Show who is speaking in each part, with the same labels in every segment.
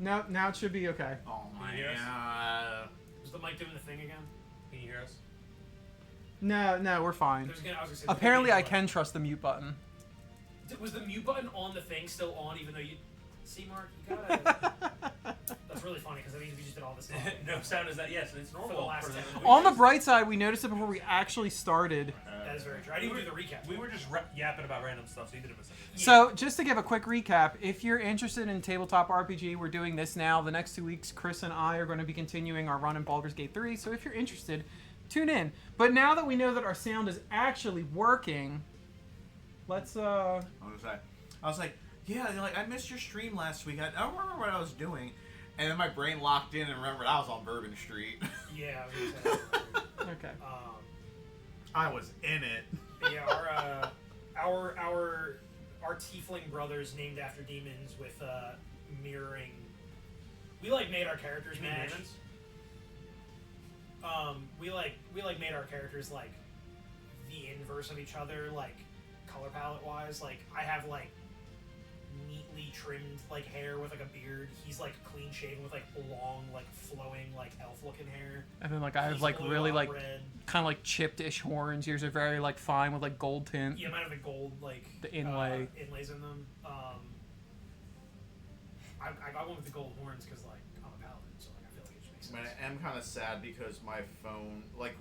Speaker 1: No, now it should be okay.
Speaker 2: Oh my
Speaker 3: god. Is the mic doing the thing again? Can you hear us?
Speaker 1: No, we're fine.
Speaker 3: Say,
Speaker 1: apparently, I can trust the mute button.
Speaker 3: Was the mute button on the thing still on, even though you... See, Mark, you gotta... That's really funny, because that means we just did all this stuff.
Speaker 2: No sound is that, yes, and it's normal.
Speaker 3: For the last 10 minutes.
Speaker 1: On the bright side, we noticed it before we actually started.
Speaker 3: That is very true. I didn't do the recap.
Speaker 2: We were just yapping about random stuff, so you didn't miss anything.
Speaker 1: Yeah. So, just to give a quick recap, if you're interested in tabletop RPG, we're doing this now. The next 2 weeks, Chris and I are going to be continuing our run in Baldur's Gate 3, so if you're interested, tune in. But now that we know that our sound is actually working, let's,
Speaker 4: I was like, yeah, like, I missed your stream last week. I don't remember what I was doing. And then my brain locked in and remembered I was on Bourbon Street.
Speaker 3: Yeah, I was gonna say.
Speaker 1: Okay.
Speaker 4: I was in it.
Speaker 3: Yeah, our tiefling brothers named after demons with mirroring. We like made our characters match. We made our characters like the inverse of each other, like color palette wise. Like I have like neatly trimmed like hair with like a beard. He's like clean shaven with like long, like flowing, like elf looking hair.
Speaker 1: And then like I have like really like kind of like chipped-ish horns. Yours are very like fine with like gold tint.
Speaker 3: Yeah, mine have the gold like
Speaker 1: the inlays
Speaker 3: in them. I went with the gold horns because like I'm a paladin, so like I feel like it just makes sense.
Speaker 4: I am kind of sad because my phone, like,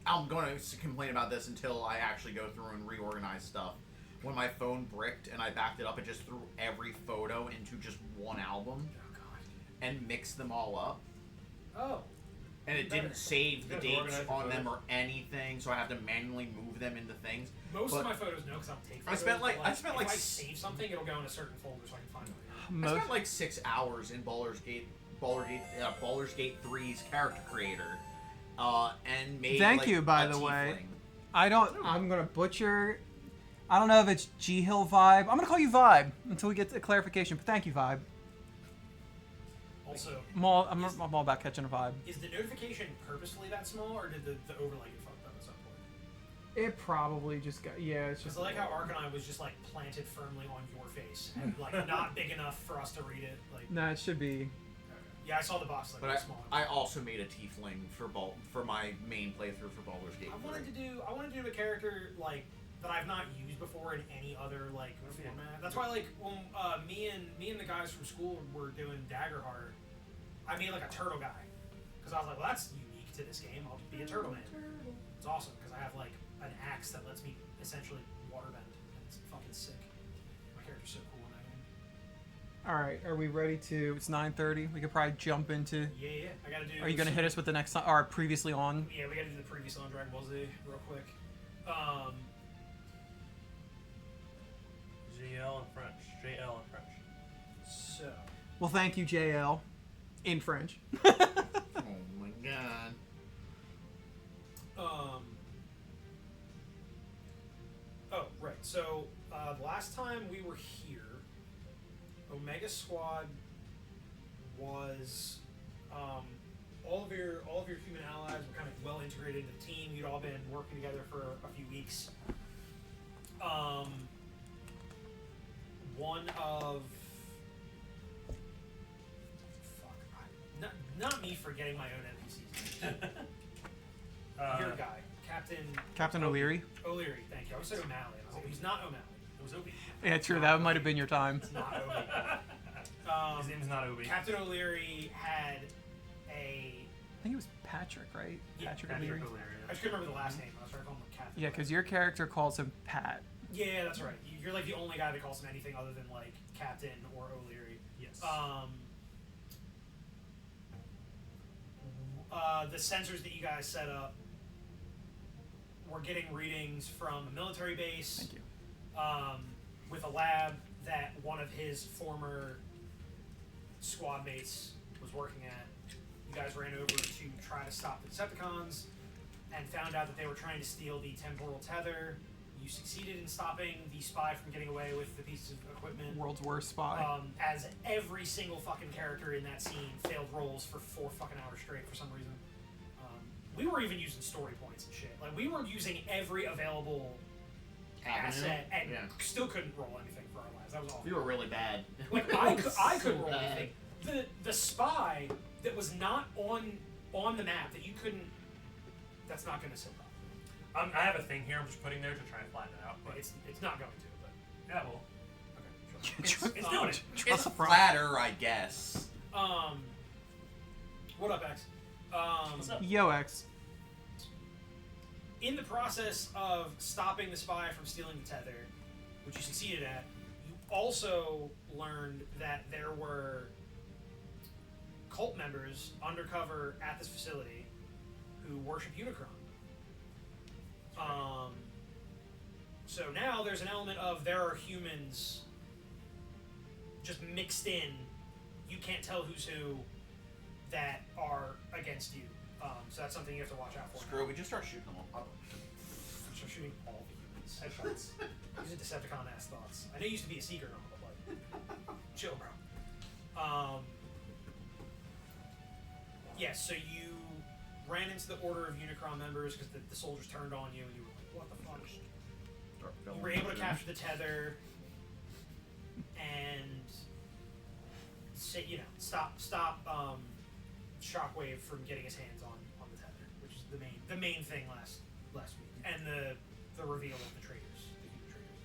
Speaker 4: I'm going to complain about this until I actually go through and reorganize stuff. When my phone bricked and I backed it up, it just threw every photo into just one album.
Speaker 3: Oh god.
Speaker 4: And mixed them all up.
Speaker 3: Oh.
Speaker 4: And it didn't save the dates on them or anything, so I have to manually move them into things.
Speaker 3: Most of my photos no, because I'll take photos. If I save something, it'll go in a certain folder so I can find it.
Speaker 4: I spent like 6 hours in Baldur's Gate 3's character creator, and made.
Speaker 1: Thank
Speaker 4: like,
Speaker 1: you, by the way. I'm gonna butcher. I don't know if it's G Hill Vibe. I'm gonna call you Vibe until we get a clarification. But thank you, Vibe.
Speaker 3: Also,
Speaker 1: I'm all about catching a vibe.
Speaker 3: Is the notification purposefully that small, or did the overlay get fucked up at some point?
Speaker 1: It probably just got it's just.
Speaker 3: I like how Arcanine was just like planted firmly on your face and like not big enough for us to read it. Like.
Speaker 1: No, it should be.
Speaker 3: Yeah, I saw the box like
Speaker 4: but
Speaker 3: small.
Speaker 4: I also made a tiefling for my main playthrough for Baldur's Gate.
Speaker 3: I wanted to do a character like that I've not used before in any other like format. That's why like when me and the guys from school were doing Daggerheart, I made like a turtle guy because I was like, well, that's unique to this game. I'll be a turtle man. It's awesome because I have like an axe that lets me essentially waterbend. It's fucking sick. My character's so cool in that game.
Speaker 1: All right, are we ready to? It's 9:30. We could probably jump into.
Speaker 3: Yeah. I gotta do.
Speaker 1: Are you gonna hit us with the next or previously on?
Speaker 3: Yeah, we gotta do the previous on Dragon Ball Z real quick.
Speaker 2: JL in French. JL in French.
Speaker 3: So.
Speaker 1: Well, thank you, JL, in French.
Speaker 4: Oh my god.
Speaker 3: Oh right. So the last time we were here, Omega Squad was all of your human allies were kind of well integrated into the team. You'd all been working together for a few weeks. One of not me forgetting my own NPCs. Your guy,
Speaker 1: Captain O'Leary.
Speaker 3: O'Leary, thank you. I was saying O'Malley. He's not O'Malley. It was Obi.
Speaker 1: Yeah, true. That might have been your time.
Speaker 3: It's not Obi.
Speaker 2: His name's not Obi.
Speaker 3: Captain O'Leary had a.
Speaker 1: I think it was Patrick, right?
Speaker 3: Yeah,
Speaker 1: Patrick O'Leary.
Speaker 3: I just couldn't remember the last name. I was trying to call him Captain.
Speaker 1: Yeah, because your character calls him Pat.
Speaker 3: Yeah, that's right. You're like the only guy that calls him anything other than like Captain or O'Leary.
Speaker 2: Yes.
Speaker 3: The sensors that you guys set up were getting readings from a military base.
Speaker 1: Thank you.
Speaker 3: With a lab that one of his former squad mates was working at. You guys ran over to try to stop the Decepticons and found out that they were trying to steal the temporal tether. You succeeded in stopping the spy from getting away with the pieces of equipment.
Speaker 1: World's worst spy.
Speaker 3: As every single fucking character in that scene failed rolls for 4 fucking hours straight for some reason. We were even using story points and shit. Like, we were using every available asset and still couldn't roll anything for our lives. That was awful.
Speaker 4: We were really bad.
Speaker 3: Like, I couldn't roll anything. the spy that was not on the map that you couldn't. That's not going to sit well.
Speaker 2: I have a thing here I'm just putting there to try and flatten it out, but
Speaker 3: It's not going to. But
Speaker 2: yeah, well,
Speaker 3: okay, sure.
Speaker 2: it's doing it.
Speaker 4: It's flatter, I guess.
Speaker 3: What up, X?
Speaker 2: What's up?
Speaker 1: Yo, X.
Speaker 3: In the process of stopping the spy from stealing the tether, which you succeeded at, you also learned that there were cult members undercover at this facility who worship Unicron. So now there's an element of there are humans just mixed in. You can't tell who's who that are against you. So that's something you have to watch out for.
Speaker 4: Screw it, we just start shooting them all.
Speaker 3: Start shooting all the humans. Headshots. These are Decepticon-ass thoughts. I know you used to be a seeker, but like, chill, bro. Yeah, so you ran into the Order of Unicron members because the soldiers turned on you, and you were like, what the fuck? You were able to capture the tether and stop Shockwave from getting his hands on the tether, which is the main thing last week, and the reveal of the traitors, the human traitors.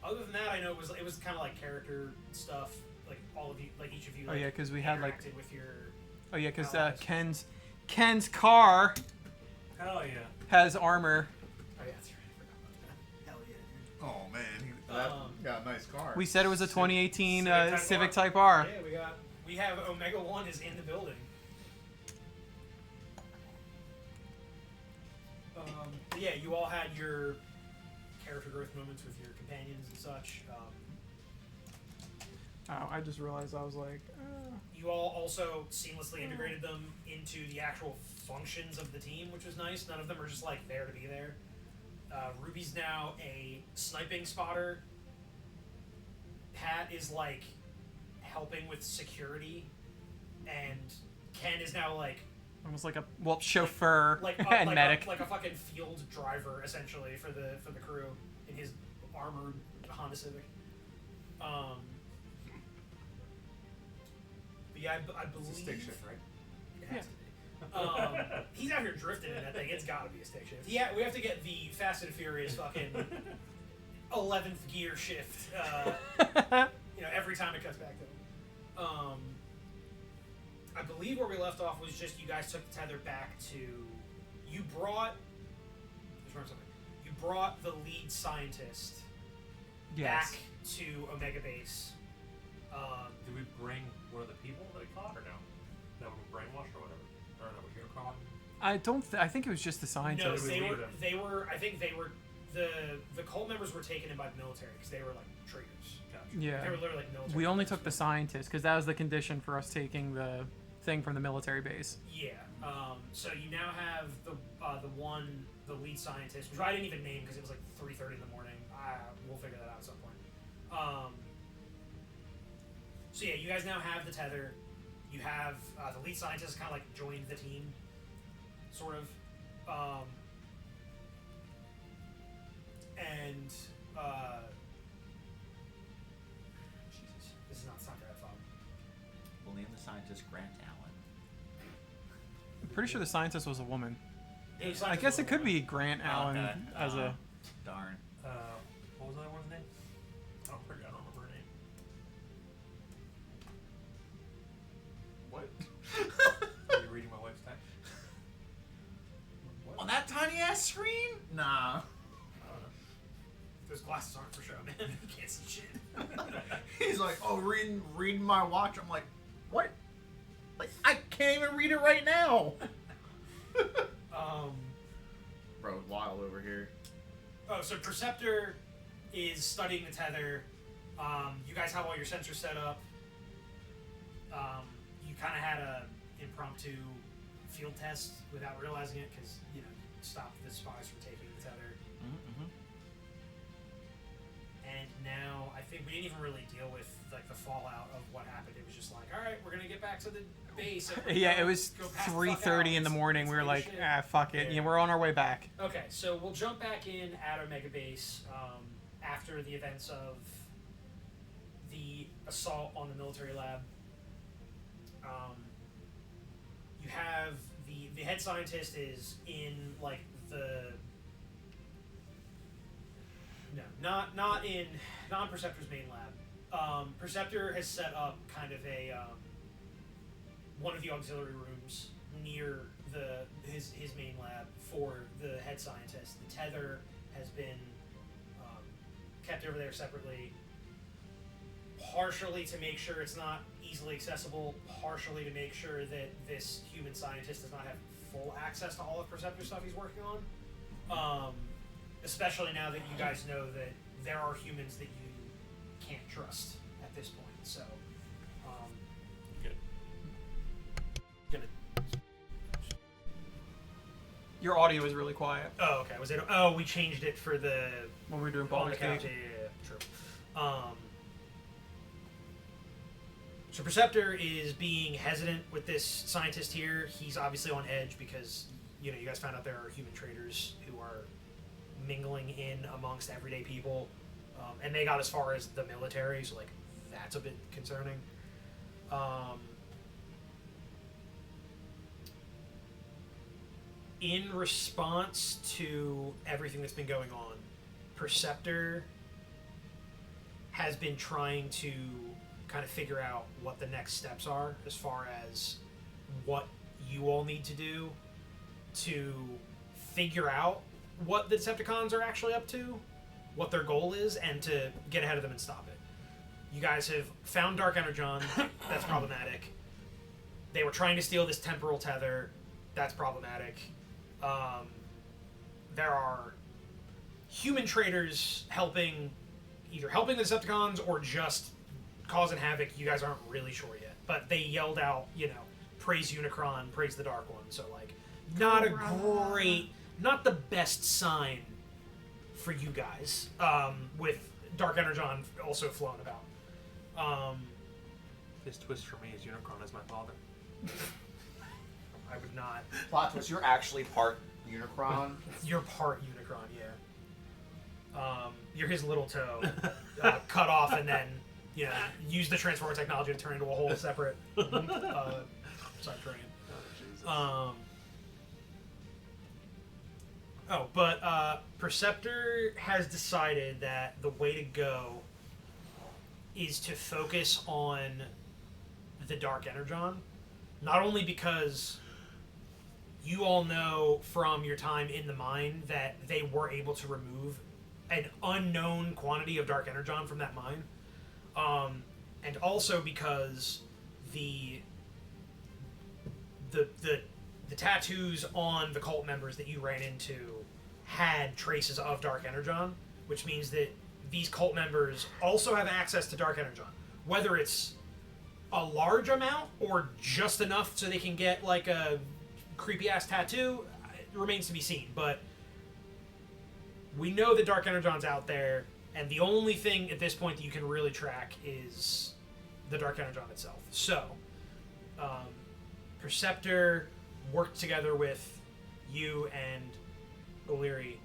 Speaker 3: Other than that, I know it was kind of like character stuff, like all of you, like each of you.
Speaker 1: Oh
Speaker 3: like,
Speaker 1: yeah, because we had like.
Speaker 3: interacted with your.
Speaker 1: Oh yeah, because
Speaker 3: allies.
Speaker 1: Ken's car
Speaker 2: Hell yeah.
Speaker 1: has armor.
Speaker 3: Oh yeah, that's right. I forgot about that. Hell yeah, dude.
Speaker 4: Oh man, that got a nice car.
Speaker 1: We said it was a 2018
Speaker 2: Civic Type
Speaker 1: Civic
Speaker 2: R.
Speaker 1: Type R.
Speaker 3: Yeah, we have Omega 1 is in the building. But yeah, you all had your character growth moments with your companions and such.
Speaker 1: Oh, I just realized I was like.
Speaker 3: You all also seamlessly integrated them into the actual functions of the team, which was nice. None of them are just like there to be there. Ruby's now a sniping spotter. Pat is like helping with security, and Ken is now like
Speaker 1: Almost like a chauffeur and
Speaker 3: like
Speaker 1: medic.
Speaker 3: like a fucking field driver essentially for the crew in his armored Honda Civic. But yeah, I believe
Speaker 2: It's a stick shift, right?
Speaker 3: it has to be. He's out here drifting in that thing. It's got to be a stick shift. Yeah, we have to get the Fast and Furious fucking 11th gear shift. Every time it cuts back to him. I believe where we left off was just you guys took the tether back to. You brought. You brought the lead scientist back to Omega Base.
Speaker 2: Did we bring one of the people that we caught, or no? That were brainwashed or whatever? Or that were Unicron?
Speaker 1: I think it was just the
Speaker 3: No,
Speaker 1: scientist.
Speaker 2: we leave them?
Speaker 3: they were. I think they were. The cult members were taken in by the military because they were like traitors.
Speaker 2: Gotcha.
Speaker 1: Yeah.
Speaker 3: They were literally like military.
Speaker 1: We only
Speaker 3: traitors.
Speaker 1: took the scientist because that was the condition for us taking the thing from the military base.
Speaker 3: Yeah. So you now have the lead scientist, which I didn't even name because it was like 3:30 in the morning. We'll figure that out at some point. So yeah, you guys now have the tether. You have the lead scientist kind of like joined the team, sort of. Jesus, this is not going to have fun.
Speaker 4: We'll name the scientist Grant Allen.
Speaker 1: I'm pretty sure the scientist was a woman.
Speaker 3: Yeah, the
Speaker 1: I
Speaker 3: scientist
Speaker 1: guess
Speaker 3: was
Speaker 1: it could
Speaker 3: woman.
Speaker 1: be Grant Allen
Speaker 4: Okay.
Speaker 1: as a.
Speaker 4: Darn.
Speaker 2: What was the other one's name? I don't remember her name.
Speaker 4: What?
Speaker 2: Are you reading my wife's text? What?
Speaker 4: On that tiny ass screen? Nah.
Speaker 2: I don't know.
Speaker 3: Those glasses aren't for show, man. You can't see shit.
Speaker 4: He's like, oh, reading my watch. I'm like, what? Like, I can't even read it right now. Bro, wild over here.
Speaker 3: Oh, so Perceptor is studying the tether. You guys have all your sensors set up. You kind of had a impromptu field test without realizing it because you stopped the spies from taking the tether.
Speaker 4: Mm-hmm.
Speaker 3: And now I think we didn't even really deal with like the fallout of what happened. It was just like, all right, we're gonna get back to the base. And
Speaker 1: Yeah, it was
Speaker 3: go pass the fuck
Speaker 1: 3:30
Speaker 3: out.
Speaker 1: in the morning. We were
Speaker 3: Let's
Speaker 1: like,
Speaker 3: do shit.
Speaker 1: fuck it.
Speaker 3: Yeah.
Speaker 1: Yeah, we're on our way back.
Speaker 3: Okay, so we'll jump back in at Omega Base after the events of the assault on the military lab. You have the head scientist is in like not in Perceptor's main lab. Perceptor has set up kind of a one of the auxiliary rooms near his main lab for the head scientist. The tether has been kept over there separately, partially to make sure it's not easily accessible, partially to make sure that this human scientist does not have full access to all of Perceptor's stuff he's working on. Especially now that you guys know that there are humans that you can't trust at this point. So,
Speaker 2: Good.
Speaker 3: gonna.
Speaker 1: Your audio is really quiet
Speaker 3: Oh, okay. Was it? Oh, we changed it for the
Speaker 1: when we were doing
Speaker 3: on the
Speaker 1: Baldur's
Speaker 3: couch.
Speaker 1: Gate.
Speaker 3: Yeah, true. So Perceptor is being hesitant with this scientist here. He's obviously on edge because you guys found out there are human traders who are mingling in amongst everyday people, and they got as far as the military. So like that's a bit concerning. In response to everything that's been going on, Perceptor has been trying to kind of figure out what the next steps are as far as what you all need to do to figure out what the Decepticons are actually up to, what their goal is, and to get ahead of them and stop it. You guys have found Dark Energon. That's problematic. They were trying to steal this temporal tether. That's problematic. There are human traders either helping the Decepticons or just causing havoc. You guys aren't really sure yet. But they yelled out, praise Unicron, praise the Dark One. So, like, not the best sign for you guys, with Dark Energon also flown about.
Speaker 2: His twist for me is Unicron as my father.
Speaker 3: I would not.
Speaker 4: Plot twist, you're actually part Unicron.
Speaker 3: You're part Unicron, yeah. You're his little toe, cut off, and then use the transformer technology to turn into a whole separate Cybertronian. But Perceptor has decided that the way to go is to focus on the Dark Energon, not only because you all know from your time in the mine that they were able to remove an unknown quantity of Dark Energon from that mine, and also because the tattoos on the cult members that you ran into had traces of Dark Energon, which means that these cult members also have access to Dark Energon. Whether it's a large amount or just enough so they can get like a creepy-ass tattoo, it remains to be seen. But we know that Dark Energon's out there, and the only thing at this point that you can really track is the Dark Energon itself. So, Perceptor worked together with you and O'Leary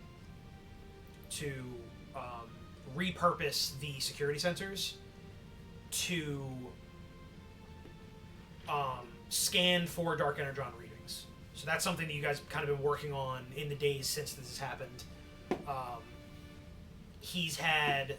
Speaker 3: to repurpose the security sensors to scan for Dark Energon readings. So that's something that you guys have kind of been working on in the days since this has happened. He's had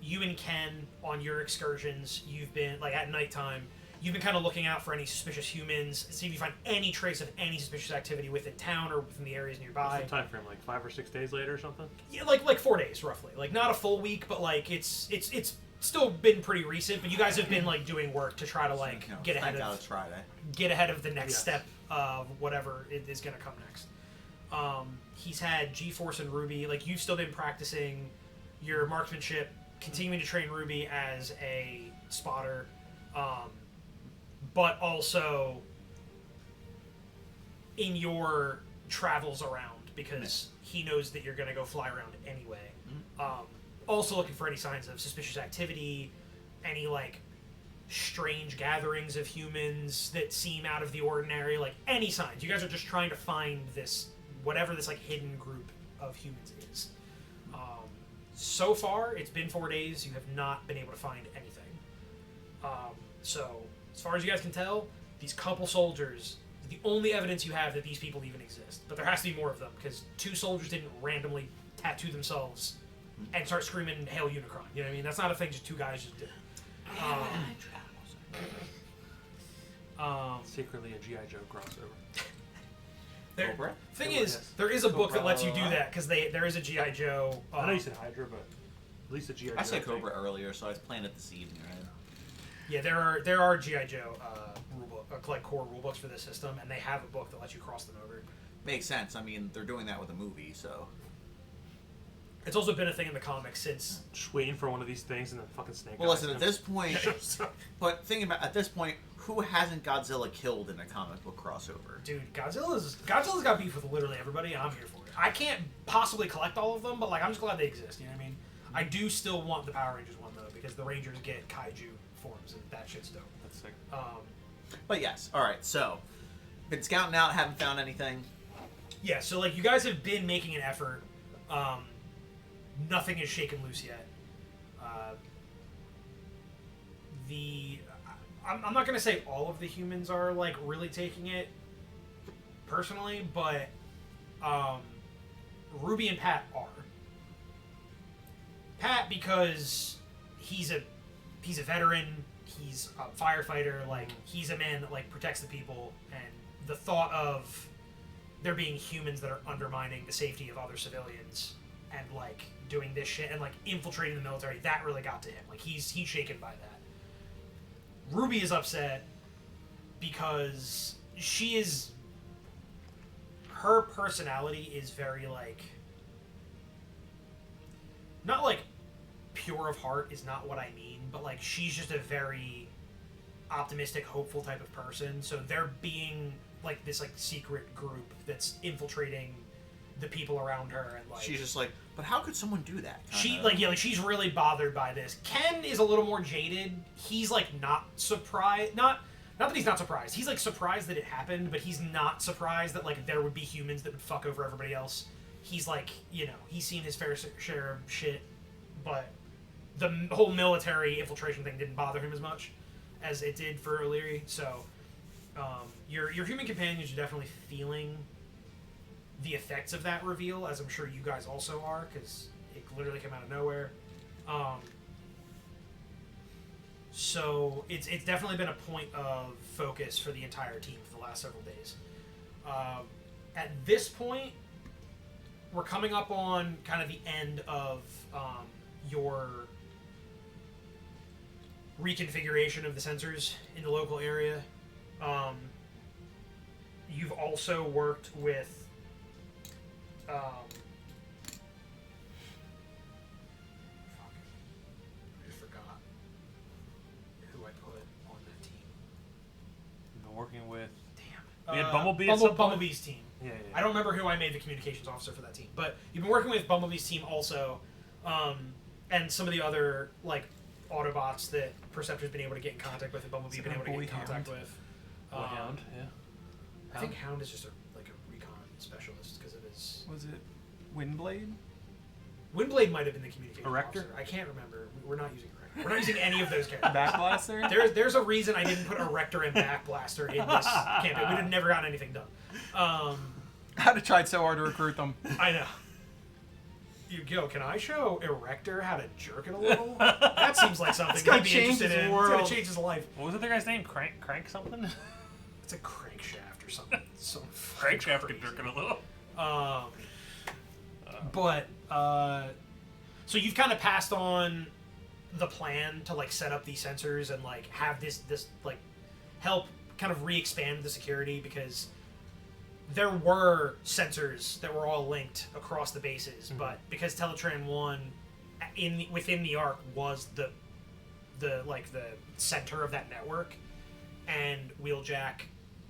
Speaker 3: you and Ken on your excursions. You've been, like, at nighttime, you've been kind of looking out for any suspicious humans, see if you find any trace of any suspicious activity within town or within the areas nearby.
Speaker 2: What's the time frame, like 5 or 6 days later or something?
Speaker 3: Yeah, like 4 days roughly. Like, not a full week, but like it's still been pretty recent. But you guys have been like doing work to try to like get ahead of the next step of whatever is going to come next. He's had G-Force and Ruby. Like, you've still been practicing your marksmanship, continuing to train Ruby as a spotter, but also in your travels around, because he knows that you're going to go fly around anyway. Also looking for any signs of suspicious activity, any like strange gatherings of humans that seem out of the ordinary, like any signs. You guys are just trying to find this, whatever this like hidden group of humans is. so far, it's been 4 days. You have not been able to find anything. So, as far as you guys can tell, these couple soldiers, the only evidence you have that these people even exist. But there has to be more of them, because 2 soldiers didn't randomly tattoo themselves and start screaming, "Hail Unicron." You know what I mean? That's not a thing just 2 guys just did.
Speaker 5: Secretly a G.I. Joe crossover.
Speaker 4: Cobra?
Speaker 3: Thing
Speaker 5: Cobra,
Speaker 3: is,
Speaker 5: yes.
Speaker 3: there is a book that
Speaker 5: Cobra.
Speaker 3: lets you do that, because there is a G.I. Joe.
Speaker 5: I know you said Hydra, but at least a G.I. Joe.
Speaker 4: I said
Speaker 5: thing.
Speaker 4: Cobra earlier, so I was planted the seed in your head.
Speaker 3: Yeah, there are G.I. Joe rulebook, like core rulebooks for this system, and they have a book that lets you cross them over.
Speaker 4: Makes sense. I mean, they're doing that with a movie, so.
Speaker 3: It's also been a thing in the comics since.
Speaker 5: Just waiting for one of these things and then fucking Snake
Speaker 4: Well,
Speaker 5: Eyes
Speaker 4: listen, at
Speaker 5: comes.
Speaker 4: this point, but thinking about at this point, who hasn't Godzilla killed in a comic book crossover?
Speaker 3: Dude, Godzilla's got beef with literally everybody, and I'm here for it. I can't possibly collect all of them, but like I'm just glad they exist. You know what I mean? I do still want the Power Rangers one though, because the Rangers get kaiju forms, and that shit's dope.
Speaker 5: That's sick.
Speaker 4: But yes, all right. So, been scouting out, haven't found anything.
Speaker 3: Yeah, so like you guys have been making an effort. Nothing is shaken loose yet. I'm not gonna say all of the humans are like really taking it personally, but Ruby and Pat are. Pat because he's a veteran, he's a firefighter, like he's a man that like protects the people, and the thought of there being humans that are undermining the safety of other civilians and like doing this shit and like infiltrating the military, that really got to him. Like he's shaken by that. Ruby is upset because her personality is very like, not like pure of heart is not what I mean, but like she's just a very optimistic, hopeful type of person. So they're being like this like secret group that's infiltrating the people around her, and like
Speaker 4: She's just like, but how could someone do that?
Speaker 3: she like she's really bothered by this. Ken is a little more jaded. He's like not surprised, not that he's not surprised. He's like surprised that it happened, but he's not surprised that like there would be humans that would fuck over everybody else. He's like, he's seen his fair share of shit, but the whole military infiltration thing didn't bother him as much as it did for O'Leary. So your human companions are definitely feeling the effects of that reveal, as I'm sure you guys also are, because it literally came out of nowhere. So it's definitely been a point of focus for the entire team for the last several days. At this point, we're coming up on kind of the end of your reconfiguration of the sensors in the local area. You've also worked with I just forgot who I put on that team.
Speaker 5: We've been working with.
Speaker 3: Damn.
Speaker 5: We had Bumblebee at some point?
Speaker 3: Bumblebee's team.
Speaker 5: Yeah.
Speaker 3: I don't remember who I made the communications officer for that team, but you've been working with Bumblebee's team also, and some of the other like Autobots that Perceptor's been able to get in contact with, and Bumblebee been able to get in contact with.
Speaker 5: Hound, yeah.
Speaker 3: I think Hound is just a recon specialist because of his.
Speaker 1: Was it Windblade?
Speaker 3: Windblade might have been the communications
Speaker 5: Erector?
Speaker 3: officer. I can't remember. We're not using Erector. We're not using any of those characters.
Speaker 1: Backblaster?
Speaker 3: There's a reason I didn't put Erector and Backblaster in this campaign. We'd have never gotten anything done.
Speaker 1: I'd have tried so hard to recruit them.
Speaker 3: I know. Can I show Erector how to jerk it a little? That seems like something
Speaker 1: gonna
Speaker 3: he'd be
Speaker 1: change
Speaker 3: interested
Speaker 1: his
Speaker 3: in.
Speaker 1: world.
Speaker 3: It's gonna change his life.
Speaker 5: What was the other guy's name? Crank something?
Speaker 3: It's a crankshaft or something.
Speaker 5: Crankshaft can jerk it a little.
Speaker 3: So you've kind of passed on the plan to like set up these sensors and like have this like help kind of re-expand the security, because there were sensors that were all linked across the bases, but because Teletran 1 within the Ark was the center of that network, and Wheeljack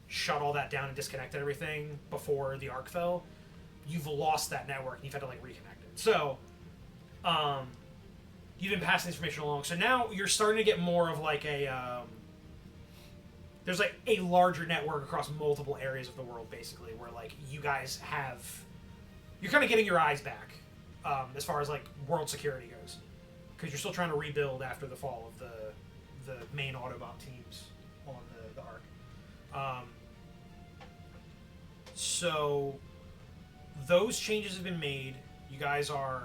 Speaker 3: shut all that down and disconnected everything before the Ark fell, you've lost that network and you've had to like reconnect it. So you've been passing information along. So now you're starting to get more of like there's like a larger network across multiple areas of the world, basically, where like you guys you're kind of getting your eyes back. as far as like world security goes, because you're still trying to rebuild after the fall of the main Autobot teams on the arc. So those changes have been made. You guys are,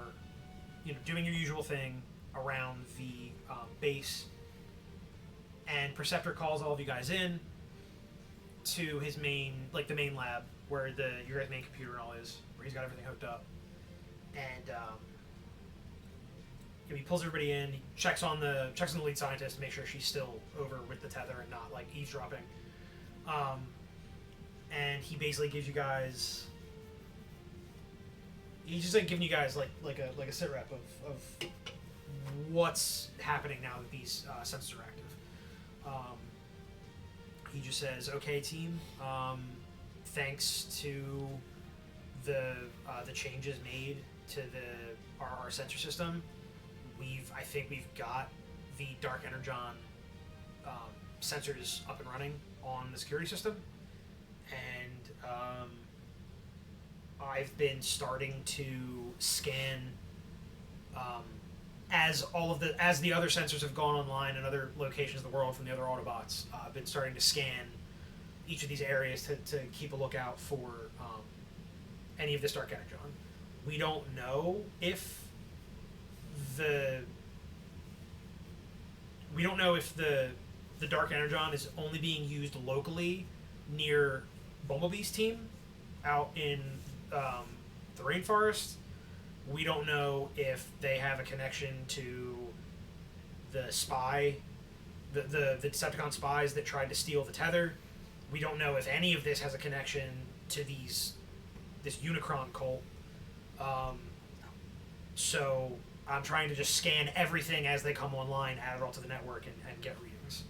Speaker 3: doing your usual thing around the base, and Perceptor calls all of you guys in to his main, the main lab where your guys' main computer and all is, where he's got everything hooked up, and he pulls everybody in. He checks on the lead scientist to make sure she's still over with the tether and not eavesdropping. And he basically gives you guys. He's just giving you guys like a sit rep of what's happening now that these sensors are active. He just says, "Okay, team. Thanks to the changes made to our sensor system, I think we've got the Dark Energon sensors up and running on the security system, and I've been starting to scan as the other sensors have gone online in other locations of the world from the other Autobots. I've been starting to scan each of these areas to keep a lookout for any of this Dark Energon. We don't know if the Dark Energon is only being used locally near Bumblebee's team out in the rainforest. We don't know if they have a connection to the spy, the Decepticon spies that tried to steal the tether. We don't know if any of this has a connection to this Unicron cult. So I'm trying to just scan everything as they come online, add it all to the network, and get readings.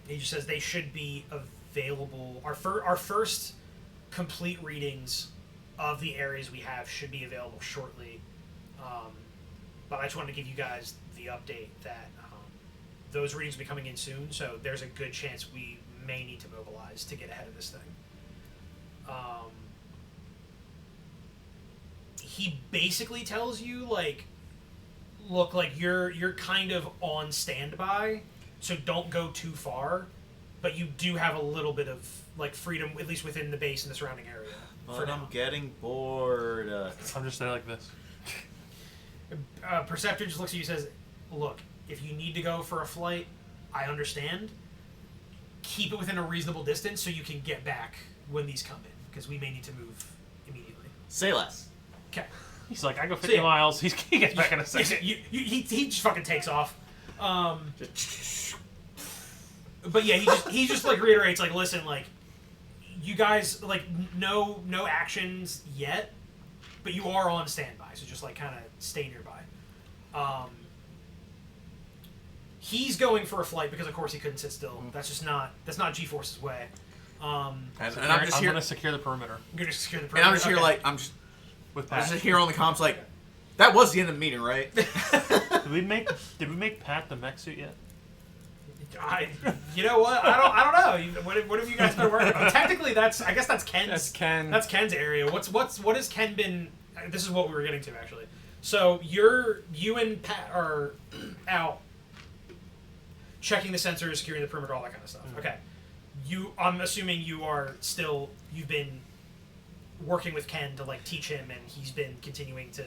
Speaker 3: He just says they should be available. Our first complete readings of the areas we have should be available shortly. But I just wanted to give you guys the update that those readings will be coming in soon, so there's a good chance we may need to mobilize to get ahead of this thing. He basically tells you, look, you're kind of on standby, so don't go too far, but you do have a little bit of, freedom, at least within the base and the surrounding area.
Speaker 6: But I'm getting bored.
Speaker 5: I'm just there like this.
Speaker 3: Perceptor just looks at you and says, look, if you need to go for a flight, I understand. Keep it within a reasonable distance so you can get back when these come in, because we may need to move immediately.
Speaker 6: Say less.
Speaker 3: Okay.
Speaker 5: He's like, I go 50 miles. He gets back in a second.
Speaker 3: He just fucking takes off. But yeah, he just reiterates, listen, you guys, no actions yet, but you are on standby, so just kind of stay nearby. He's going for a flight because of course he couldn't sit still. That's not G-Force's way.
Speaker 6: And I'm
Speaker 5: I'm going to secure the perimeter.
Speaker 3: I'm gonna secure the
Speaker 4: And
Speaker 3: perimeter.
Speaker 4: I'm just here
Speaker 3: Okay.
Speaker 4: I'm just
Speaker 5: With
Speaker 4: I was
Speaker 5: Pat.
Speaker 4: just here on the comms that was the end of the meeting, right?
Speaker 5: Did we make Pat the mech suit yet?
Speaker 3: You know what? I don't know. What have you guys been working on? Technically, I guess that's Ken's.
Speaker 1: That's Ken.
Speaker 3: That's Ken's area. What has Ken been? This is what we were getting to actually. So you and Pat are out checking the sensors, securing the perimeter, all that kind of stuff.
Speaker 5: Mm-hmm.
Speaker 3: Okay. I'm assuming you've been working with Ken to teach him, and he's been continuing to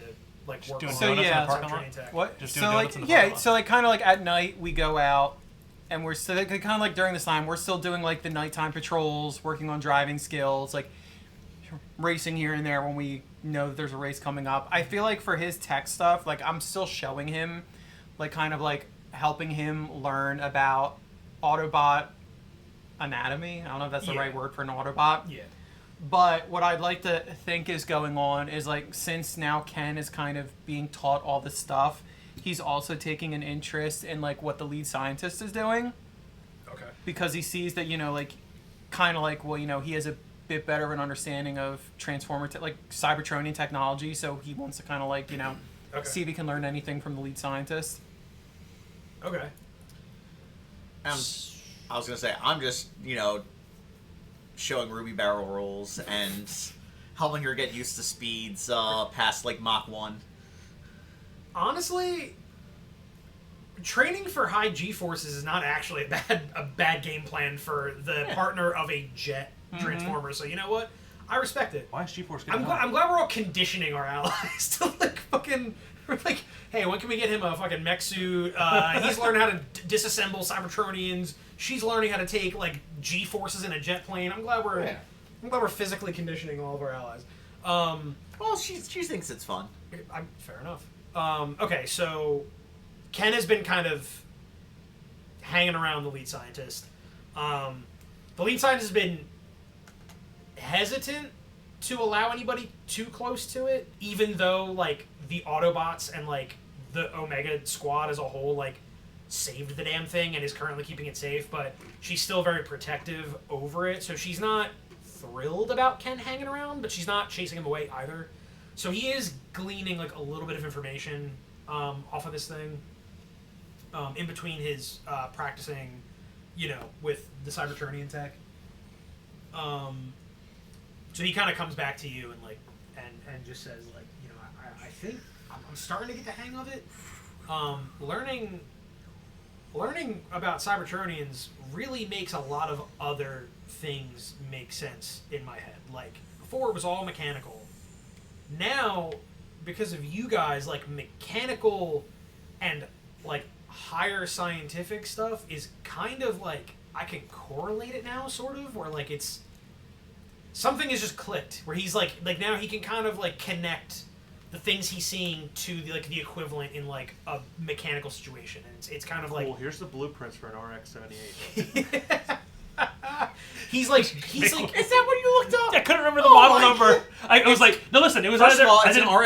Speaker 3: work
Speaker 5: doing
Speaker 3: on
Speaker 5: donuts in the
Speaker 3: some
Speaker 5: parking lot?
Speaker 3: training tech.
Speaker 1: What?
Speaker 5: Just
Speaker 1: So
Speaker 5: doing donuts in the
Speaker 1: yeah,
Speaker 5: parking lot.
Speaker 1: so kind of at night we go out, and we're still kind of during this time we're still doing the nighttime patrols, working on driving skills, racing here and there when we know that there's a race coming up. I feel for his tech stuff, I'm still showing him, helping him learn about Autobot anatomy. I don't know if that's the
Speaker 3: Yeah.
Speaker 1: right word for an Autobot.
Speaker 3: Yeah.
Speaker 1: But what I'd like to think is going on is since now Ken is kind of being taught all this stuff, he's also taking an interest in what the lead scientist is doing,
Speaker 3: Okay.
Speaker 1: because he sees that he has a bit better of an understanding of Transformer Cybertronian technology, so he wants to kind of
Speaker 3: Okay.
Speaker 1: see if he can learn anything from the lead scientist.
Speaker 3: Okay.
Speaker 4: I was gonna say I'm just showing Ruby barrel rolls and helping her get used to speeds past like Mach 1.
Speaker 3: Honestly, training for high G-forces is not actually a bad game plan for the partner of a jet transformer. So you know what? I respect it.
Speaker 5: Why is G-Force
Speaker 3: I'm
Speaker 5: getting
Speaker 3: glad we're all conditioning our allies to like fucking. We're like, hey, when can we get him a fucking mech suit? He's learning how to disassemble Cybertronians. She's learning how to take like G-forces in a jet plane. I'm glad we're physically conditioning all of our allies.
Speaker 4: Well, she thinks it's fun.
Speaker 3: Fair enough. Okay, so Ken has been kind of hanging around the lead scientist. The lead scientist has been hesitant to allow anybody too close to it, even though like the Autobots and like the Omega squad as a whole like saved the damn thing and is currently keeping it safe, but she's still very protective over it, so she's not thrilled about Ken hanging around, but she's not chasing him away either. So he is gleaning like a little bit of information off of this thing in between his practicing, with the Cybertronian tech. So he kind of comes back to you and like and just says like, I think I'm starting to get the hang of it. Learning about Cybertronians really makes a lot of other things make sense in my head. Like before it was all mechanical. Now, because of you guys, like mechanical and like higher scientific stuff is kind of like I can correlate it now, sort of, where like it's something is just clicked. Where he's like now he can kind of like connect the things he's seeing to the equivalent in like a mechanical situation, and it's kind of like
Speaker 5: Well, here's the blueprints for an RX-78.
Speaker 3: he's like is that what you looked up?
Speaker 5: I couldn't remember the model number. I was like, no, listen, it was
Speaker 4: First
Speaker 5: either,
Speaker 4: of all,
Speaker 5: I
Speaker 4: it's an
Speaker 5: didn't-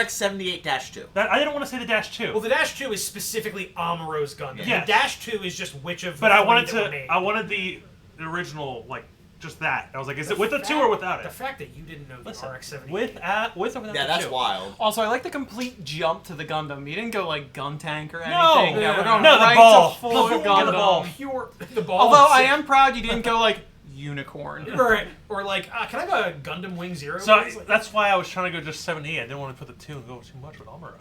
Speaker 4: RX-78-2.
Speaker 5: I didn't want to say the Dash 2.
Speaker 3: Well, the Dash 2 is specifically Amuro's Gundam.
Speaker 5: Yes.
Speaker 3: The Dash 2 is just which of the
Speaker 5: but I
Speaker 3: three
Speaker 5: wanted
Speaker 3: that were made.
Speaker 5: I wanted the original, like, just that. I was like, is it with the 2
Speaker 3: fact-
Speaker 5: or without it?
Speaker 3: The fact that you didn't know the
Speaker 5: Listen,
Speaker 3: RX-78.
Speaker 5: with or without
Speaker 4: Yeah,
Speaker 5: the
Speaker 4: that's
Speaker 5: 2.
Speaker 4: wild.
Speaker 1: Also, I like the complete jump to the Gundam. You didn't go like gun tank or
Speaker 5: No.
Speaker 1: anything. Yeah, we're going
Speaker 5: No, the
Speaker 1: right
Speaker 5: ball.
Speaker 1: to full
Speaker 5: The
Speaker 1: Gundam.
Speaker 5: ball.
Speaker 3: Pure the ball.
Speaker 1: Although
Speaker 3: is
Speaker 1: I
Speaker 3: sick.
Speaker 1: am proud you didn't go like unicorn.
Speaker 3: Right. Or like, can I have a Gundam Wing Zero?
Speaker 5: So
Speaker 3: please? Like,
Speaker 5: that's why I was trying to go just 7E. I didn't want to put the 2 and go too much with Amuro.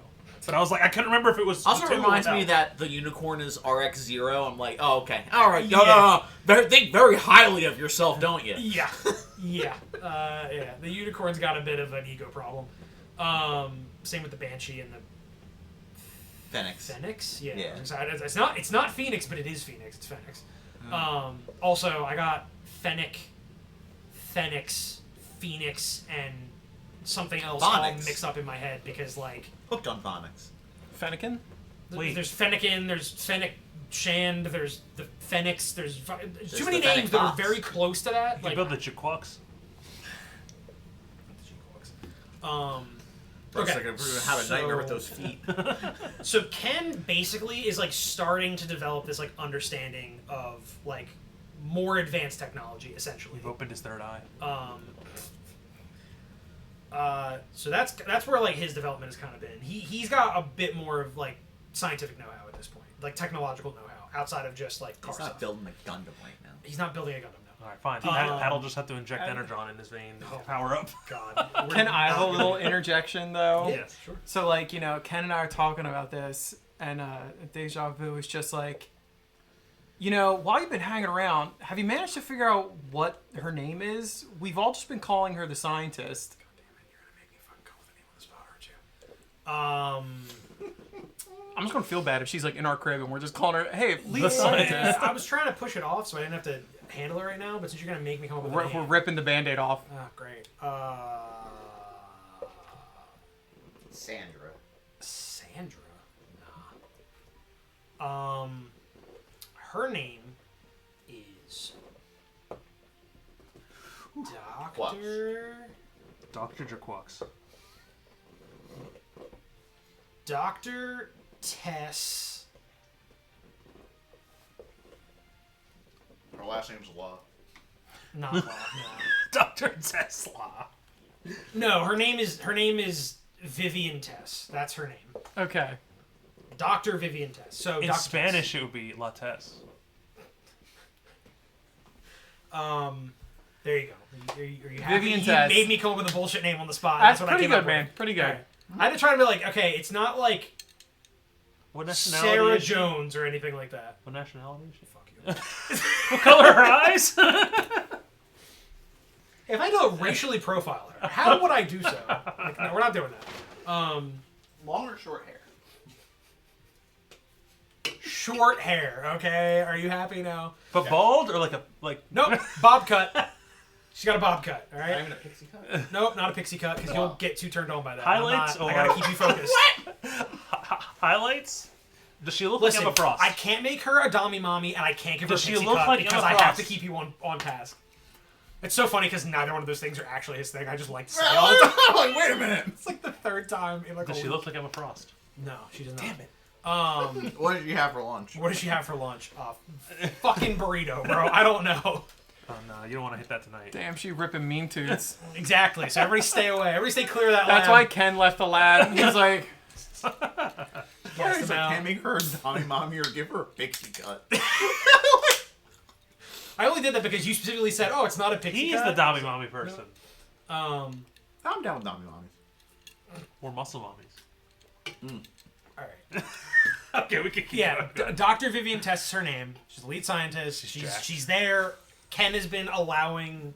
Speaker 5: But I was like, I couldn't remember if it was
Speaker 4: Also
Speaker 5: the 2 or
Speaker 4: reminds
Speaker 5: without.
Speaker 4: me that the unicorn is RX-0. I'm like, oh, okay. All right.
Speaker 3: Yeah.
Speaker 4: Think very highly of yourself, don't you?
Speaker 3: yeah. Yeah. The unicorn's got a bit of an ego problem. Same with the Banshee and the
Speaker 4: Phoenix.
Speaker 3: Phoenix. Yeah.
Speaker 4: Yeah.
Speaker 3: It's not Phoenix, but it is Phoenix. It's Phoenix. Also, I got Fennec, Phoenix, Phoenix, and something else all
Speaker 4: Phonics.
Speaker 3: mixed up in my head because like
Speaker 4: Hooked on phonics.
Speaker 1: Fennekin?
Speaker 5: Wait.
Speaker 3: there's Fennekin, there's Fennec Shand, there's the Phoenix, there's too many
Speaker 4: the Fennec
Speaker 3: names that are
Speaker 4: Fox.
Speaker 3: very close to that.
Speaker 5: You can build the Jaquox.
Speaker 4: Looks
Speaker 3: Okay,
Speaker 4: like we're gonna have a nightmare with
Speaker 3: so-
Speaker 4: those feet.
Speaker 3: So Ken basically is like starting to develop this like understanding of like more advanced technology, essentially.
Speaker 5: You've opened his third eye.
Speaker 3: So that's where like his development has kind of been. He's got a bit more of like scientific know-how at this point, like technological know-how outside of just like car
Speaker 4: He's not
Speaker 3: stuff.
Speaker 4: building a Gundam right now.
Speaker 3: He's not building a Gundam now.
Speaker 5: All right, fine. Pat'll just have to inject Energon in his vein to power up.
Speaker 3: God.
Speaker 1: Can I have a little interjection though?
Speaker 3: Yeah, sure.
Speaker 1: So like, Ken and I are talking about this, and Déjà Vu is just like, while you've been hanging around, have you managed to figure out what her name is? We've all just been calling her the scientist.
Speaker 3: God damn it, you're gonna make me fucking call the name on the spot, aren't you?
Speaker 1: I'm just gonna feel bad if she's like in our crib and we're just calling her, hey, lead
Speaker 5: The
Speaker 1: scientist.
Speaker 3: I was trying to push it off so I didn't have to handle it right now, but since you're gonna make me come up with a
Speaker 1: We're
Speaker 3: name.
Speaker 1: ripping the Band-Aid off.
Speaker 3: Oh, great.
Speaker 4: Sandra.
Speaker 3: Sandra. Nah. Her name is
Speaker 5: Dr. Jaquox.
Speaker 3: Dr. Tess.
Speaker 4: Her last name's Law.
Speaker 3: Not Law,
Speaker 5: Dr. Tesla.
Speaker 3: no. Her name is Vivian Tess. That's her name.
Speaker 1: Okay.
Speaker 3: Dr. Vivian Tess. So
Speaker 5: In
Speaker 3: Dr.
Speaker 5: Spanish, it would be La Tess.
Speaker 3: There you go. Are you happy?
Speaker 1: Vivian
Speaker 3: You
Speaker 1: Tess.
Speaker 3: made me come up with a bullshit name on the spot.
Speaker 1: That's
Speaker 3: what
Speaker 1: pretty
Speaker 3: I came
Speaker 1: good,
Speaker 3: up
Speaker 1: man.
Speaker 3: with.
Speaker 1: Pretty good.
Speaker 3: Alright. I had to try to be like, okay, it's not like
Speaker 5: What nationality
Speaker 3: Sarah
Speaker 5: is she?
Speaker 3: Jones or anything like that.
Speaker 5: What nationality is she?
Speaker 3: Fuck you.
Speaker 5: What color are her eyes?
Speaker 3: If I go racially profile her, how would I do so? Like, no, we're not doing that.
Speaker 4: Long or short hair?
Speaker 3: Short hair, okay? Are you happy now?
Speaker 5: But bald or like
Speaker 3: Nope, bob cut. She's got a bob cut, all
Speaker 4: Not
Speaker 3: right?
Speaker 4: even a pixie cut?
Speaker 3: Nope, not a pixie cut, because you'll get too turned on by that.
Speaker 5: Highlights
Speaker 3: I gotta
Speaker 5: or-
Speaker 3: keep you focused.
Speaker 5: highlights? Does she look
Speaker 3: Listen,
Speaker 5: like Emma Frost?
Speaker 3: I can't make her a Dami Mommy, and I can't give her a
Speaker 5: Does she
Speaker 3: pixie
Speaker 5: look
Speaker 3: cut
Speaker 5: like
Speaker 3: because
Speaker 5: Emma
Speaker 3: I have to
Speaker 5: Frost?
Speaker 3: keep you on task. It's so funny because neither one of those things are actually his thing. I just like to say it all the time.
Speaker 4: I'm like, wait a minute.
Speaker 3: It's like the third time in like
Speaker 5: Does
Speaker 3: a
Speaker 5: she
Speaker 3: week.
Speaker 5: look like Emma Frost?
Speaker 3: No, she does not.
Speaker 5: Damn it.
Speaker 4: What did you have for lunch?
Speaker 3: What does she have for lunch? Fucking burrito, bro. I don't know.
Speaker 5: Oh no, you don't want to hit that tonight.
Speaker 1: Damn, she ripping mean toots.
Speaker 3: Exactly. So everybody stay away. Everybody stay clear of that
Speaker 1: That's
Speaker 3: lab.
Speaker 1: why Ken left the lab. He's like,
Speaker 3: Yes,
Speaker 4: He's
Speaker 3: them
Speaker 4: like,
Speaker 3: out.
Speaker 4: can't make her a Tommy Mommy or give her a pixie cut.
Speaker 3: I only did that because you specifically said, "Oh, it's not a pixie
Speaker 5: He's
Speaker 3: cut."
Speaker 5: the Dobby Mommy person.
Speaker 3: Um.
Speaker 4: I'm down with Tommy Mommies.
Speaker 5: Or muscle mommies.
Speaker 3: All right.
Speaker 5: Okay, we can keep
Speaker 3: Yeah.
Speaker 5: going.
Speaker 3: Dr. Vivian Tess is her name. She's a lead scientist.
Speaker 5: jacked.
Speaker 3: She's there. Ken has been allowing.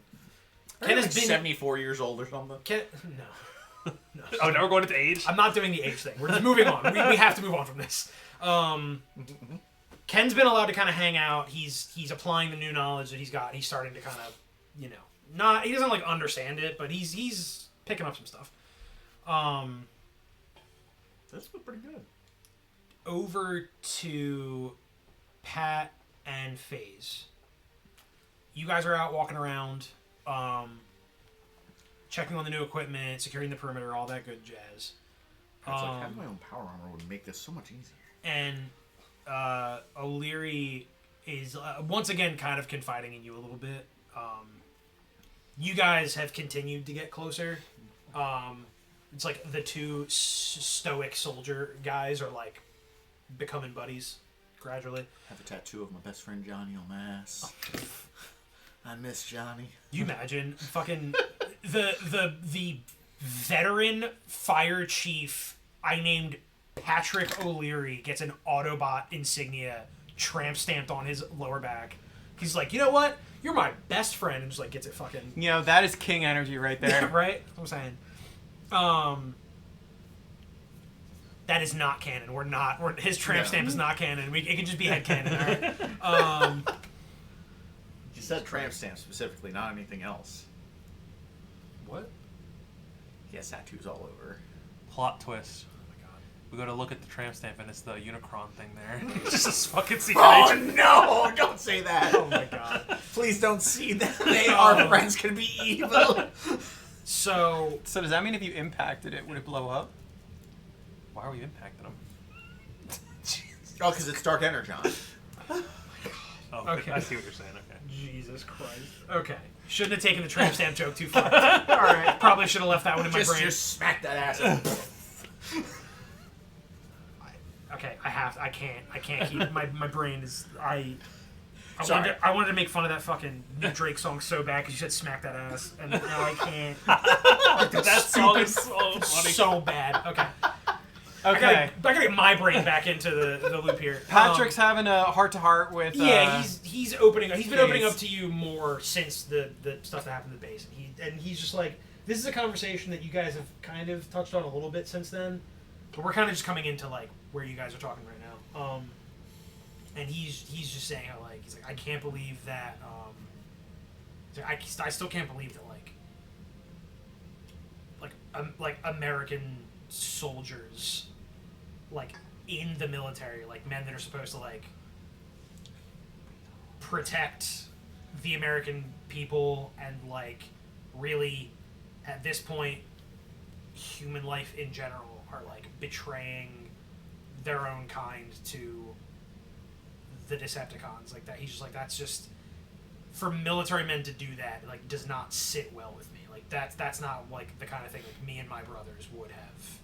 Speaker 3: Ken has
Speaker 4: Like
Speaker 3: been
Speaker 4: 74 years old or something.
Speaker 3: Ken, no.
Speaker 5: Oh, now we're going into age?
Speaker 3: I'm not doing the age thing. We're just moving on. We have to move on from this. Ken's been allowed to kind of hang out. He's applying the new knowledge that he's got. He's starting to kind of, he doesn't like understand it, but he's picking up some stuff.
Speaker 4: This was pretty good.
Speaker 3: Over to Pat and Phaze. You guys are out walking around, checking on the new equipment, securing the perimeter, all that good jazz.
Speaker 4: It's like having my own power armor would make this so much easier.
Speaker 3: And O'Leary is once again kind of confiding in you a little bit. You guys have continued to get closer. It's like the two stoic soldier guys are like becoming buddies gradually.
Speaker 4: I have a tattoo of my best friend Johnny on my ass. I miss Johnny.
Speaker 3: You imagine fucking the veteran fire chief I named Patrick O'Leary gets an Autobot insignia tramp stamped on his lower back. He's like, you know what? You're my best friend, and just like gets it fucking
Speaker 1: that is king energy right there.
Speaker 3: right. That's what I'm saying. That is not canon. His tramp stamp is not canon. It can just be headcanon. All right.
Speaker 4: You said tramp stamp specifically, not anything else.
Speaker 3: What?
Speaker 4: He has tattoos all over.
Speaker 5: Plot twist.
Speaker 3: Oh my god.
Speaker 5: We go to look at the tramp stamp and it's the Unicron thing there. It's just this fucking secret
Speaker 4: Oh
Speaker 5: agent.
Speaker 4: no! Don't say that.
Speaker 3: Oh my god.
Speaker 4: Please don't see that. Our friends can be evil.
Speaker 3: So
Speaker 1: So does that mean if you impacted it, would it blow up?
Speaker 5: Why are we impacting him?
Speaker 4: Oh, because it's dark energon.
Speaker 5: Oh,
Speaker 3: Okay.
Speaker 5: I see what you're saying. Okay.
Speaker 3: Jesus Christ. Okay. Shouldn't have taken the tramp stamp joke too far. Alright. Probably should have left that one in my brain.
Speaker 4: Just smack that ass.
Speaker 3: Okay, I can't keep my brain is I
Speaker 4: Sorry.
Speaker 3: wanted to make fun of that fucking new Drake song so bad because you said smack that ass and now I can't.
Speaker 5: That song is so funny.
Speaker 3: So bad. Okay.
Speaker 1: Okay.
Speaker 3: I gotta get my brain back into the loop here.
Speaker 1: Patrick's having a heart-to-heart with...
Speaker 3: Yeah, he's opening. He's been opening
Speaker 1: Phaze.
Speaker 3: up to you more since the stuff that happened in the base, and he's just like, this is a conversation that you guys have kind of touched on a little bit since then, but we're kind of just coming into like where you guys are talking right now. And he's just saying how like he's like I can't believe that I still can't believe that like American soldiers like in the military, like men that are supposed to like protect the American people and like really at this point human life in general are like betraying their own kind to the Decepticons like that. He's just like that's just for military men to do that like does not sit well with me. Like that's not like the kind of thing like me and my brothers would have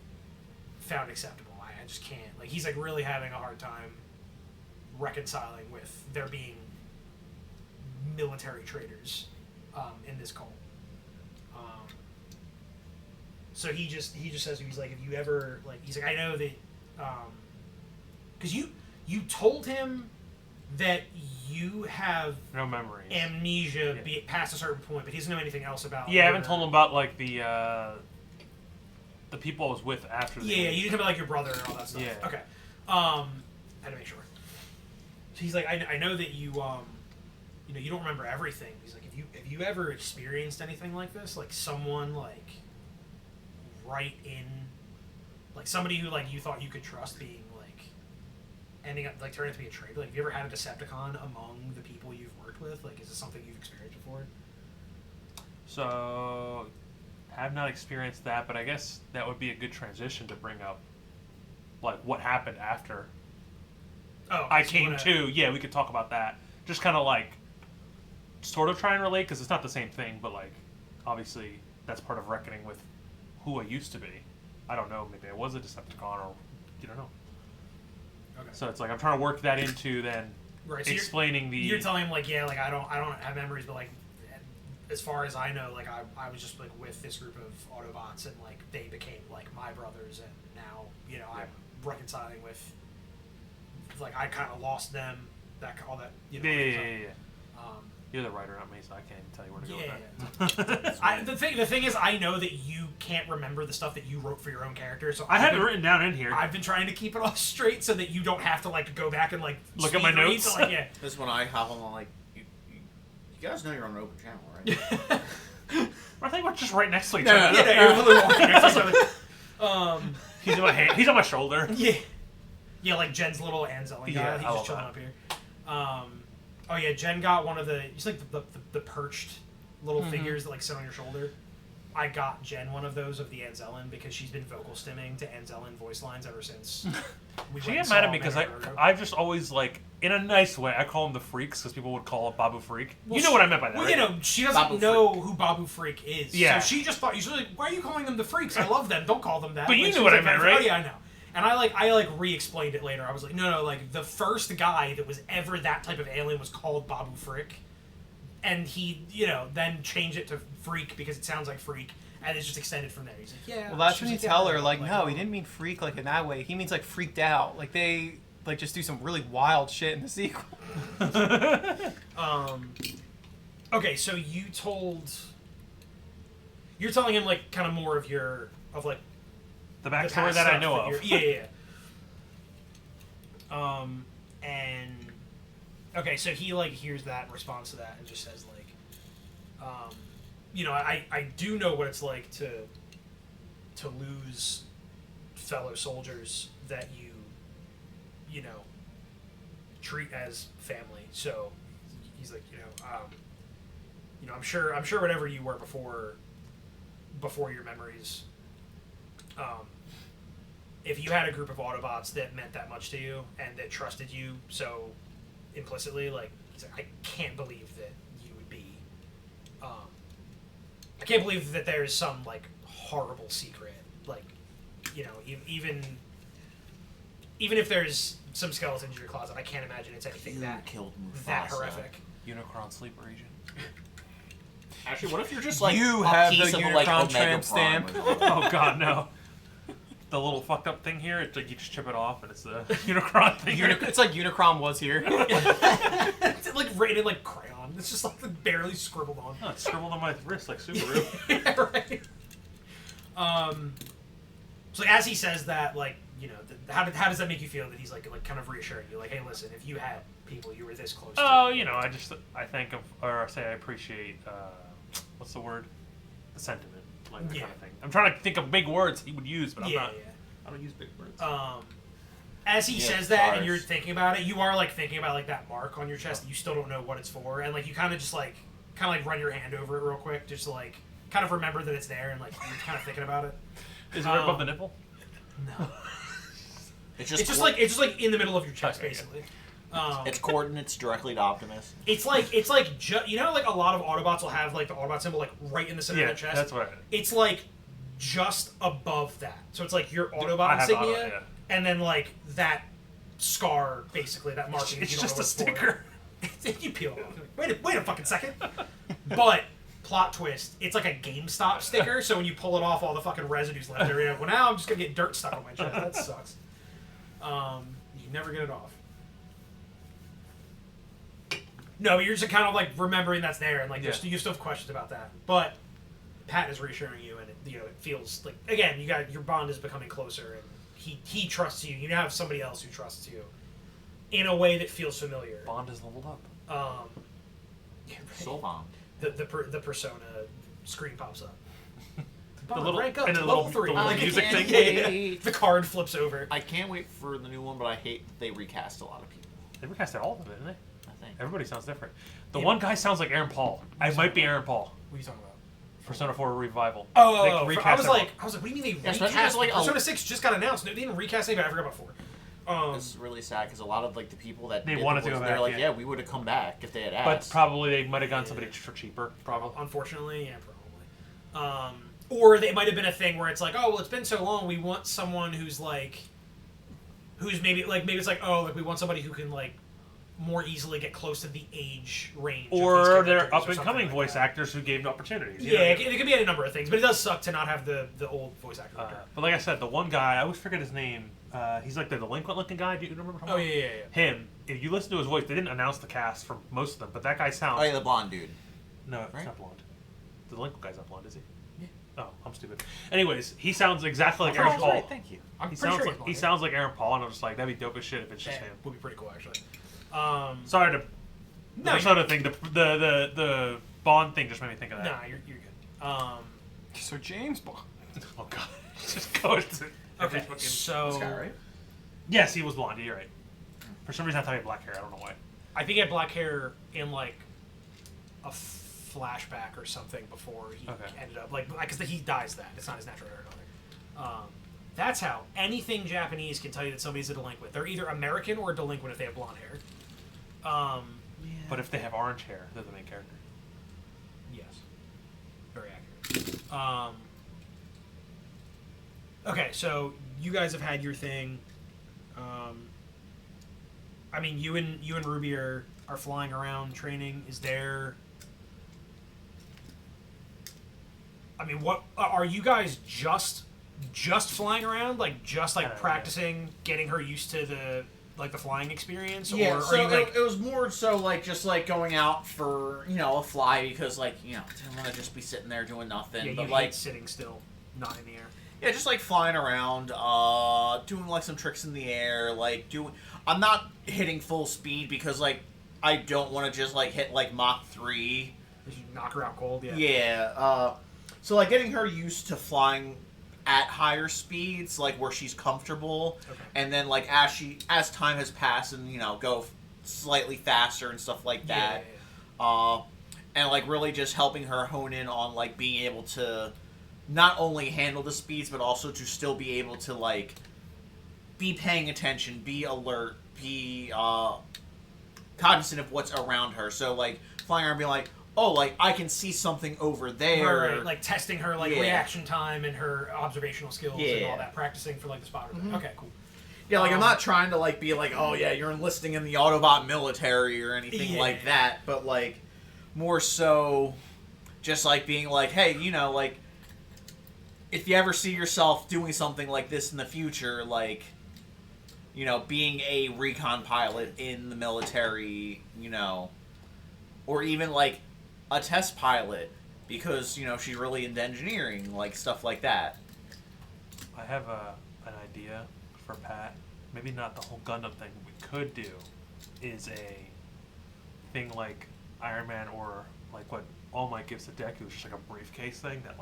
Speaker 3: found acceptable. I just can't. Like he's like really having a hard time reconciling with there being military traitors in this cult. So he just says, he's like, if you ever, like, he's like, I know that, because you told him that you have
Speaker 5: No memories.
Speaker 3: amnesia past a certain point, but he doesn't know anything else about.
Speaker 5: Yeah, I haven't told him about like the people I was with after.
Speaker 3: Yeah, you didn't tell me like your brother and all that stuff.
Speaker 5: Yeah.
Speaker 3: Okay. I had to make sure. So he's like, I know that you you don't remember everything. He's like, have you ever experienced anything like this? Like someone like right in, like somebody who like you thought you could trust being like ending up like turning out to be a traitor. Like, have you ever had a Decepticon among the people you've worked with? Like, is this something you've experienced before?
Speaker 5: So, have not experienced that, but I guess that would be a good transition to bring up, like, what happened after I came to. Yeah, we could talk about that. Just kind of like, sort of try and relate, because it's not the same thing, but like, obviously, that's part of reckoning with who I used to be. I don't know, maybe I was a Decepticon, or you don't know.
Speaker 3: Okay.
Speaker 5: So it's like I'm trying to work that into then
Speaker 3: Right, so
Speaker 5: explaining
Speaker 3: you're telling him like, yeah, like I don't have memories, but like as far as I know, like I was just like with this group of Autobots, and like they became like my brothers, and now I'm reconciling with, like, I kind of lost them, all that
Speaker 5: Yeah. You're the writer, not me, so I can't even tell you where to go with that.
Speaker 3: The thing is, I know that you can't remember the stuff that you wrote for your own character, so
Speaker 5: I had it written down in here.
Speaker 3: I've been trying to keep it all straight so that you don't have to like go back and like
Speaker 5: look at my notes.
Speaker 3: So, like, yeah.
Speaker 4: This one I have on like, you guys know you're on an open channel, right?
Speaker 5: I think we're just right next to each
Speaker 4: No,
Speaker 5: other.
Speaker 4: no, no.
Speaker 3: You're literally walking next to each other.
Speaker 5: He's in my hand. He's on my shoulder.
Speaker 3: Yeah, like Jen's little Anzelin guy.
Speaker 5: Yeah,
Speaker 3: He's
Speaker 5: I
Speaker 3: just chilling
Speaker 5: love
Speaker 3: up here. Oh yeah, Jen got one of the like the perched little figures that like sit on your shoulder. I got Jen one of those of the Anzelin because she's been vocal stimming to Anzelin voice lines ever since.
Speaker 5: She get mad at me because I just always like, in a nice way, I call them the freaks because people would call it Babu Freak.
Speaker 3: Well,
Speaker 5: you know what I meant by that,
Speaker 3: well,
Speaker 5: right?
Speaker 3: She doesn't know who Babu Freak is.
Speaker 5: Yeah.
Speaker 3: So she just thought, she's like, why are you calling them the freaks? I love them. Don't call them that.
Speaker 5: But you
Speaker 3: Like,
Speaker 5: knew
Speaker 3: she
Speaker 5: what
Speaker 3: was
Speaker 5: I
Speaker 3: like,
Speaker 5: meant, right?
Speaker 3: Oh yeah, I know. And I re-explained it later. I was like, no, like the first guy that was ever that type of alien was called Babu Frick. And he, then changed it to Freak because it sounds like Freak, and it's just extended from there. He's like, yeah.
Speaker 1: Well, that's when you tell her, like, no, he
Speaker 3: oh.
Speaker 1: didn't mean freak like in that way. He means like freaked out. Like they like just do some really wild shit in the sequel.
Speaker 3: Okay, so you're telling him like kind of more of like
Speaker 5: The backstory that I know of.
Speaker 3: Yeah. And okay, so he like hears that and responds to that and just says like, I do know what it's like to lose fellow soldiers that you treat as family. So he's like, I'm sure whatever you were before your memories. If you had a group of Autobots that meant that much to you and that trusted you so implicitly, like, he's like, I can't believe that you would be. I can't believe that there's some like horrible secret, like, even if there's some skeletons in your closet, I can't imagine it's anything that
Speaker 4: killed Mufasa.
Speaker 3: that horrific.
Speaker 5: Unicron sleeper agent.
Speaker 4: Actually, what if you're just like
Speaker 1: You
Speaker 4: a
Speaker 1: have
Speaker 4: piece
Speaker 1: the
Speaker 4: of like
Speaker 1: Unicron
Speaker 4: Omega
Speaker 1: tramp
Speaker 4: Prime
Speaker 1: stamp.
Speaker 4: with-
Speaker 5: Oh god, no. The little fucked up thing here, it's like you just chip it off and it's the Unicron thing.
Speaker 1: It's like Unicron was here.
Speaker 3: It's like rated like crayon. It's just like barely scribbled on.
Speaker 5: Oh, it's scribbled on my wrist like Subaru.
Speaker 3: Yeah, right. So like, as he says that, like, how does that make you feel that he's like kind of reassuring you, like, hey, listen, if you had people you were this close to.
Speaker 5: Oh, I think of, or I say I appreciate, what's the word? The sentiment, like that kind of thing. I'm trying to think of big words he would use, but I'm not. I don't use big words.
Speaker 3: As he says that, and you're thinking about it, you are like thinking about like that mark on your chest. You still don't know what it's for, and like you kind of just like run your hand over it real quick, just to, like kind of remember that it's there, and like you're kind of thinking about it.
Speaker 5: Is it right above the nipple?
Speaker 3: No.
Speaker 4: It's just
Speaker 3: like in the middle of your chest,
Speaker 5: Okay,
Speaker 3: basically.
Speaker 6: It's coordinates directly to Optimus.
Speaker 3: It's like like a lot of Autobots will have like the Autobot symbol like right in the center of their chest.
Speaker 5: That's what
Speaker 3: It's like just above that. So it's like your
Speaker 5: I
Speaker 3: Autobot
Speaker 5: have
Speaker 3: insignia,
Speaker 5: Auto, yeah.
Speaker 3: and then like that scar, basically that marking.
Speaker 5: It's
Speaker 3: you don't
Speaker 5: just
Speaker 3: know
Speaker 5: a
Speaker 3: what it's for.
Speaker 5: sticker.
Speaker 3: You peel it off. Wait a fucking second. But plot twist, it's like a GameStop sticker, so when you pull it off, all the fucking residue's left there. You're like, well, now I'm just gonna get dirt stuck on my chest. That sucks. You never get it off. No, but you're just kind of like remembering that's there, and like you still have questions about that. But Pat is reassuring you, and it feels like, again, your bond is becoming closer, and he trusts you. You now have somebody else who trusts you in a way that feels familiar.
Speaker 5: Bond is leveled up.
Speaker 3: Yeah, right.
Speaker 6: Soul Bond.
Speaker 3: The persona screen pops up.
Speaker 5: The little
Speaker 3: rank up
Speaker 5: and
Speaker 3: to
Speaker 5: the
Speaker 3: level
Speaker 5: little,
Speaker 3: 3.
Speaker 5: the little music thing.
Speaker 3: Yeah. The card flips over.
Speaker 6: I can't wait for the new one, but I hate they recast a lot of people.
Speaker 5: They recasted all of it, didn't they?
Speaker 6: I think.
Speaker 5: Everybody sounds different. The one guy sounds like Aaron Paul. It might be Aaron Paul.
Speaker 3: What are you talking about?
Speaker 5: Persona 4 Revival.
Speaker 3: Oh,
Speaker 5: They
Speaker 3: I
Speaker 5: recast
Speaker 3: was like, what do you mean they
Speaker 6: especially
Speaker 3: recast?
Speaker 6: like
Speaker 3: Persona 6 just got announced. They didn't recast anybody. I forgot about 4.
Speaker 6: It's really sad because a lot of like the people that
Speaker 5: They
Speaker 6: did
Speaker 5: wanted
Speaker 6: the
Speaker 5: to go
Speaker 6: voice, they're
Speaker 5: back,
Speaker 6: like,
Speaker 5: yeah.
Speaker 6: we would have come back if they had
Speaker 5: But
Speaker 6: asked.
Speaker 5: probably they might have gone somebody for cheaper. Probably.
Speaker 3: Unfortunately, yeah, probably. Or it might have been a thing where it's like, oh, well, it's been so long. We want someone who's maybe it's like, oh, like we want somebody who can like more easily get close to the age range.
Speaker 5: Or they're up and coming voice actors who gave opportunities.
Speaker 3: Yeah, it could be any number of things, but it does suck to not have the old voice actor.
Speaker 5: But like I said, the one guy, I always forget his name. He's like the delinquent looking guy. Do you remember him?
Speaker 3: Oh yeah.
Speaker 5: Him. If you listen to his voice, they didn't announce the cast for most of them, but that guy sounds.
Speaker 6: Oh yeah, the blonde dude.
Speaker 5: No, it's
Speaker 6: Right?
Speaker 5: not blonde. The delinquent guy's not blonde, is he? Yeah. Oh, I'm stupid. Anyways, he sounds exactly like Aaron Paul.
Speaker 6: Right, thank you.
Speaker 3: I'm
Speaker 5: He
Speaker 3: pretty
Speaker 5: sounds
Speaker 3: sure
Speaker 5: like he sounds like Aaron Paul, and I'm just like, that'd be dope as shit if it's just
Speaker 3: Yeah,
Speaker 5: him.
Speaker 3: would be pretty cool actually.
Speaker 5: Sorry to. The
Speaker 3: No,
Speaker 5: Persona thing, the Bond thing just made me think of that.
Speaker 3: Nah, you're good.
Speaker 1: So James Bond.
Speaker 5: Oh god, just goes to every
Speaker 3: Okay,
Speaker 5: fucking.
Speaker 3: so
Speaker 1: This guy, right?
Speaker 5: Yes, he was blonde. You're right. For some reason, I thought he had black hair. I don't know why.
Speaker 3: I think he had black hair in like a flashback or something before he ended up because he dies that it's not his natural hair color. That's how anything Japanese can tell you that somebody's a delinquent. They're either American or a delinquent if they have blonde hair.
Speaker 5: But if they have orange hair, they're the main character.
Speaker 3: Yes, very accurate. Okay, so you guys have had your thing. I mean, you and Ruby are flying around training. Is there? I mean, what are you guys just flying around, practicing, getting her used to the flying experience?
Speaker 4: Yeah,
Speaker 3: or
Speaker 4: so
Speaker 3: are you
Speaker 4: it was more so just going out for a fly because didn't want to just be sitting there doing nothing.
Speaker 3: yeah,
Speaker 4: but
Speaker 3: you hate sitting still, not in the air.
Speaker 4: yeah, just flying around, doing some tricks in the air, I'm not hitting full speed because I don't want to just hit Mach 3.
Speaker 3: Did you knock her out cold? Yeah.
Speaker 4: Yeah. So getting her used to flying at higher speeds, where she's comfortable, and then as time has passed and go slightly faster and stuff like that.
Speaker 3: Yeah.
Speaker 4: And really just helping her hone in on being able to not only handle the speeds but also to still be able to be paying attention, be alert, be cognizant of what's around her. So flying around, being I can see something over there.
Speaker 3: Right. Testing her reaction time and her observational skills and all that, practicing for the spotter.
Speaker 4: Mm-hmm.
Speaker 3: Okay, cool.
Speaker 4: Yeah, I'm not trying to be oh yeah, you're enlisting in the Autobot military or anything like that, but more so just being hey, if you ever see yourself doing something like this in the future, being a recon pilot in the military, or even a test pilot because she's really into engineering, stuff like that.
Speaker 5: I have an idea for Pat. Maybe not the whole Gundam thing. What we could do is a thing like Iron Man or what All Might gives to Deku, just a briefcase thing that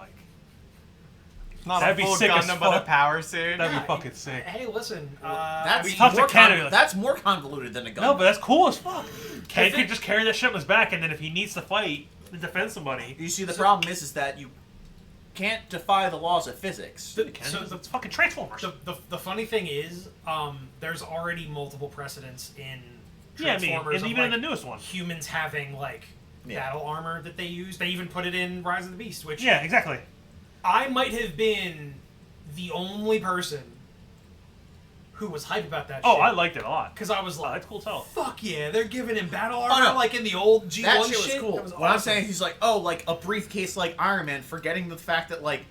Speaker 1: Not
Speaker 5: that'd
Speaker 1: a
Speaker 5: be
Speaker 1: full
Speaker 5: sick as
Speaker 1: Gundam, but a
Speaker 5: fuck.
Speaker 1: power suit.
Speaker 5: That'd be fucking sick.
Speaker 3: Hey, listen.
Speaker 4: That's
Speaker 5: tough to carry.
Speaker 4: That's more convoluted than a Gundam.
Speaker 5: No, but that's cool as fuck. Ken could just carry that shit on his back, and then if he needs to fight to defend somebody,
Speaker 4: You see, the problem is that you can't defy the laws of physics.
Speaker 5: it's fucking Transformers.
Speaker 3: The funny thing is, there's already multiple precedents in
Speaker 5: Yeah,
Speaker 3: Transformers
Speaker 5: and
Speaker 3: of,
Speaker 5: even in the newest one.
Speaker 3: humans having battle armor that they use. They even put it in Rise of the Beast, which
Speaker 5: Yeah, exactly.
Speaker 3: I might have been the only person who was hype about that
Speaker 5: Oh,
Speaker 3: shit.
Speaker 5: I liked it a lot.
Speaker 3: Because I was
Speaker 5: Oh,
Speaker 3: like,
Speaker 5: that's cool tell.
Speaker 3: fuck yeah, they're giving him battle armor
Speaker 4: no.
Speaker 3: like in the old G1
Speaker 4: That shit was
Speaker 3: shit.
Speaker 4: cool.
Speaker 3: That was
Speaker 4: What I'm
Speaker 3: awesome.
Speaker 4: saying, he's like, oh, like a briefcase like Iron Man, forgetting the fact that like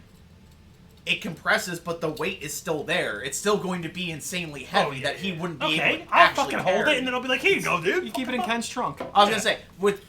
Speaker 4: it compresses, but the weight is still there. It's still going to be insanely heavy that he wouldn't be able
Speaker 5: Okay,
Speaker 4: to
Speaker 5: I'll
Speaker 4: actually
Speaker 5: fucking hold
Speaker 4: carry.
Speaker 5: it, and then I'll be like, here you go, dude.
Speaker 1: You keep it in Ken's trunk.
Speaker 4: I was gonna say with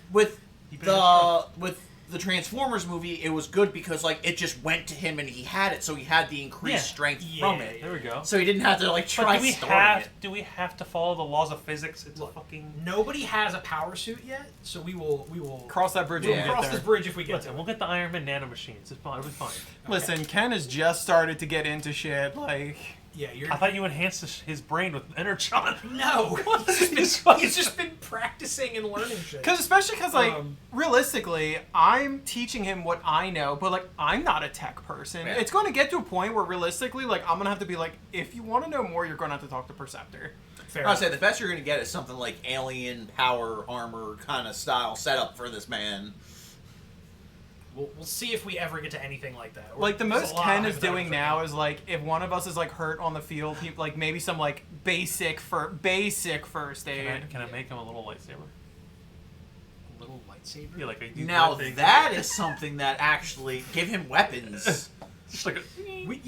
Speaker 5: Keep it in his trunk.
Speaker 4: the Transformers movie, it was good because like it just went to him and he had it, so he had the increased
Speaker 5: Yeah.
Speaker 4: strength
Speaker 3: Yeah.
Speaker 4: from it.
Speaker 5: There we go.
Speaker 4: So he didn't have to like
Speaker 5: But
Speaker 4: try
Speaker 5: do we
Speaker 4: storing
Speaker 5: have
Speaker 4: it.
Speaker 5: do we have to follow the laws of physics? It's
Speaker 3: Look,
Speaker 5: a fucking.
Speaker 3: Nobody has a power suit yet, so we will
Speaker 1: Cross that bridge
Speaker 3: we'll
Speaker 1: when we
Speaker 3: cross
Speaker 1: get
Speaker 3: this
Speaker 1: there.
Speaker 3: bridge if we get
Speaker 5: Listen,
Speaker 3: to
Speaker 5: we'll
Speaker 3: it.
Speaker 5: get the Iron Man nano machines. It'll be fine.
Speaker 1: Listen, Ken has just started to get into shit. Like,
Speaker 3: Yeah, you're
Speaker 5: I thought you enhanced his brain with Energon.
Speaker 3: no.
Speaker 5: He's
Speaker 3: He's just been practicing and learning shit.
Speaker 1: especially because like
Speaker 3: Um,
Speaker 1: realistically, I'm teaching him what I know, but like I'm not a tech person.
Speaker 4: Yeah.
Speaker 1: It's going to get to a point where realistically, like I'm gonna have to be like, if you want to know more, you're gonna have to talk to Perceptor.
Speaker 3: Fair
Speaker 4: I would say
Speaker 3: enough.
Speaker 4: the best you're gonna get is something like alien power armor kind of style setup for this man.
Speaker 3: We'll see if we ever get to anything like that. Or
Speaker 1: Like the
Speaker 3: there's
Speaker 1: most
Speaker 3: a lot
Speaker 1: Ken
Speaker 3: of
Speaker 1: is doing
Speaker 3: hypotheticals
Speaker 1: now
Speaker 3: right
Speaker 1: is like if one of us is like hurt on the field, he like maybe some like basic first aid.
Speaker 5: Can I make him a little lightsaber?
Speaker 3: A little lightsaber.
Speaker 5: Yeah, like a
Speaker 4: Now
Speaker 5: thing.
Speaker 4: that is something that actually give him weapons.
Speaker 5: Just like a.
Speaker 3: we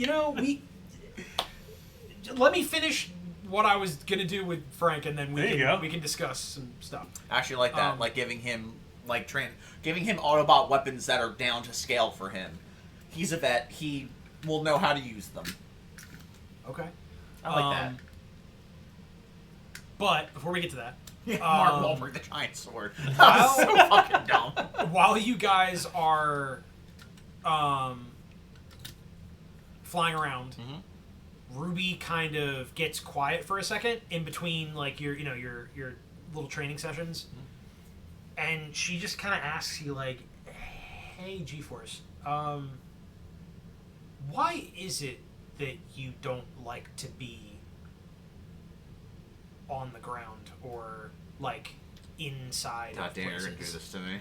Speaker 3: let me finish what I was gonna do with Frank, and then
Speaker 5: There you go.
Speaker 3: we can discuss some stuff.
Speaker 4: Actually, like that, like giving him Autobot weapons that are down to scale for him. He's a vet. He will know how to use them.
Speaker 3: Okay.
Speaker 4: I like that.
Speaker 3: But before we get to that,
Speaker 4: Mark
Speaker 3: Um,
Speaker 4: Wahlberg, the giant sword. That was so fucking dumb.
Speaker 3: while you guys are flying around, Ruby kind of gets quiet for a second in between like your little training sessions, and she just kind of asks you like, "Hey, G-Force, why is it that you don't like to be on the ground or like inside
Speaker 4: God
Speaker 3: of
Speaker 4: damn, you're
Speaker 3: places?"
Speaker 4: gonna do this to me.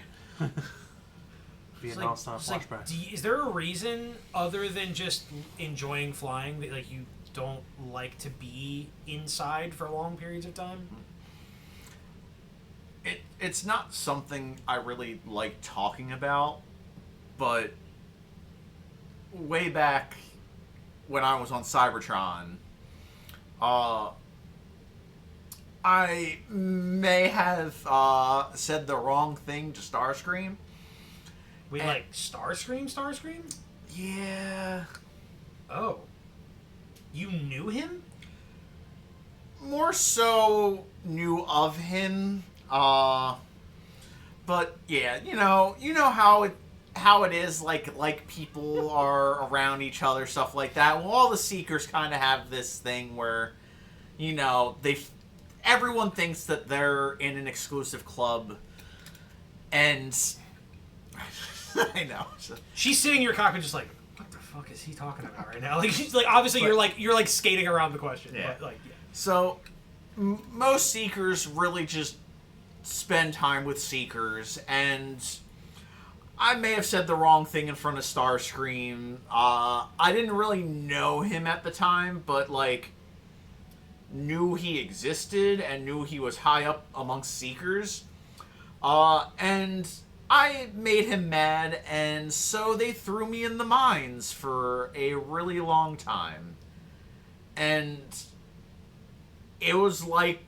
Speaker 5: Be a
Speaker 3: It's like-
Speaker 5: non-stop
Speaker 3: it's like,
Speaker 5: flashback.
Speaker 3: is there a reason other than just enjoying flying that like you don't like to be inside for long periods of time?
Speaker 4: It's not something I really like talking about, but way back when I was on Cybertron, I may have said the wrong thing to Starscream.
Speaker 3: Wait, like Starscream?
Speaker 4: Yeah.
Speaker 3: Oh. You knew him?
Speaker 4: More so knew of him. But yeah, you know how it is, like people are around each other, stuff like that. Well, all the Seekers kind of have this thing where, everyone thinks that they're in an exclusive club, and I know.
Speaker 3: She's sitting in your cockpit just like, what the fuck is he talking about right now? Like she's like, obviously you're like skating around the question.
Speaker 4: Yeah.
Speaker 3: But, like, yeah.
Speaker 4: So, most Seekers really just spend time with Seekers, and I may have said the wrong thing in front of Starscream. I didn't really know him at the time, but, knew he existed and knew he was high up amongst Seekers. And I made him mad, and so they threw me in the mines for a really long time. And it was like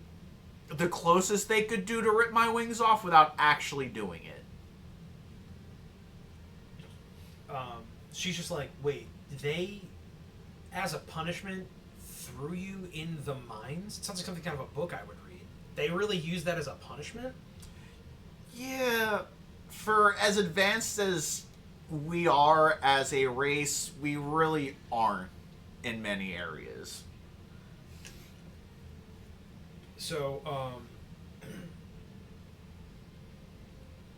Speaker 4: the closest they could do to rip my wings off without actually doing it.
Speaker 3: She's just like, wait, they, as a punishment, threw you in the mines? It sounds like something kind of a book I would read. They really use that as a punishment?
Speaker 4: Yeah, for as advanced as we are as a race, we really aren't in many areas.
Speaker 3: So,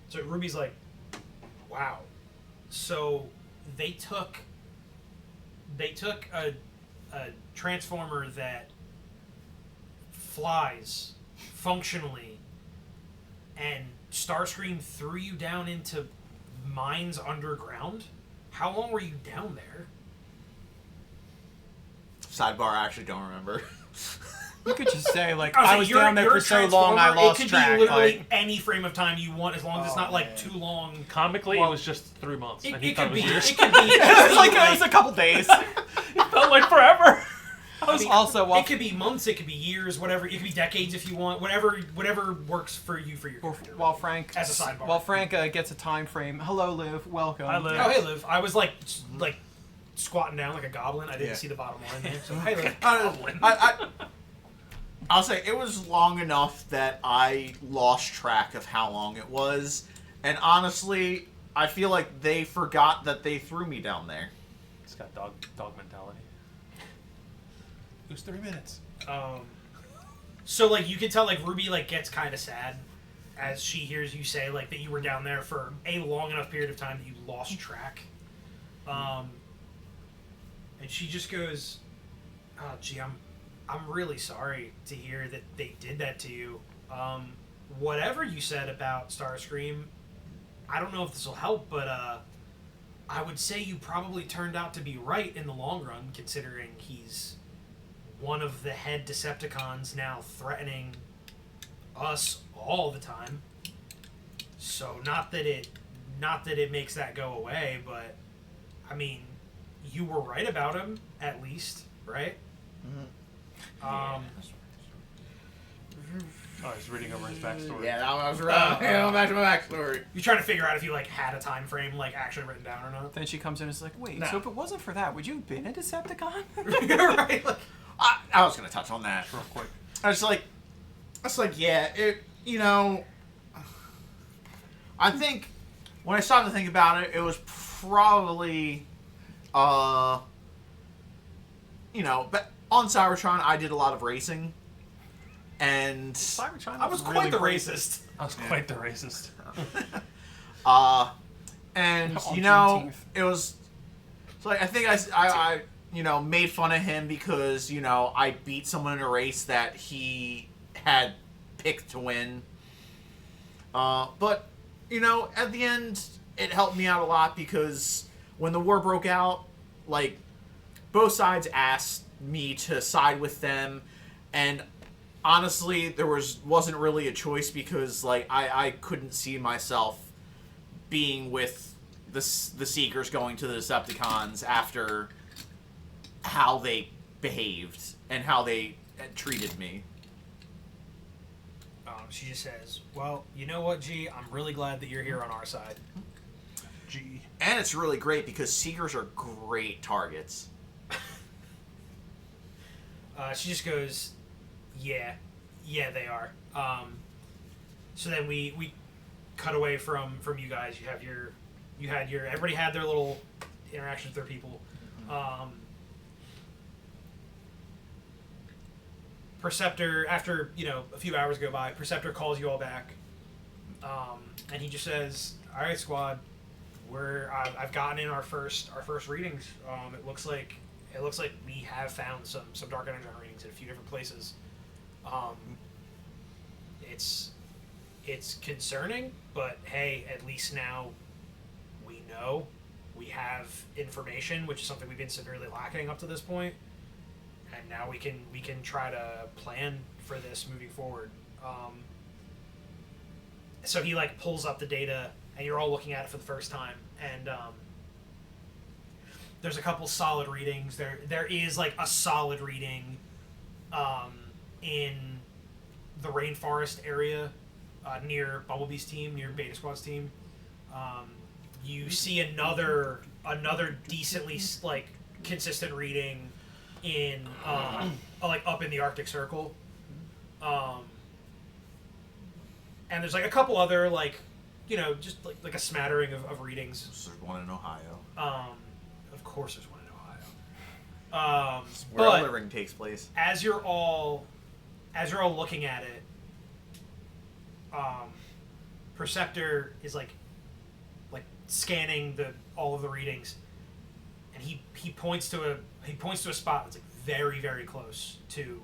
Speaker 3: so Ruby's like, wow. So they took a transformer that flies functionally, and Starscream threw you down into mines underground? How long were you down there?
Speaker 4: Sidebar, I actually don't remember.
Speaker 1: You could just say, like,
Speaker 3: I
Speaker 1: I was down there for so long, I lost
Speaker 3: It could
Speaker 1: track.
Speaker 3: be literally
Speaker 1: Like,
Speaker 3: any frame of time you want, as long as it's not like too long.
Speaker 5: Comically,
Speaker 1: Well,
Speaker 5: it was just 3 months.
Speaker 3: It,
Speaker 5: and he
Speaker 3: it
Speaker 5: thought
Speaker 3: could
Speaker 5: it
Speaker 3: be.
Speaker 5: was years.
Speaker 3: It could be.
Speaker 1: it was a couple days.
Speaker 5: It felt like forever.
Speaker 1: I was also, while,
Speaker 3: It could be months. It could be years. Whatever. It could be decades if you want. Whatever works for you for your character.
Speaker 1: while Frank,
Speaker 3: As a sidebar.
Speaker 1: while Frank gets a time frame. Hello, Liv. Welcome.
Speaker 5: Hi, Liv.
Speaker 3: Oh, hey, Liv. I was like squatting down like a goblin. I didn't see the bottom line there. So, hey, Liv.
Speaker 4: I'll say it was long enough that I lost track of how long it was, and honestly, I feel like they forgot that they threw me down there.
Speaker 5: It's got dog mentality. It was 3 minutes.
Speaker 3: So like you can tell like Ruby like gets kind of sad as she hears you say like that you were down there for a long enough period of time that you lost track. And she just goes, "Oh, gee, I'm really sorry to hear that they did that to you. Whatever you said about Starscream, I don't know if this will help, but I would say you probably turned out to be right in the long run, considering he's one of the head Decepticons now threatening us all the time. So not that it makes that go away, but I mean, you were right about him at least, right?"
Speaker 5: Oh, he's reading over his backstory.
Speaker 4: Yeah, that was right. Back to my backstory.
Speaker 3: You're trying to figure out if you like had a time frame like actually written down or not.
Speaker 1: Then she comes in and is like, wait,
Speaker 4: No.
Speaker 1: so if it wasn't for that, would you have been a Decepticon?
Speaker 3: Right? Like,
Speaker 4: I was gonna touch on that
Speaker 5: Real quick.
Speaker 4: I was like, yeah, I think when I started to think about it, it was probably, but on Cybertron, I did a lot of racing, and
Speaker 1: Cybertron
Speaker 3: I was
Speaker 1: really
Speaker 3: quite the
Speaker 1: great.
Speaker 3: racist.
Speaker 5: I was quite the racist.
Speaker 4: and
Speaker 1: On
Speaker 4: you know,
Speaker 1: Juneteenth.
Speaker 4: it was. So like, I think I made fun of him because I beat someone in a race that he had picked to win. But at the end, it helped me out a lot because when the war broke out, like both sides asked me to side with them, and honestly, there wasn't really a choice because like I couldn't see myself being with the Seekers going to the Decepticons after how they behaved and how they treated me.
Speaker 3: She just says, "Well, you know what, G? I'm really glad that you're here on our side."
Speaker 5: Gee.
Speaker 4: And it's really great because Seekers are great targets.
Speaker 3: She just goes, yeah, they are. So then we cut away from you guys. Everybody had their little interactions with their people. Perceptor, after a few hours go by, Perceptor calls you all back, and he just says, "All right, squad, I've gotten in our first readings. It looks like we have found some dark energy readings in a few different places. It's concerning, but hey, at least now we know we have information, which is something we've been severely lacking up to this point, and now we can try to plan for this moving forward." So he like pulls up the data, and you're all looking at it for the first time, and there's a couple solid readings. There is like a solid reading in the rainforest area near Bumblebee's team, near Beta Squad's team. You see another decently like consistent reading in like up in the Arctic Circle, and there's like a couple other like just like a smattering of readings.
Speaker 4: There's one in Ohio.
Speaker 3: Of course, there's one in Ohio.
Speaker 4: Where
Speaker 3: But
Speaker 4: all the ring takes place.
Speaker 3: as you're all looking at it, Perceptor is like scanning all of the readings, and he points to a spot that's like very, very close to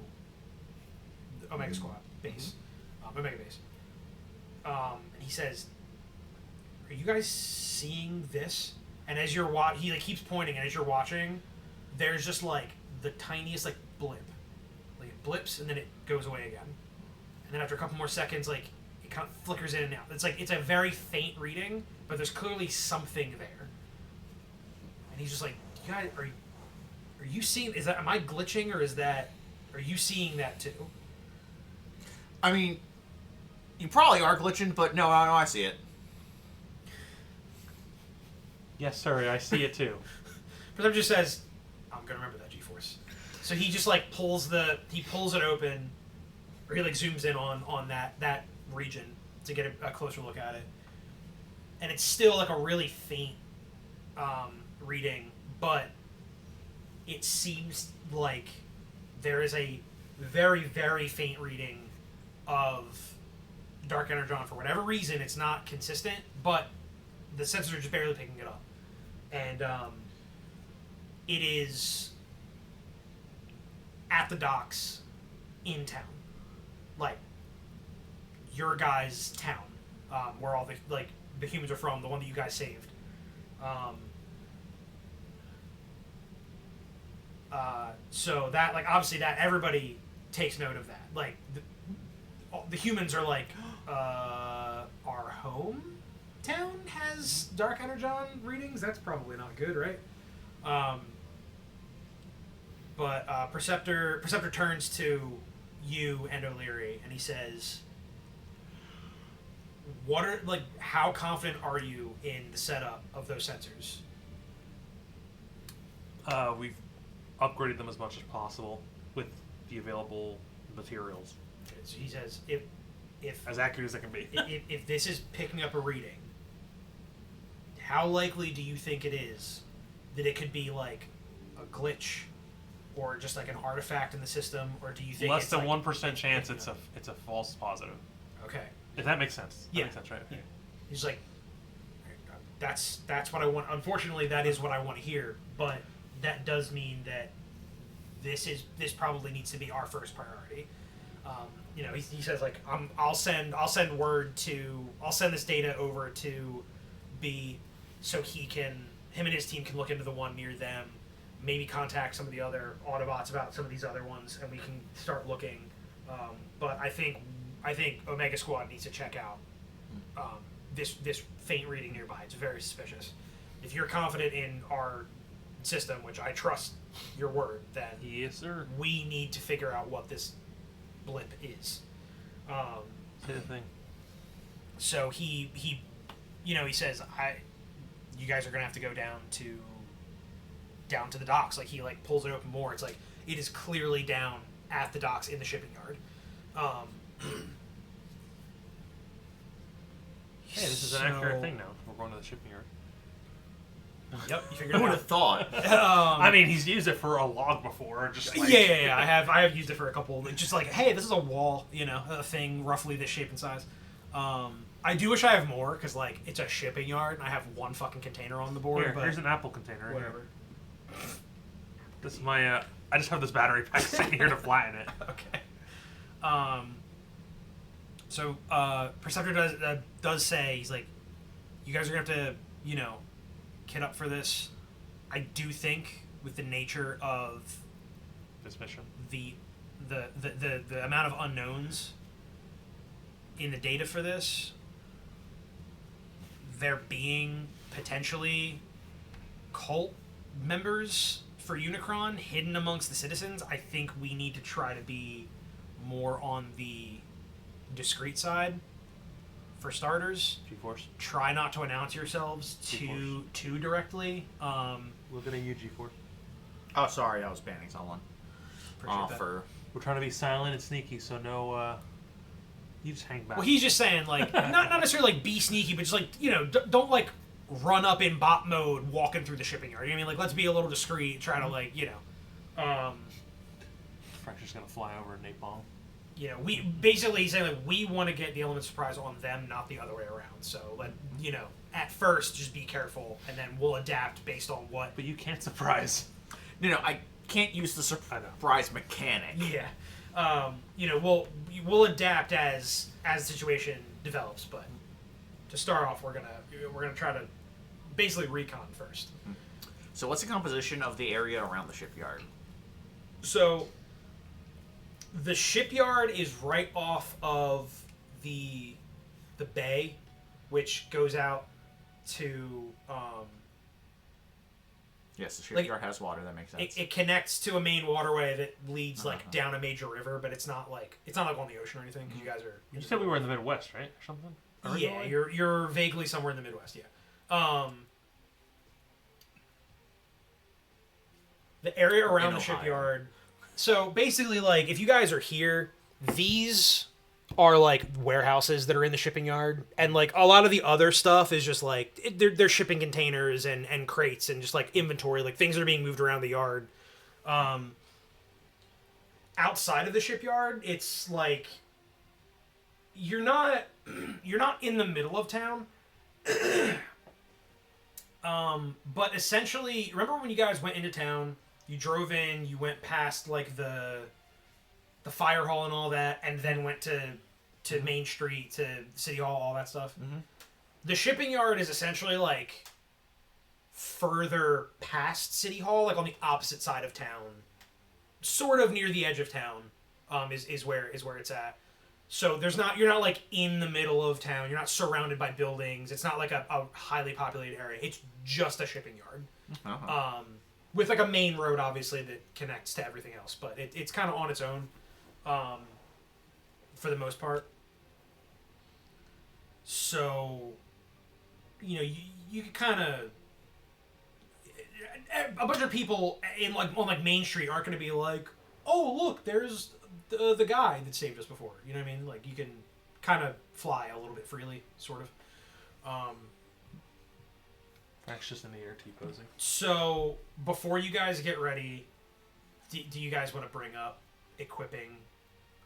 Speaker 3: the Omega Squad base, Omega base. And he says, "Are you guys seeing this?" And as you're he like keeps pointing, and as you're watching, there's just like the tiniest like blip, like blips and then it goes away again. And then after a couple more seconds, like it kind of flickers in and out. It's like it's a very faint reading, but there's clearly something there. And he's just like, "You guys, are you seeing? Am I glitching, or are you seeing that too?"
Speaker 4: I mean, you probably are glitching, but no, I see it.
Speaker 5: Yes, sir. I see it too.
Speaker 3: Perceptor just says, "I'm gonna remember that G-force." So he just like pulls it open, or he like zooms in on that region to get a closer look at it, and it's still like a really faint reading, but it seems like there is a very, very faint reading of Dark Energon. For whatever reason, it's not consistent, but the sensors are just barely picking it up. And it is at the docks in town. Like, your guys' town, where all the humans are from, the one that you guys saved. So that, like, obviously that everybody takes note of that. Like, the humans are like, our hometown has Dark Energon readings? That's probably not good, right? But Perceptor turns to you and O'Leary, and he says, how confident are you in the setup of those sensors?
Speaker 5: We've upgraded them as much as possible with the available materials.
Speaker 3: Okay, so he says, if
Speaker 5: as accurate as they can be.
Speaker 3: if this is picking up a reading, how likely do you think it is that it could be like a glitch or just like an artifact in the system, or do you think
Speaker 5: less
Speaker 3: it's
Speaker 5: than
Speaker 3: like
Speaker 5: 1% chance it's a false positive?
Speaker 3: Okay.
Speaker 5: If that makes sense. That
Speaker 3: Yeah.
Speaker 5: makes sense, right?
Speaker 3: Yeah. He's like, that's what I want. Unfortunately, that is what I want to hear, but that does mean that this probably needs to be our first priority. He says like I'll send this data over to B, so him and his team can look into the one near them, maybe contact some of the other Autobots about some of these other ones, and we can start looking. But I think Omega Squad needs to check out this faint reading nearby. It's very suspicious. If you're confident in our system, which I trust your word, then
Speaker 5: Yes, sir.
Speaker 3: we need to figure out what this blip is.
Speaker 5: Say the thing.
Speaker 3: So he says, you guys are gonna have to go down to the docks. Like he like pulls it open more. It's like it is clearly down at the docks in the shipping yard.
Speaker 5: Hey, this is an accurate thing now. We're going to the shipping yard.
Speaker 3: Yep, you figured
Speaker 4: I
Speaker 3: it
Speaker 4: would
Speaker 3: out.
Speaker 4: have thought.
Speaker 5: I mean, he's used it for a log before. Just like,
Speaker 3: Yeah. I have used it for a couple. Just like, hey, this is a wall, a thing roughly this shape and size. I do wish I have more because like it's a shipping yard and I have one fucking container on the board. But
Speaker 5: here's an Apple container. Right
Speaker 3: whatever.
Speaker 5: Here. This is my. I just have this battery pack sitting here to flatten it.
Speaker 3: Okay. So Perceptor does say, he's like, you guys are gonna have to kit up for this. I do think with the nature of
Speaker 5: This mission.
Speaker 3: the amount of unknowns in the data for this, there being potentially cult members for Unicron hidden amongst the citizens, I think we need to try to be more on the discreet side. For starters,
Speaker 5: G-Force.
Speaker 3: try not to announce yourselves too directly.
Speaker 5: Looking at you, G-Force.
Speaker 4: Oh, sorry, I was banning someone.
Speaker 3: Appreciate that.
Speaker 5: We're trying to be silent and sneaky, so no. You just hang back.
Speaker 3: Well, he's just saying like not necessarily like be sneaky, but just like don't like run up in bot mode walking through the shipping yard. You know what I mean? Like let's be a little discreet. Try to like
Speaker 5: Frank's just gonna fly over and napalm.
Speaker 3: We basically he's saying like we want to get the element of surprise on them, not the other way around. So at first just be careful, and then we'll adapt based on what.
Speaker 5: But you can't surprise.
Speaker 4: No, I can't use the surprise mechanic.
Speaker 3: Yeah. We'll adapt as the situation develops, but to start off, we're gonna try to basically recon first.
Speaker 4: So what's the composition of the area around the shipyard?
Speaker 3: So The shipyard is right off of the bay, which goes out to
Speaker 4: Yes, the shipyard has water. That makes sense.
Speaker 3: it connects to a main waterway that leads like down a major river, but it's not like on the ocean or anything because you guys are.
Speaker 5: You said we were in the Midwest, right? Or something?
Speaker 3: Yeah, you're vaguely somewhere in the Midwest. Yeah. The area around the shipyard. So basically, like, if you guys are here, these are like warehouses that are in the shipping yard, and like a lot of the other stuff is just like they're shipping containers and crates and just like inventory, like things that are being moved around the yard. Outside of the shipyard, it's like you're not in the middle of town. But essentially, remember when you guys went into town? You drove in, you went past like the fire hall and all that, and then went to Main Street, to City Hall, all that stuff.
Speaker 4: Mm-hmm.
Speaker 3: The shipping yard is essentially like further past City Hall, like on the opposite side of town, sort of near the edge of town. Is where it's at. So you're not like in the middle of town. You're not surrounded by buildings. It's not like a highly populated area. It's just a shipping yard.
Speaker 4: Uh-huh.
Speaker 3: With like a main road, obviously, that connects to everything else. But it's kind of on its own, for the most part. So, you kind of... A bunch of people on Main Street aren't going to be like, oh, look, there's the guy that saved us before. You know what I mean? Like, you can kind of fly a little bit freely, sort of.
Speaker 5: Frank's just in the air T-posing.
Speaker 3: So, before you guys get ready, do you guys want to bring up equipping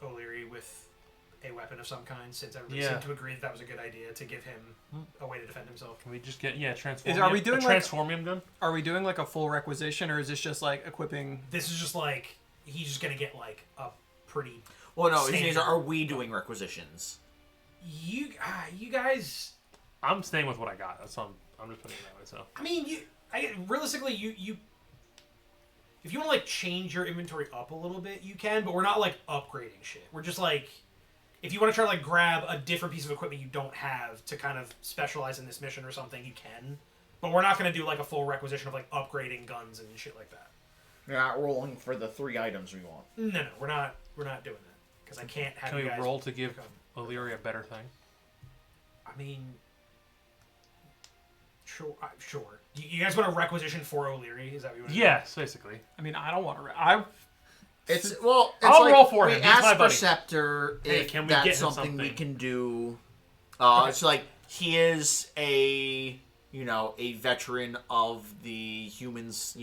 Speaker 3: O'Leary with a weapon of some kind, since everybody seemed to agree that was a good idea to give him a way to defend himself?
Speaker 5: Can we just get, transform
Speaker 1: Are we doing
Speaker 5: transformium gun?
Speaker 1: Are we doing like a full requisition, or is this just like equipping?
Speaker 3: This is just like, he's just going to get like a pretty...
Speaker 4: Well, no,
Speaker 3: standard...
Speaker 4: are we doing requisitions?
Speaker 3: You guys...
Speaker 5: I'm staying with what I got. That's I'm just putting it that way. So
Speaker 3: I mean, realistically, you if you want to like change your inventory up a little bit, you can, but we're not like upgrading shit. We're just like, if you want to try to like grab a different piece of equipment you don't have to kind of specialize in this mission or something, you can. But we're not going to do like a full requisition of like upgrading guns and shit like that.
Speaker 4: You're not rolling for the 3 items we want.
Speaker 3: No, we're not doing that because I can't have.
Speaker 5: Can
Speaker 3: you
Speaker 5: we
Speaker 3: guys
Speaker 5: roll to give O'Leary a better thing?
Speaker 3: I mean. Sure. You guys want a requisition for O'Leary? Is that what you want to do?
Speaker 5: Yes, basically.
Speaker 1: I mean, I don't want to.
Speaker 5: I'll
Speaker 4: like,
Speaker 5: roll for him.
Speaker 4: We
Speaker 5: He's
Speaker 4: asked
Speaker 5: my buddy.
Speaker 4: Perceptor if
Speaker 5: can we
Speaker 4: that's
Speaker 5: get him
Speaker 4: something we
Speaker 5: something?
Speaker 4: can do. It's like he is a veteran of the humans,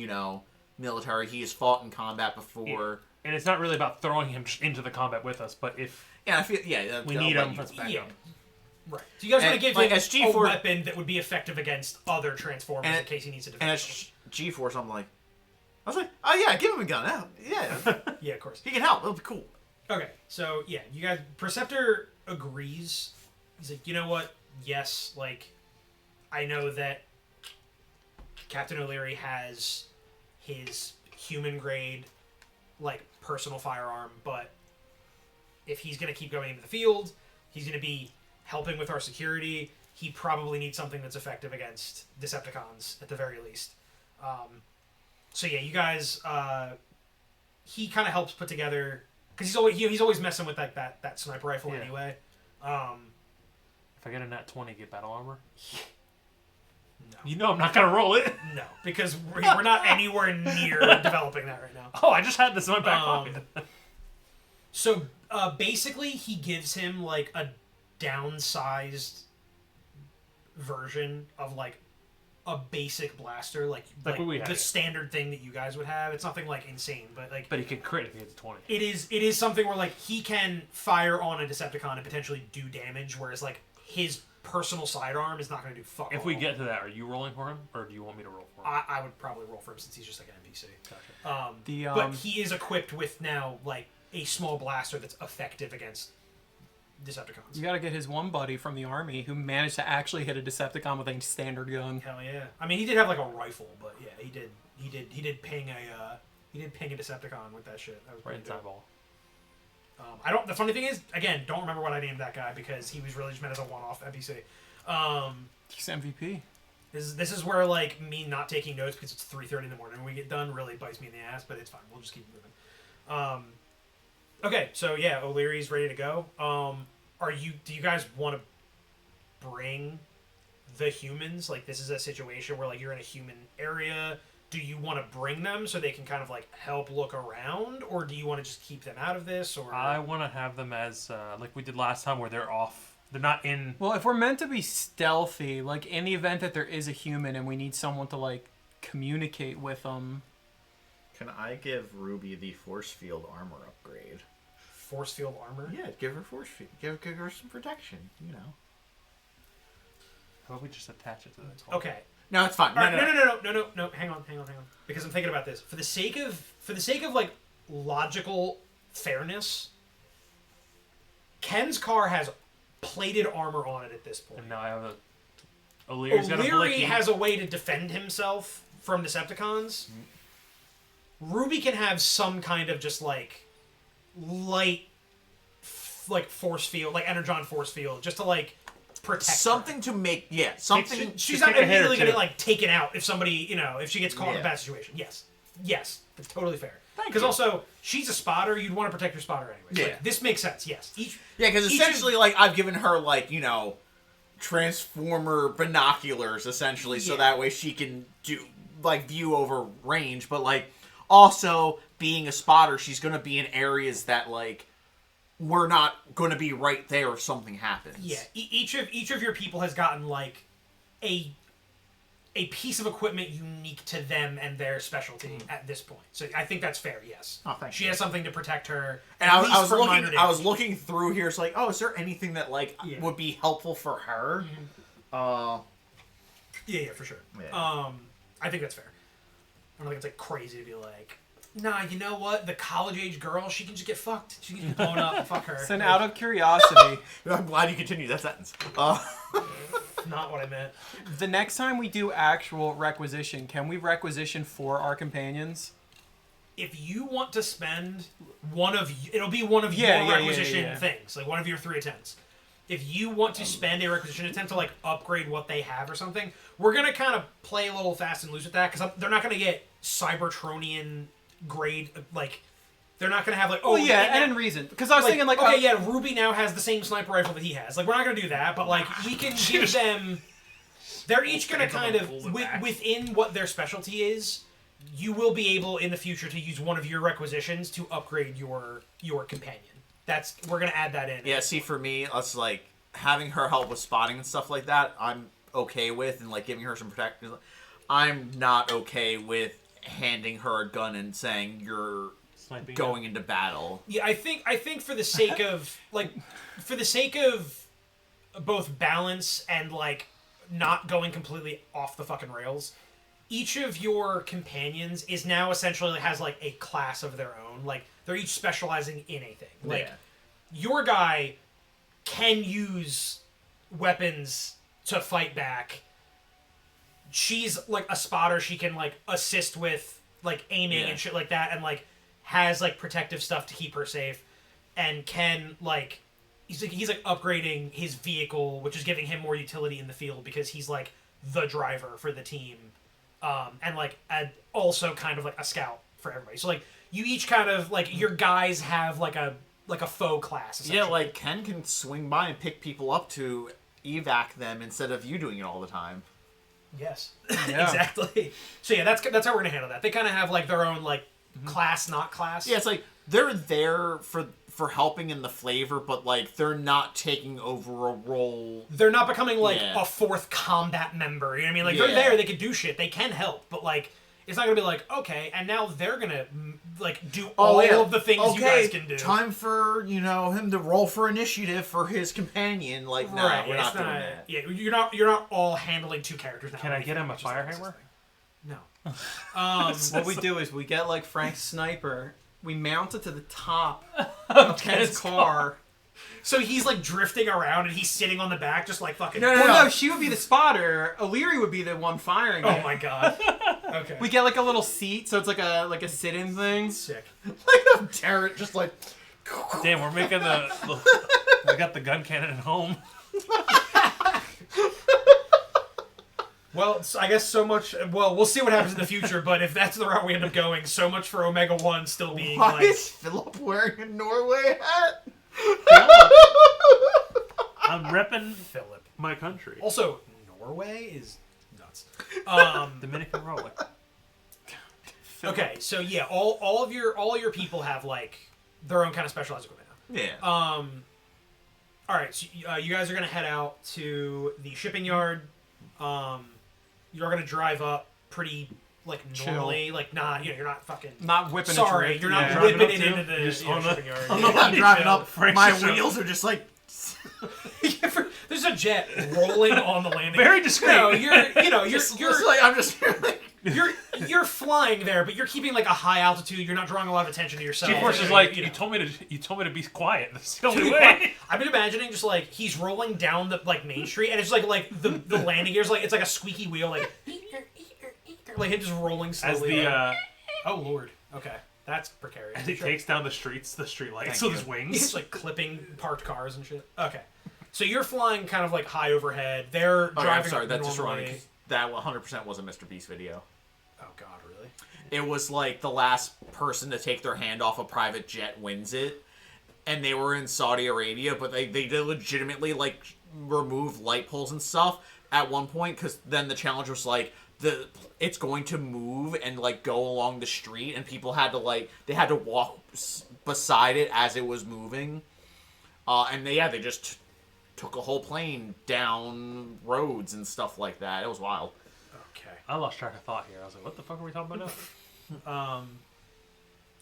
Speaker 4: military. He has fought in combat before.
Speaker 5: And it's not really about throwing him just into the combat with us, but if
Speaker 4: I feel
Speaker 5: we need him,
Speaker 3: Yeah. Right. So you guys want to give him
Speaker 4: as
Speaker 3: a weapon that would be effective against other Transformers in case he needs to defend himself.
Speaker 4: And as G-Force, I was like, oh yeah, give him a gun. Yeah.
Speaker 3: Yeah, of course.
Speaker 4: He can help. It'll be cool.
Speaker 3: Okay, so yeah, you guys... Perceptor agrees. He's like, you know what? Yes, like, I know that Captain O'Leary has his human-grade, like, personal firearm, but if he's going to keep going into the field, he's going to be helping with our security. He probably needs something that's effective against Decepticons, at the very least. So yeah, you guys... he kind of helps put together... Because he's always messing with like that sniper rifle anyway.
Speaker 5: if I get a nat 20, get battle armor?
Speaker 3: No.
Speaker 5: You know I'm not going to roll it.
Speaker 3: No, because we're not anywhere near developing that right now.
Speaker 5: Oh, I just had this in my back pocket.
Speaker 3: So basically, he gives him like a downsized version of like a basic blaster, like
Speaker 5: what we had,
Speaker 3: the standard thing that you guys would have. It's nothing like insane, but like.
Speaker 5: But he can crit if he hits 20.
Speaker 3: It is something where like he can fire on a Decepticon and potentially do damage, whereas like his personal sidearm is not going to do fuck all.
Speaker 5: If we get to that, are you rolling for him, or do you want me to roll for him?
Speaker 3: I would probably roll for him since he's just like an NPC.
Speaker 5: Gotcha.
Speaker 3: But he is equipped with now like a small blaster that's effective against Decepticons.
Speaker 1: You got to get his one buddy from the army who managed to actually hit a Decepticon with a standard gun.
Speaker 3: Hell yeah! I mean, he did have like a rifle, but yeah, he did ping a Decepticon with that shit. That was
Speaker 5: Right
Speaker 3: pretty
Speaker 5: inside
Speaker 3: dope.
Speaker 5: ball.
Speaker 3: The funny thing is, again, don't remember what I named that guy because he was really just meant as a one-off NPC.
Speaker 1: He's MVP.
Speaker 3: This is where like me not taking notes because it's 3:30 in the morning when we get done really bites me in the ass, but it's fine. We'll just keep moving. Okay, so yeah, O'Leary's ready to go. Do you guys want to bring the humans? Like, this is a situation where like you're in a human area. Do you want to bring them so they can kind of like help look around, or do you want to just keep them out of this? Or
Speaker 5: I want to have them as like we did last time, where they're off. They're not in.
Speaker 1: Well, if we're meant to be stealthy, like in the event that there is a human and we need someone to like communicate with them.
Speaker 6: Can I give Ruby the force field armor upgrade?
Speaker 3: Force field armor?
Speaker 6: Yeah, give her force field. Give her some protection. You know.
Speaker 5: How about we just attach it to the
Speaker 3: Okay.
Speaker 4: No, it's fine.
Speaker 3: No. Hang on. Because I'm thinking about this. For the sake of like logical fairness, Ken's car has plated armor on it at this point.
Speaker 5: And now I have a. O'Leary's got a
Speaker 3: O'Leary
Speaker 5: blicky.
Speaker 3: has a way to defend himself from Decepticons. Ruby can have some kind of just like light, like force field, like energon force field, just to like protect
Speaker 4: something
Speaker 3: her.
Speaker 4: to make something.
Speaker 3: She's
Speaker 5: to
Speaker 3: not
Speaker 5: take a hit or
Speaker 3: immediately going
Speaker 5: two.
Speaker 3: to like taken out if somebody, if she gets caught in a
Speaker 4: Yeah.
Speaker 3: bad situation. Yes, that's totally fair.
Speaker 4: Thank
Speaker 3: Because
Speaker 4: you.
Speaker 3: also she's a spotter. You'd want to protect your spotter anyway.
Speaker 4: Yeah.
Speaker 3: Like, this makes sense. Yes.
Speaker 4: Yeah, because
Speaker 3: each
Speaker 4: essentially, like, I've given her, like, Transformer binoculars, essentially, so
Speaker 3: Yeah.
Speaker 4: that way she can view over range, but, like, also, being a spotter, she's gonna be in areas that, like, we're not gonna be right there if something happens.
Speaker 3: Yeah. Each of your people has gotten like a piece of equipment unique to them and their specialty at this point. So I think that's fair. Yes.
Speaker 4: Oh, thank
Speaker 3: she
Speaker 4: you.
Speaker 3: has something to protect her.
Speaker 4: And
Speaker 3: at
Speaker 4: I
Speaker 3: least
Speaker 4: was
Speaker 3: for minor
Speaker 4: looking. I was
Speaker 3: damage.
Speaker 4: looking through here. It's like, oh, is there anything that
Speaker 3: Yeah.
Speaker 4: would be helpful for her?
Speaker 3: Yeah, for sure.
Speaker 4: Yeah.
Speaker 3: I think that's fair. I don't think it's like crazy to be like, nah, you know what? The college age girl, she can just get fucked. She can get blown up. Fuck her.
Speaker 1: So out of curiosity,
Speaker 4: I'm glad you continued that sentence.
Speaker 3: Not what I meant.
Speaker 1: the next time we do actual requisition, can we requisition for our companions?
Speaker 3: If you want to spend it'll be one of
Speaker 1: Yeah,
Speaker 3: your
Speaker 1: yeah,
Speaker 3: requisition
Speaker 1: yeah.
Speaker 3: things, like one of your 3 attempts. If you want to spend a requisition attempt to like upgrade what they have or something, we're gonna kind of play a little fast and loose with that because they're not gonna get Cybertronian grade like. They're not gonna have like
Speaker 1: and in reason, because I was thinking like,
Speaker 3: okay, yeah, Ruby now has the same sniper rifle that he has. Like, we're not gonna do that, but like we can give them. They're each gonna kind of within what their specialty is. You will be able in the future to use one of your requisitions to upgrade your companion. We're gonna add that in.
Speaker 4: Yeah, see, for me, us like having her help with spotting and stuff like that, I'm okay with, and like giving her some protection. I'm not okay with handing her a gun and saying you're
Speaker 5: Sniping
Speaker 4: going into battle.
Speaker 3: Yeah, I think for the sake of both balance and like not going completely off the fucking rails, each of your companions is now essentially has like a class of their own. Like they're each specializing in a thing. Like your guy can use weapons to fight back. She's like a spotter. She can like assist with like aiming and shit like that, and like has like protective stuff to keep her safe, and can like he's like upgrading his vehicle, which is giving him more utility in the field because he's like the driver for the team, and like also kind of like a scout for everybody. So like you each kind of like your guys have like a faux class.
Speaker 4: Yeah, like Ken can swing by and pick people up to evac them instead of you doing it all the time.
Speaker 3: Yes,
Speaker 1: Yeah.
Speaker 3: exactly. So yeah, that's how we're gonna handle that. They kind of have like their own like class, not class.
Speaker 4: Yeah, it's like they're there for helping in the flavor, but like they're not taking over a role.
Speaker 3: They're not becoming like
Speaker 4: Yeah.
Speaker 3: a fourth combat member. You know what I mean? Like
Speaker 4: Yeah.
Speaker 3: they're there, they can do shit, they can help, but like it's not gonna be like okay, and now they're gonna like do all of the things you guys can do.
Speaker 4: Time for him to roll for initiative for his companion. Like, no,
Speaker 3: Right,
Speaker 4: we're
Speaker 3: it's
Speaker 4: not doing that.
Speaker 3: Yeah, you're not all handling 2 characters now.
Speaker 5: Can I get him a fire hammer?
Speaker 3: No.
Speaker 1: What we do is we get like Frank's sniper, we mount it to the top of Ken's car.
Speaker 3: So he's like drifting around and he's sitting on the back, just like fucking.
Speaker 1: No, she would be the spotter. O'Leary would be the one firing
Speaker 3: Oh
Speaker 1: it.
Speaker 3: my god. Okay.
Speaker 1: We get like a little seat, so it's like a sit-in thing.
Speaker 3: Sick.
Speaker 4: Like a turret, just like
Speaker 5: Damn, we're making we got the gun cannon at home.
Speaker 3: Well, I guess so much. Well, we'll see what happens in the future. But if that's the route we end up going, so much for Omega 1 still being
Speaker 4: Why
Speaker 3: like.
Speaker 4: is Philip wearing a Norway hat?
Speaker 5: I'm repping
Speaker 3: Philip.
Speaker 5: my country.
Speaker 3: Also, Norway is nuts.
Speaker 5: Dominican Republic.
Speaker 3: Okay, so yeah, all your people have like their own kind of specialized equipment now.
Speaker 4: Yeah.
Speaker 3: All right, so you guys are gonna head out to the shipping yard. You're gonna drive up pretty like normally, like not you're not fucking
Speaker 1: Not whipping.
Speaker 3: sorry,
Speaker 1: a
Speaker 3: you're not
Speaker 5: Driving
Speaker 3: whipping
Speaker 5: up
Speaker 3: it
Speaker 5: to
Speaker 3: into the
Speaker 5: just on the-
Speaker 3: shipping yard.
Speaker 4: I'm driving up.
Speaker 5: Frank
Speaker 4: My
Speaker 5: just-
Speaker 4: wheels are just like.
Speaker 3: There's a jet rolling on the landing.
Speaker 5: Very discreet.
Speaker 3: No, you're
Speaker 4: like I'm just like.
Speaker 3: you're flying there, but you're keeping like a high altitude. You're not drawing a lot of attention to yourself.
Speaker 5: Chief Horse is like, you told me to be quiet. That's the only way.
Speaker 3: I've been imagining just like he's rolling down the like main street, and it's like the landing gears like it's like a squeaky wheel, like him just rolling slowly.
Speaker 5: As the
Speaker 3: oh lord, okay, that's precarious.
Speaker 5: as he takes down the street lights
Speaker 4: Thank
Speaker 5: with his
Speaker 4: you.
Speaker 5: wings.
Speaker 3: He's like clipping parked cars and shit. Okay, so you're flying kind of like high overhead. They're
Speaker 4: Oh,
Speaker 3: driving.
Speaker 4: I'm sorry,
Speaker 3: up
Speaker 4: that's just wrong.
Speaker 3: normally.
Speaker 4: 'Cause that 100% was a Mr. Beast video.
Speaker 3: Oh god, really?
Speaker 4: It was like the last person to take their hand off a private jet wins it. And they were in Saudi Arabia, but they did legitimately like remove light poles and stuff at one point, because then the challenge was like it's going to move and like go along the street, and people had to they had to walk beside it as it was moving. And they just took a whole plane down roads and stuff like that. It was wild.
Speaker 3: Okay.
Speaker 5: I lost track of thought here. I was like, what the fuck are we talking about now?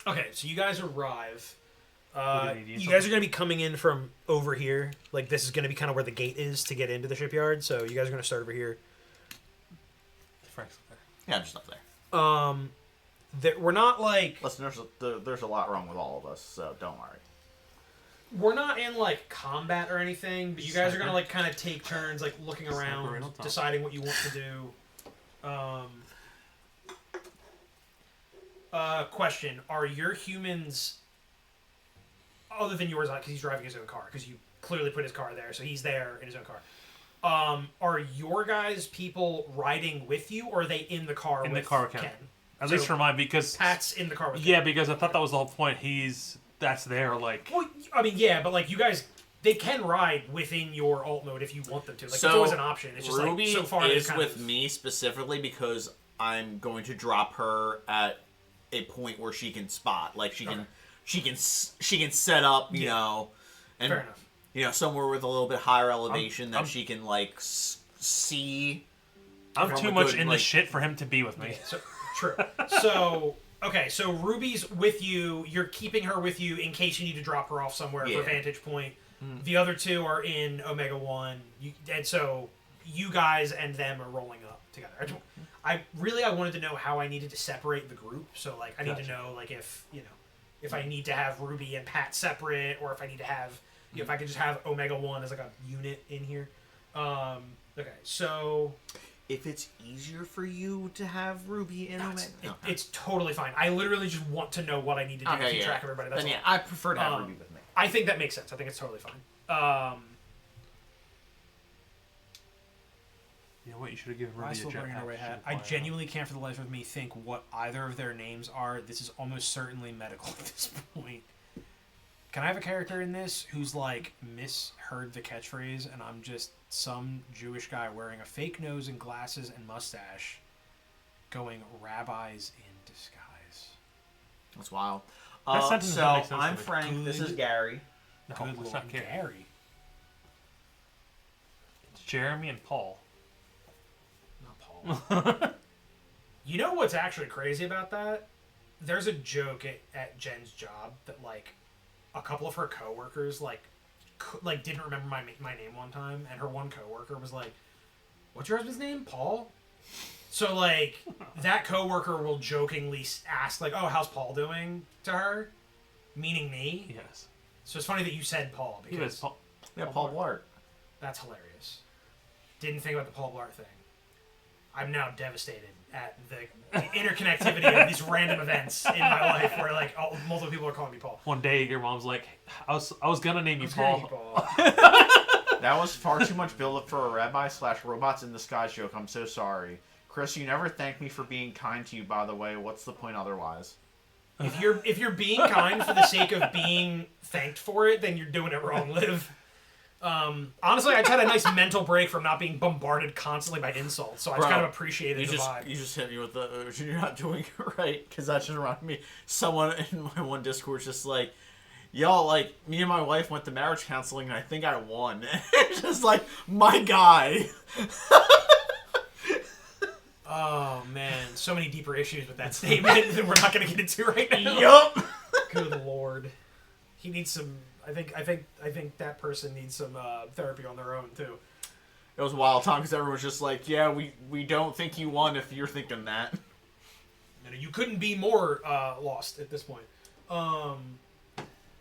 Speaker 3: Okay, so you guys arrive.
Speaker 5: do you need
Speaker 3: You guys are going to be coming in from over here. Like, this is going to be kind of where the gate is to get into the shipyard. So you guys are going to start over here.
Speaker 5: Frank's there.
Speaker 4: Yeah, I'm just up there.
Speaker 3: We're not like
Speaker 4: Listen, there's a lot wrong with all of us, so don't worry.
Speaker 3: we're not in like combat or anything, but you guys are going to like kind of take turns like looking
Speaker 5: Sniper right
Speaker 3: around,
Speaker 5: on top.
Speaker 3: deciding what you want to do. Question: are your humans, other than yours, because he's driving his own car, because you clearly put his car there, so he's there in his own car. Are your guys people riding with you, or are they in the car
Speaker 5: In
Speaker 3: with
Speaker 5: the car with Ken. At least for mine, because
Speaker 3: Pat's in the car with
Speaker 5: yeah,
Speaker 3: Ken.
Speaker 5: because I thought that was the whole point. That's there, like
Speaker 3: Well, I mean, yeah, but like you guys, they can ride within your alt mode if you want them to. Like,
Speaker 4: So,
Speaker 3: it's always an option. It's just
Speaker 4: Ruby
Speaker 3: like so far they've
Speaker 4: is
Speaker 3: kind
Speaker 4: with
Speaker 3: of,
Speaker 4: me specifically because I'm going to drop her at a point where she can spot, like she can set up, you know, and
Speaker 3: Fair enough.
Speaker 4: you know, somewhere with a little bit higher elevation that she can like see.
Speaker 5: I'm
Speaker 4: from
Speaker 5: too
Speaker 4: a
Speaker 5: much
Speaker 4: good,
Speaker 5: in the
Speaker 4: like-
Speaker 5: shit for him to be with me.
Speaker 3: So true. So okay, so Ruby's with you. You're keeping her with you in case you need to drop her off somewhere
Speaker 4: Yeah.
Speaker 3: for vantage point. The other two are in Omega 1, and so you guys and them are rolling up together. I wanted to know how I needed to separate the group. So like I need to know like if if I need to have Ruby and Pat separate, or if I need to have if I could just have Omega 1 as like a unit in here. Okay, so
Speaker 4: If it's easier for you to have Ruby in Omega,
Speaker 3: it's totally fine. I literally just want to know what I need to do to keep track of everybody. That's
Speaker 4: then
Speaker 3: all.
Speaker 4: yeah, I prefer to have Ruby with me.
Speaker 3: I think that makes sense. I think it's totally fine.
Speaker 5: You know what? You should have given
Speaker 3: I
Speaker 5: Ruby a
Speaker 3: still bring her
Speaker 5: jetpack.
Speaker 3: away
Speaker 5: She
Speaker 3: hat.
Speaker 5: should
Speaker 3: I
Speaker 5: fly
Speaker 3: genuinely can't for the life of me think what either of their names are. This is almost certainly medical at this point. Can I have a character in this who's like misheard the catchphrase and I'm just some Jewish guy wearing a fake nose and glasses and mustache going rabbis in disguise?
Speaker 4: That's wild.
Speaker 5: That sentence
Speaker 4: so
Speaker 5: doesn't make sense
Speaker 4: I'm
Speaker 5: to me.
Speaker 4: Frank. This is Gary.
Speaker 5: No,
Speaker 3: Good
Speaker 5: it's
Speaker 3: Lord,
Speaker 5: not Gary.
Speaker 3: Gary.
Speaker 5: It's Jeremy and Paul.
Speaker 3: Not Paul. You know what's actually crazy about that? There's a joke at Jen's job that like a couple of her coworkers like didn't remember my name one time, and her one coworker was like, "What's your husband's name? Paul?" So like that coworker will jokingly ask like, "Oh, how's Paul doing?" to her, meaning me.
Speaker 5: Yes.
Speaker 3: So it's funny that you said Paul
Speaker 5: He was
Speaker 3: because
Speaker 5: Paul.
Speaker 4: Yeah, Paul Blart.
Speaker 3: that's hilarious. Didn't think about the Paul Blart thing. I'm now devastated at the interconnectivity of these random events in my life where like multiple people are calling me Paul.
Speaker 5: One day your mom's like, I was gonna name you Paul.
Speaker 4: That was far too much build up for a rabbi/robots in disguise joke. I'm so sorry. Chris, you never thanked me for being kind to you, by the way. What's the point otherwise?
Speaker 3: If you're being kind for the sake of being thanked for it, then you're doing it wrong, Liv. Honestly, I just had a nice mental break from not being bombarded constantly by insults, so I just kind of appreciated the vibe.
Speaker 4: You just hit me with the you're not doing it right, because that just reminded me. Someone in my one Discord was just like, "Yo, like me and my wife went to marriage counseling, and I think I won." It's just like my guy.
Speaker 3: Oh man, so many deeper issues with that statement that we're not going to get into right now.
Speaker 4: Yup.
Speaker 3: Good lord, he needs some. I think that person needs some therapy on their own too.
Speaker 4: It was a wild time because everyone was just like, "Yeah, we don't think you won if you're thinking that."
Speaker 3: You couldn't be more lost at this point.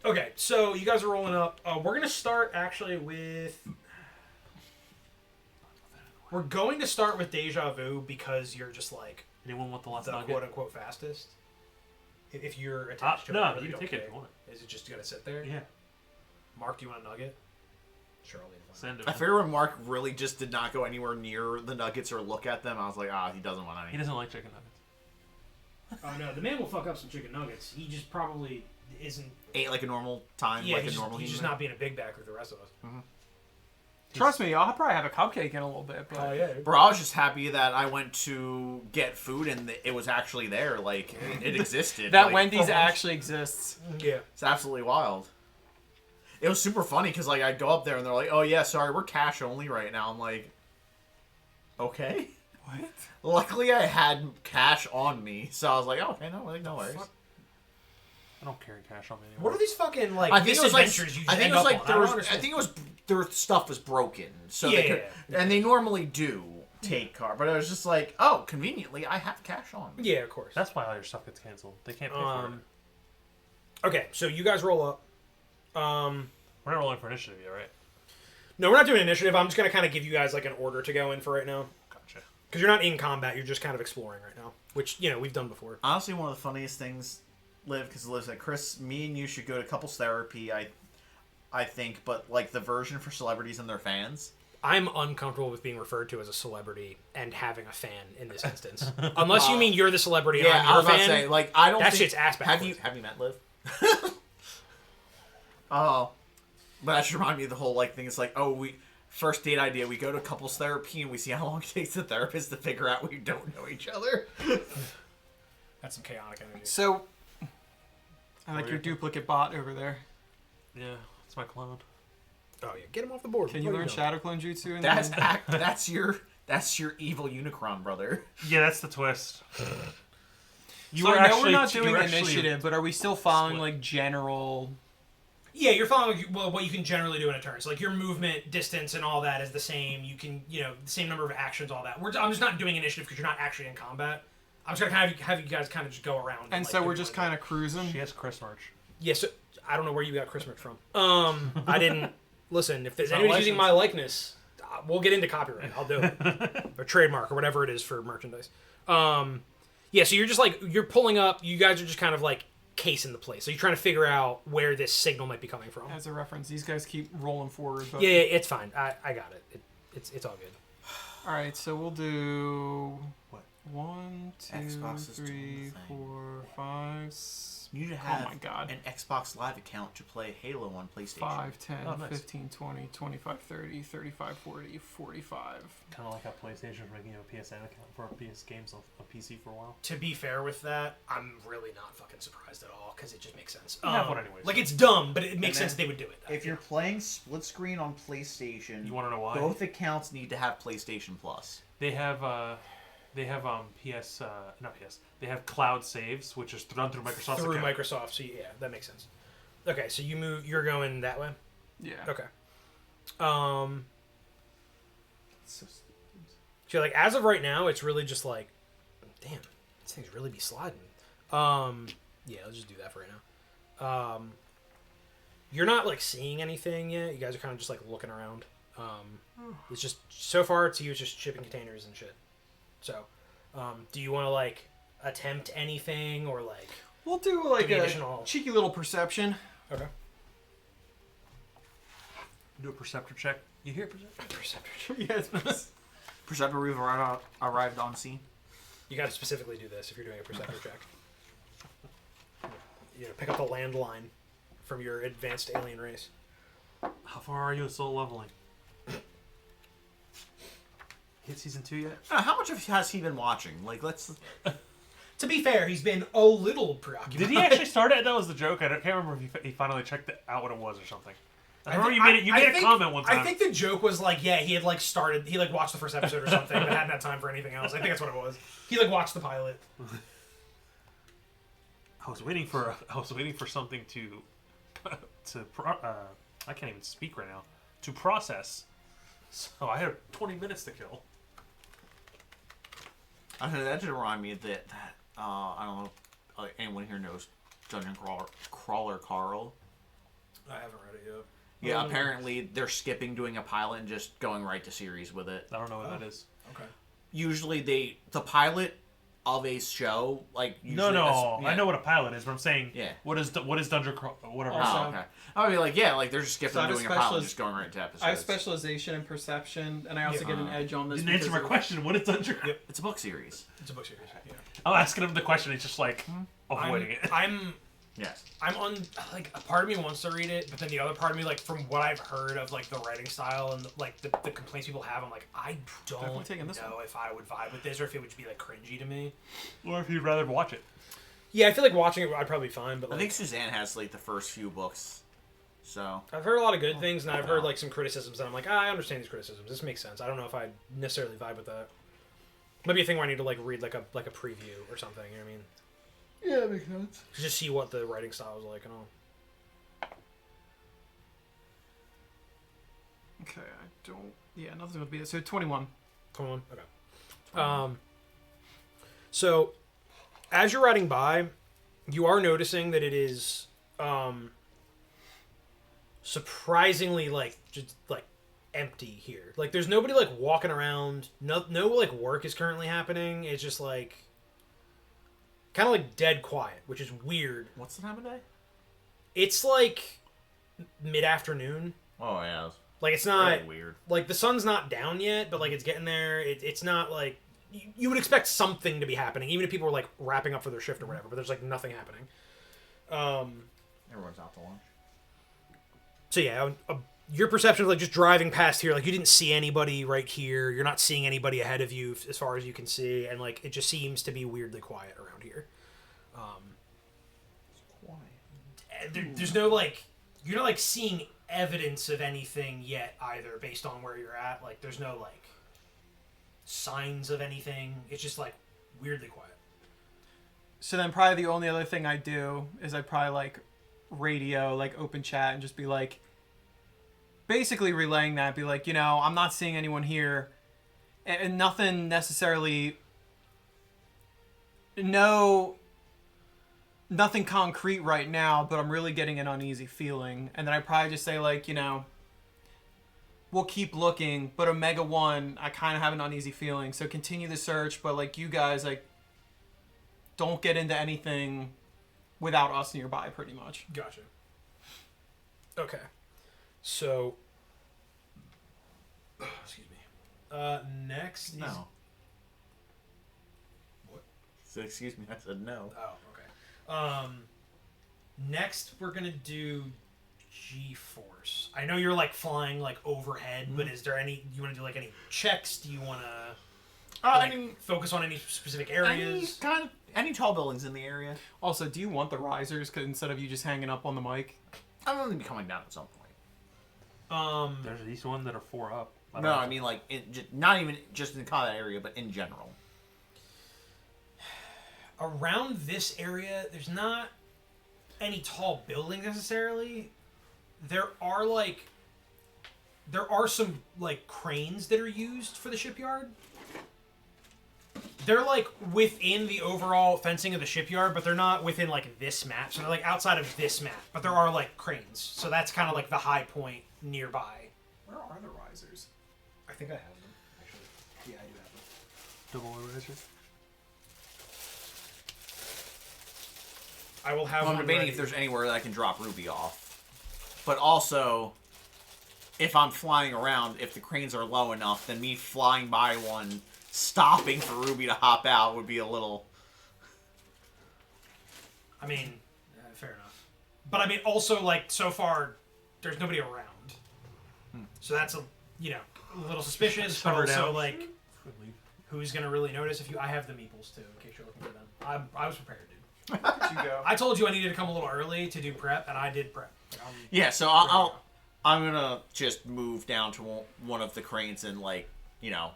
Speaker 3: Okay, so you guys are rolling up. We're gonna start actually with. We're going to start with Déjà Vu because you're just like
Speaker 5: Anyone want the last
Speaker 3: the
Speaker 5: nugget?
Speaker 3: quote unquote fastest. If you're attached to it,
Speaker 5: No,
Speaker 3: you
Speaker 5: you
Speaker 3: don't
Speaker 5: can take it
Speaker 3: care.
Speaker 5: if you want
Speaker 3: Is it just gonna sit there?
Speaker 5: it. Yeah.
Speaker 3: Mark, do you want a nugget? Sure, I'll leave one.
Speaker 5: Send it.
Speaker 4: I figured when Mark really just did not go anywhere near the nuggets or look at them, I was like, he doesn't want any.
Speaker 5: He doesn't like chicken nuggets.
Speaker 3: Oh no, the man will fuck up some chicken nuggets. He just probably isn't.
Speaker 4: Ate like a normal time, like a normal
Speaker 3: he's just
Speaker 4: human.
Speaker 3: not being a big back with the rest of us.
Speaker 1: Trust me, I'll probably have a cupcake in a little bit. But
Speaker 3: Oh yeah.
Speaker 4: Bro, I was just happy that I went to get food and it was actually there. Like, it existed.
Speaker 1: that
Speaker 4: like,
Speaker 1: Wendy's
Speaker 3: for once.
Speaker 1: actually exists.
Speaker 3: Yeah.
Speaker 4: It's absolutely wild. It was super funny because, like, I'd go up there and they're like, "Oh, yeah, sorry, we're cash only right now." I'm like, okay.
Speaker 1: What?
Speaker 4: Luckily, I had cash on me. So I was like, okay, no worries.
Speaker 3: Fuck.
Speaker 5: I don't carry cash on me anymore.
Speaker 3: What are these fucking like
Speaker 4: I think it was like,
Speaker 3: misadventures you
Speaker 4: I
Speaker 3: just
Speaker 4: think
Speaker 3: end
Speaker 4: it was
Speaker 3: up
Speaker 4: like
Speaker 3: on?
Speaker 4: there
Speaker 3: I
Speaker 4: was,
Speaker 3: don't
Speaker 4: I
Speaker 3: understand.
Speaker 4: think it was their stuff was broken, so
Speaker 3: Yeah,
Speaker 4: they could,
Speaker 3: yeah.
Speaker 4: and they normally do take car, but it was just like, oh, conveniently, I have cash on me.
Speaker 3: Yeah, of course.
Speaker 5: That's why all your stuff gets canceled. They can't pay for it.
Speaker 3: Okay, so you guys roll up.
Speaker 5: We're not rolling for initiative yet, right?
Speaker 3: No, we're not doing initiative. I'm just gonna kind of give you guys like an order to go in for right now,
Speaker 5: Gotcha.
Speaker 3: because you're not in combat. You're just kind of exploring right now, which we've done before.
Speaker 4: Honestly, one of the funniest things, Liv, because Liv said, Chris, me and you should go to couples therapy. I think, but like the version for celebrities and their fans.
Speaker 3: I'm uncomfortable with being referred to as a celebrity and having a fan in this instance, unless you mean you're the celebrity.
Speaker 4: Yeah,
Speaker 3: and
Speaker 4: I
Speaker 3: I'm
Speaker 4: was
Speaker 3: your
Speaker 4: about to
Speaker 3: fan.
Speaker 4: say, like, I don't.
Speaker 3: That
Speaker 4: think,
Speaker 3: shit's ass backwards.
Speaker 4: Have you met Liv? Oh, but that should remind me of the whole like thing. It's like, oh, we first date idea. We go to couples therapy and we see how long it takes the therapist to figure out we don't know each other.
Speaker 3: That's some chaotic energy.
Speaker 1: So, I like your duplicate bot over there.
Speaker 5: Yeah, it's my clone.
Speaker 3: Oh yeah, get him off the board.
Speaker 1: Can you learn Shadow Clone Jutsu? In
Speaker 4: That's your evil Unicron brother.
Speaker 5: Yeah, that's the twist.
Speaker 1: You so I know we're not doing
Speaker 5: actually
Speaker 1: initiative, but are we still following
Speaker 5: split.
Speaker 1: like general?
Speaker 3: Yeah, you're following what you can generally do in a turn. So like your movement, distance, and all that is the same. You can, the same number of actions, all that. I'm just not doing initiative because you're not actually in combat. I'm just gonna have you guys kind of just go around.
Speaker 1: And so we're just kind of cruising.
Speaker 5: She has Chris merch.
Speaker 3: Yeah, so I don't know where you got Chris merch from. I didn't listen. If there's
Speaker 5: Not
Speaker 3: anyone using
Speaker 5: licensed.
Speaker 3: my likeness, we'll get into copyright. I'll do it, or trademark, or whatever it is for merchandise. Yeah, so you're just like you're pulling up. You guys are just kind of like casing the place. So you're trying to figure out where this signal might be coming from.
Speaker 1: As a reference, these guys keep rolling forward. But...
Speaker 3: Yeah, it's fine. I got it. It's all good.
Speaker 1: All right, so we'll do
Speaker 4: What?
Speaker 1: 1, 2,
Speaker 4: Xbox is doing
Speaker 1: 3,
Speaker 4: the thing.
Speaker 1: 4, 5.
Speaker 4: You need to have
Speaker 1: my God.
Speaker 4: an Xbox Live account to play Halo on PlayStation.
Speaker 1: 5, 10,
Speaker 5: Oh, nice.
Speaker 1: 15, 20, 25, 30, 35, 40, 45.
Speaker 5: Kind of like how PlayStation was making a PSN account for PS games on PC for a while.
Speaker 3: To be fair with that, I'm really not fucking surprised at all because it just makes sense.
Speaker 5: You have one anyways.
Speaker 3: Like it's dumb, but it makes
Speaker 4: then
Speaker 3: sense they would do it.
Speaker 4: If you're playing split screen on PlayStation,
Speaker 5: You want to know why?
Speaker 4: both accounts need to have PlayStation Plus.
Speaker 5: They have PS not PS. They have cloud saves, which is done through Microsoft's
Speaker 3: through
Speaker 5: account.
Speaker 3: Microsoft, so yeah, that makes sense. Okay, so you're going that way.
Speaker 1: Yeah.
Speaker 3: Okay.
Speaker 4: So
Speaker 3: So like as of right now, it's really just like, damn, these things really be sliding. Yeah, let's just do that for right now. You're not like seeing anything yet. You guys are kind of just like looking around. It's just so far to you, it's just shipping containers and shit. So, Do you want to like attempt anything or like?
Speaker 1: We'll do like
Speaker 3: Any
Speaker 1: a
Speaker 3: additional-
Speaker 1: cheeky little perception.
Speaker 3: Okay.
Speaker 5: Do a perceptor check. You hear perceptor?
Speaker 3: Perceptor.
Speaker 1: Yes.
Speaker 4: Perceptor, we've arrived on scene.
Speaker 3: You got to specifically do this if you're doing a perceptor check. You know, pick up the landline from your advanced alien race.
Speaker 5: How far are you in soul leveling? Hit season 2 yet?
Speaker 4: How much has he been watching? Like, let's.
Speaker 3: To be fair, he's been a little preoccupied.
Speaker 5: Did he actually start it? That was the joke. I can't remember if he finally checked out what it was or something. I remember you made a comment one time.
Speaker 3: I think the joke was like, yeah, he had like started, he like watched the first episode or something, but hadn't had time for anything else. I think that's what it was. He like watched the pilot.
Speaker 5: I was waiting for something I can't even speak right now, to process. So I had 20 minutes to kill.
Speaker 4: I don't know, that did remind me that I don't know if anyone here knows Dungeon Crawler Carl.
Speaker 3: I haven't read it yet.
Speaker 4: Yeah, apparently they're skipping doing a pilot and just going right to series with it.
Speaker 5: I don't know what that is.
Speaker 3: Okay.
Speaker 4: Usually the pilot of a show, like usually
Speaker 5: No,
Speaker 4: yeah.
Speaker 5: I know what a pilot is, but I'm saying,
Speaker 4: Yeah.
Speaker 5: what is Dungeon Crawl, whatever.
Speaker 1: Also-
Speaker 4: Oh, okay. I mean, like, yeah, like they're just skipping
Speaker 1: So I have
Speaker 4: doing a
Speaker 1: a
Speaker 4: pilot and
Speaker 1: specialis-
Speaker 4: just going right to episodes.
Speaker 1: I have specialization in perception, and I also get an edge on this.
Speaker 5: Didn't answer my
Speaker 1: because of-
Speaker 5: question. What is Dungeon Crawl?
Speaker 4: It's a book series.
Speaker 3: It's a book series. Yeah.
Speaker 5: I'm asking him the question. He's just like avoiding it.
Speaker 3: I'm
Speaker 4: Yes.
Speaker 3: on like a part of me wants to read it, but then the other part of me, like from what I've heard of like the writing style and like the complaints people have, I'm like I
Speaker 1: Definitely
Speaker 3: don't
Speaker 1: taking this
Speaker 3: know if I would vibe with this or if it would be like cringy to me.
Speaker 5: Or if you'd rather watch it.
Speaker 3: Yeah, I feel like watching it I'd probably be fine, but
Speaker 4: I
Speaker 3: like,
Speaker 4: think Suzanne has like the first few books, so
Speaker 3: I've heard a lot of good things and I've heard like some criticisms and I'm like, I understand these criticisms. This makes sense. I don't know if I necessarily vibe with that. Maybe a thing where I need to like read like a preview or something. You know what I mean?
Speaker 1: Yeah, that makes sense.
Speaker 3: To just see what the writing style is like and all.
Speaker 1: Okay, I don't. Yeah, nothing's gonna be it. So 21.
Speaker 3: 21? Okay. So, as you're riding by, you are noticing that it is surprisingly, like, just, like, empty here. Like, there's nobody, like, walking around. No, like, work is currently happening. It's just, like, kind of, like, dead quiet, which is weird.
Speaker 4: what's the time of day?
Speaker 3: It's, like, mid-afternoon.
Speaker 4: Oh yeah,
Speaker 3: Like, it's not...
Speaker 4: really weird.
Speaker 3: Like, the sun's not down yet, but, like, it's getting there. It's not, like... You would expect something to be happening, even if people were, like, wrapping up for their shift or whatever, but there's, like, nothing happening.
Speaker 4: Everyone's out to lunch.
Speaker 3: So, yeah, your perception of, like, just driving past here, like, you didn't see anybody right here. You're not seeing anybody ahead of you as far as you can see, and, like, it just seems to be weirdly quiet around here. There's no, like... You're not, like, seeing evidence of anything yet, either, based on where you're at. Like, there's no, like... signs of anything. It's just like weirdly quiet.
Speaker 1: So then probably the only other thing I do is I'd probably like radio, like open chat and just be like basically relaying that, be like, you know, I'm not seeing anyone here and nothing necessarily nothing concrete right now, but I'm really getting an uneasy feeling. And then I probably just say like, you know, we'll keep looking, but Omega 1, I kind of have an uneasy feeling. So continue the search, but like you guys, like, don't get into anything without us nearby, pretty much.
Speaker 3: Gotcha. Okay. So, excuse me. Next is...
Speaker 4: No.
Speaker 3: What?
Speaker 4: So excuse me, I said no.
Speaker 3: Oh, okay. Next we're gonna do G-force. I know you're like flying like overhead, but is there any? You want to do like any checks? Do you want to?
Speaker 4: I mean,
Speaker 3: focus on any specific areas.
Speaker 4: Any tall buildings in the area.
Speaker 1: Also, do you want the risers 'cause instead of you just hanging up on the mic?
Speaker 4: I'm going to be coming down at some point.
Speaker 5: There's these one that are 4 up.
Speaker 4: No, I mean like not even just in the combat area, but in general.
Speaker 3: Around this area, there's not any tall buildings necessarily. There are some like cranes that are used for the shipyard. They're like within the overall fencing of the shipyard, but they're not within like this map. So they're like outside of this map, but there are like cranes. So that's kind of like the high point nearby.
Speaker 1: Where are the risers?
Speaker 3: I think I have them actually. Yeah, I do have them.
Speaker 5: Double riser.
Speaker 3: I will have
Speaker 4: I'm
Speaker 3: one
Speaker 4: debating
Speaker 3: ready.
Speaker 4: if there's anywhere that I can drop Ruby off. But also, if I'm flying around, if the cranes are low enough, then me flying by one, stopping for Ruby to hop out would be a little...
Speaker 3: I mean, fair enough. But I mean, also, like, so far, there's nobody around. So that's, a little suspicious, but
Speaker 5: Covered
Speaker 3: also,
Speaker 5: out.
Speaker 3: like, who's going to really notice if you... I have the meeples, too, in case you're looking for them. I was prepared, dude.
Speaker 1: Where'd you go?
Speaker 3: I told you I needed to come a little early to do prep, and I did prep.
Speaker 4: Yeah, so I'm gonna just move down to one of the cranes and, like,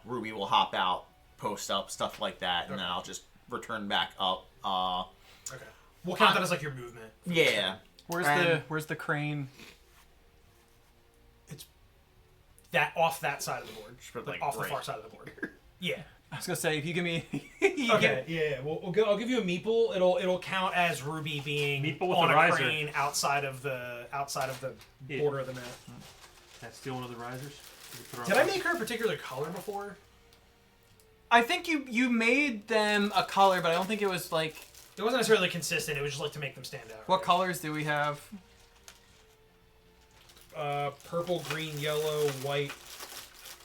Speaker 4: Ruby will hop out, post up, stuff like that, and then I'll just return back up.
Speaker 3: Okay. We'll count that as, like, your movement.
Speaker 4: Yeah.
Speaker 1: Where's the crane?
Speaker 3: It's off that side of the board.
Speaker 4: put,
Speaker 3: Like,
Speaker 4: like,
Speaker 3: off the
Speaker 4: right.
Speaker 3: far side of the board. Yeah.
Speaker 1: I was gonna say, if you give me...
Speaker 3: Okay. Yeah. I'll give you a meeple. It'll count as Ruby being
Speaker 5: Meeple with
Speaker 3: on
Speaker 5: a
Speaker 3: a
Speaker 5: riser.
Speaker 3: crane outside of the
Speaker 5: Yeah.
Speaker 3: border of the map.
Speaker 5: That's still one of the risers.
Speaker 3: Did I make her a particular color before?
Speaker 1: I think you made them a color, but I don't think it was like...
Speaker 3: It wasn't necessarily consistent. It was just like to make them stand out.
Speaker 1: What colors do we have?
Speaker 3: Purple, green, yellow, white,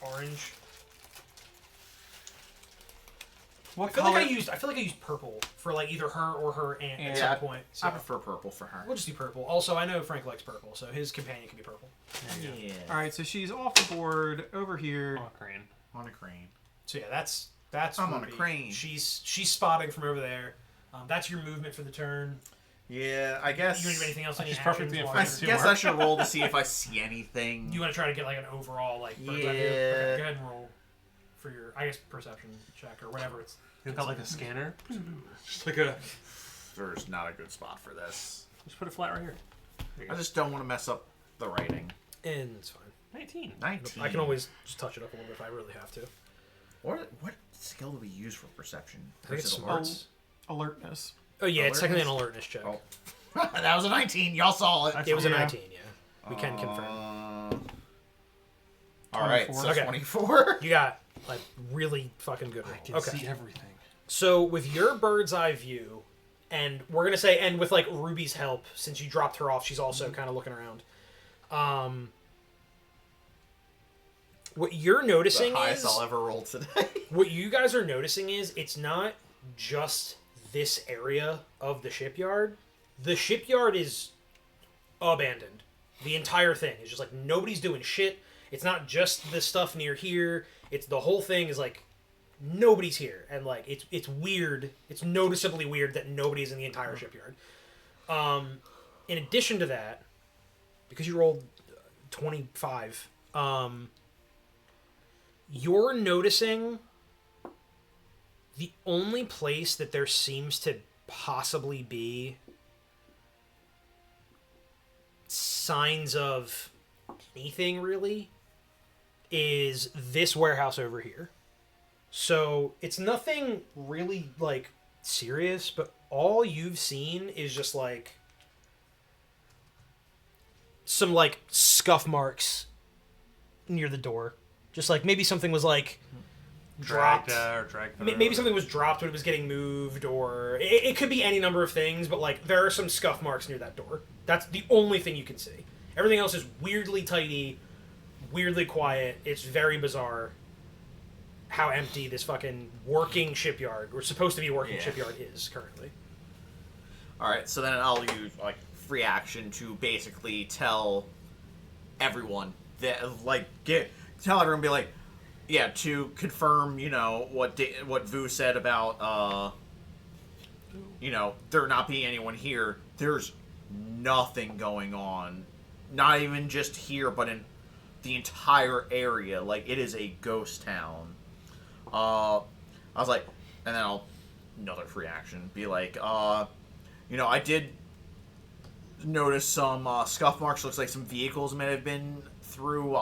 Speaker 3: orange.
Speaker 1: What
Speaker 3: I feel
Speaker 1: color?
Speaker 3: like I used purple for like either her or her aunt at
Speaker 1: Yeah,
Speaker 3: some point. So
Speaker 4: I prefer purple for her.
Speaker 3: we'll just do purple. Also, I know Frank likes purple, so his companion can be purple.
Speaker 4: Yeah.
Speaker 1: All right, so she's off the board over here.
Speaker 5: Oh, crane.
Speaker 4: On a crane.
Speaker 3: So yeah, that's
Speaker 4: I'm on a
Speaker 3: Ruby.
Speaker 4: crane.
Speaker 3: She's spotting from over there. That's your movement for the turn.
Speaker 4: Yeah, I guess.
Speaker 3: You want to do anything else on
Speaker 5: She's
Speaker 3: your
Speaker 5: perfectly
Speaker 3: actions
Speaker 5: in
Speaker 3: while
Speaker 4: I
Speaker 5: front
Speaker 3: you're-
Speaker 4: guess I should roll to see if I see anything.
Speaker 3: You want to try to get like an overall like bird's eye view?
Speaker 4: Yeah.
Speaker 3: Okay, go ahead and roll for your perception check or whatever it's.
Speaker 5: You got like a scanner. Just like a.
Speaker 4: There's not a good spot for this.
Speaker 5: Just put it flat right here. There you
Speaker 4: I
Speaker 5: go.
Speaker 4: just don't want to mess up the writing.
Speaker 3: And it's fine.
Speaker 5: 19.
Speaker 4: 19.
Speaker 3: I can always just touch it up a little bit if I really have to.
Speaker 4: What skill do we use for perception?
Speaker 3: I think it's
Speaker 4: Is it
Speaker 3: smarts.
Speaker 1: Alertness.
Speaker 3: Oh yeah, it's technically an
Speaker 4: Alertness?
Speaker 3: alertness check.
Speaker 4: Oh. That was a 19. Y'all saw it.
Speaker 3: It was a
Speaker 1: Yeah.
Speaker 3: 19. Yeah, we can confirm.
Speaker 4: All right,
Speaker 1: 24.
Speaker 4: so
Speaker 3: Okay.
Speaker 4: 24.
Speaker 3: You got like really fucking good roll.
Speaker 5: I can
Speaker 3: Okay.
Speaker 5: see everything.
Speaker 3: So with your bird's eye view, and we're gonna say, and with like Ruby's help, since you dropped her off, she's also kind of looking around. What you're noticing
Speaker 4: The highest
Speaker 3: is
Speaker 4: I'll ever roll today.
Speaker 3: what you guys are noticing is it's not just this area of the shipyard. The shipyard is abandoned. The entire thing is just like nobody's doing shit. It's not just the stuff near here. It's the whole thing is like nobody's here, and like it's weird. It's noticeably weird that nobody's in the entire shipyard. In addition to that, because you rolled 25, you're noticing the only place that there seems to possibly be signs of anything really is this warehouse over here. So it's nothing really like serious, but all you've seen is just like some like scuff marks near the door. Just like maybe something was like dropped.
Speaker 5: Dragged
Speaker 3: Maybe something was dropped when it was getting moved, or it could be any number of things, but like there are some scuff marks near that door. That's the only thing you can see. Everything else is weirdly tidy, weirdly quiet. It's very bizarre how empty this fucking working shipyard, or supposed to be a working shipyard, is currently.
Speaker 4: All right, so then I'll use like free action to basically tell everyone that tell everyone, be like, yeah, to confirm, what Vu said about there not being anyone here. There's nothing going on, not even just here, but in the entire area. Like, it is a ghost town. I was like, and then another free action, be like, I did notice some scuff marks. Looks like some vehicles may have been through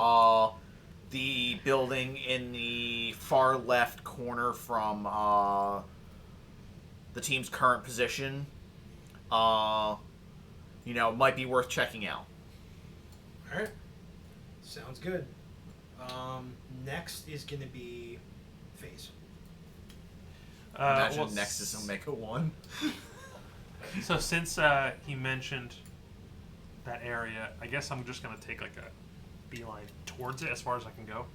Speaker 4: the building in the far left corner from the team's current position. Might be worth checking out.
Speaker 3: Alright. Sounds good. Next is going to be Phaze.
Speaker 4: Imagine next is Omega 1.
Speaker 5: So since he mentioned that area, I guess I'm just gonna take like a beeline towards it as far as I can go.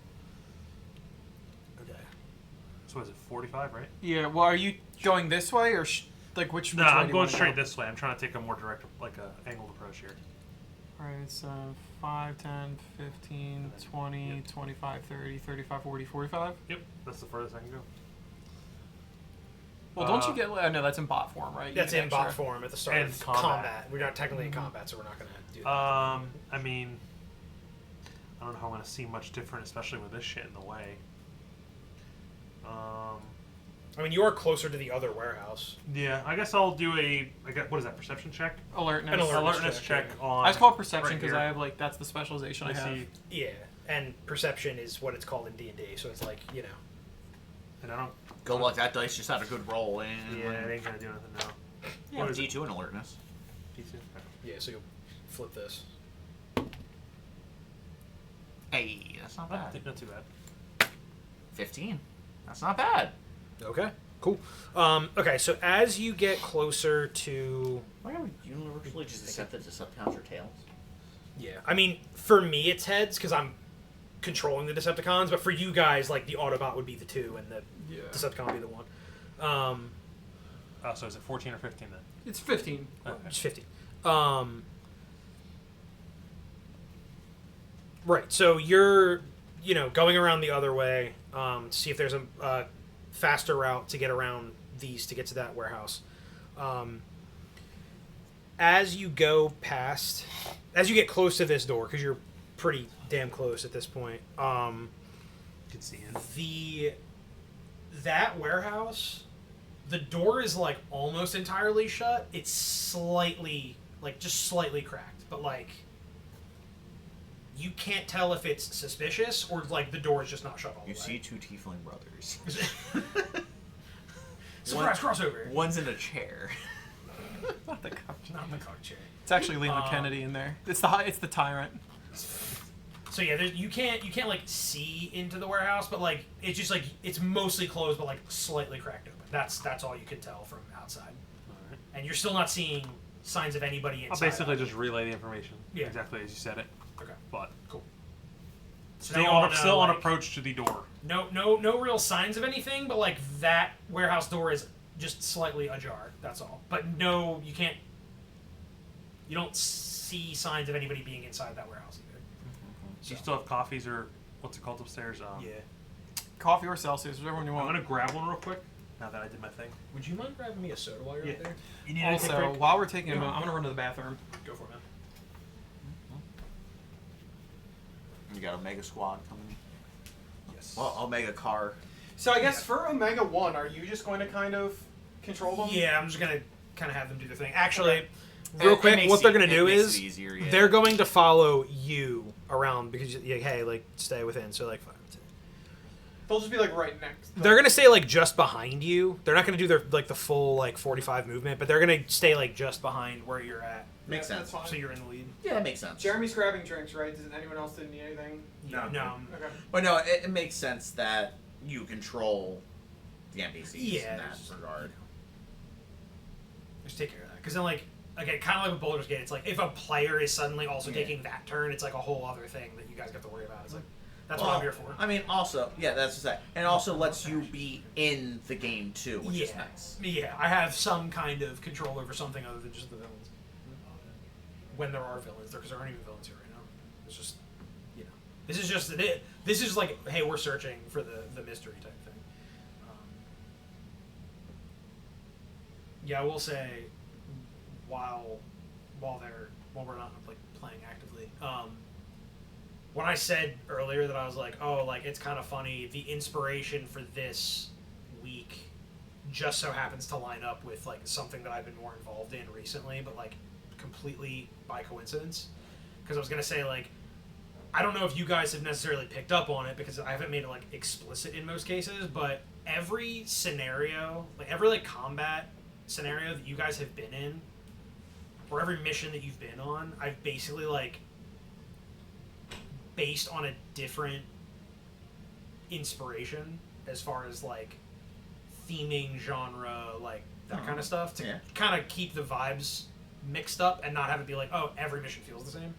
Speaker 3: Okay.
Speaker 5: So is it 45, right?
Speaker 1: Yeah. Well, are you going this way or like which?
Speaker 5: No,
Speaker 1: which way
Speaker 5: I'm
Speaker 1: do you
Speaker 5: going
Speaker 1: wanna
Speaker 5: straight
Speaker 1: go?
Speaker 5: this way. I'm trying to take a more direct, like a angled approach here.
Speaker 1: All right. So 5, 10, 15, 20,
Speaker 5: Yep.
Speaker 1: 25, 30, 35, 40, 45.
Speaker 5: Yep, that's the furthest I can go.
Speaker 1: Well, don't you get? Oh no, that's in bot form, right? You
Speaker 3: That's
Speaker 1: get
Speaker 3: in bot
Speaker 1: extra.
Speaker 3: form at the start
Speaker 5: And
Speaker 3: of
Speaker 5: combat.
Speaker 3: We're not technically in combat, so we're not going to do that.
Speaker 5: I mean, I don't know how I'm gonna see much different, especially with this shit in the way.
Speaker 3: I mean, you are closer to the other warehouse.
Speaker 5: Yeah, I guess I'll do what is that, perception check?
Speaker 1: Alertness.
Speaker 3: An
Speaker 5: Alertness check
Speaker 3: yeah.
Speaker 5: on.
Speaker 1: I just call it perception
Speaker 5: right
Speaker 1: because
Speaker 5: here.
Speaker 1: I have like that's the specialization I
Speaker 5: Let's
Speaker 1: have.
Speaker 5: see,
Speaker 3: Yeah, and perception is what it's called in D&D, so it's like, you know.
Speaker 5: and I don't.
Speaker 4: Good luck. That dice just had a good roll. And
Speaker 5: Yeah, it ain't gonna do anything now.
Speaker 4: yeah,
Speaker 5: What is it?
Speaker 4: D2 and alertness.
Speaker 5: D2?
Speaker 3: Yeah, so you'll flip this.
Speaker 4: Hey, that's not
Speaker 5: Okay.
Speaker 4: bad.
Speaker 5: Not too bad.
Speaker 4: 15. That's not bad.
Speaker 3: Okay, cool. Okay, so as you get closer to...
Speaker 4: Why don't we universally just accept that Decepticons are tails?
Speaker 3: Yeah, I mean, for me it's heads, because I'm controlling the Decepticons, but for you guys, like, the Autobot would be the 2, and the Decepticon would be the 1.
Speaker 5: So is it 14 or 15 then?
Speaker 1: It's 15.
Speaker 5: Okay.
Speaker 3: It's 15. Right, so you're, going around the other way to see if there's a faster route to get around these to get to that warehouse. As you get close to this door, because you're pretty damn close at this point,
Speaker 5: You can see in.
Speaker 3: that warehouse, the door is like almost entirely shut. It's slightly, just slightly cracked, but you can't tell if it's suspicious or the door is just not shut all the
Speaker 4: You
Speaker 3: way.
Speaker 4: see two tiefling brothers.
Speaker 3: Surprise crossover.
Speaker 4: One's in a chair.
Speaker 1: Not the couch.
Speaker 3: Not in the cock chair.
Speaker 1: It's actually Leland Kennedy in there. It's the tyrant.
Speaker 3: So yeah, you can't see into the warehouse, but it's just it's mostly closed, but slightly cracked open. That's all you can tell from outside.
Speaker 5: Alright.
Speaker 3: And you're still not seeing signs of anybody
Speaker 5: I'll
Speaker 3: inside.
Speaker 5: basically just relay the information
Speaker 3: Yeah.
Speaker 5: exactly as you said it.
Speaker 3: Okay.
Speaker 5: But
Speaker 3: Cool.
Speaker 5: still
Speaker 3: No,
Speaker 5: on
Speaker 3: no,
Speaker 5: still on approach to the door.
Speaker 3: No real signs of anything, but that warehouse door is just slightly ajar. That's all. But no, you can't. You don't see signs of anybody being inside that warehouse either.
Speaker 5: Do you still have coffees or what's it called upstairs?
Speaker 3: Yeah.
Speaker 1: Coffee or Celsius, whichever one you
Speaker 5: I'm
Speaker 1: want.
Speaker 5: gonna grab one real quick. Now that I did my thing.
Speaker 3: Would you mind grabbing me a soda while you're
Speaker 5: Yeah.
Speaker 3: up there?
Speaker 5: You need
Speaker 1: Also, while we're taking a moment, I'm gonna run to the bathroom.
Speaker 3: Go for it, man.
Speaker 4: You got Omega Squad coming.
Speaker 3: Yes.
Speaker 4: Well, Omega Car.
Speaker 1: So I guess for Omega 1, are you just going to kind of control them?
Speaker 3: Yeah, I'm just gonna kind of have them do their thing. Actually,
Speaker 1: Okay.
Speaker 3: real
Speaker 4: It
Speaker 3: quick,
Speaker 4: makes
Speaker 3: what they're
Speaker 4: it-
Speaker 3: gonna
Speaker 4: it
Speaker 3: do
Speaker 4: makes
Speaker 3: is
Speaker 4: it easier, yeah.
Speaker 3: they're going to follow you around because hey, stay within. So 5, 10.
Speaker 1: They'll just be right next.
Speaker 3: They're gonna stay just behind you. They're not gonna do their the full 45 movement, but they're gonna stay just behind where you're at.
Speaker 4: Makes
Speaker 1: Yeah,
Speaker 4: sense.
Speaker 1: that's fine.
Speaker 3: So you're in the lead.
Speaker 4: Yeah, it makes sense.
Speaker 1: Jeremy's grabbing drinks, right? Does anyone else need anything?
Speaker 3: No.
Speaker 1: Okay.
Speaker 4: But no, it makes sense that you control the NPCs
Speaker 3: Yeah,
Speaker 4: in that
Speaker 3: just-
Speaker 4: regard.
Speaker 3: Just take care of that. Because then again, kind of like with Baldur's Gate, it's if a player is suddenly also
Speaker 4: Yeah.
Speaker 3: taking that turn, it's a whole other thing that you guys have to worry about. It's that's what I'm here for.
Speaker 4: I mean, also, yeah, that's just that. And also lets you be in the game too, which is nice.
Speaker 3: Yeah, I have some kind of control over something other than just the villains. When there are villains, because there aren't even villains here right now. It's just, this is just it. This is hey, we're searching for the mystery type thing. Yeah, I will say, while we're not playing actively, when I said earlier that I was it's kind of funny, the inspiration for this week just so happens to line up with something that I've been more involved in recently, but completely by coincidence. Because I was gonna say I don't know if you guys have necessarily picked up on it because I haven't made it explicit in most cases, but every scenario, every combat scenario that you guys have been in, or every mission that you've been on, I've basically based on a different inspiration as far as theming, genre, that kind of stuff to
Speaker 6: Yeah.
Speaker 3: kind of keep the vibes mixed up and not have it be like, oh, every mission feels the same.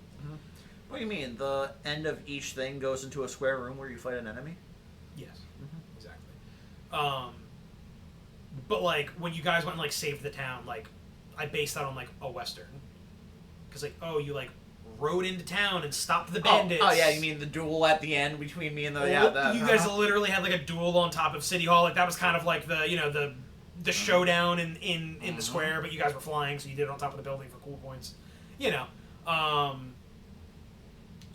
Speaker 6: What do you mean? The end of each thing goes into a square room where you fight an enemy?
Speaker 3: Yes, exactly. But like when you guys went and like saved the town, like I based that on like a western, because like you like rode into town and stopped the bandits.
Speaker 6: Oh yeah, you mean the duel at the end between me and the
Speaker 3: you guys literally had like a duel on top of City Hall. Like that was kind of like the showdown in the square, but you guys were flying, so you did it on top of the building for cool points.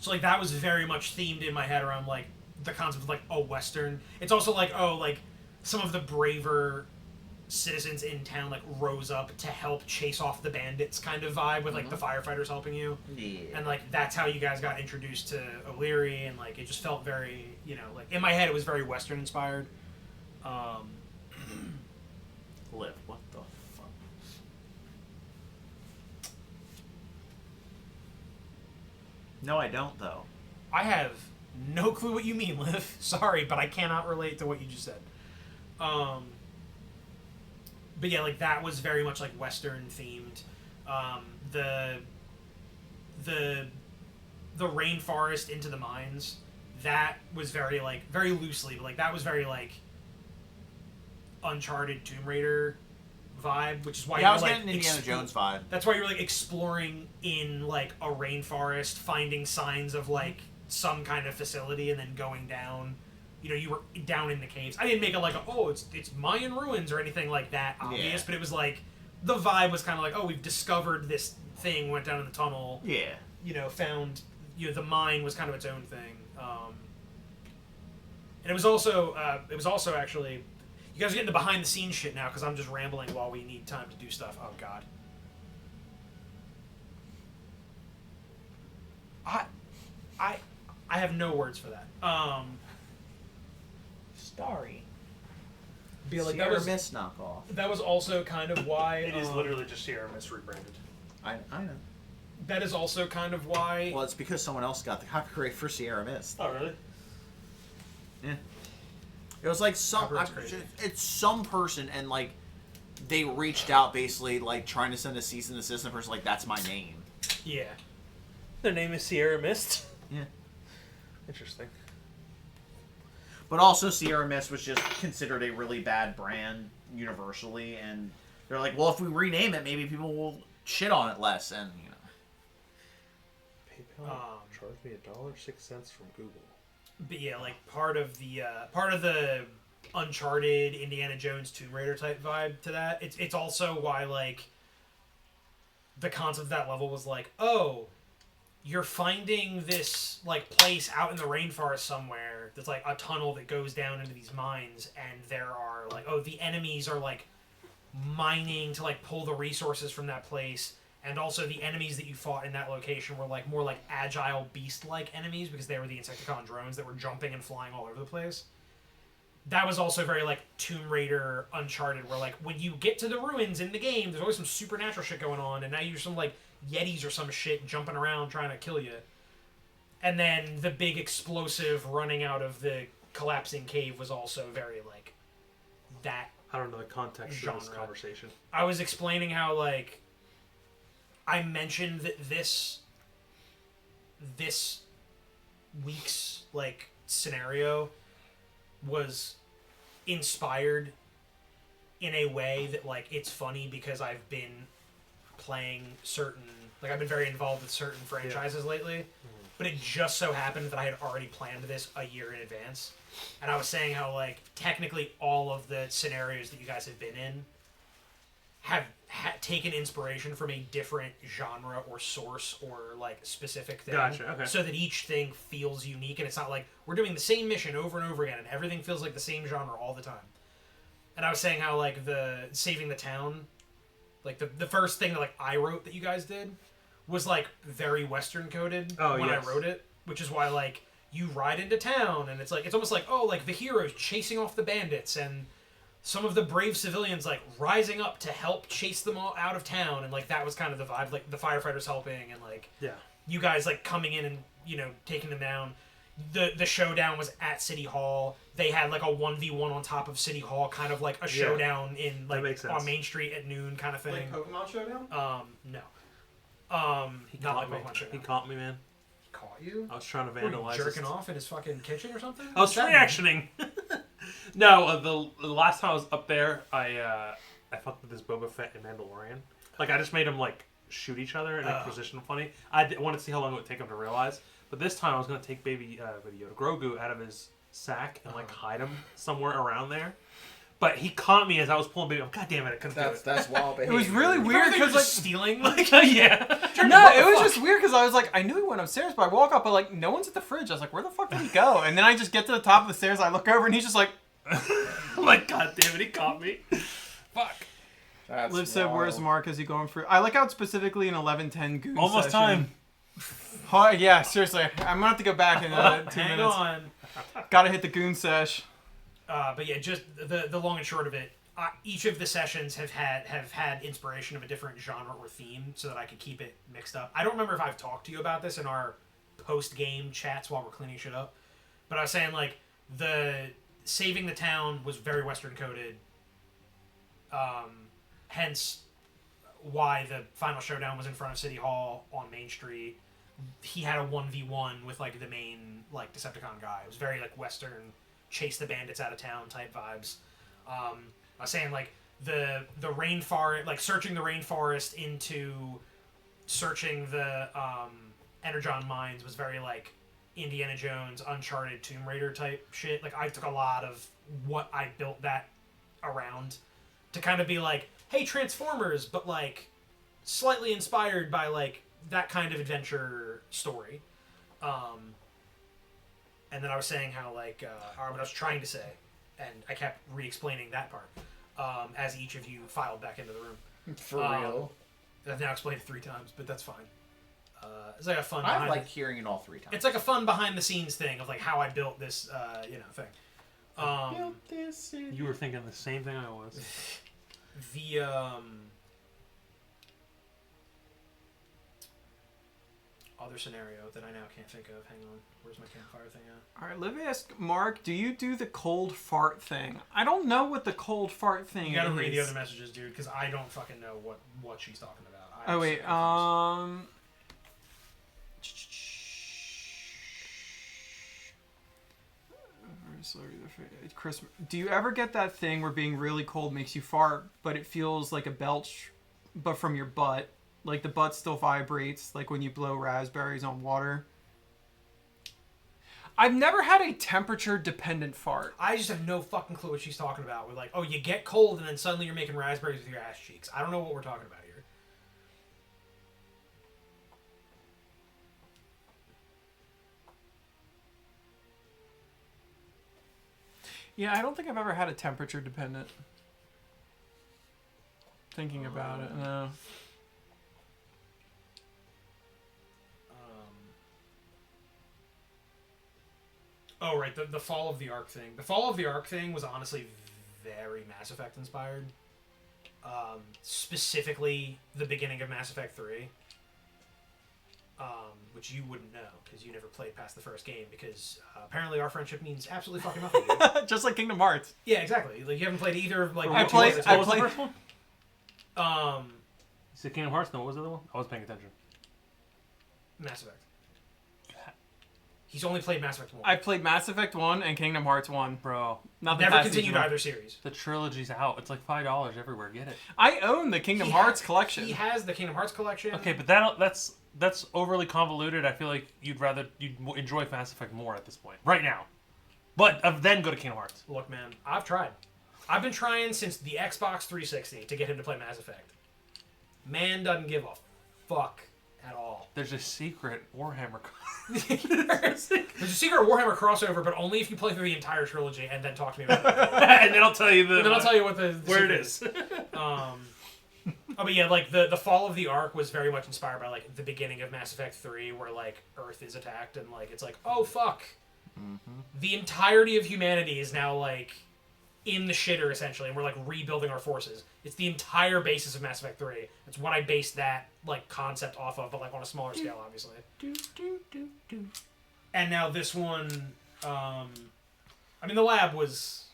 Speaker 3: So like that was very much themed in my head around like the concept of like a western. It's also like some of the braver citizens in town like rose up to help chase off the bandits kind of vibe with like the firefighters helping you.
Speaker 6: Yeah.
Speaker 3: And like that's how you guys got introduced to O'Leary, and like it just felt very, like in my head it was very western inspired.
Speaker 6: Liv, what the fuck? No, I don't though.
Speaker 3: I have no clue what you mean, Liv. Sorry, but I cannot relate to what you just said. But yeah, like that was very much like Western themed. The rainforest into the mines, that was very loosely, but like that was very like Uncharted Tomb Raider vibe, which is why
Speaker 4: I was getting an Indiana Jones vibe.
Speaker 3: That's why you're like exploring in like a rainforest, finding signs of like some kind of facility, and then going down. You were down in the caves. I didn't make it like it's Mayan ruins or anything like that obvious, but it was like the vibe was kind of like, we've discovered this thing, went down in the tunnel.
Speaker 6: Yeah.
Speaker 3: Found the mine was kind of its own thing. And it was also actually, you guys are getting the behind the scenes shit now because I'm just rambling while we need time to do stuff. Oh god. I have no words for that.
Speaker 6: Starry.
Speaker 3: Be like
Speaker 6: Sierra
Speaker 3: that was
Speaker 6: Mist knockoff.
Speaker 3: that was also kind of why
Speaker 5: It is literally just Sierra Mist rebranded.
Speaker 6: I know.
Speaker 3: that is also kind of why
Speaker 6: Well, it's because someone else got the copyright for Sierra Mist.
Speaker 5: Oh, really?
Speaker 6: Yeah. It was like
Speaker 3: Copyright's crazy.
Speaker 6: it's some person, and like they reached out basically like trying to send a cease and desist, and the person like, that's my name.
Speaker 3: yeah.
Speaker 5: Their name is Sierra Mist.
Speaker 6: Yeah.
Speaker 5: Interesting.
Speaker 6: But also Sierra Mist was just considered a really bad brand universally, and they're like, well, if we rename it, maybe people will shit on it less, and
Speaker 5: PayPal charged me $1.06 from Google.
Speaker 3: But yeah, like part of the Uncharted, Indiana Jones, Tomb Raider type vibe to that. It's also why like the concept of that level was like, you're finding this like place out in the rainforest somewhere that's like a tunnel that goes down into these mines, and there are like the enemies are like mining to like pull the resources from that place, and also the enemies that you fought in that location were like more like agile beast-like enemies because they were the Insecticon drones that were jumping and flying all over the place. That was also very like Tomb Raider, Uncharted, where like when you get to the ruins in the game, there's always some supernatural shit going on, and now you're some like Yetis or some shit jumping around trying to kill you. And then the big explosive running out of the collapsing cave was also very like that.
Speaker 5: I don't know the context of this
Speaker 3: Genre.
Speaker 5: conversation.
Speaker 3: I was explaining how like I mentioned that this week's like scenario was inspired in a way that like it's funny because I've been playing I've been very involved with certain franchises lately, but it just so happened that I had already planned this a year in advance, and I was saying how like technically all of the scenarios that you guys have been in have taken inspiration from a different genre or source or like specific thing.
Speaker 5: Gotcha, okay.
Speaker 3: So that each thing feels unique, and it's not like we're doing the same mission over and over again and everything feels like the same genre all the time. And I was saying how like the saving the town, like the first thing that like I wrote that you guys did was like very Western coded when I wrote it, which is why like you ride into town and it's almost like like the heroes chasing off the bandits and some of the brave civilians like rising up to help chase them all out of town, and like that was kind of the vibe, like the firefighters helping and like you guys like coming in and taking them down. the showdown was at City Hall. They had like a 1v1 on top of City Hall, kind of like a showdown in like
Speaker 5: makes sense.
Speaker 3: on Main Street at noon kind of thing.
Speaker 1: Like Pokemon Showdown?
Speaker 3: No.
Speaker 5: He
Speaker 3: Not
Speaker 5: caught
Speaker 3: like
Speaker 5: me.
Speaker 3: Pokemon Showdown.
Speaker 5: He caught me, man.
Speaker 3: Caught you?
Speaker 5: I was trying to
Speaker 3: Were you
Speaker 5: vandalize.
Speaker 3: jerking off in his fucking kitchen or something?
Speaker 5: I was
Speaker 3: What's that
Speaker 5: reactioning. No, the last time I was up there, I fucked with this Boba Fett and Mandalorian. Like I just made them like shoot each other in a position funny. Wanted to see how long it would take them to realize. But this time I was gonna take baby Yoda Grogu out of his sack and like hide him somewhere around there. But he caught me as I was pulling baby. God damn it! I couldn't do it.
Speaker 6: That's wild behavior.
Speaker 1: It was really
Speaker 3: mean?
Speaker 1: weird because like
Speaker 3: stealing. Like,
Speaker 5: Yeah.
Speaker 1: no, it was just weird because I was like, I knew he went upstairs, but I walk up, but like no one's at the fridge. I was like, where the fuck did he go? And then I just get to the top of the stairs. I look over and he's just like,
Speaker 5: I'm like, God damn it! He caught me. Fuck.
Speaker 6: That's
Speaker 1: Liv said, "Where's
Speaker 6: wild.
Speaker 1: Mark? Is he going for?" I like out specifically in 11:10 goon
Speaker 5: Almost
Speaker 1: session.
Speaker 5: time.
Speaker 1: Oh, yeah, seriously, I'm gonna have to go back in 2
Speaker 3: hang
Speaker 1: minutes.
Speaker 3: on.
Speaker 1: Gotta hit the goon sesh.
Speaker 3: But yeah, just the long and short of it. Each of the sessions have had inspiration of a different genre or theme, so that I could keep it mixed up. I don't remember if I've talked to you about this in our post-game chats while we're cleaning shit up, but I was saying like the saving the town was very Western coded. Hence why the final showdown was in front of City Hall on Main Street. He had a 1v1 with like the main like Decepticon guy. It was very like Western, chase the bandits out of town type vibes. I was saying like the rainforest, like searching the rainforest into searching the Energon mines was very like Indiana Jones, Uncharted, Tomb Raider type shit. Like I took a lot of what I built that around to kind of be like, hey, Transformers, but like slightly inspired by like that kind of adventure story. And then I was saying how like what I was trying to say, and I kept re-explaining that part as each of you filed back into the room.
Speaker 6: For real.
Speaker 3: I've now explained it 3 times, but that's fine. It's like a fun.
Speaker 6: I like hearing it all 3 times.
Speaker 3: It's like a fun behind the scenes thing of like how I built this, thing.
Speaker 5: You were thinking the same thing I was.
Speaker 3: The other scenario that I now can't think of. Hang on, where's my campfire thing at?
Speaker 1: All right, Liv asked Mark, "Do you do the cold fart thing?" I don't know what the cold fart thing is.
Speaker 3: You gotta read the other messages, dude, because I don't fucking know what she's talking about.
Speaker 1: Oh wait, Chris, do you ever get that thing where being really cold makes you fart, but it feels like a belch, but from your butt? Like the butt still vibrates, like when you blow raspberries on water? I've never had a temperature-dependent fart.
Speaker 3: I just have no fucking clue what she's talking about. We're like, oh, you get cold and then suddenly you're making raspberries with your ass cheeks. I don't know what we're talking about here.
Speaker 1: Yeah, I don't think I've ever had a temperature-dependent. Thinking about it, no.
Speaker 3: Oh, right, the Fall of the Ark thing. The Fall of the Ark thing was honestly very Mass Effect inspired. Specifically, the beginning of Mass Effect 3. Which you wouldn't know, because you never played past the first game, because apparently our friendship means absolutely fucking nothing to you.
Speaker 1: Just like Kingdom Hearts.
Speaker 3: Yeah, exactly. Like, you haven't played either of, like...
Speaker 1: I
Speaker 5: What
Speaker 1: played-
Speaker 5: was
Speaker 1: I
Speaker 5: the
Speaker 1: played-
Speaker 5: first one?
Speaker 3: Um,
Speaker 5: You said Kingdom Hearts? No, what was the other one? I was paying attention.
Speaker 3: Mass Effect. He's only played Mass Effect 1.
Speaker 1: I played Mass Effect 1 and Kingdom Hearts 1.
Speaker 5: Bro,
Speaker 1: Nothing
Speaker 3: Never
Speaker 1: past
Speaker 3: continued
Speaker 1: each one.
Speaker 3: either series.
Speaker 5: the trilogy's out. It's like $5 everywhere. Get it.
Speaker 1: I own the Kingdom Hearts collection.
Speaker 3: He has the Kingdom Hearts collection.
Speaker 5: Okay, but that's overly convoluted. I feel like you'd enjoy Mass Effect more at this point, right now. But then go to Kingdom Hearts.
Speaker 3: Look, man, I've tried. I've been trying since the Xbox 360 to get him to play Mass Effect. Man doesn't give a fuck at all.
Speaker 5: There's a secret Warhammer.
Speaker 3: There's a secret Warhammer crossover, but only if you play through the entire trilogy and then talk to me about it.
Speaker 5: And then I'll tell you
Speaker 3: And then I'll tell you what the
Speaker 5: where it
Speaker 3: secret
Speaker 5: is.
Speaker 3: But yeah, like the Fall of the Ark was very much inspired by like the beginning of Mass Effect 3, where like Earth is attacked and like it's like, oh fuck, the entirety of humanity is now like in the shitter essentially, and we're like rebuilding our forces. It's the entire basis of Mass Effect 3. It's what I based that like concept off of, but like on a smaller scale, obviously. And now this one, I mean, the lab was...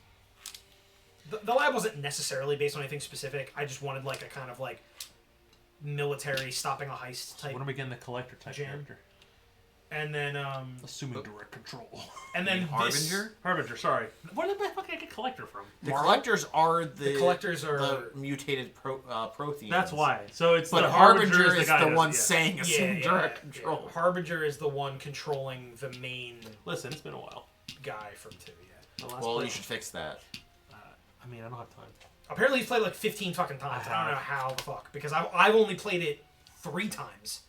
Speaker 3: The lab wasn't necessarily based on anything specific. I just wanted, like, a kind of, like, military stopping a heist type
Speaker 5: When are we getting the collector type
Speaker 3: jam.
Speaker 5: character?
Speaker 3: And then,
Speaker 5: Assuming direct control.
Speaker 3: and then
Speaker 4: Harbinger?
Speaker 5: Harbinger, sorry. Where the fuck did I get collector from?
Speaker 6: The collectors are
Speaker 3: The collectors are...
Speaker 6: the mutated Protheans.
Speaker 5: That's why. So it's
Speaker 6: But
Speaker 5: the
Speaker 6: Harbinger
Speaker 5: is
Speaker 6: is
Speaker 5: guy
Speaker 6: the
Speaker 5: who-
Speaker 6: one
Speaker 5: yeah.
Speaker 6: saying assume direct control.
Speaker 3: Yeah. Harbinger is the one controlling the main
Speaker 5: Listen, it's been a while.
Speaker 3: guy from 2, yeah.
Speaker 5: The last
Speaker 6: Well,
Speaker 5: play-
Speaker 6: you should fix that.
Speaker 5: I mean, I don't have time.
Speaker 3: Apparently he's played like 15 fucking times. I don't know how the fuck. Because I've only played it 3 times.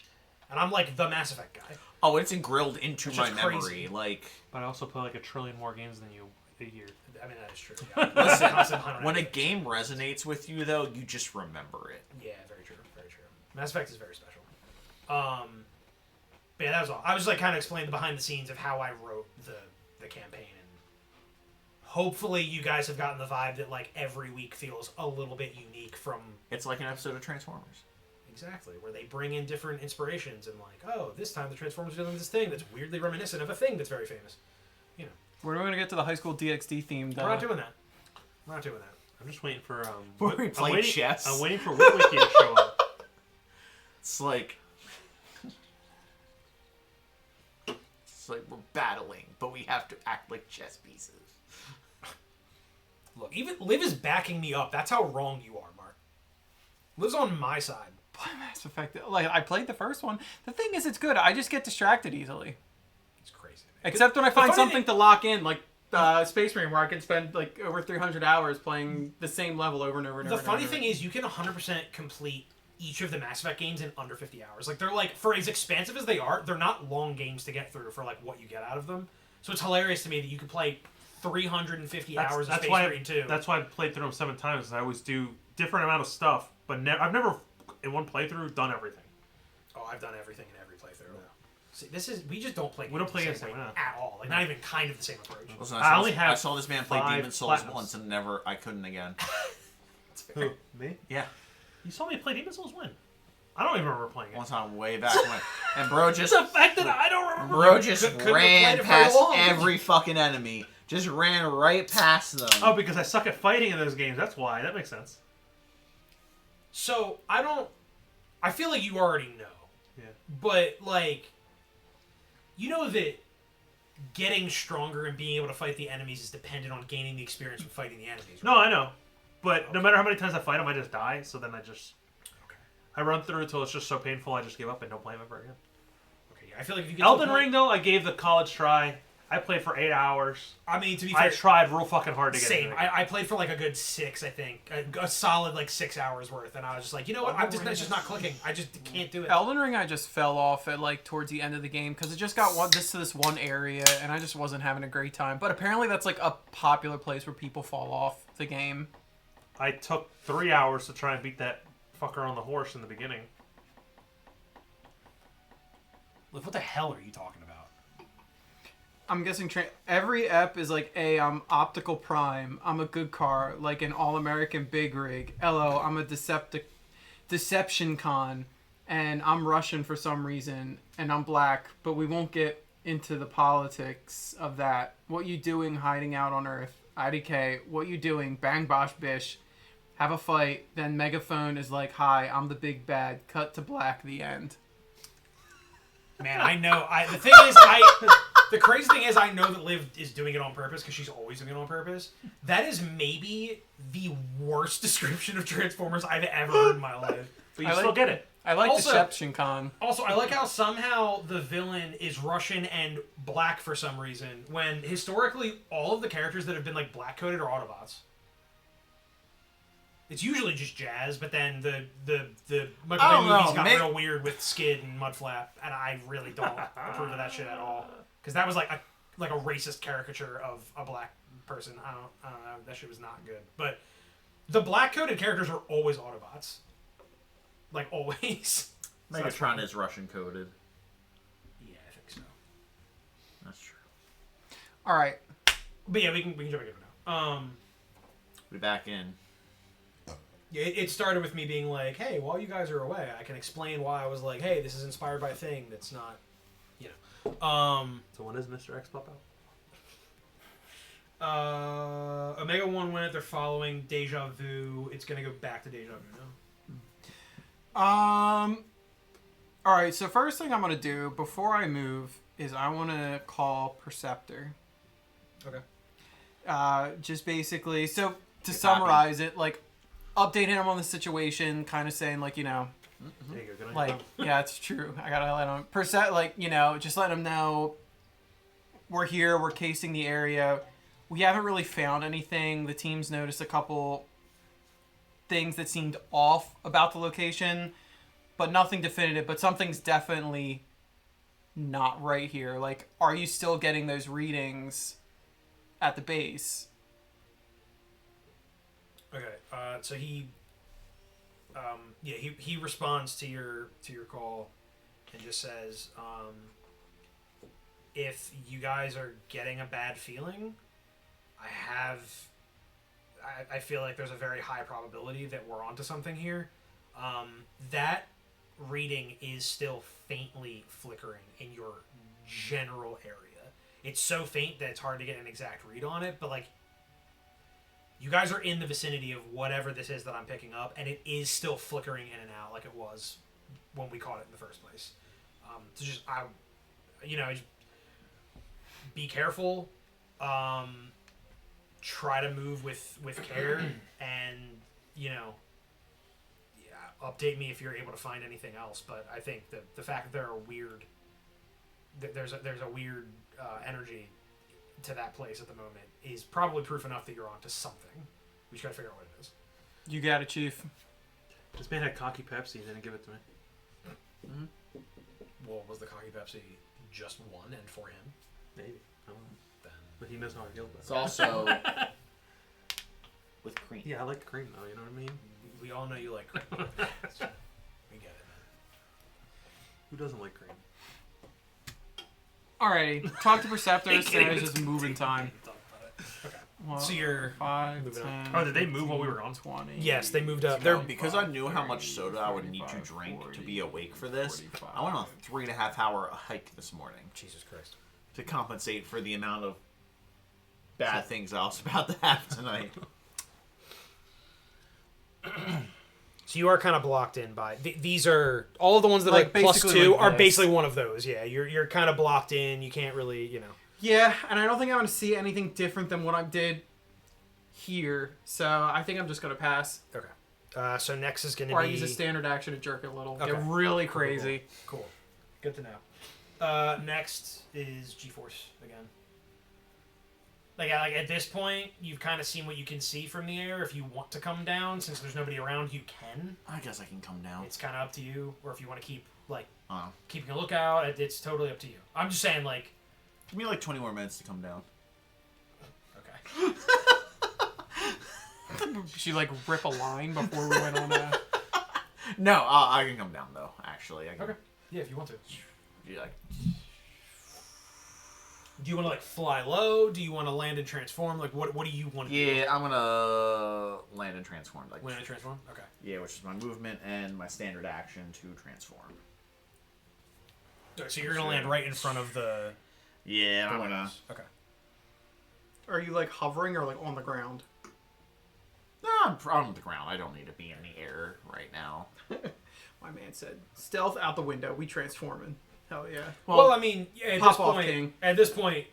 Speaker 3: And I'm like the Mass Effect guy.
Speaker 6: Oh, it's grilled into
Speaker 3: It's
Speaker 6: my
Speaker 3: just
Speaker 6: memory.
Speaker 3: crazy.
Speaker 6: Like,
Speaker 5: But I also play like a trillion more games than you a year.
Speaker 3: I mean, that is true. Yeah.
Speaker 6: listen,
Speaker 3: Constant hunt on
Speaker 6: when a
Speaker 3: everything.
Speaker 6: game resonates with you, though, you just remember it.
Speaker 3: Yeah, very true. Very true. Mass Effect is very special. But yeah, that was all. I was like kind of explaining the behind the scenes of how I wrote the campaign. And hopefully you guys have gotten the vibe that like every week feels a little bit unique from...
Speaker 6: It's like an episode of Transformers.
Speaker 3: Exactly, where they bring in different inspirations and like, oh, this time the Transformers are doing this thing that's weirdly reminiscent of a thing that's very famous. You know,
Speaker 1: We're going to get to the high school DxD themed.
Speaker 3: we're not doing that. We're not doing that.
Speaker 5: I'm just waiting for
Speaker 6: Where we play
Speaker 5: I'm waiting,
Speaker 6: chess.
Speaker 5: I'm waiting for Whitwicky to show up.
Speaker 6: It's like we're battling, but we have to act like chess pieces.
Speaker 3: Look, even Liv is backing me up. That's how wrong you are, Mark. Liv's on my side.
Speaker 1: Mass Effect. Like, I played the first one. The thing is, it's good. I just get distracted easily.
Speaker 3: It's crazy.
Speaker 1: Except when I find
Speaker 3: funny
Speaker 1: something
Speaker 3: thing-
Speaker 1: to lock in, like Space Marine, where I can spend like over 300 hours playing the same level over and over and
Speaker 3: The
Speaker 1: over.
Speaker 3: funny
Speaker 1: and over.
Speaker 3: thing is, you can 100% complete each of the Mass Effect games in under 50 hours. Like, they're like, for as expansive as they are, they're not long games to get through for like what you get out of them. So it's hilarious to me that you could play 350 hours of Space Marine 2.
Speaker 5: That's why I've played through them 7 times. Is I always do different amount of stuff, but I've never in one playthrough done everything.
Speaker 3: Oh, I've done everything in every playthrough. See, we just don't play.
Speaker 5: We don't play
Speaker 3: games
Speaker 5: the same way, no.
Speaker 3: at all. Like, not even kind of the same approach.
Speaker 6: Listen,
Speaker 5: I only
Speaker 6: I
Speaker 5: have
Speaker 6: saw this man play
Speaker 5: 5
Speaker 6: Demon Souls
Speaker 5: platinums.
Speaker 6: once and I couldn't again.
Speaker 3: It's fair.
Speaker 5: Who? Me?
Speaker 6: Yeah,
Speaker 5: You saw me play Demon Souls when? I don't even remember playing it.
Speaker 6: one time way back when. And bro just
Speaker 5: The fact that I don't remember.
Speaker 6: bro just
Speaker 3: couldn't have
Speaker 6: ran
Speaker 3: played it very
Speaker 6: past
Speaker 3: long.
Speaker 6: every fucking enemy. Just ran right past them.
Speaker 5: Oh, because I suck at fighting in those games. That's why. That makes sense.
Speaker 3: So I feel like you already know.
Speaker 5: Yeah.
Speaker 3: But like, you know that getting stronger and being able to fight the enemies is dependent on gaining the experience from fighting the enemies.
Speaker 5: No, I know. But no matter how many times I fight them, I just die. So then I run through until it's just so painful, I just give up and don't play them ever again.
Speaker 3: Okay, I feel like if you get
Speaker 5: Elden
Speaker 3: to the
Speaker 5: Ring, though, I gave the college try. I played for 8 hours.
Speaker 3: I mean, to be
Speaker 5: I
Speaker 3: fair,
Speaker 5: tried real fucking hard to get
Speaker 3: same.
Speaker 5: into it.
Speaker 3: I played for like a good 6, I think, a solid like 6 hours worth, and I was just like, you know what? It's just not clicking. I just can't do it.
Speaker 1: Elden Ring, I just fell off at like towards the end of the game because it just got this one area, and I just wasn't having a great time. But apparently, that's like a popular place where people fall off the game.
Speaker 5: I took 3 hours to try and beat that fucker on the horse in the beginning.
Speaker 3: Look, what the hell are you talking about?
Speaker 1: I'm guessing every ep is like, A, I'm Optical Prime, I'm a good car, like an all-American big rig. LO, I'm a Deception Con, and I'm Russian for some reason, and I'm black, but we won't get into the politics of that. What you doing hiding out on Earth? IDK, what you doing? Bang bosh bish. Have a fight, then Megaphone is like, hi, I'm the big bad. Cut to black, the end.
Speaker 3: Man, I know. The thing is, the crazy thing is, I know that Liv is doing it on purpose because she's always doing it on purpose. That is maybe the worst description of Transformers I've ever heard in my life.
Speaker 5: But you still get it.
Speaker 1: I like
Speaker 3: Also-
Speaker 1: Deception Con.
Speaker 3: Also, I like how somehow the villain is Russian and black for some reason, when historically all of the characters that have been like black coded are Autobots. It's usually just Jazz, but then the Michael Bay movies got real weird with Skid and Mudflap, and I really don't approve of that shit at all. Because that was like a racist caricature of a black person. I don't know. That shit was not good. But the black coded characters are always Autobots. Like always.
Speaker 6: Megatron is Russian coded.
Speaker 3: Yeah, I think so.
Speaker 6: That's true.
Speaker 1: All right.
Speaker 3: But yeah, we can jump into it now.
Speaker 6: Be back in.
Speaker 3: Yeah, it started with me being like, hey, while you guys are away, I can explain why I was like, hey, this is inspired by a thing that's not you know.
Speaker 5: So when does Mr. X pop out?
Speaker 3: Omega 1 went. They're following Déjà Vu. It's gonna go back to Déjà Vu now.
Speaker 1: All right. So first thing I'm gonna do before I move is I want to call Perceptor.
Speaker 3: Okay.
Speaker 1: Just basically, so to
Speaker 4: Good
Speaker 1: summarize it, like update him on the situation, kind of saying like, you know,
Speaker 5: There you go. Good on
Speaker 1: like, yeah, it's true. I gotta let him like, you know, just let him know we're here, we're casing the area. We haven't really found anything. The team's noticed a couple things that seemed off about the location, but nothing definitive. But something's definitely not right here. Like, are you still getting those readings at the base?
Speaker 3: Okay. So he responds to your call and just says, if you guys are getting a bad feeling, I feel like there's a very high probability that we're onto something here. That reading is still faintly flickering in your general area. It's so faint that it's hard to get an exact read on it, but like, you guys are in the vicinity of whatever this is that I'm picking up, and it is still flickering in and out like it was when we caught it in the first place. So just, just be careful. Try to move with care, and, you know, update me if you're able to find anything else. But I think that the fact that there's a weird energy to that place at the moment is probably proof enough that you're onto something. We just gotta figure out what it is.
Speaker 1: You got it, Chief.
Speaker 5: This man had cocky Pepsi and didn't give it to me.
Speaker 1: Mm-hmm.
Speaker 3: Well, was the Cocky Pepsi just one and for him?
Speaker 5: Maybe. I don't know.
Speaker 3: Then
Speaker 5: But he knows how I feel about
Speaker 6: It's also with cream.
Speaker 5: Yeah, I like the cream though, you know what I mean?
Speaker 3: we all know you like cream. We get it, man.
Speaker 5: Who doesn't like cream?
Speaker 1: Alrighty. Talk to Perceptor.
Speaker 5: He
Speaker 1: So
Speaker 5: can't
Speaker 1: it's
Speaker 5: even
Speaker 1: just moving time.
Speaker 3: Okay.
Speaker 1: Well,
Speaker 3: So you're
Speaker 1: 5,
Speaker 3: moving
Speaker 1: 10,
Speaker 3: on.
Speaker 5: Oh, did they move while we were on?
Speaker 1: 20.
Speaker 3: Yes, they moved up.
Speaker 4: They're,
Speaker 3: They're
Speaker 4: because I knew how much soda I would need to drink to be awake for this, I went on a 3.5 hour hike this morning
Speaker 3: Jesus Christ.
Speaker 4: to compensate for the amount of bad things I was about to have tonight.
Speaker 3: So you are kind of blocked in by these are all of the ones that
Speaker 1: Like,
Speaker 3: are like plus
Speaker 1: basically
Speaker 3: 2
Speaker 1: like
Speaker 3: are
Speaker 1: this.
Speaker 3: basically one of those. Yeah, you're kind of blocked in. You can't really, you know.
Speaker 1: Yeah, and I don't think I'm going to see anything different than what I did here. So I think I'm just going to pass.
Speaker 3: Okay. So next is going to
Speaker 1: Or
Speaker 3: be
Speaker 1: I use a standard action to jerk it a little.
Speaker 3: Okay.
Speaker 1: Get really
Speaker 3: Cool,
Speaker 1: crazy.
Speaker 3: Cool. Good to know. Next is G-Force again. Like at this point, you've kind of seen what you can see from the air. If you want to come down, since there's nobody around, you can.
Speaker 4: I guess I can come down.
Speaker 3: It's kind of up to you. Or if you want to keep
Speaker 4: Oh.
Speaker 3: keeping a lookout, it's totally up to you. I'm just saying, like,
Speaker 4: Give me like 20 more minutes to come down.
Speaker 3: okay.
Speaker 1: She like rip a line before we went on a...
Speaker 4: No, I can come down though. Actually, I can.
Speaker 3: Okay. Yeah, if you want to.
Speaker 4: Be like,
Speaker 3: Do you want to like fly low? Do you want to land and transform? Like, what do you want to do?
Speaker 4: yeah, I'm gonna land and transform. Like,
Speaker 3: Land and transform? Okay.
Speaker 4: yeah, which is my movement and my standard action to transform.
Speaker 3: So you're going to land right in front of the...
Speaker 4: Yeah, I'm gonna.
Speaker 3: Okay.
Speaker 1: Are you like hovering or like on the ground?
Speaker 4: No, I'm on the ground. I don't need to be in the air right now.
Speaker 1: My man said, stealth out the window. We transforming. Hell yeah.
Speaker 3: Well, I mean, yeah,
Speaker 1: pop off, King.
Speaker 3: at this point,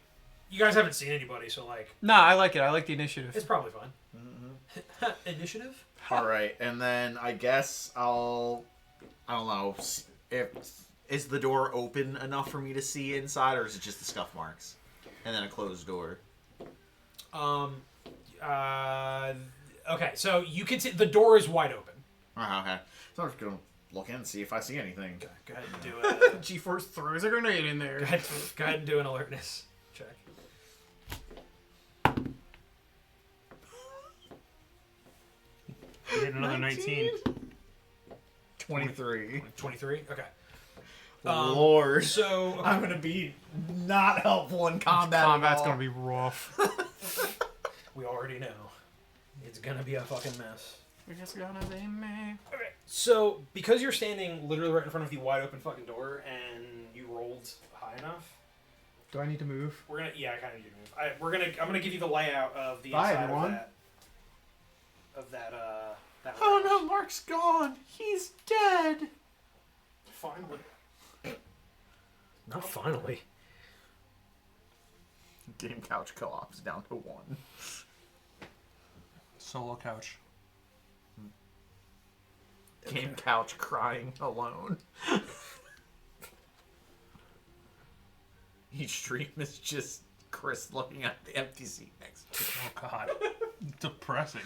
Speaker 3: you guys haven't seen anybody, so like,
Speaker 1: Nah, I like it. I like the initiative.
Speaker 3: it's probably fun. Mm-hmm. Initiative?
Speaker 4: All right, and then I guess I don't know. If is the door open enough for me to see inside, or is it just the scuff marks and then a closed door?
Speaker 3: Okay, so you can see the door is wide open.
Speaker 4: Okay, so I'm just gonna look in and see if I see anything.
Speaker 3: Okay, go ahead and do it.
Speaker 1: G-Force throws a grenade in there.
Speaker 3: Go ahead and do an alertness check.
Speaker 5: You hit another 19.
Speaker 4: 23.
Speaker 3: 23? Okay.
Speaker 4: Lord,
Speaker 3: So,
Speaker 4: I'm gonna be not helpful in combat.
Speaker 1: Combat's gonna be rough.
Speaker 3: we already know. It's gonna be a fucking mess.
Speaker 1: It's gonna be me.
Speaker 3: Okay. So, because you're standing literally right in front of the wide open fucking door, and you rolled high enough.
Speaker 1: Do I need to move?
Speaker 3: We're gonna, yeah, I kind of need to move. I'm gonna give you the layout of the
Speaker 1: Bye,
Speaker 3: inside
Speaker 1: everyone.
Speaker 3: of that. That
Speaker 6: Oh
Speaker 3: warehouse.
Speaker 6: no, Mark's gone. He's dead.
Speaker 3: Finally. Not finally.
Speaker 6: Game Couch Co-op's down to 1.
Speaker 5: Solo couch.
Speaker 6: Game Couch crying alone. Each stream is just Chris looking at the empty seat next to him.
Speaker 5: Oh God, depressing.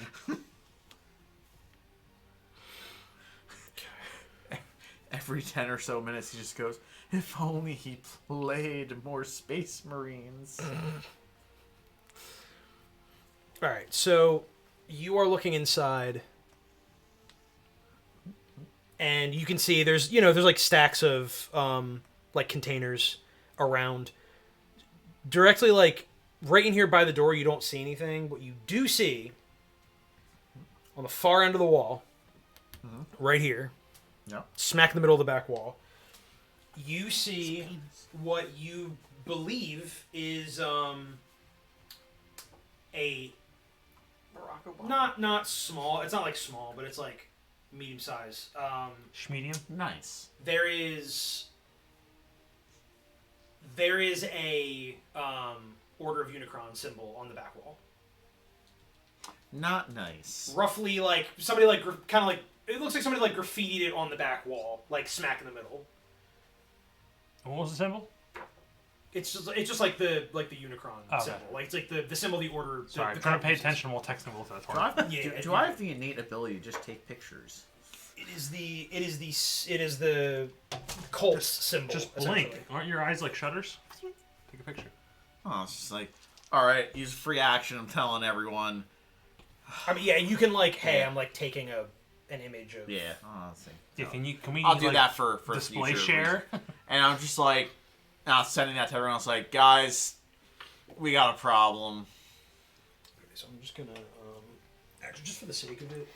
Speaker 6: Every 10 or so minutes, he just goes, if only he played more Space Marines.
Speaker 3: All right, so you are looking inside, and you can see there's like stacks of like containers around. Directly, like right in here by the door, you don't see anything. What you do see on the far end of the wall, right here,
Speaker 6: Yep.
Speaker 3: smack in the middle of the back wall, you see what you believe is a not small. It's not like small, but it's like medium size.
Speaker 5: Schmedium.
Speaker 6: Nice.
Speaker 3: There is a Order of Unicron symbol on the back wall.
Speaker 6: Not nice.
Speaker 3: Roughly like somebody like kind of like it looks like somebody like graffitied it on the back wall, like smack in the middle.
Speaker 5: What was the symbol?
Speaker 3: It's just like the Unicron
Speaker 5: Oh,
Speaker 3: symbol. Like it's like the symbol of the Order.
Speaker 5: Sorry,
Speaker 3: the
Speaker 5: I'm trying to pay
Speaker 3: company.
Speaker 5: attention while texting both of
Speaker 6: Do I,
Speaker 5: that.
Speaker 3: Yeah,
Speaker 6: do I have the innate ability to just take pictures?
Speaker 3: It is the cult symbol.
Speaker 5: Just
Speaker 3: essentially.
Speaker 5: blink. Aren't your eyes like shutters? Take a picture.
Speaker 6: Oh, it's just like, alright, use free action, I'm telling everyone.
Speaker 3: I mean, yeah, you can like, hey,
Speaker 6: Yeah.
Speaker 3: I'm like taking an image of.
Speaker 6: Yeah. Oh, let's see.
Speaker 5: Yeah, can we?
Speaker 6: I'll
Speaker 5: use,
Speaker 6: do
Speaker 5: like,
Speaker 6: that for
Speaker 5: display
Speaker 6: future
Speaker 5: share.
Speaker 6: And I'm just like, sending that to everyone. I was like, guys, we got a problem.
Speaker 3: Okay, so I'm just gonna actually just for the sake of it,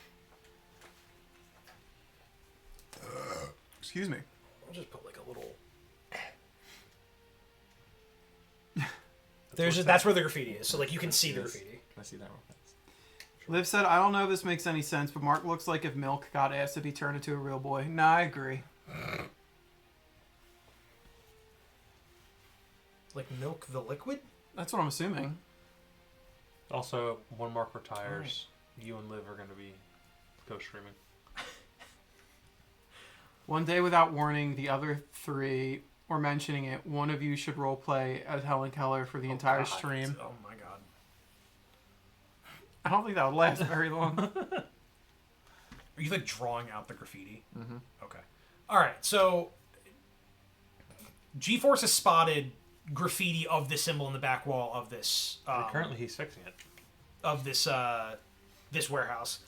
Speaker 1: Excuse me.
Speaker 3: I'll just put like a little. That's where the graffiti is. So like you can see the graffiti.
Speaker 6: Can I see that real fast?
Speaker 1: Liv said, I don't know if this makes any sense, but Mark looks like if Milk got asked to be turned into a real boy. Nah, I agree.
Speaker 3: Like Milk the Liquid?
Speaker 1: That's what I'm assuming.
Speaker 5: Also, when Mark retires, you and Liv are going to be co-streaming.
Speaker 1: One day without warning, the other three were mentioning it. One of you should roleplay as Helen Keller for the entire
Speaker 3: God.
Speaker 1: stream.
Speaker 3: Oh my god.
Speaker 1: I don't think that would last very long.
Speaker 3: Are you like drawing out the graffiti?
Speaker 6: Mm-hmm.
Speaker 3: Okay. All right. So G-Force has spotted graffiti of the symbol in the back wall of this.
Speaker 5: Currently, he's fixing it.
Speaker 3: Of this this warehouse.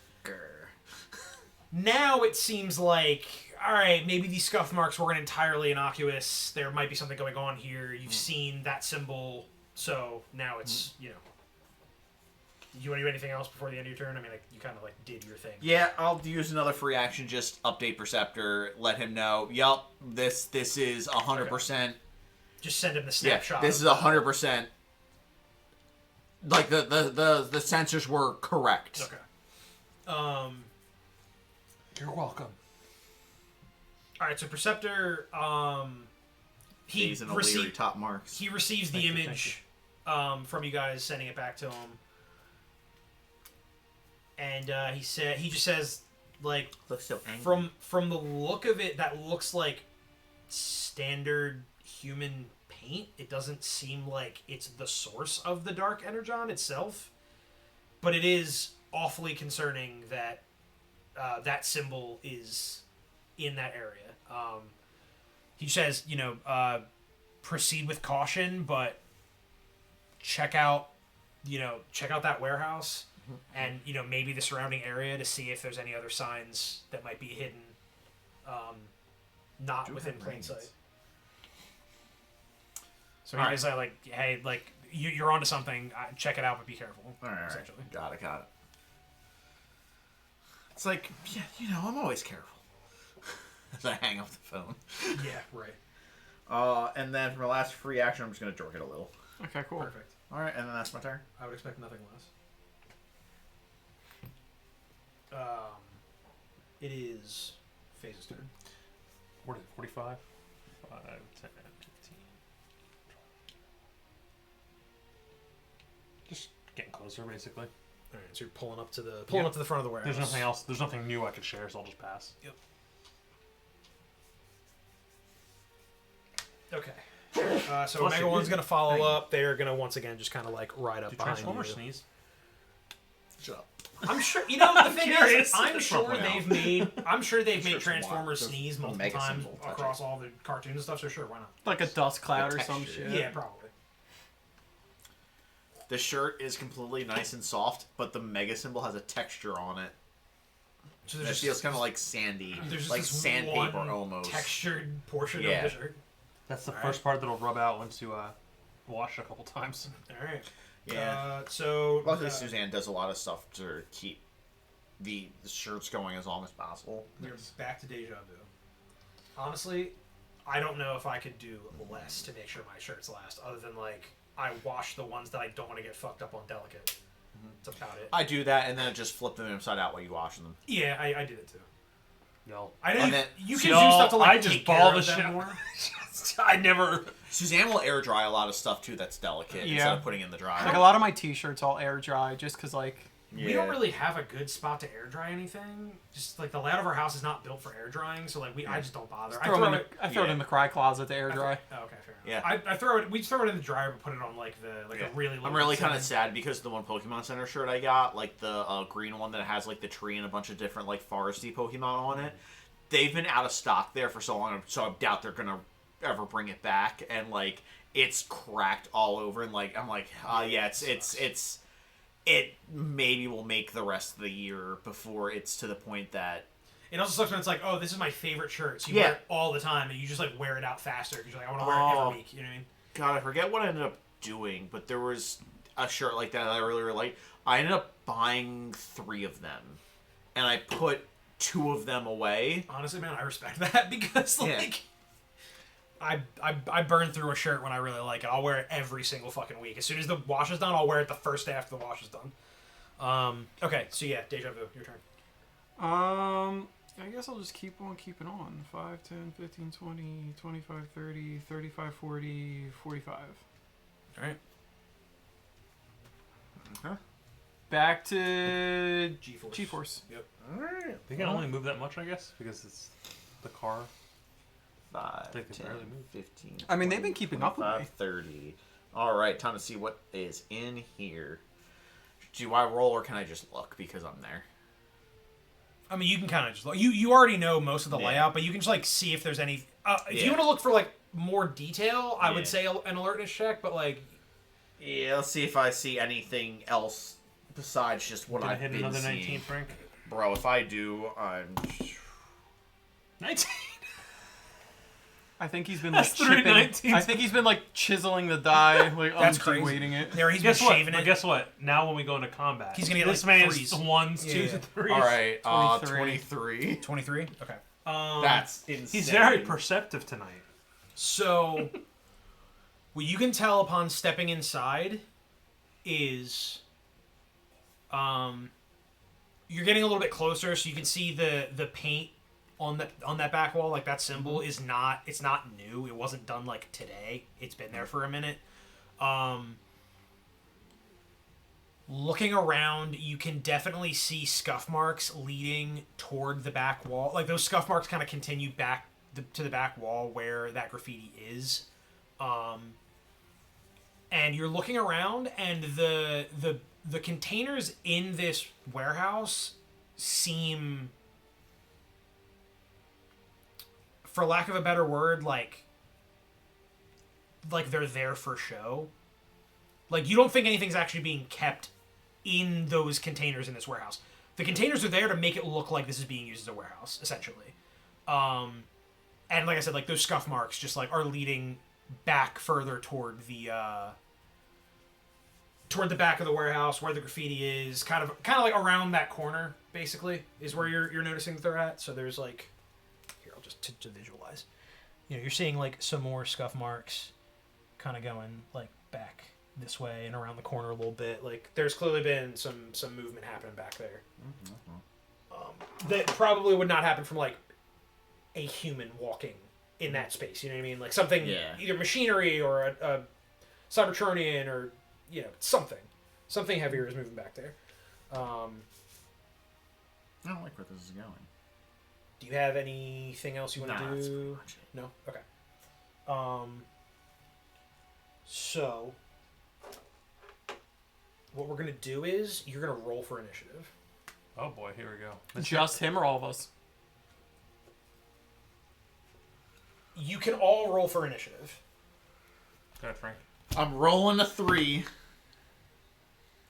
Speaker 3: Now it seems like, all right, maybe these scuff marks weren't entirely innocuous. There might be something going on here. You've seen that symbol, so now it's you know. You want to do anything else before the end of your turn? I mean, like, you kind of like did your thing.
Speaker 6: Yeah, I'll use another free action. Just update Perceptor. Let him know. Yup, this is 100%.
Speaker 3: Just send him the
Speaker 6: Yeah,
Speaker 3: snapshot.
Speaker 6: this is 100%. Like the sensors were correct.
Speaker 3: Okay.
Speaker 5: You're welcome.
Speaker 3: All right, so Perceptor, he
Speaker 6: He's an O'Leary top marks.
Speaker 3: he receives the
Speaker 5: Thank you,
Speaker 3: image from you guys, sending it back to him, and he just says like
Speaker 6: Looks so angry.
Speaker 3: from the look of it, that looks like standard human paint. It doesn't seem like it's the source of the dark energon itself, but it is awfully concerning that that symbol is in that area. He says, proceed with caution, but check out that warehouse and, maybe the surrounding area to see if there's any other signs that might be hidden, not within plain sight. So he says, like, hey, like, you're onto something. Check it out, but be careful.
Speaker 6: All right.
Speaker 3: Essentially.
Speaker 6: Got it. It's like, yeah, I'm always careful. As I hang up the phone.
Speaker 3: Yeah, right.
Speaker 6: And then for my last free action, I'm just gonna dork it a little.
Speaker 1: Okay, cool.
Speaker 3: Perfect.
Speaker 6: All right, and then that's my turn.
Speaker 3: I would expect nothing less. It is Phaze's turn.
Speaker 5: 40, 45, 5, 10, 15. Just getting closer, basically.
Speaker 3: All right, so you're pulling up to the front of the warehouse.
Speaker 5: There's nothing else. There's nothing new I could share, so I'll just pass.
Speaker 3: Yep. Okay. So
Speaker 5: Plus
Speaker 3: Omega
Speaker 5: it
Speaker 3: 1's
Speaker 5: is-
Speaker 3: going to follow up. They're going to once again just kind of like ride up
Speaker 5: Do
Speaker 3: behind
Speaker 5: Transformers
Speaker 3: you.
Speaker 5: sneeze?
Speaker 6: Shut up.
Speaker 3: I'm sure the thing is,
Speaker 5: curious.
Speaker 3: I'm sure
Speaker 6: Trump went
Speaker 3: they've made
Speaker 6: Sure,
Speaker 3: Transformers
Speaker 6: just
Speaker 3: sneeze
Speaker 6: a
Speaker 3: multiple
Speaker 6: mega
Speaker 3: times
Speaker 6: symbol, touch
Speaker 3: across all the cartoons and stuff. So sure, why not?
Speaker 1: Like a dust cloud
Speaker 6: The
Speaker 1: or some
Speaker 6: texture.
Speaker 1: shit.
Speaker 3: Yeah, probably.
Speaker 6: The shirt is completely nice and soft, but the mega symbol has a texture on it.
Speaker 3: So
Speaker 6: It feels kind of like sandy,
Speaker 3: there's just
Speaker 6: like
Speaker 3: this
Speaker 6: sandpaper
Speaker 3: one
Speaker 6: almost.
Speaker 3: textured portion
Speaker 6: Yeah.
Speaker 3: of the shirt.
Speaker 5: That's the
Speaker 3: All
Speaker 5: first part that'll rub out once you wash a couple times.
Speaker 3: All right.
Speaker 6: Yeah.
Speaker 3: So
Speaker 6: Luckily, Suzanne does a lot of stuff to keep the shirts going as long as possible.
Speaker 3: we're back to Déjà Vu. Honestly, I don't know if I could do less to make sure my shirts last, other than like I wash the ones that I don't want to get fucked up on delicate. That's about it.
Speaker 6: I do that, and then just flip them inside out while you wash them.
Speaker 3: Yeah, I did it too.
Speaker 5: No.
Speaker 3: I know
Speaker 6: And
Speaker 3: you,
Speaker 6: then-
Speaker 3: you can
Speaker 5: No,
Speaker 3: do stuff to like
Speaker 5: I just
Speaker 3: take
Speaker 5: ball
Speaker 3: care
Speaker 5: the
Speaker 3: of them
Speaker 5: shit-
Speaker 3: more.
Speaker 5: I never.
Speaker 6: Suzanne will air dry a lot of stuff too that's delicate
Speaker 1: Yeah.
Speaker 6: instead of putting in the dryer.
Speaker 1: Like a lot of my t-shirts I'll air dry just because like
Speaker 3: We don't really have a good spot to air dry anything. Just like the layout of our house is not built for air drying, so like I just don't bother. I throw it.
Speaker 1: I throw it in the cry closet to air dry.
Speaker 3: Oh, okay, fair enough.
Speaker 6: Yeah.
Speaker 3: I throw it. We throw it in the dryer, but put it on like the a really.
Speaker 6: I'm really kind of sad because the one Pokemon Center shirt I got, like the green one that has like the tree and a bunch of different like foresty Pokemon on it, they've been out of stock there for so long, so I doubt they're gonna ever bring it back. And like it's cracked all over, and like I'm like, it maybe will make the rest of the year before it's to the point that.
Speaker 3: It also sucks when it's like, oh, this is my favorite shirt, so you
Speaker 6: Yeah.
Speaker 3: wear it all the time, and you just like wear it out faster because you're like, I want to wear it every week. You know what I mean?
Speaker 6: God, I forget what I ended up doing, but there was a shirt like that I really liked. I ended up buying 3 of them, and I put 2 of them away.
Speaker 3: Honestly, man, I respect that because like. I burn through a shirt when I really like it. I'll wear it every single fucking week. As soon as the wash is done, I'll wear it the first day after the wash is done. Okay, so yeah, Déjà Vu, your turn.
Speaker 1: I guess I'll just keep on keeping on. 5, 10, 15, 20, 25, 30, 35, 40, 45.
Speaker 3: All right.
Speaker 6: Okay.
Speaker 1: Back to
Speaker 3: G-Force.
Speaker 1: G-Force.
Speaker 3: Yep.
Speaker 6: Alright.
Speaker 5: They can only move that much, I guess, because it's the car.
Speaker 6: 5,
Speaker 5: They can
Speaker 6: 10,
Speaker 5: barely move.
Speaker 6: 15,
Speaker 1: I mean, they've
Speaker 6: 20,
Speaker 1: been keeping up with
Speaker 6: 25,
Speaker 1: me.
Speaker 6: 30. Alright, time to see what is in here. Do I roll or can I just look because I'm there?
Speaker 3: I mean, you can kind of just look. You already know most of the
Speaker 6: Yeah.
Speaker 3: layout, but you can just like see if there's any. If you
Speaker 6: Yeah.
Speaker 3: want to look for like more detail, I
Speaker 6: Yeah.
Speaker 3: would say an alertness check. But like,
Speaker 6: Yeah, let's see if I see anything else besides just what
Speaker 5: Did I
Speaker 6: I've
Speaker 5: hit
Speaker 6: been
Speaker 5: another
Speaker 6: seeing.
Speaker 5: 19, Frank?
Speaker 6: Bro, if I do, I'm...
Speaker 5: 19.
Speaker 1: I think he's been like
Speaker 5: That's
Speaker 1: chipping.
Speaker 5: 319s.
Speaker 1: I think he's been like chiseling the die, like
Speaker 3: That's
Speaker 1: weighting it.
Speaker 3: there he's
Speaker 5: Guess
Speaker 3: been
Speaker 5: what?
Speaker 3: shaving
Speaker 5: But
Speaker 3: it.
Speaker 5: guess what? Now when we go into combat,
Speaker 3: He's gonna get,
Speaker 5: this
Speaker 3: like,
Speaker 5: man
Speaker 3: threes.
Speaker 5: is 1s, 2s,
Speaker 3: Yeah.
Speaker 5: and 3s.
Speaker 6: Alright,
Speaker 1: 23.
Speaker 6: 23.
Speaker 3: 23. Okay.
Speaker 6: That's insane.
Speaker 5: He's very perceptive tonight.
Speaker 3: So, what you can tell upon stepping inside is, you're getting a little bit closer, so you can see the paint on that back wall. Like that symbol is not new. It wasn't done like today. It's been there for a minute. Looking around, you can definitely see scuff marks leading toward the back wall. Like those scuff marks kind of continue back to the back wall where that graffiti is. And you're looking around, and the containers in this warehouse seem, for lack of a better word, like they're there for show. Like, you don't think anything's actually being kept in those containers in this warehouse. The containers are there to make it look like this is being used as a warehouse, essentially. And like I said, like those scuff marks just like are leading back further toward the back of the warehouse where the graffiti is, kind of like around that corner, basically, is where you're noticing that they're at. So there's like, here, I'll just to visualize. you're seeing like some more scuff marks, kind of going like back this way and around the corner a little bit. Like there's clearly been some movement happening back there. That probably would not happen from like a human walking in that space. You know what I mean? Like something, either machinery or a Cybertronian or something heavier is moving back there.
Speaker 4: I don't like where this is going.
Speaker 3: Do you have anything else you want to
Speaker 4: that's
Speaker 3: do?
Speaker 4: pretty much it.
Speaker 3: No? Okay. So, what we're going to do is, you're going to roll for initiative.
Speaker 5: Oh boy, here we go.
Speaker 1: Just him or all of us?
Speaker 3: You can all roll for initiative.
Speaker 5: Go ahead, Frank.
Speaker 4: I'm rolling a 3.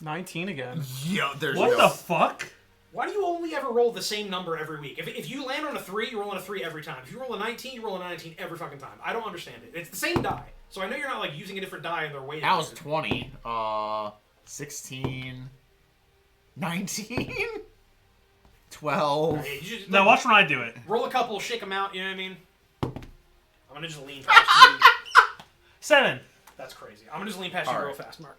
Speaker 1: 19 again.
Speaker 4: Yeah, there's
Speaker 5: What the fuck?
Speaker 3: Why do you only ever roll the same number every week? If you land on a 3, you're rolling a 3 every time. If you roll a 19, you roll a 19 every fucking time. I don't understand it. It's the same die. So I know you're not like using a different die and they're weighted.
Speaker 4: That was 20. 16. 19. 12.
Speaker 3: Right, you just,
Speaker 5: Now watch when I do it.
Speaker 3: roll a couple, shake them out, you know what I mean? I'm gonna just lean past you.
Speaker 5: 7.
Speaker 3: That's crazy. I'm gonna just lean past you real
Speaker 4: Alright.
Speaker 3: fast, Mark.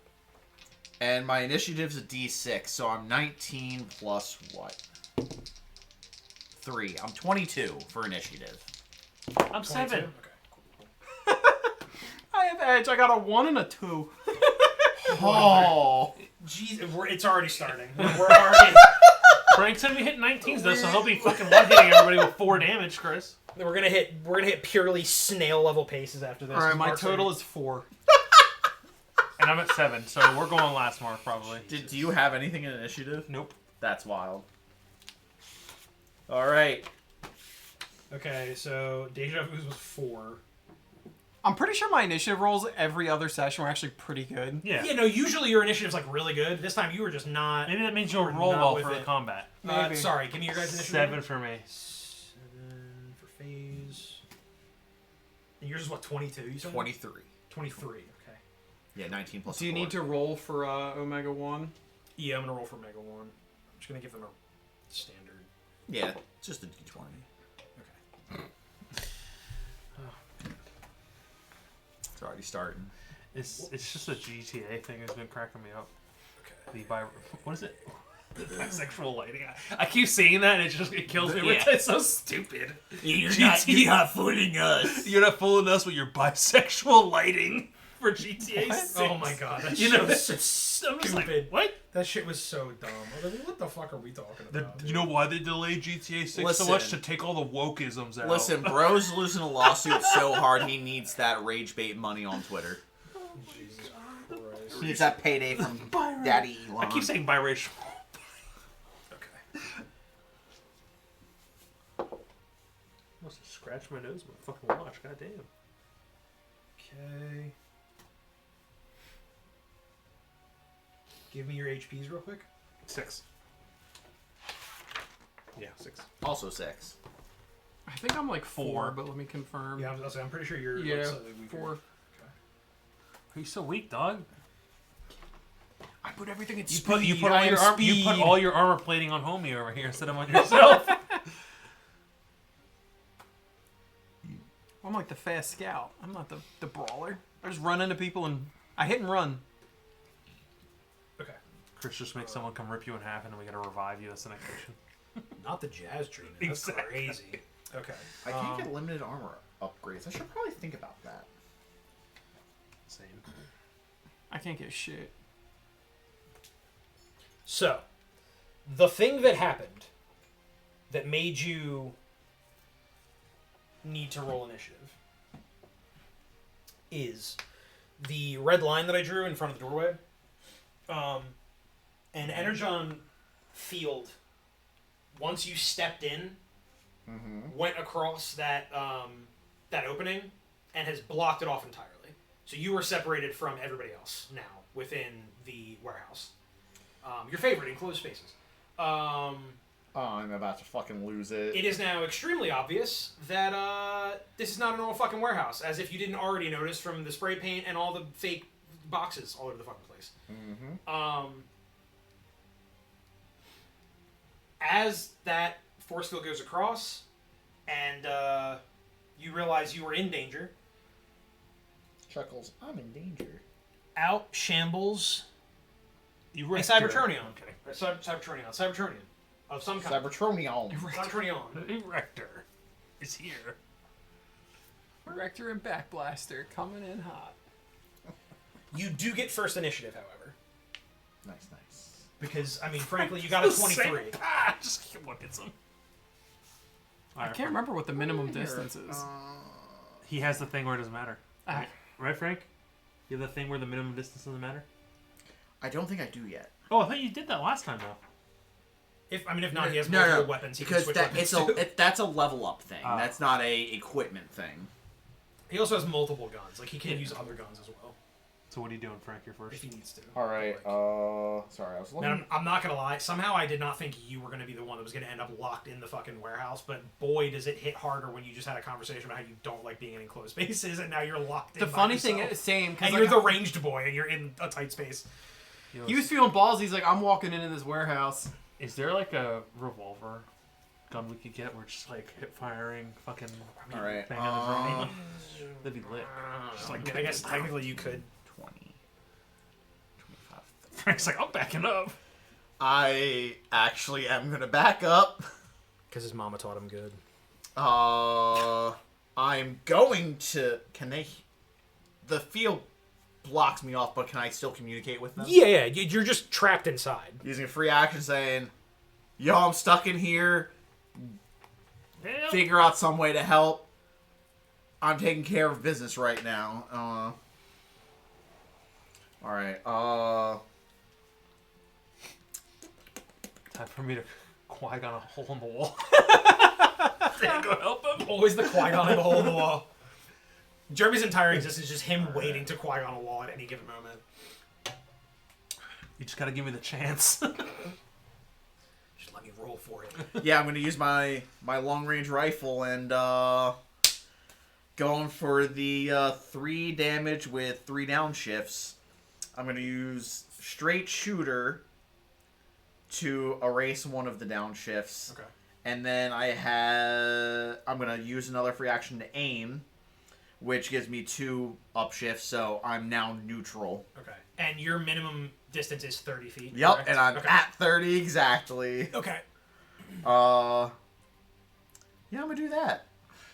Speaker 4: And my initiative's a D6, so I'm 19 plus what? 3. I'm 22 for initiative.
Speaker 5: I'm
Speaker 3: 22?
Speaker 5: 7.
Speaker 3: Okay, cool.
Speaker 1: I have edge. I got a 1 and a 2.
Speaker 4: Oh.
Speaker 3: Jeez, it's already starting. We're already.
Speaker 5: Frank said we hit 19s though, so he'll be fucking one hitting everybody with 4 damage, Chris.
Speaker 3: We're gonna hit purely snail level paces after this.
Speaker 1: All right, my
Speaker 3: Mark's
Speaker 1: total
Speaker 3: already-
Speaker 1: is 4.
Speaker 5: And I'm at 7, so we're going last, Mark, probably.
Speaker 4: Do you have anything in initiative?
Speaker 5: Nope.
Speaker 4: That's wild. Alright.
Speaker 3: Okay, so Déjà Vu's was 4.
Speaker 1: I'm pretty sure my initiative rolls every other session were actually pretty good.
Speaker 5: Yeah.
Speaker 3: Yeah, no, usually your initiative's like really good. This time you were just not.
Speaker 5: Maybe that means you'll
Speaker 3: We're
Speaker 5: roll
Speaker 3: not
Speaker 5: well
Speaker 3: with
Speaker 5: for the
Speaker 3: it.
Speaker 5: combat.
Speaker 1: Maybe.
Speaker 3: Sorry, give me your guys' initiative.
Speaker 5: 7 for me.
Speaker 3: 7 for Phaze. And yours is what, 22? You said
Speaker 4: 23.
Speaker 3: 23. Okay.
Speaker 4: Yeah, 19 plus
Speaker 1: Do you
Speaker 4: 4.
Speaker 1: need to roll for Omega 1?
Speaker 3: Yeah, I'm gonna roll for Mega 1. I'm just gonna give them a standard.
Speaker 4: Yeah, just a D20.
Speaker 3: Okay.
Speaker 4: It's already starting.
Speaker 5: It's just a GTA thing that's been cracking me up.
Speaker 3: Okay.
Speaker 5: What is it? Bisexual lighting. I keep seeing that and it kills me.
Speaker 6: Yeah.
Speaker 5: It's so stupid.
Speaker 6: You're
Speaker 5: GTA.
Speaker 6: not fooling us.
Speaker 5: You're not fooling us with your bisexual lighting for GTA 6.
Speaker 3: Oh my god, that
Speaker 5: You
Speaker 3: shit
Speaker 5: know,
Speaker 3: was so
Speaker 5: I'm just like,
Speaker 3: stupid.
Speaker 5: what?
Speaker 3: That shit was so dumb. I was like, what the fuck are we talking about?
Speaker 5: You know why they delayed GTA 6 so much? To take all the wokeisms out.
Speaker 4: Listen, bro's losing a lawsuit so hard he needs that rage bait money on Twitter.
Speaker 3: Jesus Christ.
Speaker 4: He needs that payday from Daddy Elon.
Speaker 5: I keep saying biracial.
Speaker 3: Okay.
Speaker 5: Must have scratched my nose with my fucking watch. Goddamn.
Speaker 3: Okay. Give me your HPs real quick.
Speaker 5: 6. Yeah, 6.
Speaker 4: Also 6.
Speaker 1: I think I'm like 4,
Speaker 5: 4.
Speaker 1: but let me confirm.
Speaker 3: Yeah, I'm pretty sure you're
Speaker 1: Yeah,
Speaker 3: like, slightly weaker.
Speaker 1: 4.
Speaker 5: Are you so weak, dog?
Speaker 1: I put everything in
Speaker 5: You
Speaker 1: speed.
Speaker 5: put
Speaker 1: I
Speaker 5: all
Speaker 1: am
Speaker 5: your you put
Speaker 1: speed.
Speaker 5: all your armor plating on homie over here instead of on yourself.
Speaker 1: I'm like the fast scout. I'm not the brawler. I just run into people and I hit and run.
Speaker 3: Okay.
Speaker 5: Chris just makes someone come rip you in half and then we gotta revive you. That's the next mission.
Speaker 3: Not the jazz treatment. That's
Speaker 5: Exactly.
Speaker 3: crazy. Okay.
Speaker 4: I can't get limited armor upgrades. I should probably think about that.
Speaker 5: Same.
Speaker 1: I can't get shit.
Speaker 3: So, the thing that happened that made you need to roll initiative is the red line that I drew in front of the doorway. An Energon field, once you stepped in, went across that that opening and has blocked it off entirely. So you were separated from everybody else now within the warehouse. Your favorite enclosed spaces.
Speaker 4: Oh, I'm about to fucking lose it.
Speaker 3: It is now extremely obvious that this is not a normal fucking warehouse, as if you didn't already notice from the spray paint and all the fake boxes all over the fucking place. As that force field goes across, and You realize you were in danger.
Speaker 4: Chuckles, I'm in danger.
Speaker 3: Out shambles a
Speaker 5: Erector.
Speaker 3: Cybertronian.
Speaker 5: Okay.
Speaker 3: Cybertronian of some kind.
Speaker 4: Cybertronian.
Speaker 3: Cybertronian.
Speaker 5: Erector is here.
Speaker 1: Rector and Backblaster coming in hot.
Speaker 3: You do get first initiative, however,
Speaker 4: Nice, nice.
Speaker 3: because I mean, frankly, you got a 23.
Speaker 5: Just keep looking some.
Speaker 1: I can't remember what the minimum distance is.
Speaker 5: He has the thing where it doesn't matter.
Speaker 1: Ah.
Speaker 5: Right, Frank? You have the thing where the minimum distance doesn't matter?
Speaker 4: I don't think I do yet.
Speaker 5: Oh, I thought you did that last time, though.
Speaker 3: If not, he has multiple weapons. He can
Speaker 4: Because
Speaker 3: switch
Speaker 4: that,
Speaker 3: weapons
Speaker 4: it's
Speaker 3: to.
Speaker 4: that's a level up thing.
Speaker 5: Ah.
Speaker 4: That's not a equipment thing.
Speaker 3: He also has multiple guns. Like he can use other guns as well
Speaker 5: So what are you doing, Frank? You're
Speaker 3: if
Speaker 5: first.
Speaker 3: he needs to.
Speaker 4: All right.
Speaker 3: Like,
Speaker 4: Sorry, I was looking.
Speaker 3: man, I'm not gonna lie. Somehow I did not think you were gonna be the one that was gonna end up locked in the fucking warehouse. But boy, does it hit harder when you just had a conversation about how you don't like being in enclosed spaces, and now you're locked in.
Speaker 1: The
Speaker 3: by
Speaker 1: funny thing
Speaker 3: yourself.
Speaker 1: is, same,
Speaker 3: and
Speaker 1: because
Speaker 3: you're the ranged boy, and you're in a tight space.
Speaker 1: he was feeling balls. He's like, I'm walking into this warehouse.
Speaker 5: Is there like a revolver gun we could get where it's just like hip firing, fucking
Speaker 4: All right.
Speaker 5: bang on the drum? That'd be lit. Just like
Speaker 3: I guess technically you could.
Speaker 4: 20, 25.
Speaker 5: Frank's like, I'm backing up.
Speaker 4: I actually am gonna back up.
Speaker 3: Because his mama taught him good.
Speaker 4: I'm going to. Can they? The field blocks me off, but can I still communicate with them?
Speaker 3: Yeah, you're just trapped inside.
Speaker 4: Using a free action, saying, "Yo, I'm stuck in here.
Speaker 5: Hell.
Speaker 4: Figure out some way to help. I'm taking care of business right now." All right.
Speaker 5: Time for me to Qui-Gon a hole in the wall. Can go help him?
Speaker 3: Always the Qui-Gon in the hole in the wall. Jeremy's entire existence is just him waiting to Qui-Gon a wall at any given moment.
Speaker 5: You just gotta give me the chance.
Speaker 3: Just let me roll for it.
Speaker 4: Yeah, I'm gonna use my long range rifle and going for the 3 damage with 3 downshifts. I'm gonna use straight shooter to erase one of the downshifts.
Speaker 3: Okay.
Speaker 4: And then I'm gonna use another free action to aim, which gives me 2 upshifts, so I'm now neutral.
Speaker 3: Okay. And your minimum distance is 30 feet.
Speaker 4: Yep,
Speaker 3: correct?
Speaker 4: and I'm
Speaker 3: okay.
Speaker 4: at 30 exactly.
Speaker 3: Okay.
Speaker 4: Yeah, I'm gonna do that.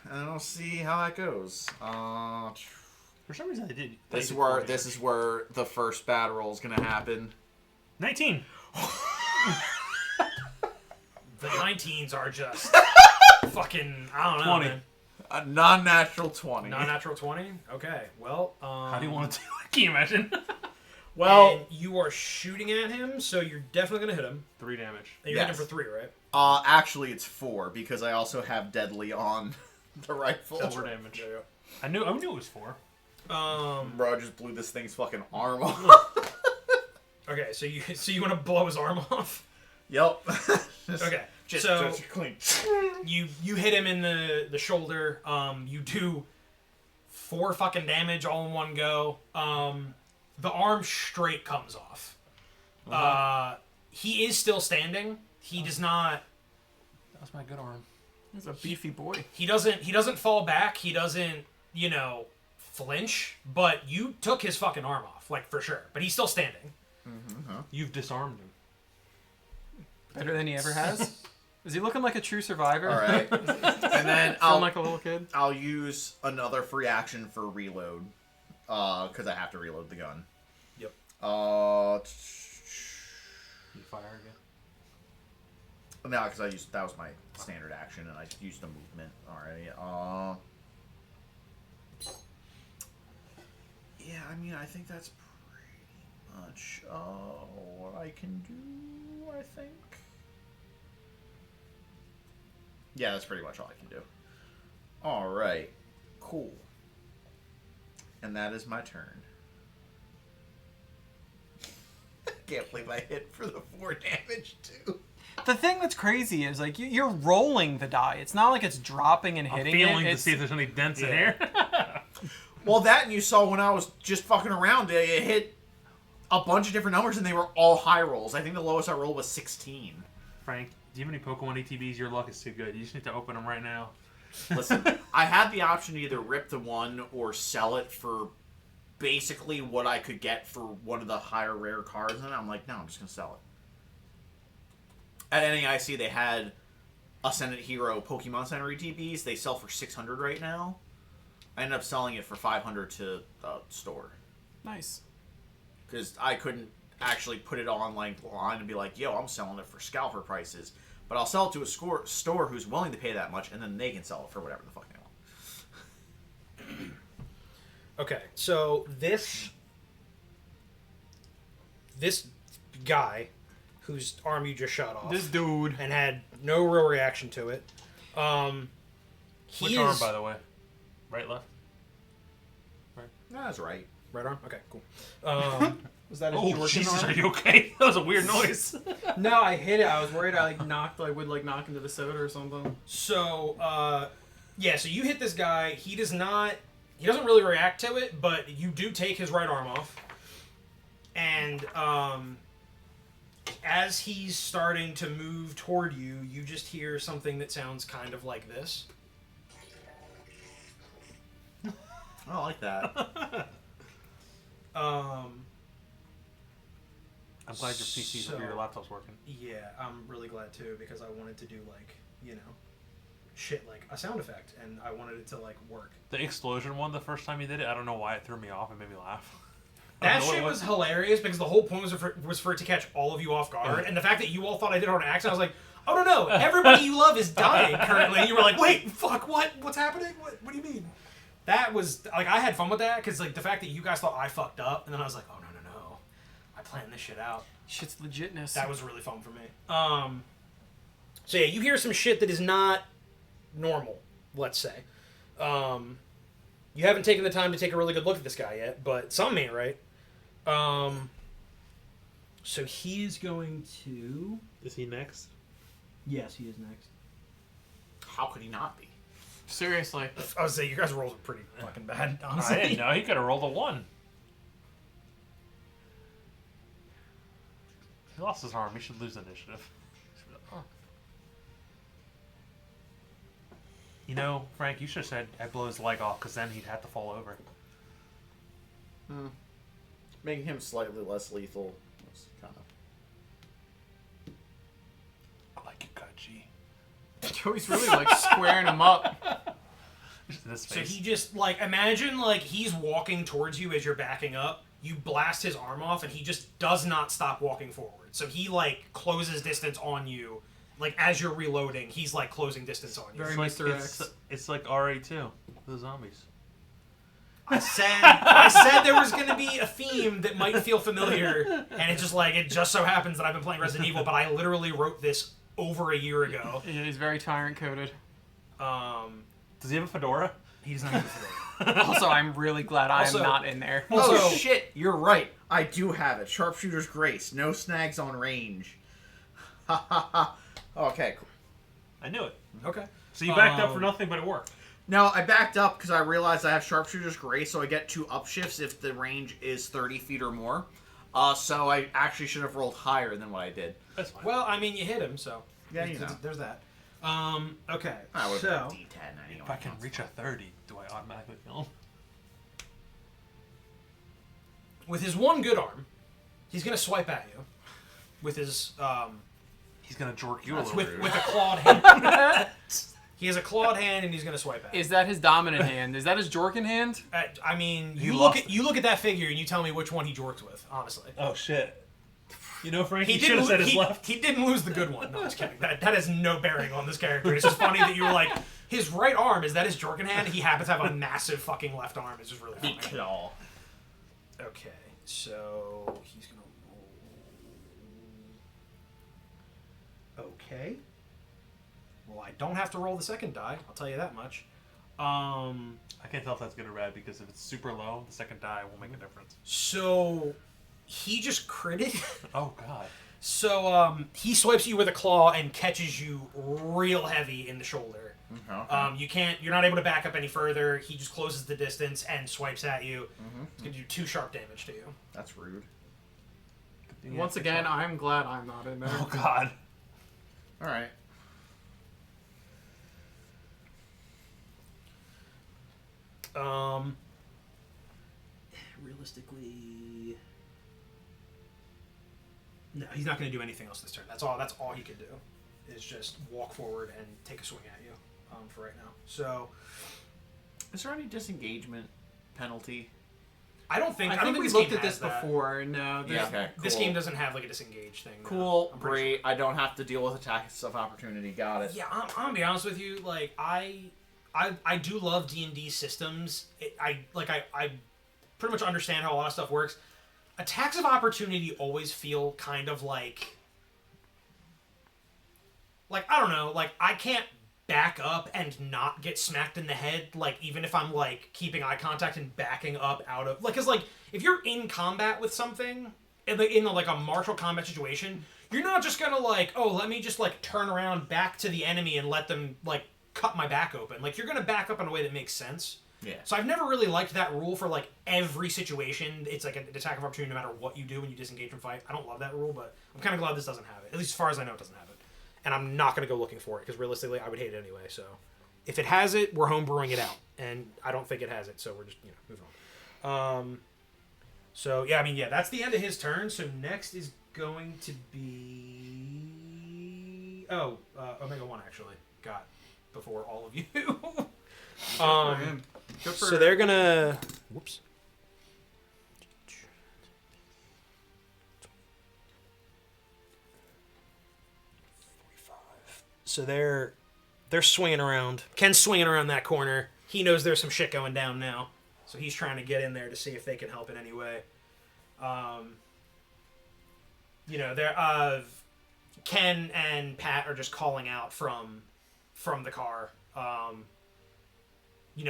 Speaker 4: And I'll see how that goes.
Speaker 5: For some reason I did.
Speaker 4: This is where the first bad roll is gonna happen.
Speaker 5: 19.
Speaker 3: The 19s are just fucking, I don't know,
Speaker 5: 20.
Speaker 3: man.
Speaker 4: A non-natural 20.
Speaker 3: Non-natural 20? Okay, well,
Speaker 5: How do you want to do it? Can you imagine?
Speaker 4: Well,
Speaker 3: and you are shooting at him, so you're definitely going to hit him.
Speaker 5: 3 damage.
Speaker 3: And you're
Speaker 4: Yes.
Speaker 3: hitting for 3, right?
Speaker 4: actually it's 4 because I also have deadly on the rifle.
Speaker 5: 4 damage. I knew it was 4.
Speaker 4: Bro, I just blew this thing's fucking arm off.
Speaker 3: Okay, so you want to blow his arm off?
Speaker 4: Yep.
Speaker 3: Okay,
Speaker 4: Just
Speaker 3: so
Speaker 4: clean.
Speaker 3: you hit him in the shoulder. You do 4 fucking damage all in one go. The arm straight comes off. He is still standing. He does not.
Speaker 5: That was my good arm.
Speaker 1: He's a beefy boy.
Speaker 3: He doesn't fall back. He doesn't, flinch. But you took his fucking arm off, like for sure. But he's still standing.
Speaker 5: You've disarmed him.
Speaker 1: Better than he ever has. Is he looking like a true survivor?
Speaker 4: All right. And then
Speaker 1: Feeling like a little kid.
Speaker 4: I'll use another free action for reload, because I have to reload the gun.
Speaker 3: Yep.
Speaker 5: You fire again.
Speaker 4: No, because that was my standard action, and I used the movement already. Yeah, I mean, I think that's pretty much what I can do. I think. Yeah, that's pretty much all I can do. All right, cool. And that is my turn. I can't believe I hit for the 4 damage too.
Speaker 1: The thing that's crazy is, like, you're rolling the die. It's not like it's dropping and
Speaker 5: I'm
Speaker 1: hitting
Speaker 5: feeling
Speaker 1: it.
Speaker 5: to
Speaker 1: It's,
Speaker 5: see if there's any dents in here.
Speaker 4: Well, that and you saw when I was just fucking around, it hit a bunch of different numbers and they were all high rolls. I think the lowest I rolled was 16.
Speaker 5: Frank, do you have any Pokemon ATBs? Your luck is too good. You just need to open them right now.
Speaker 6: Listen, I had the option to either rip the one or sell it for basically what I could get for one of the higher rare cards, and I'm like, no, I'm just gonna sell it. At NAIC, they had Ascendant Hero Pokemon Center ETBs. They sell for $600 right now. I ended up selling it for $500 to the store
Speaker 1: Nice.
Speaker 6: because I couldn't actually put it online and be like, yo, I'm selling it for scalper prices. But I'll sell it to a store who's willing to pay that much, and then they can sell it for whatever the fuck they want.
Speaker 3: Okay, so this guy whose arm you just shot off
Speaker 1: This dude.
Speaker 3: and had no real reaction to it.
Speaker 5: Which arm, by the way? Right, left?
Speaker 6: No, that's right.
Speaker 3: Right arm? Okay, cool.
Speaker 1: Was that a
Speaker 5: Oh,
Speaker 1: Jordan
Speaker 5: Jesus,
Speaker 1: arm?
Speaker 5: are you okay? That was a weird noise.
Speaker 1: No, I hit it. I was worried I would knock into the soda or something.
Speaker 3: So, so you hit this guy. He doesn't really react to it, but you do take his right arm off. And, as he's starting to move toward you, you just hear something that sounds kind of like this.
Speaker 6: I like that.
Speaker 5: I'm glad your PC's or your laptop's working.
Speaker 3: Yeah, I'm really glad too, because I wanted to do, shit like a sound effect, and I wanted it to, work.
Speaker 5: The explosion one, the first time you did it, I don't know why it threw me off and made me laugh.
Speaker 3: That shit was hilarious, because the whole point was for it to catch all of you off guard, and the fact that you all thought I did it on accident, I was like, oh no, everybody you love is dying currently, and you were like, wait, fuck, what's happening? What do you mean? That was, I had fun with that, because, the fact that you guys thought I fucked up, and then I was like, oh, no, I planned this shit out.
Speaker 1: Shit's legitness.
Speaker 3: That was really fun for me. So yeah, you hear some shit that is not normal, let's say. You haven't taken the time to take a really good look at this guy yet, but something ain't right. So he is going to...
Speaker 5: Is he next?
Speaker 3: Yes, he is next.
Speaker 6: How could he not be?
Speaker 1: Seriously.
Speaker 3: I would say you guys' rolls are pretty fucking bad,
Speaker 5: I
Speaker 3: honestly.
Speaker 5: didn't know. He could have rolled a 1. He lost his arm. He should lose initiative. You know, Frank, you should have said I'd blow his leg off, because then he'd have to fall over.
Speaker 6: Making him slightly less lethal was kind of...
Speaker 5: I like you, God, G.
Speaker 1: Joey's really squaring him up.
Speaker 5: This
Speaker 3: So
Speaker 5: face.
Speaker 3: he just, imagine, he's walking towards you as you're backing up. You blast his arm off, and he just does not stop walking forward. So he, closes distance on you. As you're reloading, he's, closing distance on you.
Speaker 1: Very
Speaker 5: It's like,
Speaker 1: Mr. X.
Speaker 5: it's like RA2, the zombies.
Speaker 3: I said there was going to be a theme that might feel familiar, and it's just, it just so happens that I've been playing Resident Evil, but I literally wrote this over a year ago.
Speaker 1: He's very tyrant-coded.
Speaker 5: Does he have a fedora?
Speaker 3: He does not have a fedora.
Speaker 1: Also, I'm really glad I am
Speaker 3: Also-
Speaker 1: not in there.
Speaker 3: Also-
Speaker 6: Oh shit, you're right. I do have it. Sharpshooter's Grace. No snags on range. Ha ha ha. Okay, cool.
Speaker 5: I knew it.
Speaker 3: Okay.
Speaker 5: So you backed up for nothing, but it worked.
Speaker 6: No, I backed up because I realized I have Sharpshooter's Grace, so I get 2 upshifts if the range is 30 feet or more. So I actually should have rolled higher than what I did.
Speaker 5: That's fine.
Speaker 3: Well, I mean, you hit him, so.
Speaker 6: Yeah, you know.
Speaker 3: There's that. Okay.
Speaker 6: I would
Speaker 3: So,
Speaker 6: have been a D10 anyway.
Speaker 5: If I can reach a 30, do I automatically kill him?
Speaker 3: with his one good arm, he's going to swipe at you. With his,
Speaker 5: He's gonna jork you a little
Speaker 3: with
Speaker 5: bit.
Speaker 3: a clawed hand. He has a clawed hand, and he's going to swipe at you.
Speaker 1: Is that his dominant hand? Is that his Jorkin hand?
Speaker 3: I mean,
Speaker 5: You
Speaker 3: you look at that figure, and you tell me which one he jorks with, honestly.
Speaker 5: Oh shit. You know, Frank, he should
Speaker 3: didn't
Speaker 5: have said
Speaker 3: lo-
Speaker 5: his
Speaker 3: he,
Speaker 5: left.
Speaker 3: he didn't lose the good one. No, just kidding. That has no bearing on this character. It's just funny that you were like, his right arm, is that his Jorkin hand? He happens to have a massive fucking left arm. It's just really funny.
Speaker 6: Claw.
Speaker 3: Okay, so he's gonna roll. Okay. Well, I don't have to roll the second die. I'll tell you that much.
Speaker 5: I can't tell if that's good or bad because if it's super low, the second die will make a difference.
Speaker 3: So he just critted.
Speaker 5: Oh god.
Speaker 3: So he swipes you with a claw and catches you real heavy in the shoulder.
Speaker 6: Okay.
Speaker 3: You're not able to back up any further. He just closes the distance and swipes at you. It's gonna do 2 sharp damage to you.
Speaker 6: That's rude.
Speaker 1: Once again, I'm glad I'm not in there.
Speaker 5: Oh god.
Speaker 6: Alright.
Speaker 3: Realistically, no, he's not going to do anything else this turn. That's all he can do, is just walk forward and take a swing at you. For right now. So,
Speaker 6: is there any disengagement penalty?
Speaker 3: I don't think
Speaker 1: we
Speaker 3: this
Speaker 1: looked
Speaker 3: game
Speaker 1: at this
Speaker 3: has that.
Speaker 1: before. No,
Speaker 6: Yeah, okay,
Speaker 3: This
Speaker 6: cool.
Speaker 3: game doesn't have like a disengage thing. No.
Speaker 6: Cool,
Speaker 3: I'm pretty
Speaker 6: great.
Speaker 3: sure.
Speaker 6: I don't have to deal with attacks of opportunity. Got it.
Speaker 3: Yeah, I'm gonna be honest with you. Like I do love D&D systems. I pretty much understand how a lot of stuff works. Attacks of opportunity always feel kind of like I don't know. Like I can't back up and not get smacked in the head, like even if I'm like keeping eye contact and backing up out of like, because like if you're in combat with something in like a martial combat situation, you're not just gonna like, oh, let me just like turn around back to the enemy and let them like cut my back open. Like you're gonna back up in a way that makes sense.
Speaker 6: Yeah.
Speaker 3: So I've never really liked that rule for like every situation. It's like an attack of opportunity no matter what you do when you disengage from fight. I don't love that rule, but I'm kind of glad this doesn't have it. At least as far as I know, it doesn't have it. And I'm not going to go looking for it, because realistically, I would hate it anyway. So, if it has it, we're homebrewing it out. And I don't think it has it, so we're just, moving on. So, yeah, that's the end of his turn. So, next is going to be... Omega 1, actually, got before all of you. So, they're going to... Whoops. So they're swinging around. Ken's swinging around that corner. He knows there's some shit going down now, so he's trying to get in there to see if they can help in any way. Ken and Pat are just calling out from the car.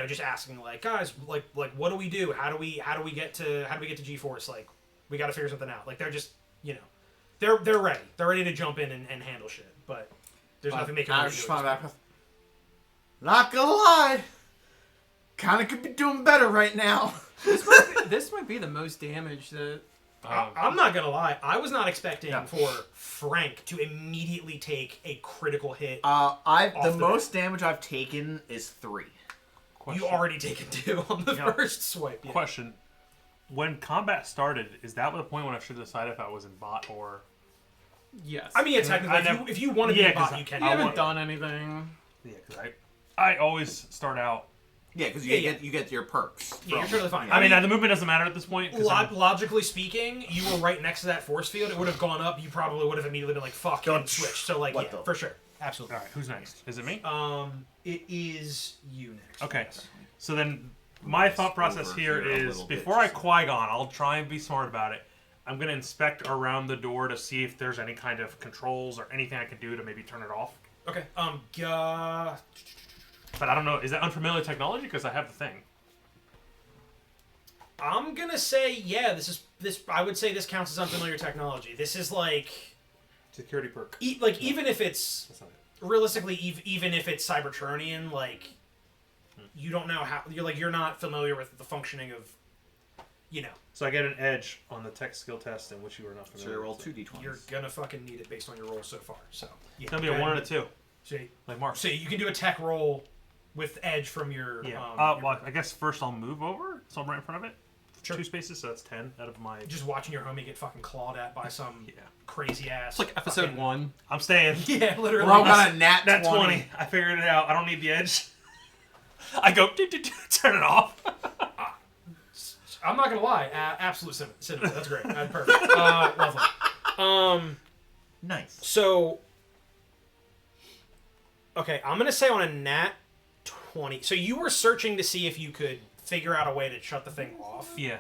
Speaker 3: Just asking like, guys, like what do we do? How do we get to G-Force? Like, we got to figure something out. Like they're just they're ready. They're ready to jump in and handle shit, but. There's nothing they can
Speaker 6: I
Speaker 3: really
Speaker 6: was just
Speaker 3: do.
Speaker 6: responding back with, not gonna lie, kind of could be doing better right now.
Speaker 1: This might be the most damage that...
Speaker 3: I'm not gonna lie. I was not expecting for Frank to immediately take a critical hit.
Speaker 6: The most damage I've taken is 3.
Speaker 5: Question.
Speaker 3: You already taken 2 on the first swipe. Yeah.
Speaker 5: Question. When combat started, is that the point when I should decide if I was in bot or...
Speaker 1: Yes.
Speaker 3: Technically, if you want to be a bot, you can.
Speaker 1: You haven't done anything.
Speaker 5: Yeah, because I always start out...
Speaker 6: Yeah, because you get your perks.
Speaker 3: Yeah, you're totally fine.
Speaker 5: I mean, the movement doesn't matter at this point.
Speaker 3: Logically speaking, you were right next to that force field. It would have gone up. You probably would have immediately been like, fuck, and switched. So, like, for sure. Absolutely.
Speaker 5: All right, who's next? Is it me?
Speaker 3: It is you next.
Speaker 5: Okay.
Speaker 3: Yes.
Speaker 5: So then, my thought process here is, before I Qui-Gon, I'll try and be smart about it. I'm going to inspect around the door to see if there's any kind of controls or anything I can do to maybe turn it off.
Speaker 3: Okay.
Speaker 5: But I don't know. Is that unfamiliar technology? Because I have the thing.
Speaker 3: I'm gonna say this. I would say this counts as unfamiliar technology. This is like
Speaker 5: Security perk.
Speaker 3: even if it's
Speaker 5: That's not it.
Speaker 3: realistically, even if it's Cybertronian, like you don't know how you're not familiar with the functioning of,
Speaker 5: So I get an edge on the tech skill test, in which you are not
Speaker 6: So
Speaker 5: familiar.
Speaker 6: you roll
Speaker 5: with.
Speaker 6: 2d20s.
Speaker 3: You're gonna fucking need it based on your roll so far. So
Speaker 5: It's gonna be a 1 and a 2,
Speaker 3: So,
Speaker 5: like Mark.
Speaker 3: so you can do a tech roll with edge from your.
Speaker 5: Yeah.
Speaker 3: Your-
Speaker 5: Well, I guess first I'll move over, so I'm right in front of it.
Speaker 3: Sure.
Speaker 5: 2 spaces, so that's 10 out of my.
Speaker 3: just watching your homie get fucking clawed at by some
Speaker 5: Yeah.
Speaker 3: crazy ass.
Speaker 1: It's like episode
Speaker 3: fucking-
Speaker 1: 1.
Speaker 5: I'm staying.
Speaker 3: Yeah, literally.
Speaker 6: We're all got a nat
Speaker 5: That
Speaker 6: 20.
Speaker 5: 20. I figured it out. I don't need the edge. I go turn it off.
Speaker 3: I'm not gonna lie, absolute cinema. That's great. That's perfect. Lovely.
Speaker 6: Nice.
Speaker 3: So, okay, I'm gonna say on a nat 20. So you were searching to see if you could figure out a way to shut the thing off.
Speaker 5: Yeah.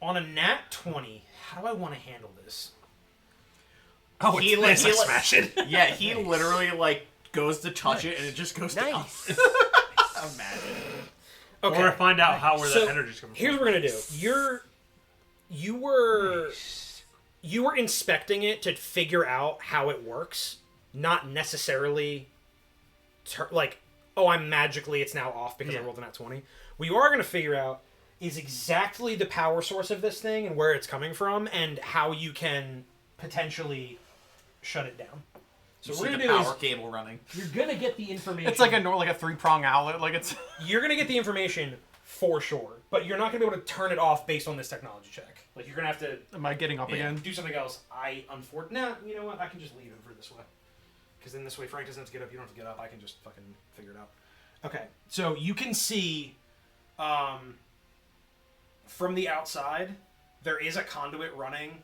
Speaker 3: On a nat 20, how do I want to handle this?
Speaker 5: Oh,
Speaker 3: He
Speaker 5: it's
Speaker 3: like-
Speaker 5: this.
Speaker 3: he
Speaker 5: I
Speaker 3: like-
Speaker 5: smash it.
Speaker 6: Yeah, he literally goes to touch it and it just goes down. Imagine.
Speaker 3: Okay.
Speaker 5: Or find out where
Speaker 3: So,
Speaker 5: that energy's coming
Speaker 3: here's
Speaker 5: from.
Speaker 3: what we're gonna do. You were inspecting it to figure out how it works, not necessarily it's now off because I rolled a nat 20. What you are gonna figure out is exactly the power source of this thing and where it's coming from and how you can potentially shut it down. So
Speaker 6: You
Speaker 3: what
Speaker 6: see
Speaker 3: we're
Speaker 6: the
Speaker 3: gonna do
Speaker 6: power
Speaker 3: is
Speaker 6: cable running.
Speaker 3: you're gonna get the information.
Speaker 1: It's like a like a 3-prong outlet. Like it's.
Speaker 3: You're gonna get the information for sure, but you're not gonna be able to turn it off based on this technology check. Like you're gonna have to
Speaker 1: Am I getting up again?
Speaker 3: do something else. No, you know what? I can just leave it for this way. Because then this way Frank doesn't have to get up, you don't have to get up, I can just fucking figure it out. Okay, so you can see from the outside, there is a conduit running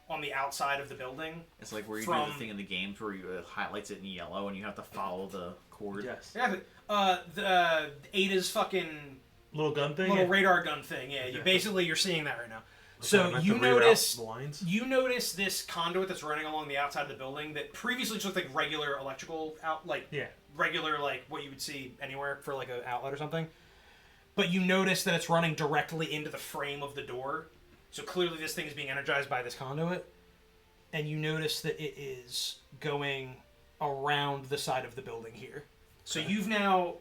Speaker 3: on the outside of the building.
Speaker 6: It's like where you do the thing in the games where you highlights it in yellow and you have to follow the cord.
Speaker 5: Yes.
Speaker 3: Exactly. The Ada's fucking
Speaker 5: Little gun thing.
Speaker 3: little radar gun thing. Yeah, you basically you're seeing that right now. So
Speaker 5: I'm gonna have
Speaker 3: you
Speaker 5: to reroute
Speaker 3: notice
Speaker 5: the lines.
Speaker 3: this conduit that's running along the outside of the building that previously just looked like regular electrical regular like what you would see anywhere for like an outlet or something. But you notice that it's running directly into the frame of the door. So clearly this thing is being energized by this conduit. And you notice that it is going around the side of the building here. So you've now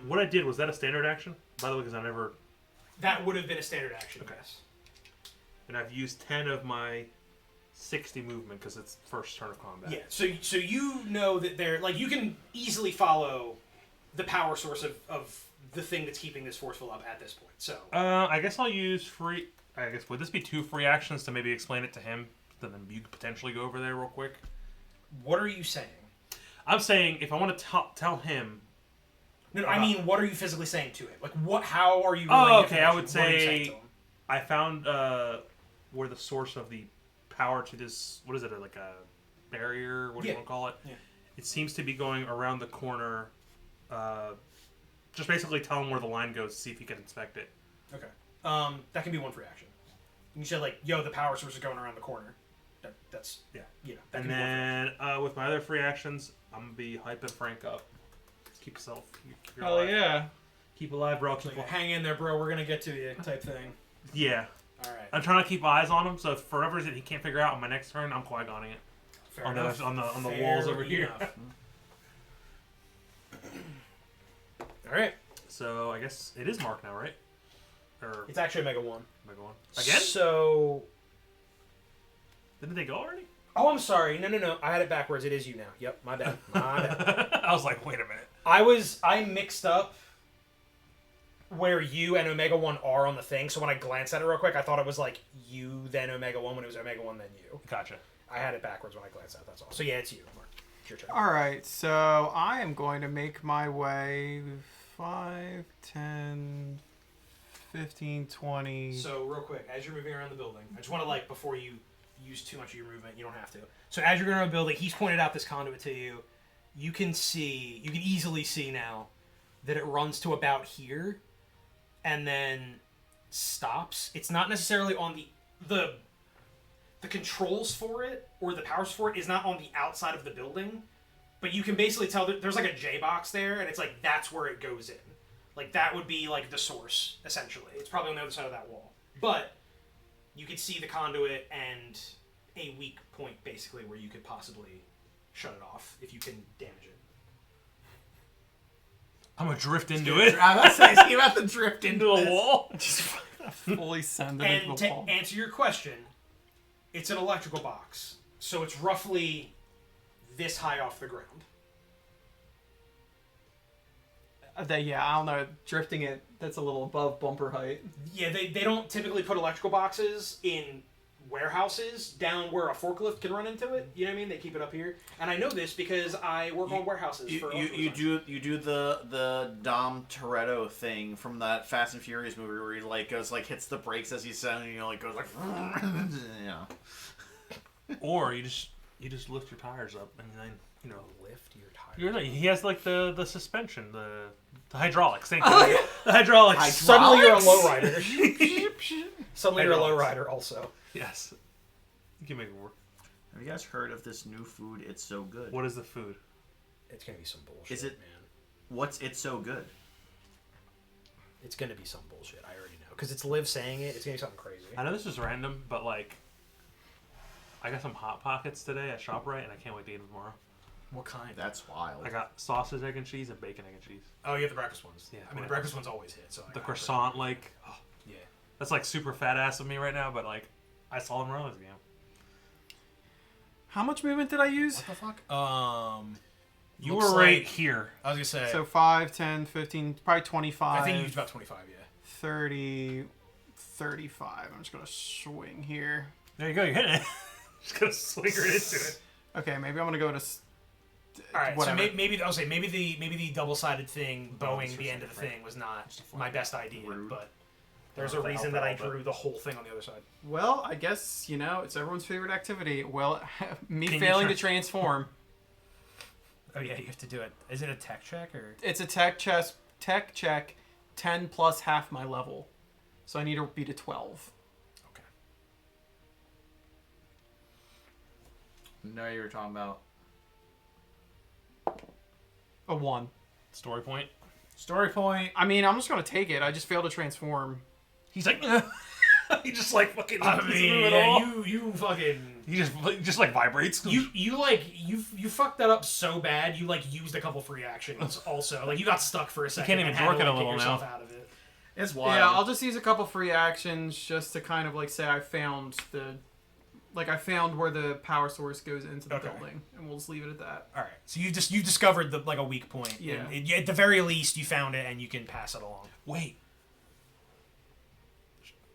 Speaker 5: What I did, was that a standard action? By the way, because I never...
Speaker 3: that would have been a standard action,
Speaker 5: Okay.
Speaker 3: yes.
Speaker 5: And I've used 10 of my 60 movement because it's first turn of combat.
Speaker 3: Yeah, so you know that they're like you can easily follow the power source of the thing that's keeping this forceful up at this point. So
Speaker 5: I guess I'll use free... I guess, would this be 2 free actions to maybe explain it to him? Then you could potentially go over there real quick.
Speaker 3: what are you saying?
Speaker 5: I'm saying if I want to tell him...
Speaker 3: No, I mean, what are you physically saying to him? Like, what? How are you?
Speaker 5: Oh,
Speaker 3: relaying
Speaker 5: okay. I would
Speaker 3: information? What are you saying
Speaker 5: say
Speaker 3: to him?
Speaker 5: I found where the source of the power to this... What is it? Like a barrier? What do you want to call it?
Speaker 3: Yeah.
Speaker 5: It seems to be going around the corner. Just basically tell him where the line goes to see if he can inspect it.
Speaker 3: Okay. That can be one free action. You said like, yo, the power source is going around the corner. That's
Speaker 5: Yeah.
Speaker 3: That
Speaker 5: And
Speaker 3: can be one free
Speaker 5: then with my other free actions, I'm going to be hyping Frank up. Just keep yourself... Keep your
Speaker 1: Hell
Speaker 5: alive.
Speaker 1: yeah.
Speaker 5: Keep alive, bro. Keep
Speaker 3: action. Like, hang in there, bro. We're gonna get to you, type thing.
Speaker 5: Yeah.
Speaker 3: All right.
Speaker 5: I'm trying to keep eyes on him, so if for whatever reason he can't figure out on my next turn, I'm Qui-Gonning it.
Speaker 3: Fair
Speaker 5: On
Speaker 3: enough.
Speaker 5: the
Speaker 3: Fair
Speaker 5: walls over here.
Speaker 3: enough. All right.
Speaker 5: So I guess it is Mark now, right? Or
Speaker 3: It's actually a Mega 1.
Speaker 5: Mega One again?
Speaker 3: So.
Speaker 5: Didn't they go already?
Speaker 3: Oh, I'm sorry. No. I had it backwards. It is you now. Yep, my bad. My bad.
Speaker 5: I was like, wait a minute.
Speaker 3: I mixed up where you and Omega 1 are on the thing, so when I glanced at it real quick, I thought it was like you, then Omega 1, when it was Omega 1, then you.
Speaker 5: Gotcha.
Speaker 3: I had it backwards when I glanced at it, that's all. So yeah, it's you, Mark. It's your turn.
Speaker 1: All right, so I am going to make my way 5, 10, 15, 20.
Speaker 3: So real quick, as you're moving around the building, I just want to like, before you use too much of your movement, you don't have to. So as you're going around the building, he's pointed out this conduit to you. You can easily see now that it runs to about here and then stops. It's not necessarily on the controls for it or the powers for it is not on the outside of the building, but you can basically tell that there's like a J box there, and it's like that's where it goes in. Like that would be like the source essentially. It's probably on the other side of that wall, but you could see the conduit and a weak point basically where you could possibly shut it off if you can damage it.
Speaker 5: I'm gonna drift into it.
Speaker 4: I was saying, he's about to drift
Speaker 5: Into a wall.
Speaker 1: Just fully send it
Speaker 3: And
Speaker 1: into
Speaker 3: to
Speaker 1: the wall.
Speaker 3: answer your question, it's an electrical box, so it's roughly this high off the ground.
Speaker 1: Yeah, I don't know. Drifting it, that's a little above bumper height.
Speaker 3: Yeah, they don't typically put electrical boxes in warehouses down where a forklift can run into it. You know what I mean? They keep it up here. And I know this because I work on warehouses for
Speaker 6: You do the Dom Toretto thing from that Fast and Furious movie where he like goes like hits the brakes as he's selling, and like goes like yeah.
Speaker 5: Or you just lift your tires up and then
Speaker 3: lift your tire.
Speaker 5: he has like the suspension, the hydraulics. Thank you. The hydraulics.
Speaker 3: Suddenly you're a lowrider. Suddenly you're a
Speaker 5: Hydraulics.
Speaker 3: lowrider also.
Speaker 5: Yes. You can make it work.
Speaker 6: Have you guys heard of this new food? It's so good.
Speaker 5: What is the food?
Speaker 3: It's gonna be some bullshit.
Speaker 6: Is it-
Speaker 3: man?
Speaker 6: What's it's so good?
Speaker 3: It's gonna be some bullshit. I already know because it's Liv saying it. It's gonna be something crazy.
Speaker 5: I know this is random, but like, I got some Hot Pockets today at ShopRite, and I can't wait to eat them tomorrow.
Speaker 3: What kind?
Speaker 6: That's wild.
Speaker 5: I got sausage, egg, and cheese, and bacon, egg, and cheese.
Speaker 3: Oh, you have the breakfast ones.
Speaker 5: Yeah,
Speaker 3: I mean the
Speaker 5: whatever.
Speaker 3: breakfast ones always hit. So
Speaker 5: The croissant, like, oh,
Speaker 3: Yeah.
Speaker 5: that's like super fat ass of me right now, but like, I saw them earlier this game.
Speaker 1: How much movement did I use?
Speaker 3: What the fuck?
Speaker 5: You
Speaker 3: Looks
Speaker 5: were right
Speaker 3: like-
Speaker 5: here.
Speaker 3: I was gonna say.
Speaker 1: So 5, 10, 15, probably 25.
Speaker 3: I think you used about 25. Yeah.
Speaker 1: 30, 35. I'm just gonna swing here.
Speaker 5: There you go. You're hitting it. Just gonna swing right into it.
Speaker 1: Okay, maybe I'm gonna go to.
Speaker 3: All right.
Speaker 1: Whatever.
Speaker 3: So maybe I'll say maybe the double-sided thing, bowing the end of the thing, was not my best idea. But there's a reason that I drew the whole thing on the other side.
Speaker 1: Well, I guess it's everyone's favorite activity. Well, me
Speaker 5: Can you
Speaker 1: failing to transform.
Speaker 3: Oh yeah, you have to do it. Is it a tech check or?
Speaker 1: It's a tech check, 10 plus half my level, so I need to beat a 12.
Speaker 3: Okay.
Speaker 4: No, you were talking about.
Speaker 1: A 1.
Speaker 5: Story point.
Speaker 3: Story point.
Speaker 1: I mean, I'm just gonna take it. I just failed to transform.
Speaker 5: He's like, he just like fucking.
Speaker 3: I
Speaker 5: doesn't
Speaker 3: mean,
Speaker 5: move at
Speaker 3: yeah,
Speaker 5: all.
Speaker 3: you fucking.
Speaker 5: He just like vibrates.
Speaker 3: You fucked that up so bad. You like used a couple free actions. Also, like you got stuck for a second.
Speaker 5: can't even
Speaker 3: and had
Speaker 5: jerk
Speaker 3: to,
Speaker 5: it a
Speaker 3: like,
Speaker 5: little
Speaker 3: get yourself
Speaker 5: now.
Speaker 3: out of it.
Speaker 4: It's wild.
Speaker 1: Yeah, I'll just use a couple free actions just to kind of like say I found I found where the power source goes into the
Speaker 3: Okay.
Speaker 1: building, and we'll just leave it at that.
Speaker 3: All right. So you discovered a weak point.
Speaker 1: Yeah.
Speaker 3: And at the very least, you found it, and you can pass it along.
Speaker 5: Wait.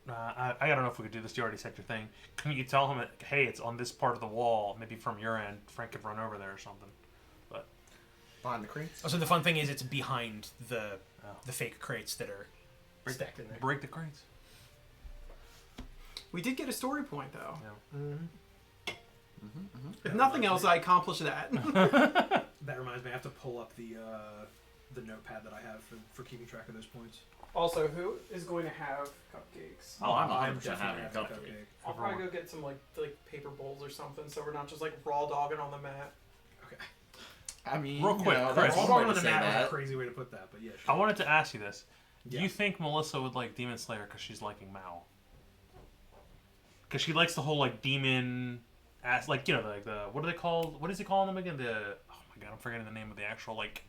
Speaker 5: I don't know if we could do this. You already said your thing. Can you tell him, hey, it's on this part of the wall? Maybe from your end, Frank could run over there or something. But
Speaker 4: Behind the crates.
Speaker 3: Oh, so the fun thing is, it's behind the fake crates that are stacked in there.
Speaker 5: break the crates.
Speaker 1: We did get a story point though.
Speaker 5: Yeah.
Speaker 1: If nothing else, I accomplished that.
Speaker 3: That reminds me, I have to pull up the notepad that I have for keeping track of those points.
Speaker 1: Also, who is going to have cupcakes?
Speaker 4: Oh, I'm
Speaker 3: I'm
Speaker 4: 100%
Speaker 3: definitely
Speaker 4: having a
Speaker 3: having a
Speaker 4: cupcake.
Speaker 1: I'll probably go get some like paper bowls or something, so we're not just like raw dogging on the mat.
Speaker 3: Okay.
Speaker 4: I mean,
Speaker 5: Real quick, Chris.
Speaker 4: that's
Speaker 3: All
Speaker 4: one way
Speaker 3: on
Speaker 4: to
Speaker 3: the
Speaker 4: say
Speaker 3: map is a
Speaker 4: that.
Speaker 3: crazy way to put that, but yeah.
Speaker 5: I wanted to ask you this. Do
Speaker 3: Yeah.
Speaker 5: you think Melissa would like Demon Slayer because she's liking Mao? Because she likes the whole like demon ass, like like the what do they call? What does he call them again? The oh my god, I'm forgetting the name of the actual like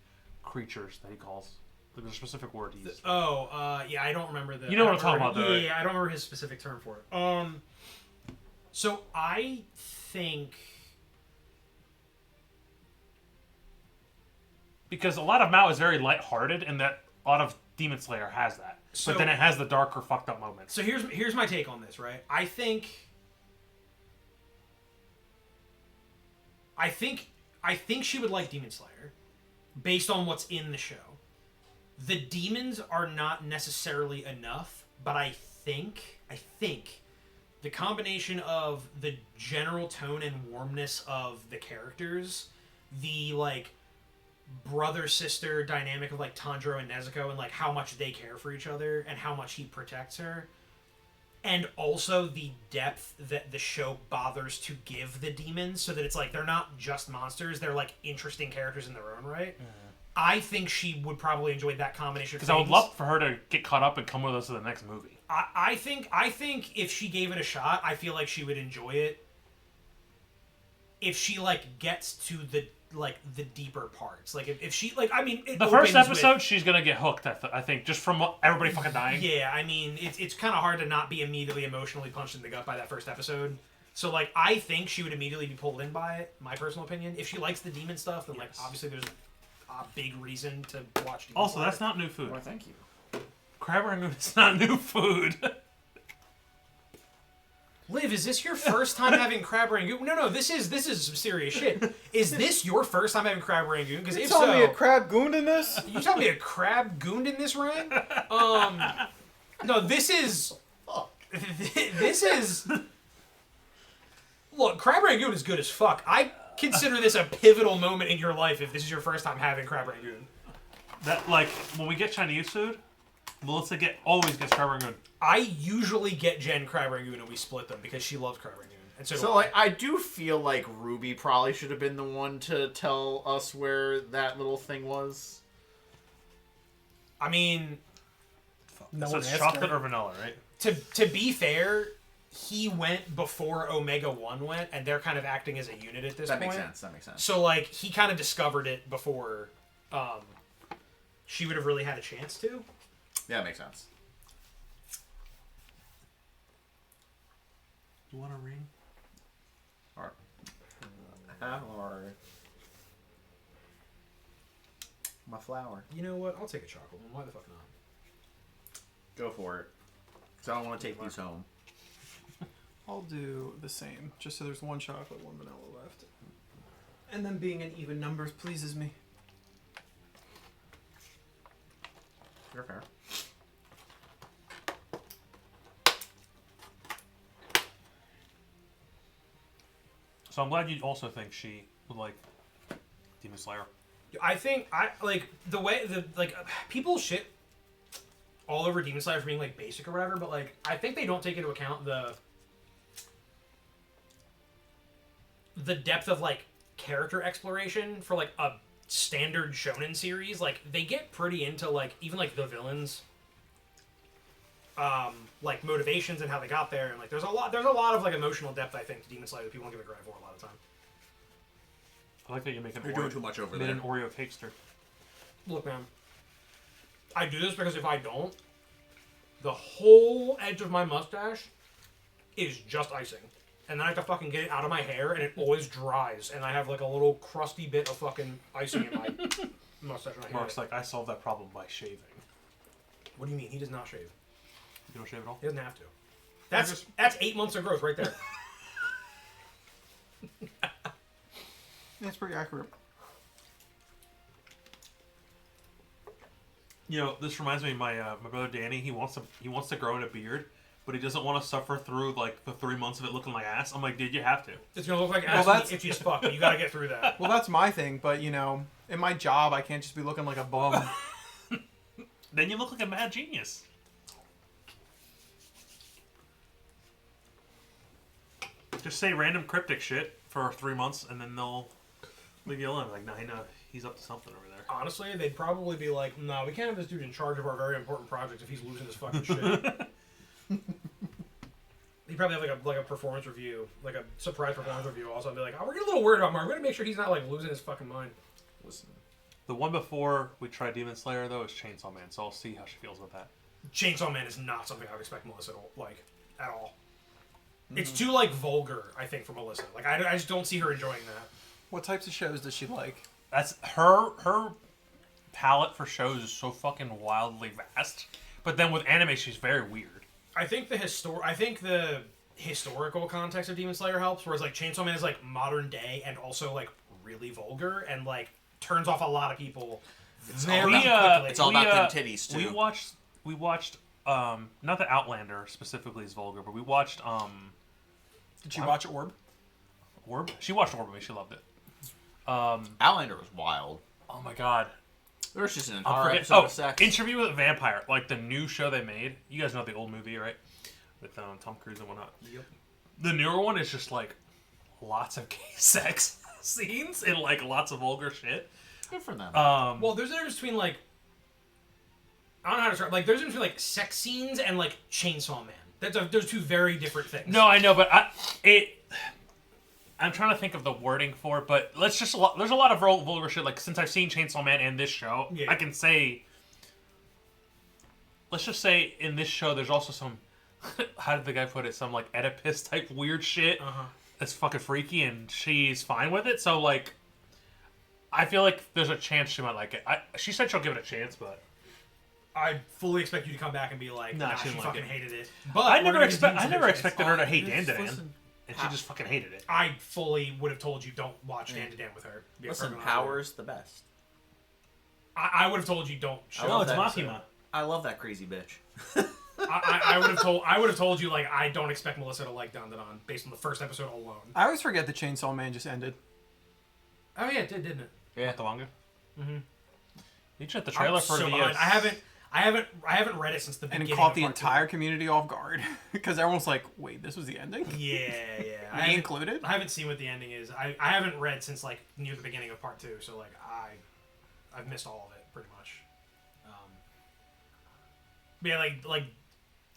Speaker 5: creatures that he calls. Like, there's a specific word he used.
Speaker 3: Yeah, I don't remember the.
Speaker 5: You know what
Speaker 3: I
Speaker 5: I'm talking
Speaker 3: don't
Speaker 5: about, though,
Speaker 3: remember-
Speaker 5: right?
Speaker 3: Yeah, I don't remember his specific term for it. So I think.
Speaker 5: Because a lot of Mao is very lighthearted, and that a lot of Demon Slayer has that.
Speaker 3: So-
Speaker 5: but then it has the darker, fucked up moments.
Speaker 3: So here's my take on this, right? I think she would like Demon Slayer, based on what's in the show. The demons are not necessarily enough, but I think the combination of the general tone and warmness of the characters, the like brother-sister dynamic of like Tanjiro and Nezuko, and like how much they care for each other and how much he protects her, and also the depth that the show bothers to give the demons, so that it's like they're not just monsters, they're like interesting characters in their own right. I think she would probably enjoy that combination of
Speaker 5: Because I would
Speaker 3: things.
Speaker 5: love for her to get caught up and come with us to the next movie.
Speaker 3: I think if she gave it a shot, I feel like she would enjoy it. If she like gets to the deeper parts, like if she like, I mean, it
Speaker 5: The first
Speaker 3: opens
Speaker 5: episode,
Speaker 3: with-
Speaker 5: she's gonna get hooked. I think just from everybody fucking dying.
Speaker 3: yeah, I mean, it's kind of hard to not be immediately emotionally punched in the gut by that first episode. So like, I think she would immediately be pulled in by it. My personal opinion. If she likes the demon stuff, then like
Speaker 5: Yes.
Speaker 3: obviously there's a big reason to watch. Demon
Speaker 5: Also,
Speaker 3: Slayer.
Speaker 5: that's not new food.
Speaker 4: Why, thank you.
Speaker 5: Crab rangoon is not new food.
Speaker 3: Liv, is this your first time having crab rangoon? No, this is some serious shit. Is this your first time having crab rangoon? Because if so,
Speaker 1: crab gooned in this?
Speaker 3: you tell me a crab gooned in this ring? No, this is. This is. Look, crab rangoon is good as fuck. I consider this a pivotal moment in your life if this is your first time having crab rangoon.
Speaker 5: That like when we get Chinese food, Melissa always gets crab rangoon.
Speaker 3: I usually get Jen crab rangoon and we split them because she loves crab rangoon. And so, do
Speaker 4: So,
Speaker 3: I.
Speaker 4: like, I do feel like Ruby probably should have been the one to tell us where that little thing was.
Speaker 3: I mean,
Speaker 1: No
Speaker 5: So
Speaker 1: one
Speaker 5: it's
Speaker 1: asked
Speaker 5: chocolate
Speaker 1: her.
Speaker 5: or vanilla, right?
Speaker 3: to be fair, he went before Omega 1 went, and they're kind of acting as a unit at this
Speaker 4: That
Speaker 3: point.
Speaker 4: makes sense. That makes sense.
Speaker 3: So, like, he kind of discovered it before she would have really had a chance to.
Speaker 4: Yeah, that makes sense.
Speaker 5: You want a ring?
Speaker 4: Alright.
Speaker 6: flower. My flower.
Speaker 3: You know what? I'll take a chocolate one. Why the fuck not?
Speaker 6: Go for it. So I don't want to take these home.
Speaker 1: I'll do the same, just so there's one chocolate, one vanilla left. And then being in even numbers pleases me.
Speaker 6: You're fair.
Speaker 5: So I'm glad you also think she would like Demon Slayer.
Speaker 3: I think the way people shit all over Demon Slayer for being like basic or whatever, but like I think they don't take into account the depth of like character exploration for like a standard shonen series. Like they get pretty into like even like the villains, like motivations and how they got there, and like there's a lot of like emotional depth I think to Demon Slayer that people don't give a credit for a lot of time.
Speaker 5: I like that you're making.
Speaker 4: You're doing too much over
Speaker 5: made
Speaker 4: there.
Speaker 5: an Oreo cakester.
Speaker 3: Look, man, I do this because if I don't, the whole edge of my mustache is just icing. And then I have to fucking get it out of my hair, and it always dries. And I have like a little crusty bit of fucking icing in my mustache. And I hate
Speaker 5: Mark's
Speaker 3: it.
Speaker 5: like, I solved that problem by shaving.
Speaker 3: What do you mean? He does not shave.
Speaker 5: You don't shave at all?
Speaker 3: He doesn't have to. That's 8 months of growth right there.
Speaker 1: That's pretty accurate.
Speaker 5: You know, this reminds me of my brother Danny. He wants to grow in a beard, but he doesn't want to suffer through like the 3 months of it looking like ass. I'm like, dude, you have to.
Speaker 3: It's gonna look like ass and itchy as fuck, but you gotta get through that.
Speaker 1: Well, that's my thing, but you know, in my job, I can't just be looking like a bum.
Speaker 5: Then you look like a mad genius. Just say random cryptic shit for 3 months, and then they'll leave you alone. Like, nah, he's up to something over there.
Speaker 3: Honestly, they'd probably be like, no, we can't have this dude in charge of our very important projects if he's losing his fucking shit. He'd probably have like a performance review, like a surprise performance review also, and be like, oh, we're getting a little worried about Mark. We're gonna make sure he's not like losing his fucking mind.
Speaker 6: Listen.
Speaker 5: The one before we tried Demon Slayer, though, is Chainsaw Man, so I'll see how she feels with that.
Speaker 3: Chainsaw Man is not something I would expect Melissa to like at all. It's too like vulgar, I think, for Melissa. Like I just don't see her enjoying that.
Speaker 1: What types of shows does she like?
Speaker 5: That's her palette for shows is so fucking wildly vast. But then with anime, she's very weird.
Speaker 3: I think the historical context of Demon Slayer helps, whereas like Chainsaw Man is like modern day and also like really vulgar and like turns off a lot of people very quickly.
Speaker 6: It's all about them titties too.
Speaker 5: We watched not that Outlander specifically is vulgar, but we watched
Speaker 1: Did you watch Orb?
Speaker 5: Orb? She watched Orb with me, she loved it.
Speaker 6: Outlander was wild.
Speaker 5: Oh my god.
Speaker 6: There was just an
Speaker 5: I'll
Speaker 6: entire
Speaker 5: forget.
Speaker 6: episode of sex.
Speaker 5: Interview with a Vampire, like the new show they made. You guys know the old movie, right? With Tom Cruise and whatnot.
Speaker 3: Yep.
Speaker 5: The newer one is just like lots of gay sex scenes and like lots of vulgar shit.
Speaker 6: Good for them.
Speaker 3: Well, there's a difference between like I don't know how to describe. Like there's a difference between like sex scenes and like Chainsaw Man. Those two very different things.
Speaker 5: No, I know, but I'm trying to think of the wording for it, but there's a lot of vulgar shit. Like, since I've seen Chainsaw Man and this show,
Speaker 3: yeah.
Speaker 5: I can say, let's just say in this show, there's also some, how did the guy put it? Some, like, Oedipus type weird shit. That's fucking freaky, and she's fine with it. So, like, I feel like there's a chance she might like it. She said she'll give it a chance, but
Speaker 3: I fully expect you to come back and be like, nah, she
Speaker 5: didn't like
Speaker 3: fucking
Speaker 5: it.
Speaker 3: hated it. But
Speaker 5: I never expected her to hate Dan.
Speaker 6: Listen.
Speaker 5: And she just fucking hated it.
Speaker 3: I fully would have told you don't watch Dan to Dan with her.
Speaker 6: Listen, Power's the best.
Speaker 3: I would have told you don't.
Speaker 5: Oh, it's Makima.
Speaker 6: I love that crazy bitch.
Speaker 3: I would have told you like I don't expect Melissa to like Dan based on the first episode alone.
Speaker 1: I always forget the Chainsaw Man just ended.
Speaker 3: Oh yeah, it did, didn't it?
Speaker 5: Yeah, not the manga.
Speaker 3: Mm-hmm.
Speaker 5: You checked the trailer for the.
Speaker 3: I haven't read it since the beginning.
Speaker 1: And it caught the
Speaker 3: of part
Speaker 1: entire
Speaker 3: 2.
Speaker 1: community off guard because everyone's like, "Wait, this was the ending?"
Speaker 3: Yeah.
Speaker 1: Me included.
Speaker 3: I haven't seen what the ending is. I haven't read since like near the beginning of part 2, so like I've missed all of it pretty much. But yeah, like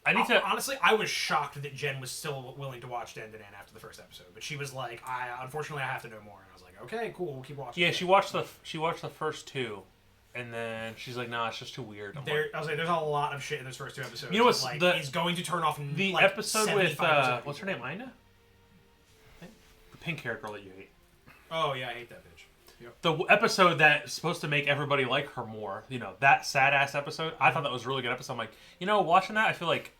Speaker 5: I need to
Speaker 3: honestly, I was shocked that Jen was still willing to watch Dan to Dan after the first episode, but she was like, unfortunately I have to know more, and I was like, okay, cool, we'll keep watching.
Speaker 5: Yeah, she watched the first 2. And then she's like, "Nah, it's just too weird."
Speaker 3: I was like, "There's a lot of shit in those first 2 episodes."
Speaker 5: You know what's
Speaker 3: like,
Speaker 5: the
Speaker 3: is going to turn off
Speaker 5: the
Speaker 3: like,
Speaker 5: episode with
Speaker 3: 75%
Speaker 5: what's her name, Ina? The pink hair girl that you hate.
Speaker 3: Oh yeah, I hate that bitch.
Speaker 5: The episode that's supposed to make everybody like her more, that sad ass episode. I thought that was a really good episode. I'm like, watching that, I feel like,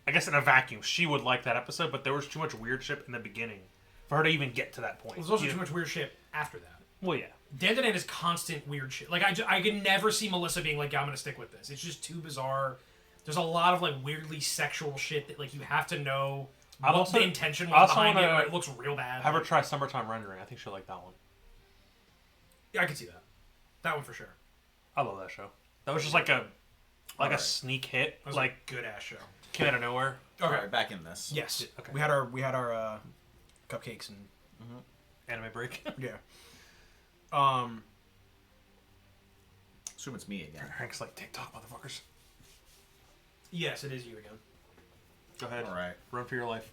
Speaker 5: I guess in a vacuum, she would like that episode, but there was too much weird shit in the beginning for her to even get to that point.
Speaker 3: There's also too much weird shit after that.
Speaker 5: Well, yeah.
Speaker 3: Dan to Dan is constant weird shit. Like, I can never see Melissa being like, yeah, I'm going to stick with this. It's just too bizarre. There's a lot of, like, weirdly sexual shit that, like, you have to know what the intention was behind it, or it looks real bad.
Speaker 5: Have her try Summertime Rendering. I think she'll like that one.
Speaker 3: Yeah, I can see that. That one for sure.
Speaker 5: I love that show. That was just like a sneak hit.
Speaker 3: That was
Speaker 5: like
Speaker 3: a good ass show.
Speaker 5: Came out of nowhere.
Speaker 4: Okay, all right, back in this.
Speaker 3: Yes.
Speaker 5: Okay.
Speaker 3: We had our cupcakes and
Speaker 5: Anime break.
Speaker 3: yeah.
Speaker 4: Assume it's me again.
Speaker 5: Hank's like, TikTok, motherfuckers.
Speaker 3: Yes, it is you again.
Speaker 5: Go ahead.
Speaker 4: All right.
Speaker 5: Run for your life.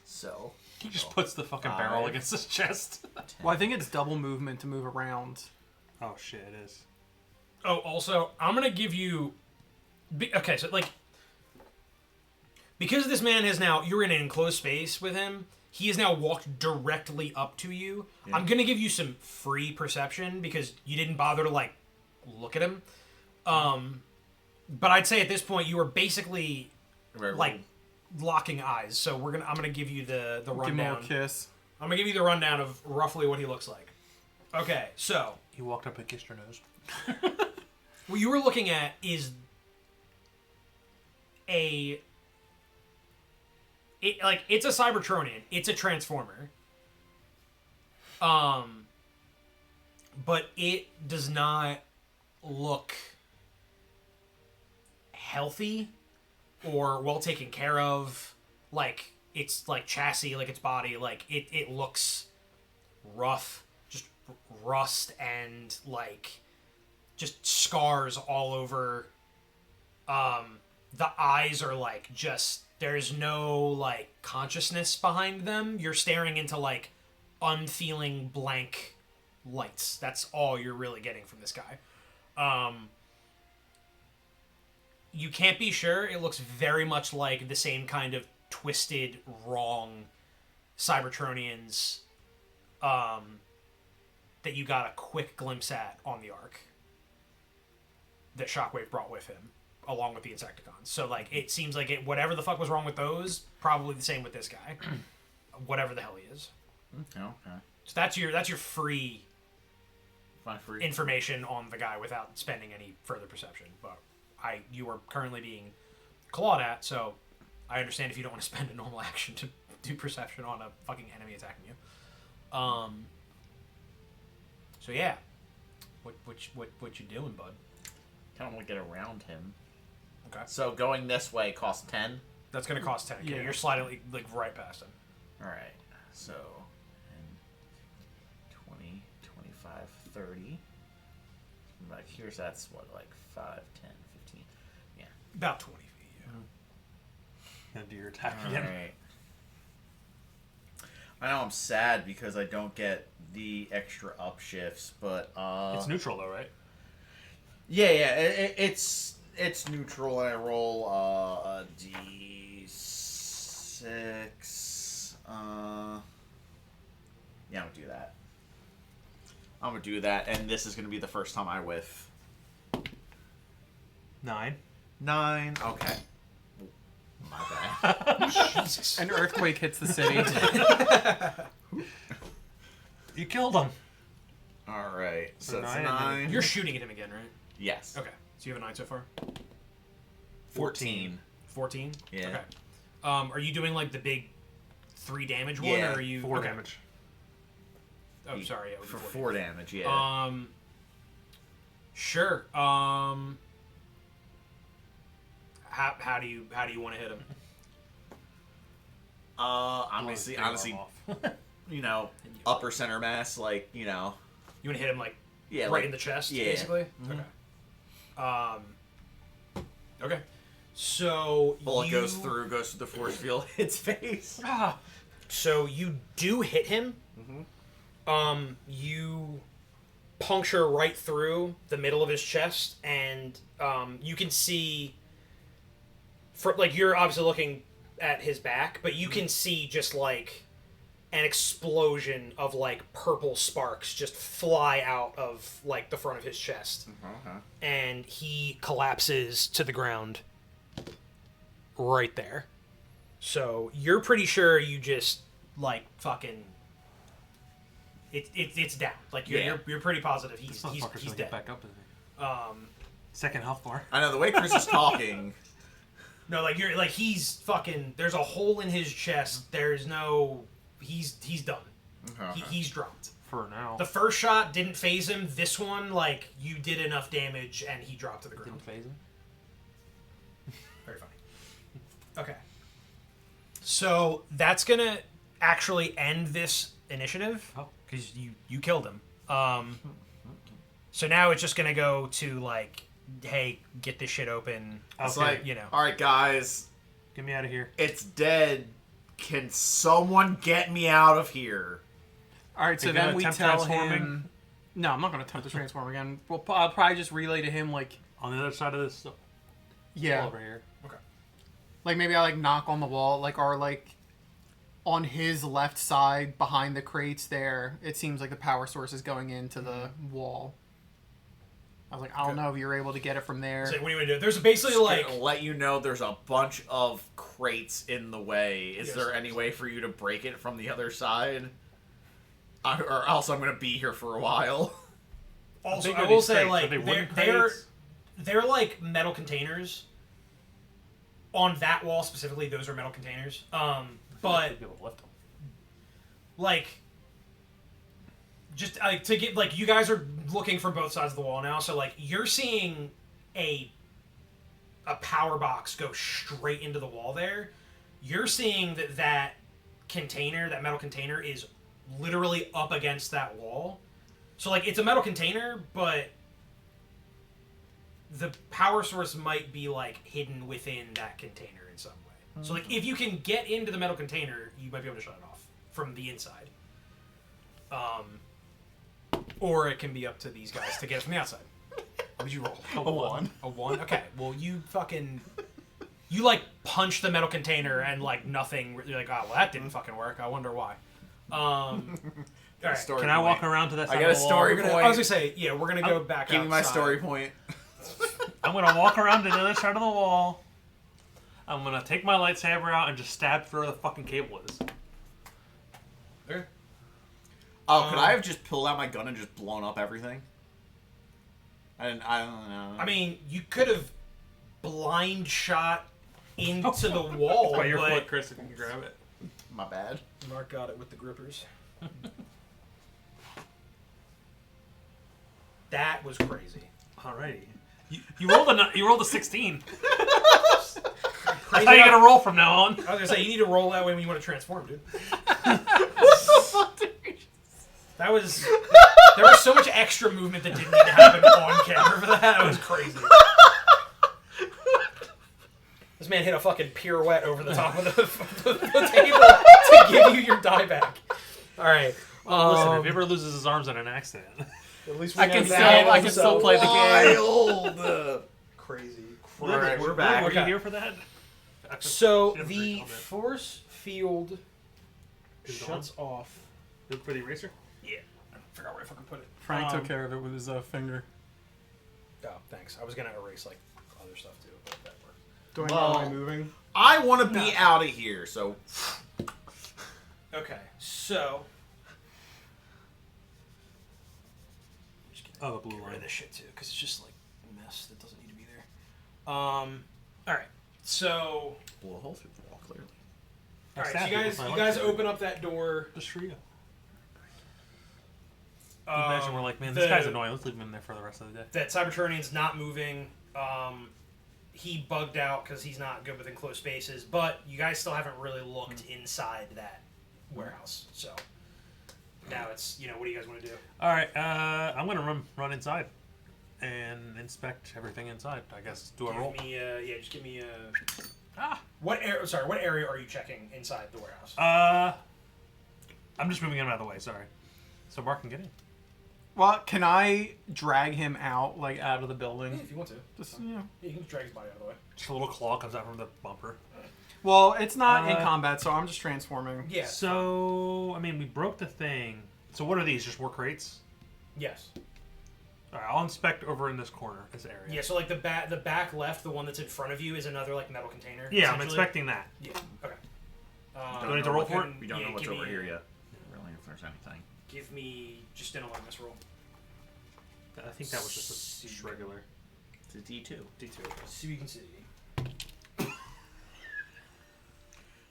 Speaker 4: So
Speaker 5: He just puts the fucking barrel against his chest.
Speaker 1: Well, I think it's double movement to move around.
Speaker 5: Oh shit, it is.
Speaker 3: Oh, also, I'm gonna give you. Okay, so like, because this man has now, you're in an enclosed space with him. He has now walked directly up to you. Yeah. I'm gonna give you some free perception because you didn't bother to like look at him. But I'd say at this point you were basically like locking eyes. So I'm gonna give you the rundown.
Speaker 1: Give him a kiss.
Speaker 3: I'm gonna give you the rundown of roughly what he looks like. Okay, so
Speaker 5: he walked up and kissed her nose.
Speaker 3: What you were looking at is it's a Cybertronian. It's a Transformer. But it does not look healthy or well taken care of. Like, it's like chassis, like its body, like it looks rough, just rust and like just scars all over. The eyes are like just, there's no like consciousness behind them. You're staring into like unfeeling blank lights. That's all you're really getting from this guy. You can't be sure. It looks very much like the same kind of twisted, wrong Cybertronians that you got a quick glimpse at on the Ark that Shockwave brought with him, along with the Insecticons. So, like, it seems like whatever the fuck was wrong with those, probably the same with this guy. Whatever the hell he is.
Speaker 4: Okay.
Speaker 3: So that's your free
Speaker 4: free
Speaker 3: information on the guy without spending any further perception. But you are currently being clawed at, so I understand if you don't want to spend a normal action to do perception on a fucking enemy attacking you. So yeah, what you doing, bud?
Speaker 4: Kind of want to get around him.
Speaker 3: Okay.
Speaker 4: So going this way costs 10.
Speaker 3: That's gonna cost 10.
Speaker 1: Yeah.
Speaker 3: You're sliding like right past him.
Speaker 4: All right. So 10, 20, 25, 30. Like here's that's what, like 5, 10, 15. Yeah.
Speaker 3: About 20 feet. Yeah.
Speaker 5: Gonna do your attack
Speaker 4: All
Speaker 5: again.
Speaker 4: right. I know I'm sad because I don't get the extra upshifts, but
Speaker 5: It's neutral though, right?
Speaker 4: yeah, it's neutral, and I roll a d6. Yeah, I'm gonna do that, and this is gonna be the first time I whiff.
Speaker 5: 9.
Speaker 4: 9. Okay. My bad.
Speaker 3: Jesus.
Speaker 1: An earthquake hits the city.
Speaker 5: You killed him.
Speaker 4: All right. So it's
Speaker 5: 9.
Speaker 4: 9.
Speaker 3: You're shooting at him again, right?
Speaker 4: Yes.
Speaker 3: Okay. So you have a 9 so far?
Speaker 4: 14.
Speaker 3: 14?
Speaker 4: Yeah.
Speaker 3: Okay. Are you doing like the big 3 damage one,
Speaker 4: Yeah,
Speaker 3: or are you
Speaker 5: 4
Speaker 3: okay.
Speaker 5: damage.
Speaker 3: Oh, sorry. Yeah,
Speaker 4: For 4 damage, yeah.
Speaker 3: Sure. How do you want to hit him?
Speaker 4: Honestly, you know, upper center mass, like, you know.
Speaker 3: You want to hit him like
Speaker 4: Yeah,
Speaker 3: right
Speaker 4: like,
Speaker 3: in the chest,
Speaker 4: yeah.
Speaker 3: basically?
Speaker 4: Mhm.
Speaker 3: Okay. Okay. So
Speaker 4: Bullet goes through the force field, hits face.
Speaker 3: So you do hit him.
Speaker 4: Mm-hmm.
Speaker 3: You puncture right through the middle of his chest, and you can see. You're obviously looking at his back, but you can see just like an explosion of like purple sparks just fly out of like the front of his chest, and he collapses to the ground right there. So you're pretty sure you just like fucking it's down. Like you're pretty positive he's dead.
Speaker 5: Get back up, isn't he? Second health bar.
Speaker 4: I know the way Chris is talking.
Speaker 3: No, like you're like he's fucking. There's a hole in his chest. There's no. He's done. He's dropped.
Speaker 5: For now.
Speaker 3: The first shot didn't phase him. This one, like, you did enough damage and he dropped to the ground.
Speaker 5: Didn't phase him?
Speaker 3: Very funny. Okay. So that's gonna actually end this initiative.
Speaker 5: Oh.
Speaker 3: Because you killed him. So now it's just gonna go to, like, hey, get this shit open.
Speaker 4: It's
Speaker 5: Okay.
Speaker 4: like,
Speaker 3: you know.
Speaker 4: alright guys,
Speaker 5: Get me out of here.
Speaker 4: it's dead. Can someone get me out of here?
Speaker 1: All right, so
Speaker 5: Are you
Speaker 1: then
Speaker 5: gonna
Speaker 1: we
Speaker 5: attempt
Speaker 1: tell
Speaker 5: transforming?
Speaker 1: him. No, I'm not going to attempt to transform again. I'll probably just relay to him, like,
Speaker 5: On the other side of this
Speaker 1: yeah,
Speaker 5: wall over here.
Speaker 3: Okay.
Speaker 1: like maybe I like knock on the wall, like, or like on his left side behind the crates there. It seems like the power source is going into the wall. I was like, I don't know if you're able to get it from there.
Speaker 3: So what do you want to do? There's basically,
Speaker 4: Just
Speaker 3: like...
Speaker 4: gonna let you know there's a bunch of crates in the way. Is
Speaker 3: Yes.
Speaker 4: there any way for you to break it from the other side? Or else I'm gonna be here for a while.
Speaker 3: Also,
Speaker 5: Big
Speaker 3: I
Speaker 5: are
Speaker 3: will
Speaker 5: these
Speaker 3: say,
Speaker 5: crates?
Speaker 3: like,
Speaker 5: Are they wooden
Speaker 3: they're
Speaker 5: crates?
Speaker 3: they're like metal containers. On that wall specifically, those are metal containers. But
Speaker 5: You'll be able to lift them.
Speaker 3: like, just like to get like you guys are looking from both sides of the wall now, so like you're seeing a power box go straight into the wall there. You're seeing that container, that metal container, is literally up against that wall. So like it's a metal container, but the power source might be like hidden within that container in some way. So like if you can get into the metal container, you might be able to shut it off from the inside. Or it can be up to these guys to get it from the outside. What did you roll?
Speaker 4: A 1.
Speaker 3: A 1? Okay. Well, you like punch the metal container and like nothing. You're like, oh, well, that didn't fucking work. I wonder why. All right.
Speaker 4: Story
Speaker 5: Can I walk
Speaker 4: point.
Speaker 5: around to that
Speaker 4: I
Speaker 5: side
Speaker 4: got
Speaker 5: of
Speaker 4: a
Speaker 5: the wall?
Speaker 4: story
Speaker 3: I was
Speaker 4: point.
Speaker 3: gonna say, yeah, we're gonna go back.
Speaker 4: Give me my
Speaker 3: outside.
Speaker 4: story point.
Speaker 5: I'm going to walk around to the other side of the wall. I'm going to take my lightsaber out and just stab through where the fucking cable is.
Speaker 3: Okay.
Speaker 4: Oh, could I have just pulled out my gun and just blown up everything? I don't know.
Speaker 3: I mean, you could have blind shot into the wall,
Speaker 5: By your
Speaker 3: but
Speaker 5: foot, Chris, if you can grab it.
Speaker 4: My bad.
Speaker 3: Mark got it with the grippers. That was crazy.
Speaker 5: Alrighty. You rolled a 16. That's how you're gonna roll from now on.
Speaker 3: I was gonna say you need to roll that way when you want to transform, dude. That was there was so much extra movement that didn't need to happen on camera for that. That was crazy. This man hit a fucking pirouette over the top of the table to give you your die back. All right.
Speaker 5: Listen, if he ever loses his arms in an accident,
Speaker 3: At least
Speaker 1: I can still play the game.
Speaker 4: Wild.
Speaker 3: Crazy.
Speaker 4: Alright, we're back.
Speaker 5: Were you
Speaker 3: Okay.
Speaker 5: here for that?
Speaker 3: So
Speaker 5: Should've
Speaker 3: the
Speaker 5: recalled it.
Speaker 3: force field
Speaker 5: Is it
Speaker 3: shuts off.
Speaker 5: Look for the eraser.
Speaker 3: Yeah, I forgot where I fucking put it.
Speaker 1: Frank took care of it with his finger.
Speaker 3: Oh, thanks. I was gonna erase like other stuff too, but that worked.
Speaker 1: Do I
Speaker 4: Well-
Speaker 1: know am I moving?
Speaker 4: I want to be out of here, so
Speaker 3: Okay, so
Speaker 5: Oh, the blue
Speaker 3: get rid
Speaker 5: line.
Speaker 3: of this shit too, because it's just like a mess that doesn't need to be there. All right. So,
Speaker 4: blow a hole through the wall. Clearly,
Speaker 3: all right. So
Speaker 5: stabbed
Speaker 3: you
Speaker 5: it
Speaker 3: guys,
Speaker 5: with my
Speaker 3: you guys
Speaker 5: lightsaber.
Speaker 3: open up that door.
Speaker 5: Just for you. Imagine we're like, man, this guy's annoying. Let's leave him in there for the rest of the day.
Speaker 3: That Cybertronian's not moving. He bugged out because he's not good with enclosed spaces. But you guys still haven't really looked inside that warehouse. So now it's what do you guys want to do?
Speaker 5: All right, I'm gonna run inside and inspect everything inside. I guess do a roll.
Speaker 3: Give me, just give me a.
Speaker 5: Ah.
Speaker 3: What area are you checking inside the warehouse?
Speaker 5: I'm just moving him out of the way. Sorry. So Mark can get in.
Speaker 1: Well, can I drag him out, like, out of the
Speaker 3: Yeah,
Speaker 1: building?
Speaker 3: if you want to.
Speaker 1: Just,
Speaker 3: Yeah, you can just drag his body out of the way.
Speaker 5: Just a little claw comes out from the bumper.
Speaker 1: Well, it's not in combat, so I'm just transforming.
Speaker 3: Yeah.
Speaker 5: So, I mean, we broke the thing. So what are these? Just more crates?
Speaker 3: Yes.
Speaker 5: All right, I'll inspect over in this corner, this area.
Speaker 3: Yeah, so like the back left, the one that's in front of you, is another like metal container.
Speaker 5: Yeah, I'm
Speaker 3: essentially.
Speaker 5: inspecting that.
Speaker 3: Yeah. Okay.
Speaker 5: Do I need to roll for it?
Speaker 4: We don't know what's
Speaker 3: give
Speaker 4: over
Speaker 3: me-
Speaker 4: here yet. Really, if there's anything.
Speaker 3: Give me just an awareness roll.
Speaker 5: I think that was just a regular.
Speaker 4: It's a D2.
Speaker 5: D2.
Speaker 3: So you can see.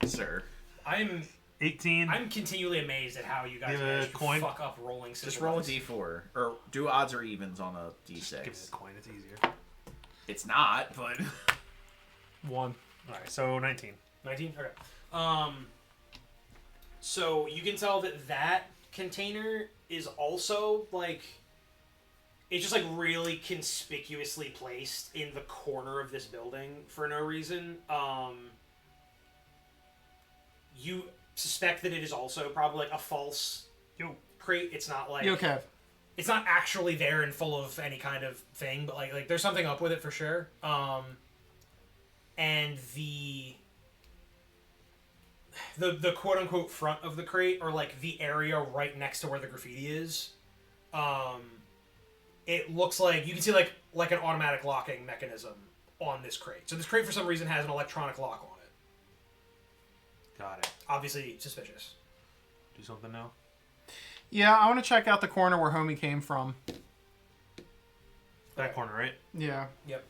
Speaker 4: Sir.
Speaker 3: I'm
Speaker 5: 18.
Speaker 3: continually amazed at how you guys
Speaker 5: Give a
Speaker 3: manage to
Speaker 5: coin.
Speaker 3: fuck up rolling.
Speaker 4: Just roll a D4. Or do odds or evens on a
Speaker 5: Give me
Speaker 4: D6.
Speaker 5: the coin, it's easier.
Speaker 4: It's not, but...
Speaker 1: 1.
Speaker 5: Alright, so 19.
Speaker 3: 19. Okay. So you can tell that container is also like. It's just like really conspicuously placed in the corner of this building for no reason. You suspect that it is also probably like a false crate. It's not like
Speaker 1: Okay.
Speaker 3: it's not actually there and full of any kind of thing, but like there's something up with it for sure. And the quote unquote front of the crate, or like the area right next to where the graffiti is, it looks like you can see like an automatic locking mechanism on this crate. So this crate for some reason has an electronic lock on it.
Speaker 5: Got it.
Speaker 3: Obviously suspicious.
Speaker 5: Do something now?
Speaker 1: Yeah, I want to check out the corner where homie came from.
Speaker 5: That corner, right?
Speaker 1: Yeah.
Speaker 3: Yep.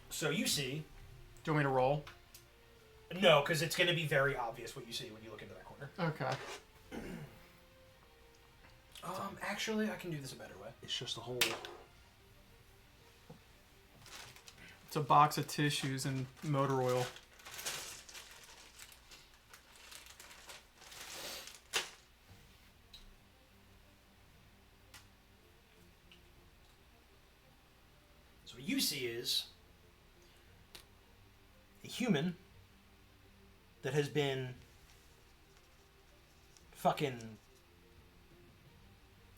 Speaker 3: So you see.
Speaker 1: Do you want me to roll?
Speaker 3: No, because it's going to be very obvious what you see when you look into that corner.
Speaker 1: Okay.
Speaker 3: Actually, I can do this a better way.
Speaker 5: It's just a hole.
Speaker 1: It's a box of tissues and motor oil.
Speaker 3: So what you see is a human that has been fucking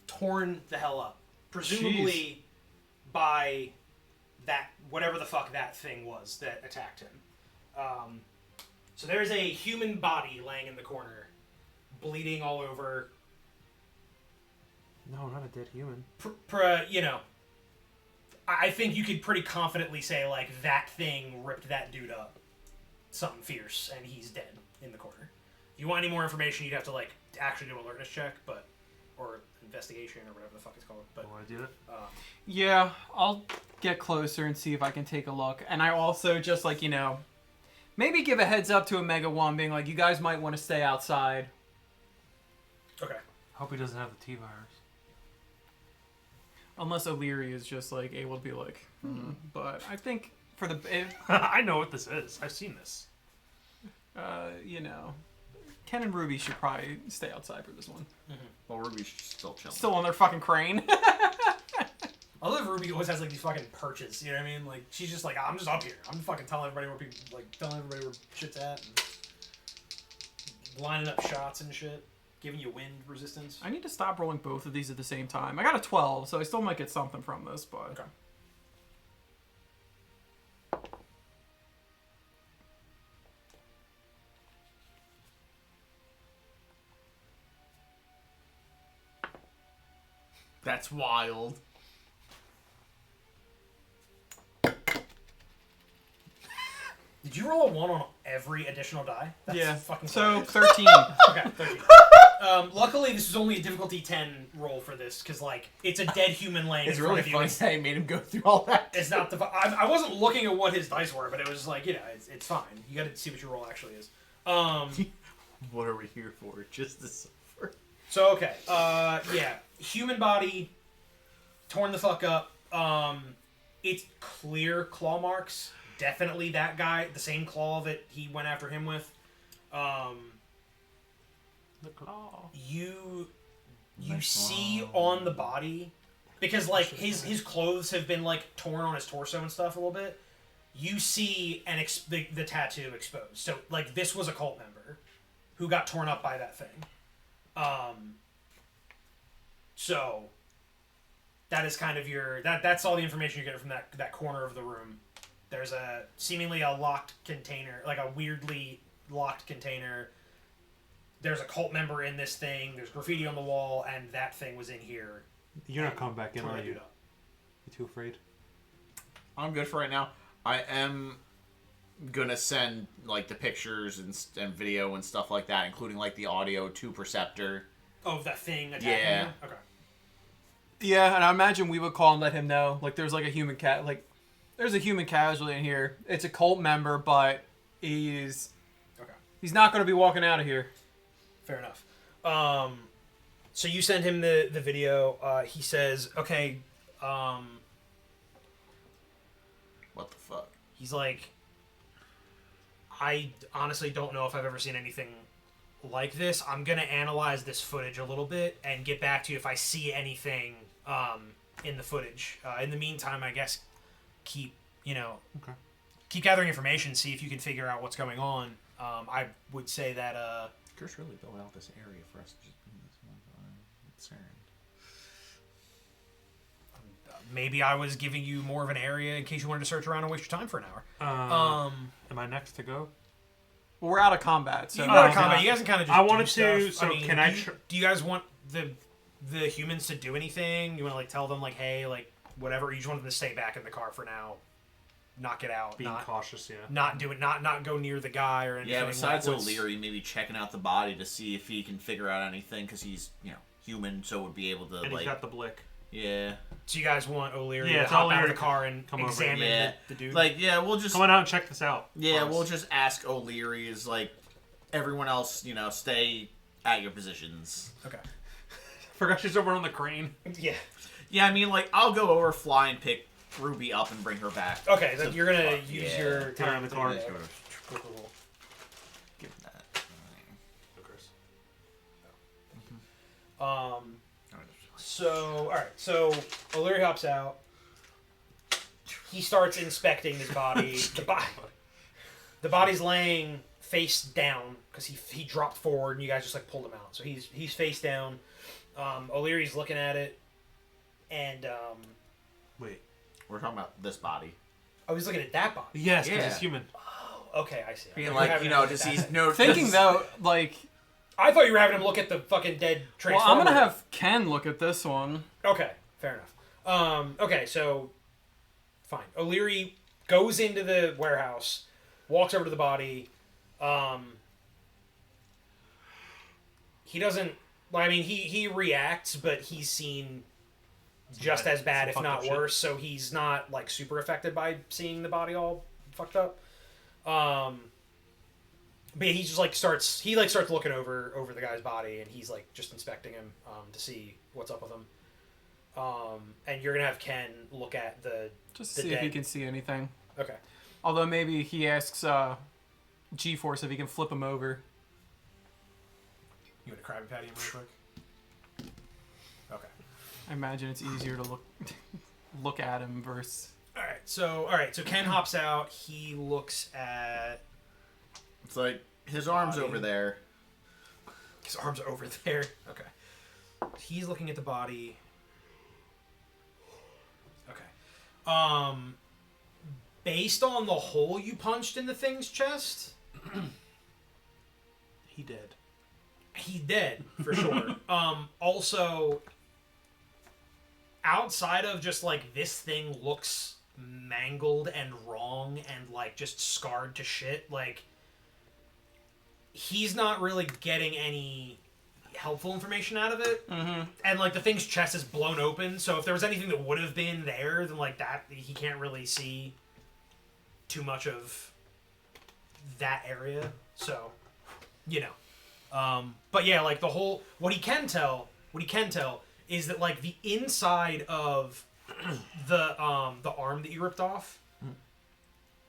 Speaker 3: torn the hell up. Presumably by that, whatever the fuck that thing was that attacked him. So there's a human body laying in the corner, bleeding all over.
Speaker 5: No, not a dead human.
Speaker 3: You know, I think you could pretty confidently say, like, that thing ripped that dude up. Something fierce, and he's dead in the corner. If you want any more information, you'd have to, like, actually do an alertness check, or investigation, or whatever the fuck it's called. But
Speaker 5: You want to do it?
Speaker 1: Yeah, I'll get closer and see if I can take a look. And I also just, like, you know, maybe give a heads up to Omega 1, being like, you guys might want to stay outside.
Speaker 3: okay.
Speaker 5: Hope he doesn't have the T-virus.
Speaker 1: Unless O'Leary is just, like, able to be like, But I think for the,
Speaker 5: I know what this is. I've seen this.
Speaker 1: you know, Ken and Ruby should probably stay outside for this one.
Speaker 4: Well, Ruby's still chilling.
Speaker 1: Still on their fucking crane.
Speaker 3: I love Ruby always has, like, these fucking perches, you know what I mean? Like, she's just like, I'm just up here. I'm fucking telling everybody where people, like, telling everybody where shit's at, and lining up shots and shit. Giving you wind resistance.
Speaker 1: I need to stop rolling both of these at the same time. I got a 12, so I still might get something from this, but...
Speaker 3: Okay.
Speaker 4: That's wild.
Speaker 3: Did you roll a 1 on every additional die? That's
Speaker 1: Yeah,
Speaker 3: fucking
Speaker 1: so
Speaker 3: hilarious.
Speaker 1: 13.
Speaker 3: Okay, 13. Luckily, this is only a difficulty 10 roll for this, because, like, it's a dead human laying
Speaker 4: It's
Speaker 3: in
Speaker 4: really
Speaker 3: front of you.
Speaker 4: funny
Speaker 3: It's,
Speaker 4: that I made him go through all that.
Speaker 3: it's not the... I wasn't looking at what his dice were, but it was just like, you know, it's fine. You gotta see what your roll actually is.
Speaker 4: What are we here for? Just the suffer.
Speaker 3: So, okay. Yeah. Human body, torn the fuck up. It's clear claw marks. Definitely that guy. The same claw that he went after him with.
Speaker 5: The claw.
Speaker 3: You see on the body, because, like, his clothes have been, like, torn on his torso and stuff a little bit. You see the tattoo exposed. So, like, this was a cult member who got torn up by that thing. So, that is kind of your that's all the information you get from that corner of the room. There's a seemingly a locked container, like a weirdly locked container. There's a cult member in this thing. There's graffiti on the wall, and that thing was in here.
Speaker 5: You're not coming back in, are you?
Speaker 3: You
Speaker 5: You too afraid?
Speaker 6: I'm good for right now. I am gonna send like the pictures and video and stuff like that, including like the audio to Perceptor.
Speaker 3: Of that thing attacking
Speaker 6: Yeah.
Speaker 3: you? Okay.
Speaker 1: Yeah, and I imagine we would call and let him know. Like, there's like a human there's a human casualty in here. It's a cult member, but he's not going to be walking out of here.
Speaker 3: Fair enough. So you send him the video. He says, okay.
Speaker 6: What the fuck?
Speaker 3: He's like, I honestly don't know if I've ever seen anything like this. I'm going to analyze this footage a little bit and get back to you if I see anything in the footage. In the meantime, I guess keep gathering information, see if you can figure out what's going on. I would say that...
Speaker 6: Chris really built out this area for us to just be this one concerned.
Speaker 3: Maybe I was giving you more of an area in case you wanted to search around and waste your time for an hour.
Speaker 5: Am I next to go?
Speaker 1: Well, we're out of combat, so...
Speaker 3: You're out of combat. You guys can kind of just
Speaker 5: I wanted
Speaker 3: do
Speaker 5: to...
Speaker 3: stuff.
Speaker 5: So
Speaker 3: I mean,
Speaker 5: can I...
Speaker 3: do you guys want the humans to do anything? You want to like tell them like, hey, like whatever? Or you just want them to stay back in the car for now, not get out,
Speaker 5: Being
Speaker 3: not
Speaker 5: cautious, yeah.
Speaker 3: not do it, not go near the guy or anything.
Speaker 6: Yeah, besides
Speaker 3: like, what's-
Speaker 6: O'Leary, maybe checking out the body to see if he can figure out anything, because he's, human, so would be able to,
Speaker 5: And he's got the blick.
Speaker 6: Yeah.
Speaker 3: So you guys want O'Leary
Speaker 5: Yeah,
Speaker 3: to
Speaker 5: it's
Speaker 3: hop out of
Speaker 5: O'Leary
Speaker 3: the car and
Speaker 5: come over.
Speaker 3: examine
Speaker 6: Yeah.
Speaker 3: the dude?
Speaker 6: We'll just...
Speaker 5: Come on out and check this out.
Speaker 6: Yeah,
Speaker 5: Honest.
Speaker 6: we'll just ask O'Leary, is like, everyone else, stay at your positions.
Speaker 3: Okay.
Speaker 5: Forgot she's over on the crane.
Speaker 3: Yeah.
Speaker 6: Yeah, I mean, like, I'll go over, fly, and pick Ruby up and bring her back.
Speaker 3: Okay, then
Speaker 6: So,
Speaker 3: you're gonna
Speaker 6: fuck
Speaker 3: use
Speaker 6: yeah.
Speaker 3: your
Speaker 5: Put her in the car.
Speaker 3: Yeah.
Speaker 6: Give her-
Speaker 3: Cool, cool, cool.
Speaker 6: give that.
Speaker 3: So, all right. So O'Leary hops out. He starts inspecting his body. The body's laying face down because he dropped forward and you guys just like pulled him out. So he's face down. O'Leary's looking at it, and
Speaker 5: Wait.
Speaker 6: We're talking about this body.
Speaker 3: oh, he's looking at that body.
Speaker 5: Yes, because
Speaker 6: Yeah.
Speaker 5: he's human.
Speaker 3: Okay, I see. I
Speaker 6: Being
Speaker 3: thought
Speaker 6: like,
Speaker 3: you were having him
Speaker 6: does
Speaker 3: look
Speaker 6: he
Speaker 3: at
Speaker 6: know?
Speaker 1: Thinking,
Speaker 6: does-
Speaker 1: though, like...
Speaker 3: I thought you were having him look at the fucking dead
Speaker 1: Well,
Speaker 3: Transformer.
Speaker 1: I'm going to have Ken look at this one.
Speaker 3: Okay, fair enough. Okay, so fine. O'Leary goes into the warehouse, walks over to the body. He doesn't. Well, I mean, he reacts, but he's seen just as bad, if
Speaker 5: fucked
Speaker 3: not
Speaker 5: up shit.
Speaker 3: worse. So he's not like super affected by seeing the body all fucked up. But he just like starts looking over the guy's body, and he's like just inspecting him to see what's up with him. And you're gonna have Ken look at the
Speaker 1: Just
Speaker 3: the
Speaker 1: see if he
Speaker 3: dead-
Speaker 1: can see anything.
Speaker 3: Okay.
Speaker 1: Although maybe he asks G-Force if he can flip him over.
Speaker 3: You want to Krabby Patty him real quick? Okay.
Speaker 1: I imagine it's easier to look at him versus...
Speaker 3: All right. So Ken hops out. He looks at
Speaker 6: It's like, his arm's
Speaker 3: Body.
Speaker 6: over there.
Speaker 3: his arms over there. Okay. He's looking at the body. Okay. Based on the hole you punched in the thing's chest,
Speaker 5: He did.
Speaker 3: he's dead for sure. Also, outside of just like this thing looks mangled and wrong and like just scarred to shit, like he's not really getting any helpful information out of it.
Speaker 1: Mm-hmm.
Speaker 3: And like the thing's chest is blown open, so if there was anything that would have been there, then like that he can't really see too much of that area. So, but yeah, like the whole what he can tell is that like the inside of the arm that you ripped off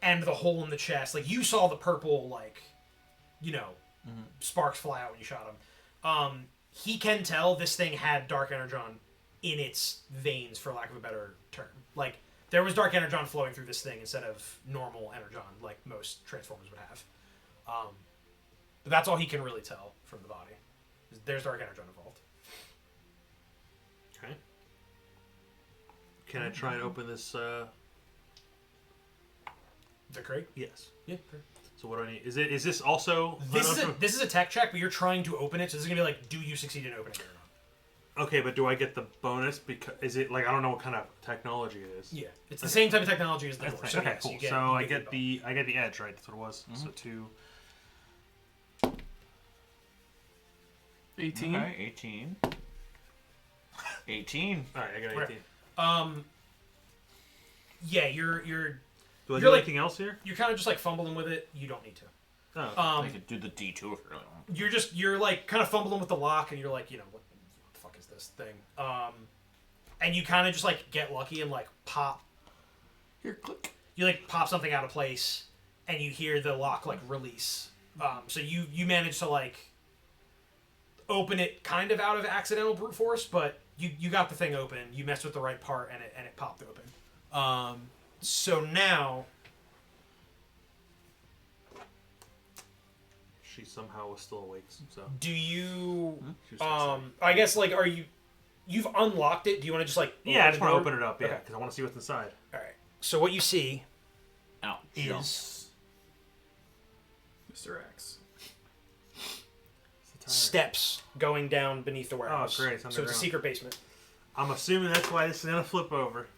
Speaker 3: and the hole in the chest, like you saw the purple like sparks fly out when you shot him. He can tell this thing had dark energon in its veins, for lack of a better term. Like there was dark energon flowing through this thing instead of normal energon like most Transformers would have. But that's all he can really tell from the body. There's dark energon involved.
Speaker 5: Okay. Can I try and open this?
Speaker 3: The crate?
Speaker 5: Yes.
Speaker 3: Yeah.
Speaker 5: So what do I need? Is this also?
Speaker 3: This is a tech check, but you're trying to open it, so this is gonna be like, do you succeed in opening it or not?
Speaker 5: Okay, but do I get the bonus? Because is it like I don't know what kind of technology it is.
Speaker 3: Yeah, it's the same type of technology as the door. So
Speaker 5: Okay,
Speaker 3: yes,
Speaker 5: cool.
Speaker 3: you get,
Speaker 5: So
Speaker 3: you
Speaker 5: I
Speaker 3: get
Speaker 5: get the edge, right? That's what it was. So 2.
Speaker 1: 18.
Speaker 6: Okay, 18. 18.
Speaker 5: All right, I got 18.
Speaker 3: Yeah, you're
Speaker 5: Do I
Speaker 3: you're
Speaker 5: do
Speaker 3: like-
Speaker 5: anything else here?
Speaker 3: you're kind of just like fumbling with it. You don't need to.
Speaker 5: Oh.
Speaker 6: I could do the D2 if you really want.
Speaker 3: You're like kind of fumbling with the lock, and you're like, what the fuck is this thing? And you kind of just like get lucky and like pop.
Speaker 6: Here, click.
Speaker 3: You like pop something out of place, and you hear the lock like release. So you manage to like open it kind of out of accidental brute force, but you got the thing open. You messed with the right part, and it popped open. So now
Speaker 5: She somehow was still awake. So
Speaker 3: do you?
Speaker 5: She was excited.
Speaker 3: I guess like are you? You've unlocked it. Do you want to just like?
Speaker 5: Yeah, I just want to
Speaker 3: door?
Speaker 5: open it up. Yeah,
Speaker 3: Okay.
Speaker 5: because I want to see what's inside.
Speaker 3: All right. So what you see
Speaker 6: Out.
Speaker 3: is
Speaker 1: Mr. X.
Speaker 3: steps going down beneath the warehouse.
Speaker 5: Oh, great, it's
Speaker 3: So it's a
Speaker 5: underground.
Speaker 3: secret basement.
Speaker 5: I'm assuming that's why this is gonna flip over.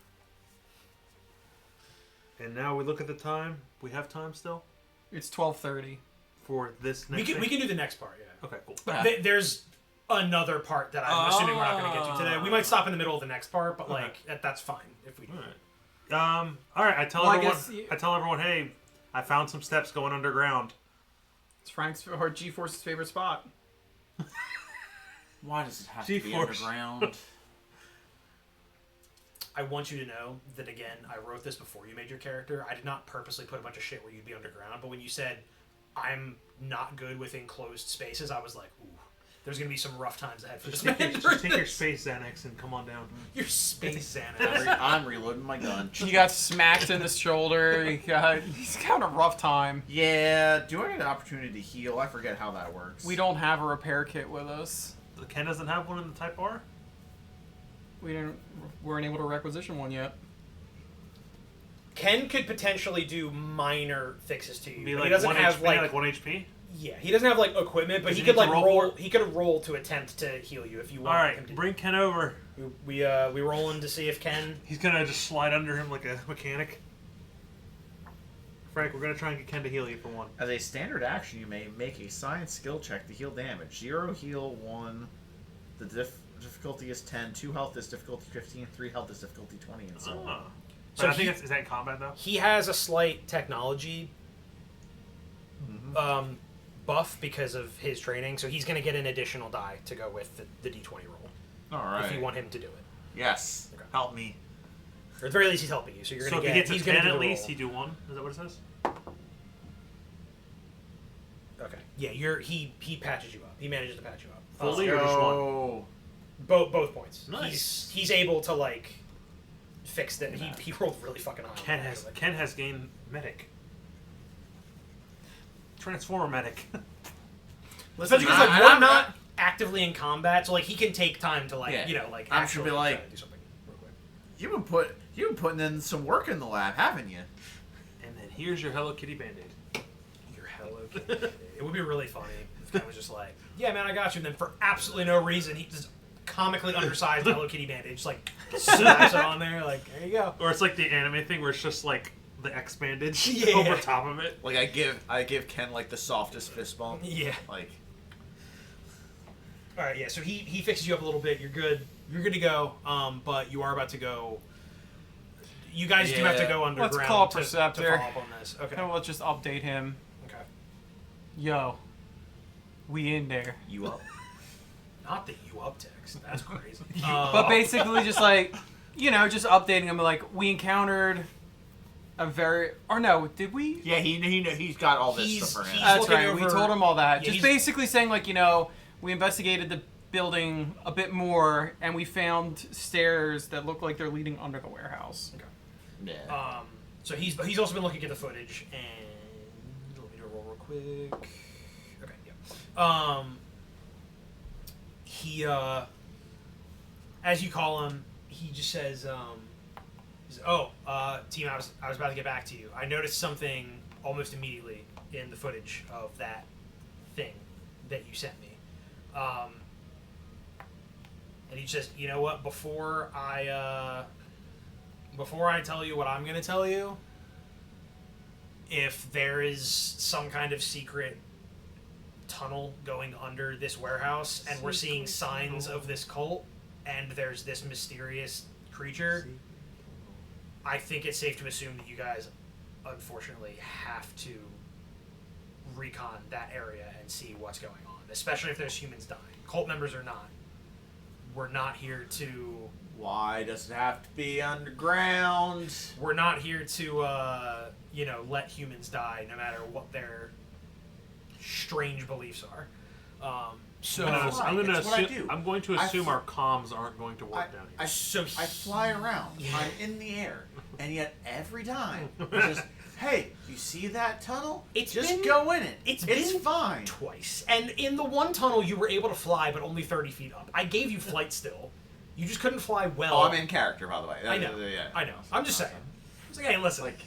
Speaker 5: And now we look at the time. We have time still
Speaker 1: It's 12:30.
Speaker 5: for this next.
Speaker 3: We
Speaker 5: thing?
Speaker 3: can do the next part. Yeah.
Speaker 5: Okay, cool.
Speaker 3: But there's another part that I'm assuming we're not going to get to today. We might stop in the middle of the next part, but like that's fine if we do.
Speaker 5: All right. All right. I tell
Speaker 1: Well, I
Speaker 5: everyone.
Speaker 1: guess you-
Speaker 5: I tell everyone, hey, I found some steps going underground.
Speaker 1: It's Frank's or G-Force's favorite spot.
Speaker 6: Why does it have to be
Speaker 5: G-force.
Speaker 6: underground?
Speaker 3: I want you to know that again, I wrote this before you made your character. I did not purposely put a bunch of shit where you'd be underground, but when you said I'm not good with enclosed spaces, I was like, ooh, there's gonna be some rough times ahead for this man.
Speaker 5: Just take your space Xanax and come on down.
Speaker 3: Your space Xanax.
Speaker 6: I'm reloading my gun.
Speaker 1: He got smacked in the shoulder. He's got a rough time.
Speaker 4: Yeah, do I get an opportunity to heal? I forget how that works.
Speaker 1: We don't have a repair kit with us.
Speaker 5: Ken doesn't have one in the Type R.
Speaker 1: Weren't able to requisition one yet.
Speaker 3: Ken could potentially do minor fixes to you.
Speaker 5: Be
Speaker 3: but
Speaker 5: like
Speaker 3: he doesn't
Speaker 5: 1
Speaker 3: have
Speaker 5: HP,
Speaker 3: like
Speaker 5: 1 HP.
Speaker 3: yeah, he doesn't have like equipment, but
Speaker 5: Does
Speaker 3: he
Speaker 5: he
Speaker 3: could
Speaker 5: need
Speaker 3: like
Speaker 5: to roll
Speaker 3: roll.
Speaker 5: for it?
Speaker 3: He could roll to attempt to heal you if you want.
Speaker 5: All
Speaker 3: him to
Speaker 5: right,
Speaker 3: do
Speaker 5: bring Ken over.
Speaker 3: We rolling to see if Ken.
Speaker 5: He's gonna just slide under him like a mechanic. Frank, we're gonna try and get Ken to heal you for 1.
Speaker 4: As a standard action, you may make a science skill check to heal damage. 0 heal, 1. The difficulty is 10. 2 health is difficulty 15. 3 health is difficulty 20, and so on.
Speaker 5: Oh.
Speaker 3: So
Speaker 5: So I think
Speaker 3: he-
Speaker 5: is that in combat though?
Speaker 3: He has a slight technology buff because of his training, so he's going to get an additional die to go with the D20 roll
Speaker 4: All right.
Speaker 3: if you want him to do it.
Speaker 4: Yes.
Speaker 5: Help me.
Speaker 3: Or at the very least, he's helping you, so you're
Speaker 5: So
Speaker 3: going to
Speaker 5: if
Speaker 3: get.
Speaker 5: he hits a
Speaker 3: he's going
Speaker 5: 10
Speaker 3: to do
Speaker 5: at
Speaker 3: the
Speaker 5: least,
Speaker 3: roll.
Speaker 5: he do 1. Is that what it says?
Speaker 3: Okay. Yeah, he patches you up. He manages to patch you up.
Speaker 5: Fully or just 1?
Speaker 4: Oh.
Speaker 3: Both points.
Speaker 5: Nice.
Speaker 3: He's able to like fix that. He rolled really fucking high.
Speaker 5: Ken has gained medic. Transformer medic.
Speaker 3: Especially because like we're not actively in combat, so like he can take time to like
Speaker 4: Yeah.
Speaker 3: like
Speaker 4: I'm
Speaker 3: actually
Speaker 4: sure be like-
Speaker 3: try to do something real quick.
Speaker 4: You've been putting in some work in the lab, haven't you?
Speaker 5: And then here's your Hello Kitty Band-Aid.
Speaker 3: You're hella kidding. It would be really funny if Ken was just like, yeah, man, I got you. And then for absolutely no reason, he just comically undersized Hello Kitty Band-Aid, just like slaps it on there, like, there you go.
Speaker 5: Or it's like the anime thing where it's just like the X bandage
Speaker 3: Yeah.
Speaker 5: over top of it.
Speaker 4: Like I give Ken like the softest fist bump.
Speaker 3: Yeah.
Speaker 4: Like
Speaker 3: All right, yeah. So he fixes you up a little bit. You're good. You're good to go. But you are about to go. You guys do have to go underground.
Speaker 1: Let's call
Speaker 3: to
Speaker 1: Perceptor.
Speaker 3: follow up on this. Okay.
Speaker 1: And we'll just update him.
Speaker 3: Okay.
Speaker 1: Yo, we in there.
Speaker 4: you up.
Speaker 3: Not the you up text. That's crazy.
Speaker 1: But basically, just like, just updating him. Like, we encountered a very, or no, did we?
Speaker 4: Yeah, he's got all this
Speaker 3: He's-
Speaker 4: stuff for him.
Speaker 3: he's-
Speaker 1: That's
Speaker 3: looking
Speaker 1: right. We
Speaker 3: over-
Speaker 1: told him all that.
Speaker 3: Yeah,
Speaker 1: Just
Speaker 3: he's-
Speaker 1: basically saying, like, we investigated the building a bit more, and we found stairs that look like they're leading under the warehouse.
Speaker 3: Okay.
Speaker 4: Yeah.
Speaker 3: So he's also been looking at the footage, and let me do a roll real quick. Okay. Yeah. He as you call him, he just says, He says, team, I was about to get back to you. I noticed something almost immediately in the footage of that thing that you sent me. And he says, you know what? Before I tell you what I'm going to tell you, if there is some kind of secret tunnel going under this warehouse and we're seeing signs of this cult and there's this mysterious creature, I think it's safe to assume that you guys unfortunately have to recon that area and see what's going on, especially if there's humans dying. Cult members or not. We're not here to...
Speaker 6: Why does it have to be underground?
Speaker 3: We're not here to, let humans die no matter what their strange beliefs are.
Speaker 5: I'm going to assume our comms aren't going to work down here.
Speaker 4: I fly around. I'm in the air. And yet every time, it's just, hey, you see that tunnel? Just go in it. It's fine.
Speaker 3: Twice. And in the one tunnel, you were able to fly, but only 30 feet up. I gave you flight still. You just couldn't fly well.
Speaker 6: Oh, I'm in character, by the way.
Speaker 3: I know.
Speaker 6: Yeah.
Speaker 3: I know. I'm just saying. It's like, hey, listen.
Speaker 6: It's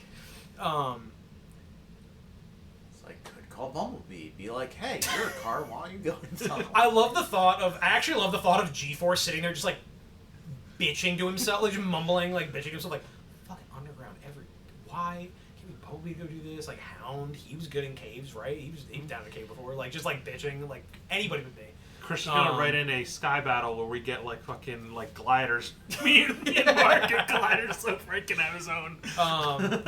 Speaker 6: like, could call Bumblebee. Be like, hey, you're a car. Why don't you go in tunnel?
Speaker 3: I actually love the thought of G-Force sitting there just, like, bitching to himself, like, just mumbling, like, bitching to himself, like, fucking underground why can't we Bumblebee go do this? Like, Hound, he was good in caves, right? He was down in a cave before, like, just, like, bitching, like, anybody would be.
Speaker 5: Chris is gonna write in a sky battle where we get like fucking like gliders. Me and Mark get gliders so freaking Amazon.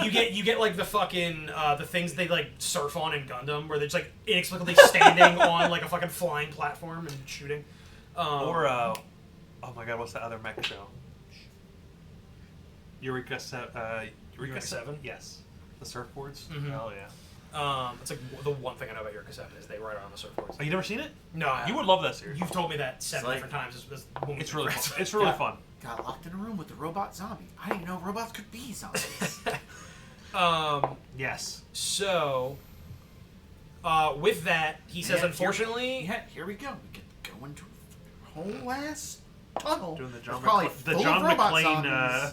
Speaker 3: You get like the fucking the things they like surf on in Gundam where they're just like inexplicably standing on like a fucking flying platform and shooting.
Speaker 5: Oh my god, what's that other mecha show? Eureka 7? Yes. The surfboards?
Speaker 3: Mm-hmm.
Speaker 5: Hell yeah.
Speaker 3: It's like the one thing I know about Eureka 7 is they ride on the surfboards.
Speaker 5: Oh, you never seen it?
Speaker 3: No,
Speaker 5: you would love that series.
Speaker 3: You've told me that seven different times.
Speaker 5: It's really fun. It's really fun.
Speaker 4: Got locked in a room with the robot zombie. I didn't even know robots could be zombies.
Speaker 5: Yes.
Speaker 3: So, with that, he says, unfortunately...
Speaker 4: Here we go. We could go into a whole ass tunnel.
Speaker 5: Doing the John
Speaker 4: McClane.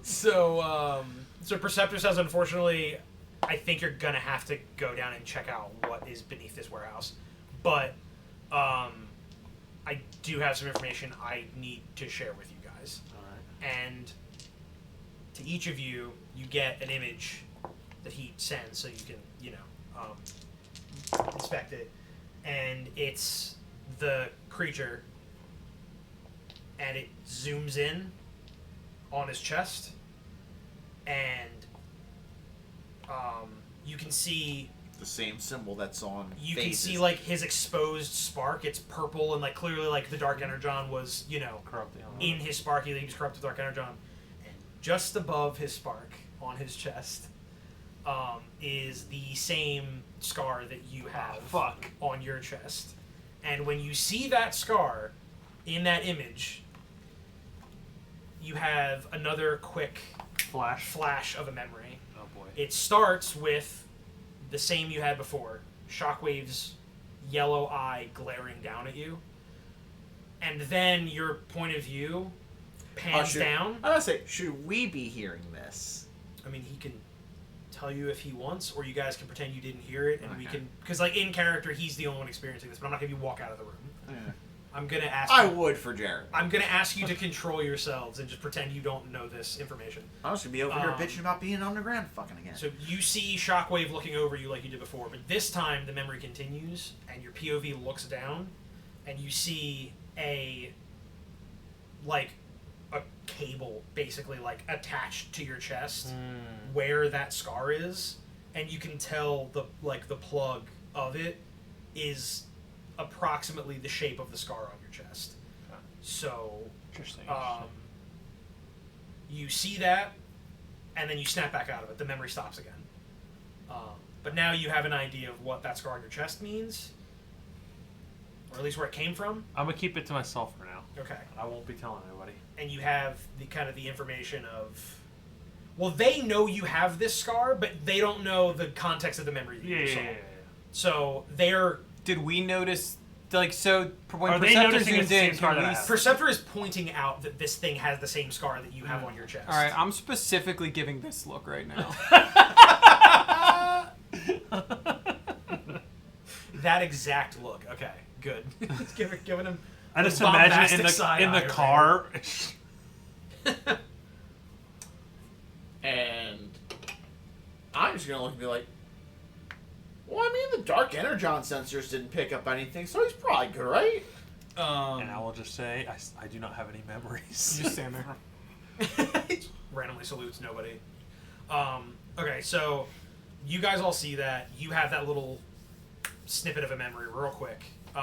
Speaker 3: So Perceptor says, unfortunately, I think you're going to have to go down and check out what is beneath this warehouse. But I do have some information I need to share with you guys.
Speaker 5: All right.
Speaker 3: And to each of you, you get an image that he sends so you can, inspect it. And it's the creature, and it zooms in on his chest, and you can see
Speaker 6: the same symbol that's on
Speaker 3: you
Speaker 6: Phaze's.
Speaker 3: can see like his exposed spark. It's purple and like clearly like the Dark Energon was
Speaker 5: corrupted
Speaker 3: in his spark. He was corrupted with Dark Energon, and just above his spark on his chest is the same scar that you have on your chest. And when you see that scar in that image, you have another quick flash of a memory.
Speaker 5: Oh boy.
Speaker 3: It starts with the same you had before. Shockwave's yellow eye glaring down at you. And then your point of view pans down.
Speaker 6: I was gonna say, should we be hearing this?
Speaker 3: I mean, he can tell you if he wants, or you guys can pretend you didn't hear it, and we can... Because, like, in character, he's the only one experiencing this, but I'm not going to have you walk out of the room.
Speaker 6: Yeah.
Speaker 3: I'm going to ask
Speaker 6: I would for Jared.
Speaker 3: I'm going to ask you to control yourselves and just pretend you don't know this information.
Speaker 4: I was going to be over here bitching about being underground fucking again.
Speaker 3: So you see Shockwave looking over you like you did before, but this time the memory continues, and your POV looks down, and you see a cable basically like attached to your chest where that scar is, and you can tell the plug of it is approximately the shape of the scar on your chest.
Speaker 5: Okay.
Speaker 3: So
Speaker 5: Interesting.
Speaker 3: You see that, and then you snap back out of it. The memory stops again. But now you have an idea of what that scar on your chest means, or at least where it came from.
Speaker 5: I'm gonna keep it to myself for now.
Speaker 3: Okay.
Speaker 5: I won't be telling anybody.
Speaker 3: And you have the kind of the information of, well, they know you have this scar, but they don't know the context of the memory that you saw.
Speaker 5: Yeah.
Speaker 3: So they're...
Speaker 1: Did we notice like so when
Speaker 5: Are they
Speaker 1: Perceptor
Speaker 5: noticing
Speaker 1: zoomed
Speaker 5: it's the same
Speaker 1: in,
Speaker 5: scar
Speaker 1: can
Speaker 5: that I
Speaker 1: we?
Speaker 5: have?
Speaker 3: Perceptor is pointing out that this thing has the same scar that you have on your chest.
Speaker 1: All right, I'm specifically giving this look right now.
Speaker 3: That exact look. Okay, good. Giving him.
Speaker 5: I just
Speaker 3: the
Speaker 5: imagine
Speaker 3: bombastic side
Speaker 5: in the
Speaker 3: eye
Speaker 5: car.
Speaker 4: And I'm just gonna look and be like, well, I mean, the dark energon sensors didn't pick up anything, so he's probably good, right?
Speaker 5: And I will just say, I do not have any memories.
Speaker 1: Just stand there.
Speaker 3: Randomly salutes nobody. Okay, so you guys all see that. You have that little snippet of a memory real quick. You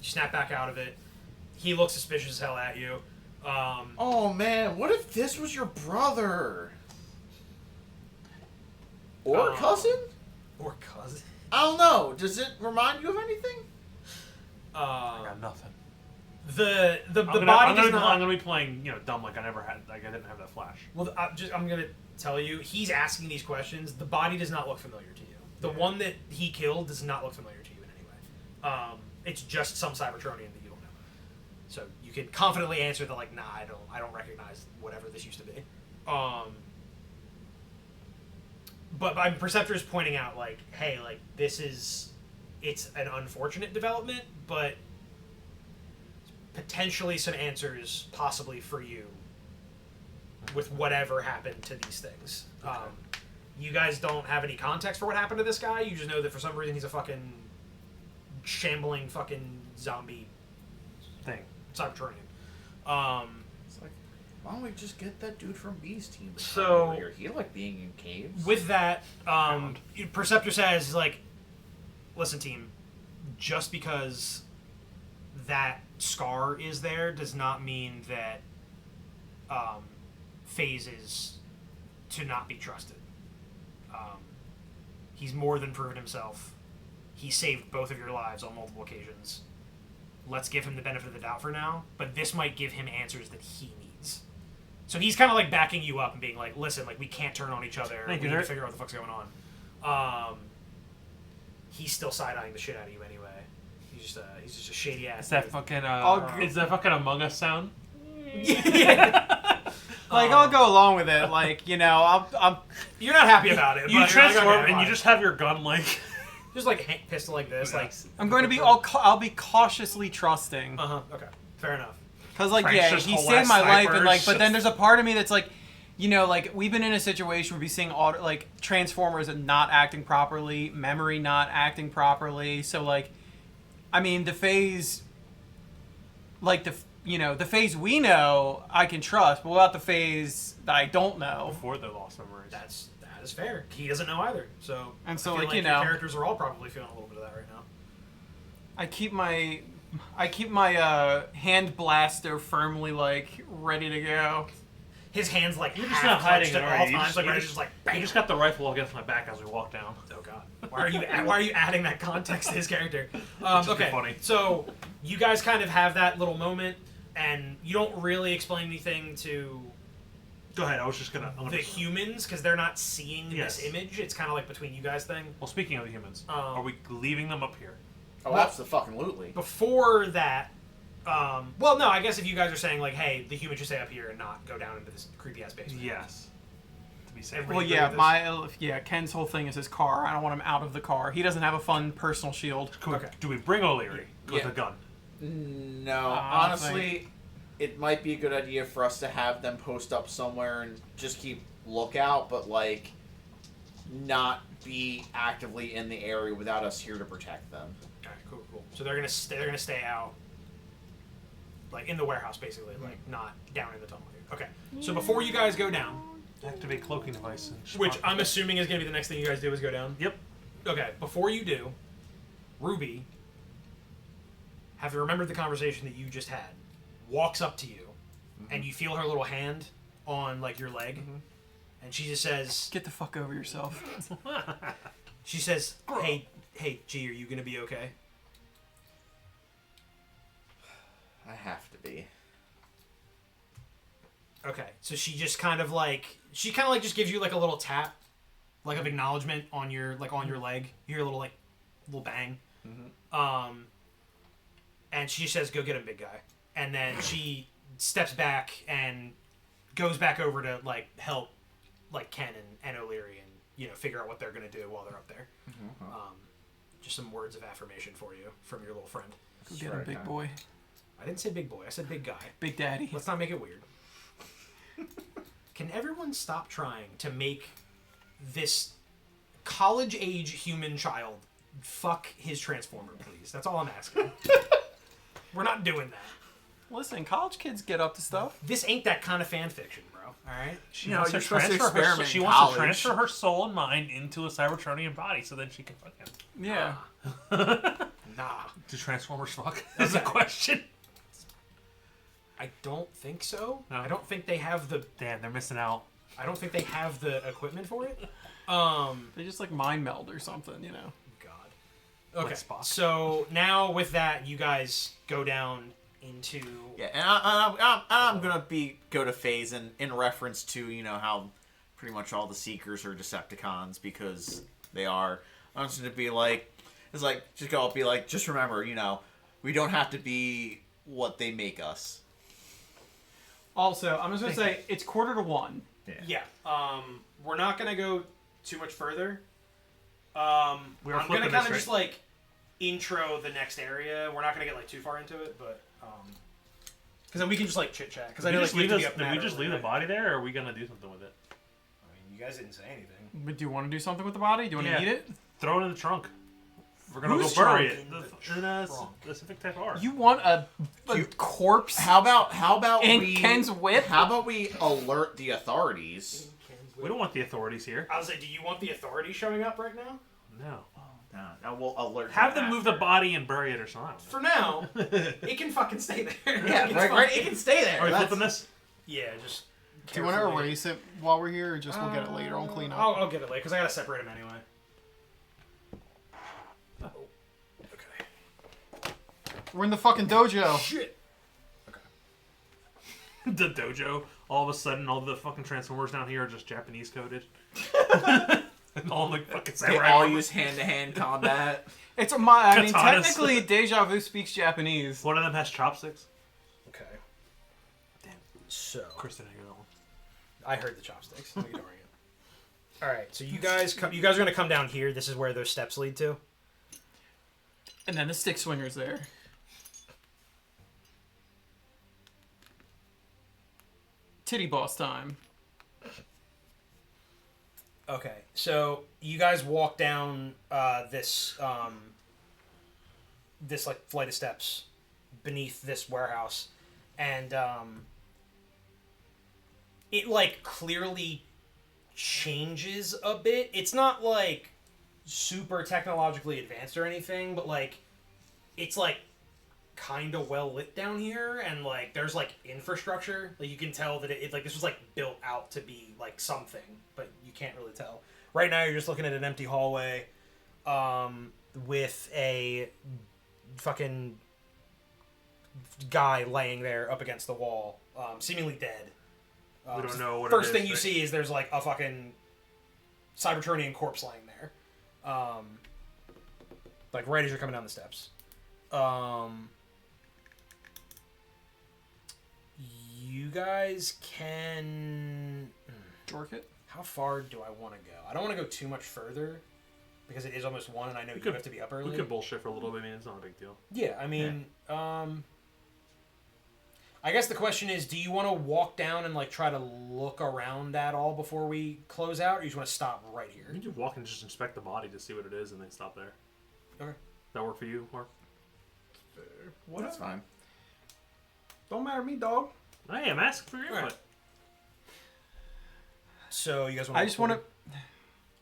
Speaker 3: snap back out of it. He looks suspicious as hell at you.
Speaker 4: Oh man, what if this was your brother? Or cousin?
Speaker 3: Or cousin.
Speaker 4: I don't know. Does it remind you of anything?
Speaker 5: I got nothing.
Speaker 3: The body
Speaker 5: I'm
Speaker 3: does not.
Speaker 5: gonna be playing, dumb like I never had. Like I didn't have that flash.
Speaker 3: Well, I'm gonna tell you, he's asking these questions. The body does not look familiar to you. The one that he killed does not look familiar to you in any way. It's just some Cybertronian that you don't know. So you can confidently answer that, like, nah, I don't recognize whatever this used to be. But Perceptor is pointing out, like, hey, like, it's an unfortunate development, but potentially some answers possibly for you with whatever happened to these things.
Speaker 5: Okay.
Speaker 3: You guys don't have any context for what happened to this guy. You just know that for some reason he's a fucking shambling fucking zombie
Speaker 5: Thing.
Speaker 3: Cybertronian.
Speaker 4: It's like, why don't we just get that dude from B's team to come
Speaker 3: So-
Speaker 4: over here? He like being in caves.
Speaker 3: With that, Perceptor says, like, listen, team, just because that scar is there does not mean that Phaze is to not be trusted. He's more than proven himself. He saved both of your lives on multiple occasions. Let's give him the benefit of the doubt for now, but this might give him answers that he needs. So he's kind of like backing you up and being like, listen, like, we can't turn on each other.
Speaker 5: Thank
Speaker 3: We
Speaker 5: you,
Speaker 3: need to
Speaker 5: sir.
Speaker 3: figure out what the fuck's going on. He's still side-eyeing the shit out of you anyway. He's just a shady ass.
Speaker 5: Is that
Speaker 3: dude.
Speaker 5: fucking
Speaker 1: I'll-
Speaker 5: is that fucking Among Us sound?
Speaker 1: Like, I'll go along with it. Like, I'm
Speaker 3: You're not happy about it.
Speaker 5: You
Speaker 3: but you're like,
Speaker 5: transform
Speaker 3: okay,
Speaker 5: and you
Speaker 3: fine.
Speaker 5: just have your gun like.
Speaker 3: just like pistol like this, like.
Speaker 1: I'm going to be I'll be cautiously trusting.
Speaker 3: Okay, fair enough.
Speaker 1: Cause like
Speaker 5: Frank's
Speaker 1: yeah,
Speaker 5: just
Speaker 1: he
Speaker 5: whole
Speaker 1: saved
Speaker 5: ass
Speaker 1: my life and like,
Speaker 5: snipers.
Speaker 1: but then there's a part of me that's like, like we've been in a situation where we're seeing like Transformers not acting properly, memory not acting properly. So like, I mean the Phaze, like the Phaze we know I can trust, but what about the Phaze that I don't know?
Speaker 5: Before they lost memories.
Speaker 3: That is fair. He doesn't know either. So
Speaker 1: And so,
Speaker 3: I feel
Speaker 1: like,
Speaker 3: your characters are all probably feeling a little bit of that right now.
Speaker 1: I keep my hand blaster firmly like ready to go.
Speaker 3: His hands like
Speaker 5: You're
Speaker 3: half
Speaker 5: just not hiding
Speaker 3: clenched
Speaker 5: it,
Speaker 3: at
Speaker 5: are
Speaker 3: all
Speaker 5: you? You
Speaker 3: times,
Speaker 5: just-
Speaker 3: like
Speaker 5: you
Speaker 3: ready to
Speaker 5: just-
Speaker 3: just like
Speaker 5: You
Speaker 3: bam.
Speaker 5: just got the rifle against my back as we walk down.
Speaker 3: Oh god. Why are you adding that context to his character?
Speaker 5: Which would be
Speaker 3: Okay.
Speaker 5: funny.
Speaker 3: So you guys kind of have that little moment, and you don't really explain anything to
Speaker 5: Go ahead. I was just gonna.
Speaker 3: the humans because they're not seeing
Speaker 5: Yes.
Speaker 3: this image. It's kind of like between you guys thing.
Speaker 5: Well, speaking of the humans, are we leaving them up here?
Speaker 4: Oh,
Speaker 3: Well-
Speaker 4: absolutely.
Speaker 3: Before that, well, no, I guess if you guys are saying like, hey, the human should stay up here and not go down into this creepy ass basement.
Speaker 5: Yes. To be safe.
Speaker 3: Everybody
Speaker 1: Well,
Speaker 3: agree with this?
Speaker 1: Ken's whole thing is his car. I don't want him out of the car. He doesn't have a fun personal shield.
Speaker 3: Okay.
Speaker 5: Do we bring O'Leary with
Speaker 4: Yeah.
Speaker 5: a gun?
Speaker 4: No,
Speaker 1: I don't
Speaker 4: honestly, it might be a good idea for us to have them post up somewhere and just keep lookout, but like not be actively in the area without us here to protect them.
Speaker 3: Alright, cool. So they're gonna stay out, like in the warehouse, basically, like not down in the tunnel here. Okay. So before you guys go down,
Speaker 5: Activate cloaking device. And
Speaker 3: which I'm assuming is gonna be the next thing you guys do is go down.
Speaker 5: Yep.
Speaker 3: Okay. Before you do, Ruby, having remembered the conversation that you just had, walks up to you, and you feel her little hand on like your leg, and she just says,
Speaker 1: Get the fuck over yourself.
Speaker 3: she says, hey, G, are you gonna be okay?
Speaker 4: I have to be.
Speaker 3: Okay, so she just kind of like just gives you like a little tap, like of acknowledgement on your leg. You hear a little bang. and she says, "Go get him, big guy." And then she steps back and goes back over to like help like Ken and O'Leary and figure out what they're gonna do while they're up there. Just some words of affirmation for you from your little friend.
Speaker 1: Go get him, big boy.
Speaker 3: I didn't say big boy. I said big guy.
Speaker 1: Big daddy.
Speaker 3: Let's not make it weird. Can everyone stop trying to make this college-age human child fuck his transformer, please? That's all I'm asking. We're not doing that.
Speaker 1: Listen, college kids get up to stuff.
Speaker 3: This ain't that kind of fan fiction, bro. All right?
Speaker 5: She
Speaker 6: No,
Speaker 5: wants
Speaker 6: you're
Speaker 5: to
Speaker 6: supposed to
Speaker 5: transfer
Speaker 6: experiment
Speaker 5: she
Speaker 6: in
Speaker 5: wants to
Speaker 6: college.
Speaker 5: transfer her soul and mind into a Cybertronian body so then she can fuck him.
Speaker 1: Yeah.
Speaker 3: Nah.
Speaker 5: Do Transformers fuck? That's a question.
Speaker 3: I don't think so.
Speaker 5: No.
Speaker 3: I don't think they have the...
Speaker 5: Damn, they're missing out.
Speaker 3: I don't think they have the equipment for it.
Speaker 1: They just like mind meld or something,
Speaker 3: God. Okay,
Speaker 5: Like Spock.
Speaker 3: so now with that, you guys go down into...
Speaker 6: Yeah, and I'm gonna go to Phaze in reference to how pretty much all the Seekers are Decepticons because they are. I'm just gonna be like, just go up, be like, just remember, we don't have to be what they make us.
Speaker 1: Also, I'm just gonna say it's 1:45.
Speaker 3: Yeah. We're not gonna go too much further.
Speaker 5: We are
Speaker 3: I'm gonna
Speaker 5: flipping
Speaker 3: kind of
Speaker 5: this,
Speaker 3: just like intro the next area. We're not gonna get like too far into it, but because then we can just like chit chat. Because I know like,
Speaker 5: Did
Speaker 3: we
Speaker 5: we just leave the body there, or are we gonna do something with it?
Speaker 3: I mean, you guys didn't say anything.
Speaker 1: But do you want to do something with the body? Do you want to eat it?
Speaker 5: Throw it in the trunk. We're gonna
Speaker 1: Whose
Speaker 5: go bury
Speaker 3: trunk?
Speaker 5: it.
Speaker 3: In
Speaker 5: In
Speaker 3: the
Speaker 5: a
Speaker 3: trunk.
Speaker 5: specific type of art.
Speaker 1: You want a corpse
Speaker 6: How about
Speaker 1: in
Speaker 6: we
Speaker 1: Ken's whip?
Speaker 6: How about we alert the authorities?
Speaker 5: We don't want the authorities here.
Speaker 3: I was like, do you want the authority showing up right now?
Speaker 5: No.
Speaker 6: No, we'll alert.
Speaker 5: Have them move the body and bury it or something.
Speaker 3: For now, it can fucking stay there.
Speaker 6: Yeah,
Speaker 3: It's
Speaker 6: right.
Speaker 3: fine.
Speaker 6: It can stay there.
Speaker 5: Are we
Speaker 6: That's-
Speaker 5: flipping this?
Speaker 3: Yeah, just.
Speaker 1: Do you want to
Speaker 3: carefully.
Speaker 1: erase it while we're here, or just we'll get it later on cleanup?
Speaker 3: I'll get it later because I gotta separate them anyway. Oh, okay.
Speaker 1: We're in the fucking dojo.
Speaker 3: Shit.
Speaker 5: The dojo. All of a sudden, all the fucking Transformers down here are just Japanese coded. And all the fucking
Speaker 6: They
Speaker 5: samurai
Speaker 6: all
Speaker 5: armor.
Speaker 6: use hand-to-hand combat.
Speaker 1: It's I mean,
Speaker 5: Katanas.
Speaker 1: technically, Déjà Vu speaks Japanese.
Speaker 5: One of them has chopsticks.
Speaker 3: Okay. So
Speaker 5: Kristen, I know.
Speaker 3: I heard the chopsticks. I'm ignoring it. All right. So you guys are gonna come down here. This is where those steps lead to.
Speaker 1: And then the stick swinger's there. Titty boss time.
Speaker 3: Okay, so you guys walk down this this like flight of steps beneath this warehouse, and it like clearly changes a bit. It's not like super technologically advanced or anything, but like it's like kind of well lit down here, and like there's like infrastructure. Like you can tell that it like this was like built out to be like something, but you can't really tell. Right now, you're just looking at an empty hallway, with a fucking guy laying there up against the wall, seemingly dead.
Speaker 5: We don't know what
Speaker 3: First
Speaker 5: it
Speaker 3: thing
Speaker 5: is,
Speaker 3: you
Speaker 5: right?
Speaker 3: see is there's like a fucking Cybertronian corpse laying there, like right as you're coming down the steps. You guys can.
Speaker 1: Jork it.
Speaker 3: How far do I want to go? I don't want to go too much further because it is almost 1, and I know you have to be up early.
Speaker 5: We could bullshit for a little bit. I mean, it's not a big deal.
Speaker 3: Yeah, I mean, I guess the question is, do you want to walk down and like try to look around at all before we close out, or you just want to stop right here?
Speaker 5: You can walk and just inspect the body to see what it is and then stop there.
Speaker 3: Okay.
Speaker 5: That work for you, Mark?
Speaker 6: That's fine.
Speaker 1: Don't matter to me, dog.
Speaker 5: Hey, I'm asking for your
Speaker 3: Alright.
Speaker 5: input.
Speaker 3: So you guys want?
Speaker 1: I just want to.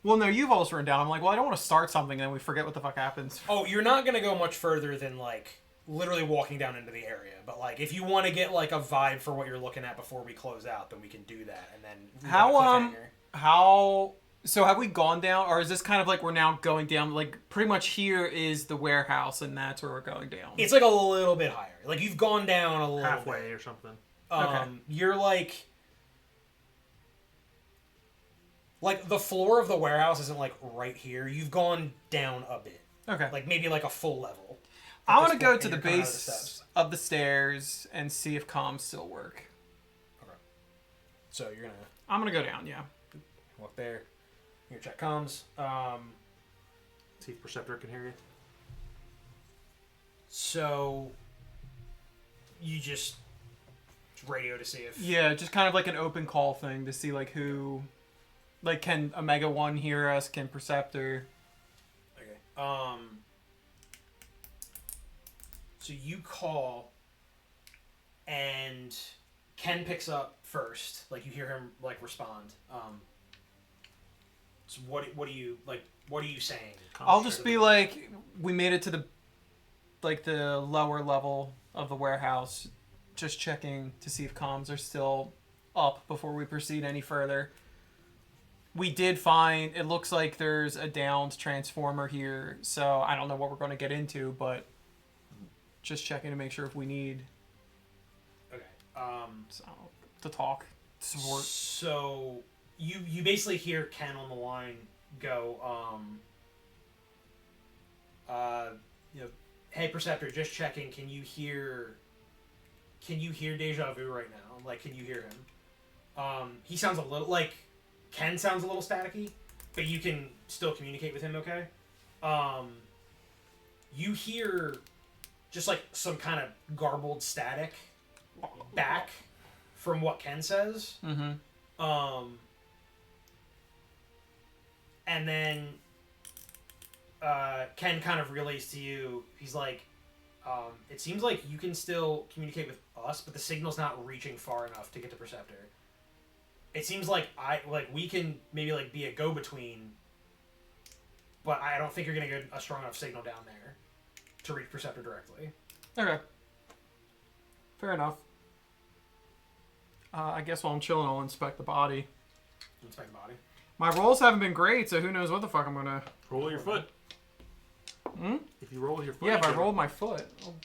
Speaker 1: Well, no, you've also written down. I'm like, well, I don't want to start something and then we forget what the fuck happens.
Speaker 3: Oh, you're not gonna go much further than like literally walking down into the area. But like, if you want to get like a vibe for what you're looking at before we close out, then we can do that. And then leave
Speaker 1: How
Speaker 3: a cliffhanger.
Speaker 1: how so have we gone down, or is this kind of like we're now going down? Like pretty much here is the warehouse, and that's where we're going down.
Speaker 3: It's like a little bit higher. Like you've gone down a little
Speaker 5: Halfway
Speaker 3: bit.
Speaker 5: or something.
Speaker 1: Okay.
Speaker 3: You're like the floor of the warehouse isn't like right here. You've gone down a bit,
Speaker 1: Okay.
Speaker 3: like maybe like a full level.
Speaker 1: I want to
Speaker 3: this
Speaker 1: go
Speaker 3: point,
Speaker 1: to
Speaker 3: and
Speaker 1: the
Speaker 3: you're coming out of the
Speaker 1: base
Speaker 3: steps.
Speaker 1: of the stairs and see if comms still work.
Speaker 3: Okay. So you're gonna
Speaker 1: I'm gonna go down. Yeah.
Speaker 3: walk there. You're gonna check comms.
Speaker 5: See if Perceptor can hear you.
Speaker 3: So you just radio to see if
Speaker 1: Yeah, just kind of like an open call thing to see like who, like can Omega 1 hear us? Can Perceptor?
Speaker 3: Okay. So you call, and Ken picks up first. Like you hear him like respond. So what do you like? What are you saying?
Speaker 1: I'll just be like, we made it to the lower level of the warehouse, just checking to see if comms are still up before we proceed any further. We did find, it looks like there's a downed transformer here, so I don't know what we're going to get into, but just checking to make sure if we need
Speaker 3: Okay.
Speaker 1: to talk. Support.
Speaker 3: So you basically hear Ken on the line go, hey Perceptor, just checking. Can you hear Déjà Vu right now? Like, can you hear him? He sounds a little like Ken sounds a little staticky, but you can still communicate with him. Okay. You hear just like some kind of garbled static back from what Ken says.
Speaker 1: Mm-hmm.
Speaker 3: And then Ken kind of relays to you. He's like, it seems like you can still communicate with us, but the signal's not reaching far enough to get to Perceptor. It seems like we can maybe like be a go-between, but I don't think you're gonna get a strong enough signal down there to reach Perceptor directly.
Speaker 1: Okay. Fair enough. I guess while I'm chilling, I'll inspect the body.
Speaker 3: Inspect the body.
Speaker 1: My rolls haven't been great, so who knows what the fuck I'm gonna...
Speaker 5: Roll your foot.
Speaker 1: Hmm?
Speaker 5: If you roll with your foot.
Speaker 1: Yeah, if
Speaker 5: you
Speaker 1: I
Speaker 5: can-
Speaker 1: rolled my foot, it'll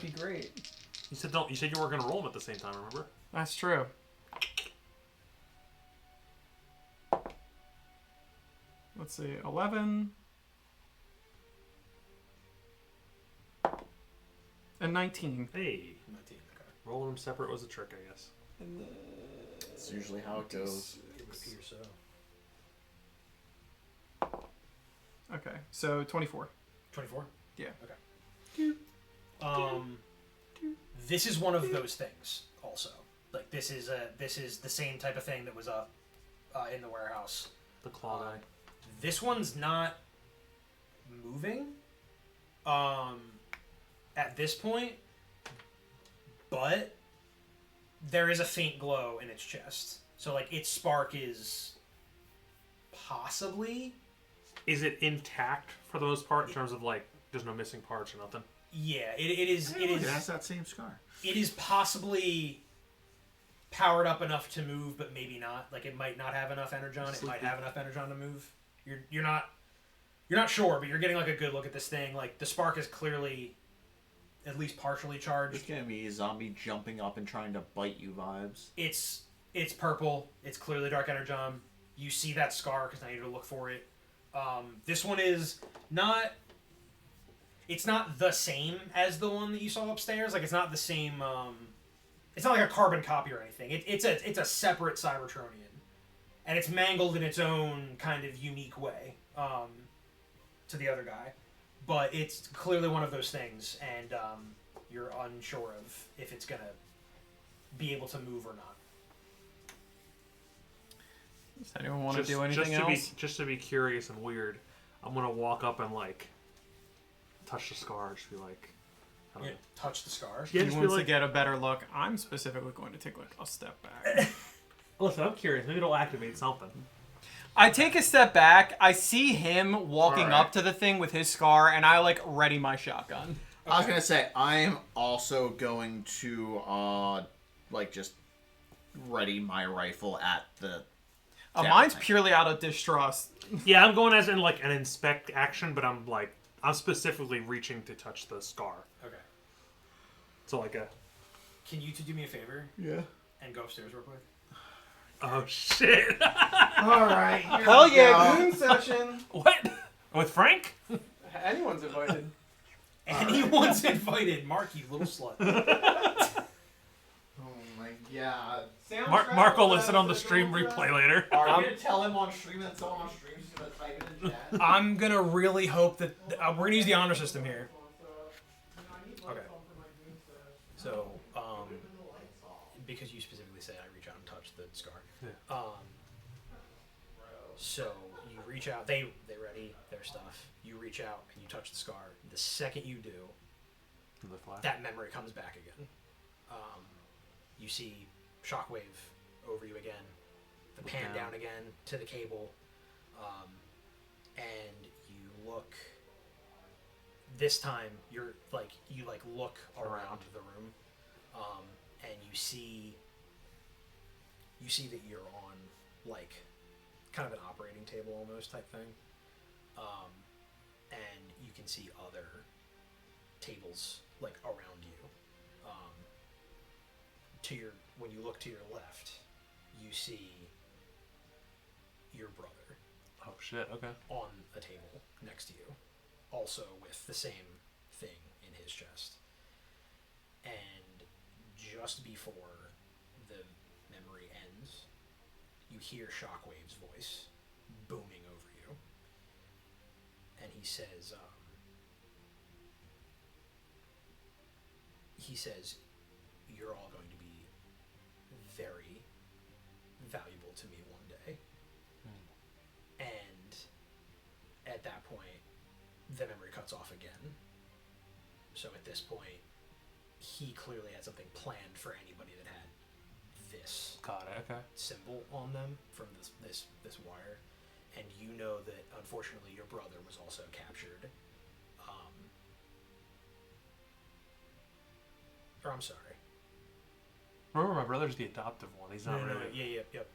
Speaker 1: be great.
Speaker 5: You said don't. You said you weren't gonna roll them at the same time. Remember?
Speaker 1: That's true. Let's see, 11 and 19.
Speaker 5: Hey,
Speaker 3: 19. Okay.
Speaker 5: rolling them separate was a trick, I guess.
Speaker 1: And
Speaker 4: That's usually how it goes.
Speaker 3: Repeat so.
Speaker 1: okay, so 24.
Speaker 3: 24.
Speaker 1: Yeah.
Speaker 3: Okay. This is one of those things. Also, like this is the same type of thing that was up in the warehouse.
Speaker 5: The claw guy.
Speaker 3: This one's not moving at this point, but there is a faint glow in its chest. So like its spark is possibly...
Speaker 5: Is it intact for the most part in terms of like there's no missing parts or nothing?
Speaker 3: Yeah, it is.
Speaker 4: Hey, look, it has that same scar.
Speaker 3: It is possibly powered up enough to move, but maybe not. Like it might not have enough energon. It might have enough energon to move. You're not sure, but you're getting like a good look at this thing. Like the spark is clearly at least partially charged.
Speaker 4: It's gonna be zombie jumping up and trying to bite you vibes.
Speaker 3: It's purple. It's clearly dark energon. You see that scar because now you need to look for it. This one is not. It's not the same as the one that you saw upstairs. Like it's not the same. It's not like a carbon copy or anything. It's a separate Cybertronian, and it's mangled in its own kind of unique way to the other guy. But it's clearly one of those things, and you're unsure of if it's gonna be able to move or not.
Speaker 1: Does anyone want to do anything else?
Speaker 5: Just to be curious and weird, I'm gonna walk up and like touch the scar. Just be like, I don't know.
Speaker 3: Touch the scar.
Speaker 5: Yeah,
Speaker 1: He
Speaker 5: just be
Speaker 1: wants to
Speaker 5: like,
Speaker 1: get a better look. I'm specifically going to take like a step back.
Speaker 5: listen, I'm curious. Maybe it'll activate something.
Speaker 1: I take a step back. I see him walking
Speaker 4: Alright.
Speaker 1: up to the thing with his scar, and I like ready my shotgun.
Speaker 4: I was gonna say I'm also going to like just ready my rifle at the.
Speaker 1: Mine's
Speaker 4: thing.
Speaker 1: purely out of distrust.
Speaker 5: Yeah, I'm going as in like an inspect action, but I'm specifically reaching to touch the scar.
Speaker 3: Okay.
Speaker 5: So like a.
Speaker 3: Can you two do me a favor
Speaker 1: Yeah.
Speaker 3: and go upstairs real quick?
Speaker 5: Oh shit!
Speaker 4: All right.
Speaker 1: Hell yeah, goon session.
Speaker 5: What? With Frank?
Speaker 1: Anyone's invited.
Speaker 3: Anyone's invited. Mark, you little slut.
Speaker 4: Oh my god.
Speaker 5: Mark will listen on the stream replay later.
Speaker 4: Are you gonna tell him on stream that someone on stream is gonna type it in chat?
Speaker 3: I'm gonna really hope that we're gonna use the honor system here. Okay. So, because you specifically said I reach out and touch the scar.
Speaker 5: Yeah.
Speaker 3: So you reach out. They ready their stuff. You reach out and you touch the scar. The second you do, that memory comes back again. You see shockwave over you again. The pan down again to the cable, and you look. This time you look around the room, and you see that you're on like kind of an operating table almost type thing, and you can see other tables like around you. When you look to your left, you see your brother.
Speaker 5: Oh shit! Okay.
Speaker 3: On a table next to you, also with the same thing in his chest. And just before the memory ends, you hear Shockwave's voice booming over you, and he says, "You're all going to be very valuable to me one day." And at that point, the memory cuts off again. So at this point, he clearly had something planned for anybody that had this symbol on them from this wire. And you know that, unfortunately, your brother was also captured. Or I'm sorry.
Speaker 5: Remember, my brother's the adoptive one. He's not really.
Speaker 3: Yeah, yep.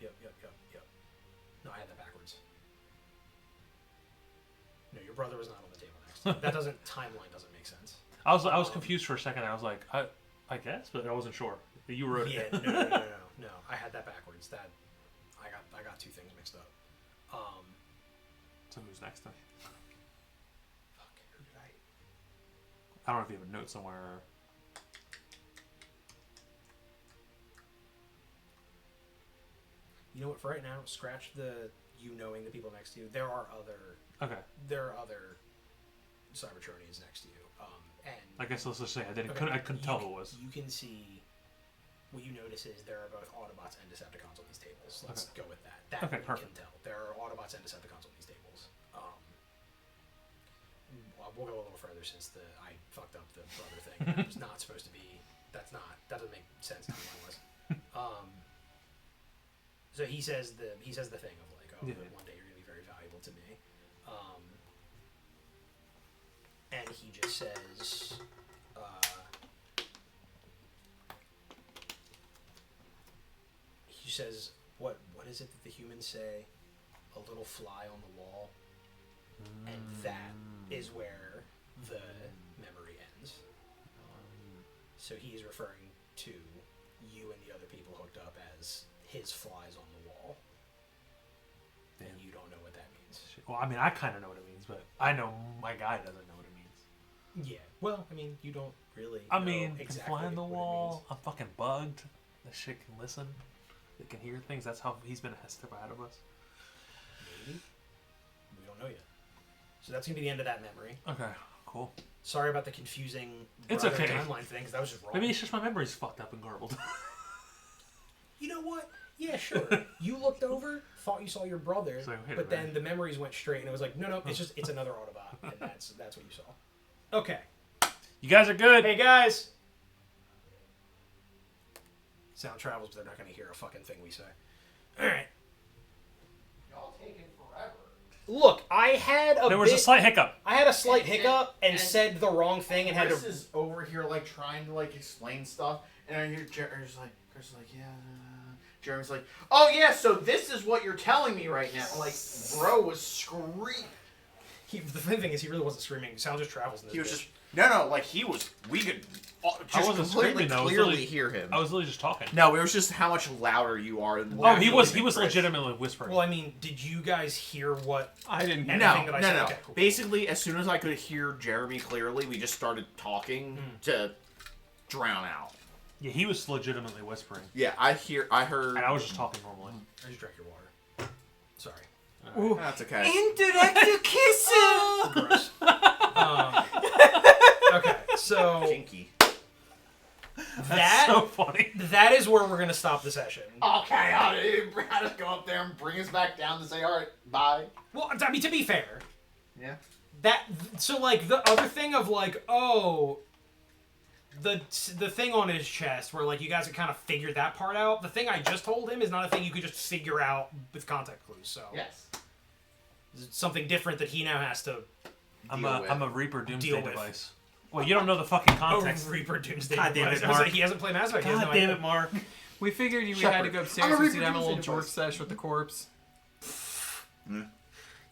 Speaker 3: No, I had that backwards. No, your brother was not on the table next to you. That timeline doesn't make sense.
Speaker 5: I was confused for a second. I was like, I guess, but I wasn't sure. You wrote it.
Speaker 3: Yeah, no. I had that backwards. That I got two things mixed up.
Speaker 5: So who's next then?
Speaker 3: Fuck, who did
Speaker 5: I don't know if you have a note somewhere.
Speaker 3: You know what? For right now, scratch the you knowing the people next to you. There are other Cybertronians next to you. And
Speaker 5: I guess let's just say I couldn't tell who it was.
Speaker 3: You can see. What you notice is there are both Autobots and Decepticons on these tables. Let's go with that. That you can tell. There are Autobots and Decepticons on these tables. We'll go a little further since I fucked up the brother thing. That was not supposed to be. That doesn't make sense timeline-wise. So he says the thing of like, one day you're gonna be very valuable to me, and he just says, what is it that the humans say? A little fly on the wall, and that is where the memory ends. So he's referring to you and the other people hooked up as his flies on the wall. And you don't know what that means.
Speaker 5: Well, I mean, I kind of know what it means, but I know my guy doesn't know what it means.
Speaker 3: Yeah. Well, I mean, you don't really
Speaker 5: I mean,
Speaker 3: exactly
Speaker 5: fly on the
Speaker 3: what
Speaker 5: wall. I'm fucking bugged. That shit can listen. It can hear things. That's how he's been a step ahead of us.
Speaker 3: Maybe. We don't know yet. So that's going to be the end of that memory.
Speaker 5: Okay, cool.
Speaker 3: Sorry about the confusing timeline thing, because that was just wrong.
Speaker 5: Maybe it's just my memory's fucked up and garbled.
Speaker 3: You know what? Yeah, sure. You looked over, thought you saw your brother, but then the memories went straight, and it was like, no, it's another Autobot, and that's what you saw. Okay.
Speaker 5: You guys are good.
Speaker 3: Hey, guys! Sound travels, but they're not going to hear a fucking thing we say. Alright.
Speaker 4: Y'all taking forever.
Speaker 3: Look, there was
Speaker 5: a slight hiccup.
Speaker 3: I had a slight hiccup and said the wrong thing and
Speaker 4: Chris is over here like trying to like explain stuff, and I hear Chris is like, yeah. Jeremy's like, oh yeah, so this is what you're telling me right now. Like, bro was screaming.
Speaker 3: The funny thing is, he really wasn't screaming. Sound just travels in this
Speaker 4: He was
Speaker 3: bitch.
Speaker 4: just no, like he was. We could just
Speaker 5: wasn't
Speaker 4: completely
Speaker 5: screaming, though. I was
Speaker 4: clearly
Speaker 5: literally-
Speaker 4: hear him.
Speaker 5: I was literally just talking.
Speaker 4: No, it was just how much louder you are. Than
Speaker 5: Oh, he was
Speaker 4: Chris.
Speaker 5: legitimately whispering.
Speaker 3: Well, I mean, did you guys hear what?
Speaker 1: I didn't hear
Speaker 3: Anything
Speaker 4: No,
Speaker 3: that I
Speaker 4: no,
Speaker 3: said?
Speaker 4: no.
Speaker 3: Okay, cool.
Speaker 4: Basically, as soon as I could hear Jeremy clearly, we just started talking to drown out.
Speaker 5: Yeah, he was legitimately whispering,
Speaker 4: Yeah, I heard.
Speaker 5: and I was just talking normally.
Speaker 3: I just drank your water. Sorry.
Speaker 1: Ooh.
Speaker 4: That's okay.
Speaker 1: Interactive kissing!
Speaker 3: Gross. Okay, so
Speaker 4: Kinky.
Speaker 5: That's so funny.
Speaker 3: that is where we're gonna stop the session.
Speaker 4: Okay, I'll just go up there and bring us back down and say, all right, bye.
Speaker 3: Well, I mean, to be fair,
Speaker 4: Yeah.
Speaker 3: so like the other thing of like, oh, the thing on his chest where like you guys had kind of figured that part out. The thing I just told him is not a thing you could just figure out with context clues. So
Speaker 4: Yes.
Speaker 3: it's something different that he now has to.
Speaker 5: I'm
Speaker 4: Deal with.
Speaker 5: a Reaper Doomsday
Speaker 3: Deal with.
Speaker 5: device. Well, you don't know the fucking context.
Speaker 3: Oh, Reaper Doomsday.
Speaker 5: God damn it,
Speaker 3: Device. I was
Speaker 5: Mark.
Speaker 3: like, he hasn't played Mass Effect. He has
Speaker 5: God
Speaker 3: no
Speaker 5: damn
Speaker 3: idea.
Speaker 5: it, Mark.
Speaker 1: We figured we had to
Speaker 4: Shepherd.
Speaker 1: go
Speaker 4: I'm
Speaker 1: upstairs
Speaker 4: a
Speaker 1: so you'd have a
Speaker 4: reproducing
Speaker 1: little jork
Speaker 4: device.
Speaker 1: sesh with the corpse.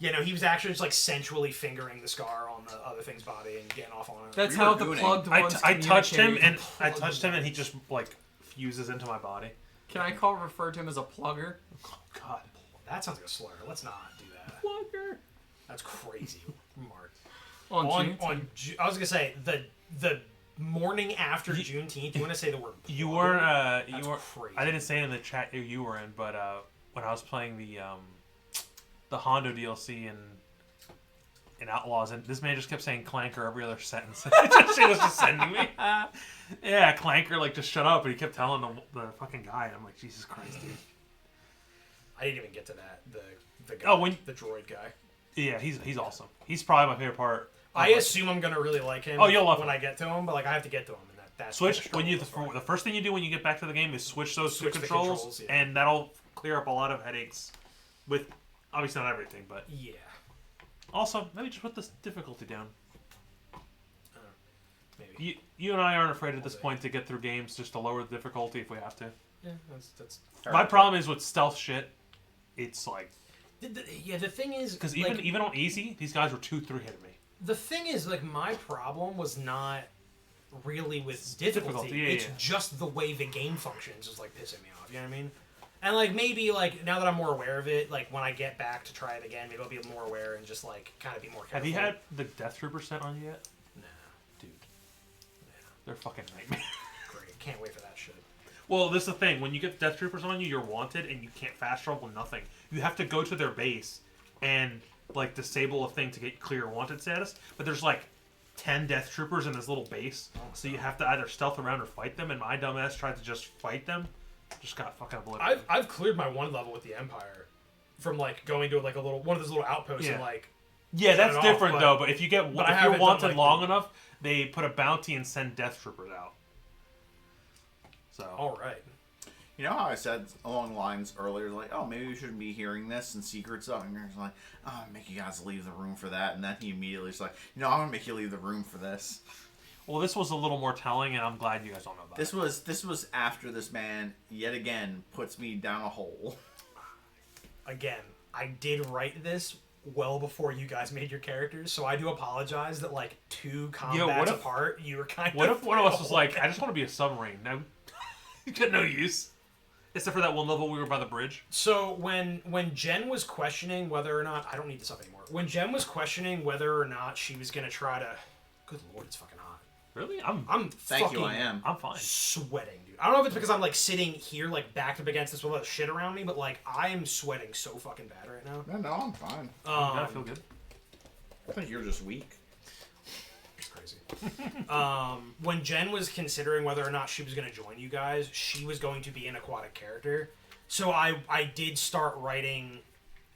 Speaker 3: Yeah, no, he was actually just like sensually fingering the scar on the other thing's body and getting off on it.
Speaker 1: That's
Speaker 4: We were
Speaker 1: how the
Speaker 4: gooning.
Speaker 1: plugged ones
Speaker 5: I touched him
Speaker 1: communicate.
Speaker 5: and he just like fuses into my body.
Speaker 1: Can I refer to him as a plugger?
Speaker 5: Oh, God.
Speaker 3: That sounds like a slur. Let's not do that.
Speaker 1: Plugger.
Speaker 3: That's crazy, Mark.
Speaker 1: On
Speaker 3: I was gonna say the morning after Juneteenth. You want to say the word?
Speaker 5: You
Speaker 3: plugger?
Speaker 5: weren't.
Speaker 3: That's
Speaker 5: You weren't.
Speaker 3: crazy.
Speaker 5: I didn't say it in the chat you were in, but when I was playing the Hondo DLC in Outlaws, and this man just kept saying Clanker every other sentence. It was just sending me. Yeah, Clanker, like just shut up, but he kept telling the fucking guy, and I'm like, Jesus Christ, dude.
Speaker 3: I didn't even get to that. The guy,
Speaker 5: Oh, when-
Speaker 3: the droid guy.
Speaker 5: Yeah, he's awesome. He's probably my favorite part.
Speaker 3: I assume I'm gonna really like him.
Speaker 5: Oh, you'll love
Speaker 3: when
Speaker 5: him.
Speaker 3: I get to him, but like I have to get to him, and that's
Speaker 5: Switch
Speaker 3: extra
Speaker 5: when you
Speaker 3: wonderful.
Speaker 5: the first thing you do when you get back to the game is switch those
Speaker 3: Switch
Speaker 5: two
Speaker 3: the
Speaker 5: controls,
Speaker 3: controls, yeah.
Speaker 5: and that'll clear up a lot of headaches. With obviously not everything, but
Speaker 3: Yeah.
Speaker 5: also maybe just put this difficulty down.
Speaker 3: Maybe.
Speaker 5: You and I aren't afraid at this point to get through games just to lower the difficulty if we have to.
Speaker 3: Yeah, that's.
Speaker 5: My problem is with stealth shit. It's like
Speaker 3: The thing is,
Speaker 5: because
Speaker 3: like,
Speaker 5: even on easy, these guys were 2-3 hitting me.
Speaker 3: the thing is, like, my problem was not really with difficulty.
Speaker 5: Yeah,
Speaker 3: it's
Speaker 5: yeah.
Speaker 3: just the way the game functions is like pissing me off. You know what I mean? And like maybe like now that I'm more aware of it, like when I get back to try it again, maybe I'll be more aware and just like kind of be more careful.
Speaker 5: Have you had the Death Trooper sent on you yet?
Speaker 3: Nah,
Speaker 5: Dude. They're fucking nightmare.
Speaker 3: great. Can't wait for that shit.
Speaker 5: Well, this is the thing. When you get Death Troopers on you, you're wanted, and you can't fast travel nothing. You have to go to their base and, like, disable a thing to get clear wanted status. But there's, like, 10 Death Troopers in this little base. So you have to either stealth around or fight them. And my dumbass tried to just fight them. Just got fucking obliterated.
Speaker 3: I've cleared my one level with the Empire from like going to like a little one of those little outposts and
Speaker 5: Yeah.
Speaker 3: like
Speaker 5: Yeah,
Speaker 3: turn
Speaker 5: that's
Speaker 3: it off,
Speaker 5: different,
Speaker 3: but-
Speaker 5: though. But if you get
Speaker 3: but I
Speaker 5: if
Speaker 3: haven't
Speaker 5: you're
Speaker 3: done,
Speaker 5: wanted
Speaker 3: like,
Speaker 5: long
Speaker 3: the-
Speaker 5: enough, they put a bounty and send Death Troopers out. So.
Speaker 3: all right.
Speaker 4: You know how I said along the lines earlier, like, oh, maybe we shouldn't be hearing this and secrets up. And you're like, oh, I'm gonna make you guys leave the room for that. And then he immediately was like, I'm gonna make you leave the room for this.
Speaker 5: Well, this was a little more telling, and I'm glad you guys don't know about it.
Speaker 4: This was after this man yet again puts me down a hole.
Speaker 3: Again, I did write this well before you guys made your characters, so I do apologize that like two combats
Speaker 5: what if-
Speaker 3: apart, you were kind
Speaker 5: What
Speaker 3: of.
Speaker 5: if one of us was like, I just want to be a submarine? No, you get no use. Except for that one level we were by the bridge.
Speaker 3: So when Jen was questioning whether or not I don't need this up anymore. When Jen was questioning whether or not she was gonna try to, good lord, it's fucking hot.
Speaker 5: Really? I'm
Speaker 4: Thank
Speaker 3: fucking
Speaker 4: you, I am.
Speaker 5: I'm fine.
Speaker 3: sweating, dude. I don't know if it's because I'm like sitting here like backed up against this with all the shit around me, but like I am sweating so fucking bad right now.
Speaker 4: No, I'm fine.
Speaker 5: You gotta feel good.
Speaker 4: I think you're just weak.
Speaker 3: It's crazy. When Jen was considering whether or not she was going to join you guys, she was going to be an aquatic character. So I did start writing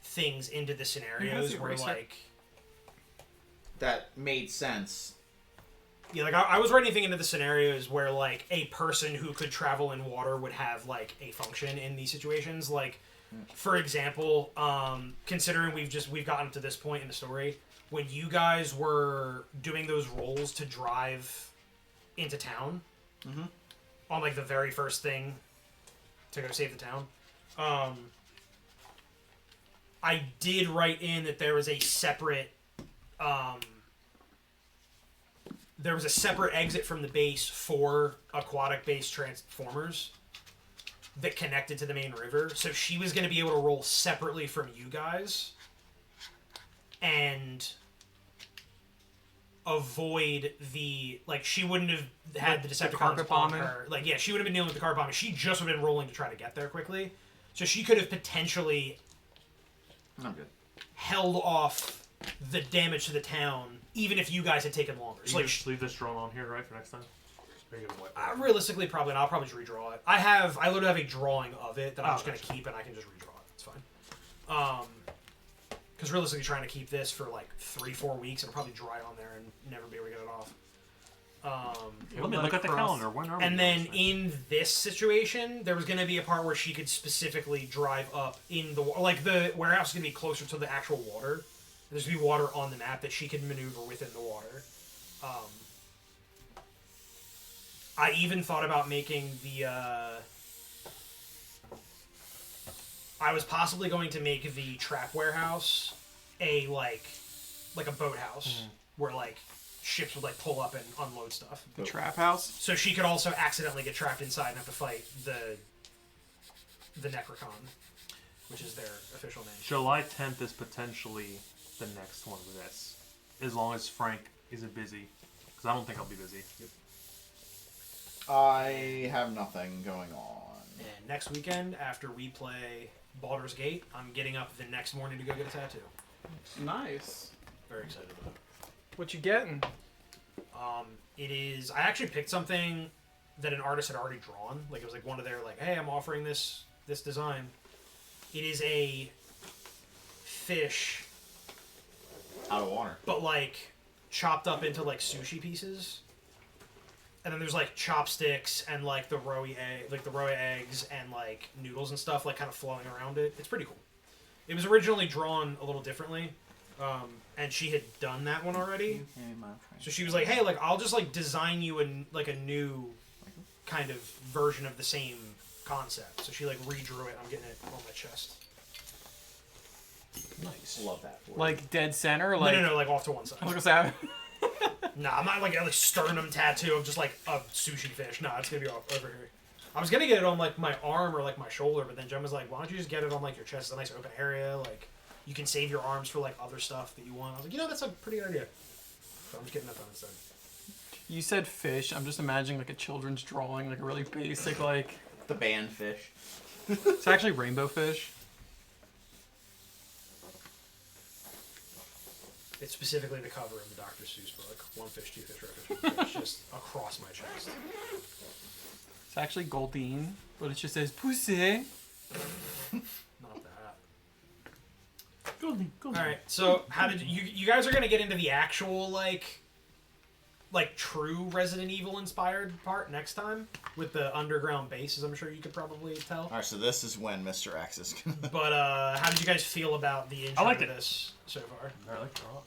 Speaker 3: things into the scenarios
Speaker 4: the
Speaker 3: where
Speaker 4: eraser?
Speaker 3: like
Speaker 4: That made sense.
Speaker 3: yeah, like I was writing things into the scenarios where like a person who could travel in water would have like a function in these situations. Like for example, considering we've gotten to this point in the story, when you guys were doing those rolls to drive into town, on like the very first thing to go save the town, I did write in that there was a separate there was a separate exit from the base for aquatic-based transformers that connected to the main river. So she was going to be able to roll separately from you guys and avoid the... Like, she wouldn't have had the Decepticons
Speaker 1: carpet
Speaker 3: on
Speaker 1: bombing?
Speaker 3: her. Like, yeah, she would have been dealing with the carpet bombing. She just would have been rolling to try to get there quickly. So she could have potentially
Speaker 6: I'm good.
Speaker 3: held off the damage to the town, even if you guys had taken longer. So,
Speaker 5: You
Speaker 3: like,
Speaker 5: just leave this drone on here, right, for next time? Or you gonna wipe it?
Speaker 3: realistically, probably not. I'll probably just redraw it. I literally have a drawing of it that I'm just going to keep, and I can just redraw it. It's fine. Because realistically, trying to keep this for like 3-4 weeks, it'll probably dry on there and never be able to get it off.
Speaker 5: Let me look at the calendar. When are we
Speaker 3: And
Speaker 5: doing
Speaker 3: then
Speaker 5: this
Speaker 3: in this situation, there was going to be a part where she could specifically drive up in the... Like, the warehouse is going to be closer to the actual water. There's going to be water on the map that she could maneuver within the water. I even thought about making the... I was possibly going to make the trap warehouse a, like a boathouse. Where, like, ships would, like, pull up and unload stuff.
Speaker 1: The trap house?
Speaker 3: So she could also accidentally get trapped inside and have to fight the Necrocon, which is their official name.
Speaker 5: July 10th is potentially the next one of this, as long as Frank isn't busy, because I don't think I'll be busy.
Speaker 4: I have nothing going on.
Speaker 3: And next weekend, after we play Baldur's Gate, I'm getting up the next morning to go get a tattoo.
Speaker 1: Nice.
Speaker 3: Very excited about it.
Speaker 1: What you getting?
Speaker 3: It is... I actually picked something that an artist had already drawn. Like, it was like one of their, like, hey, I'm offering this design. It is a fish...
Speaker 4: Out of water.
Speaker 3: but like chopped up into like sushi pieces, and then there's like chopsticks and like the roe eggs and like noodles and stuff like kind of flowing around it. It's pretty cool. It was originally drawn a little differently, and she had done that one already. So she was like, "Hey, like I'll just like design you a new kind of version of the same concept." So she like redrew it. I'm getting it on my chest.
Speaker 5: Nice.
Speaker 4: Love that. For
Speaker 1: Like dead center? Like,
Speaker 3: No, like off to one side.
Speaker 1: I was gonna say,
Speaker 3: Nah, I'm not like a sternum tattoo of just like a sushi fish. Nah, it's gonna be over here. I was gonna get it on like my arm or like my shoulder, but then Jen was like, "Why don't you just get it on like your chest? It's a nice open area. Like you can save your arms for like other stuff that you want." I was like, that's a pretty good idea. So I'm just getting that done instead.
Speaker 1: you said fish. I'm just imagining like a children's drawing, like a really basic, like...
Speaker 4: the band fish.
Speaker 1: It's actually rainbow fish.
Speaker 3: It's specifically the cover of the Dr. Seuss book. One fish, two fish, red fish, one fish, just across my chest.
Speaker 1: It's actually Goldine, but it just says pussy.
Speaker 3: Not that.
Speaker 5: Goldie.
Speaker 3: All right, so how did you guys are gonna get into the actual like true Resident Evil inspired part next time with the underground base, as I'm sure you could probably tell.
Speaker 4: Alright, so this is when Mr. X is gonna...
Speaker 3: But how did you guys feel about the intro
Speaker 5: I liked
Speaker 3: to
Speaker 5: it.
Speaker 3: this so far?
Speaker 5: I like it a lot.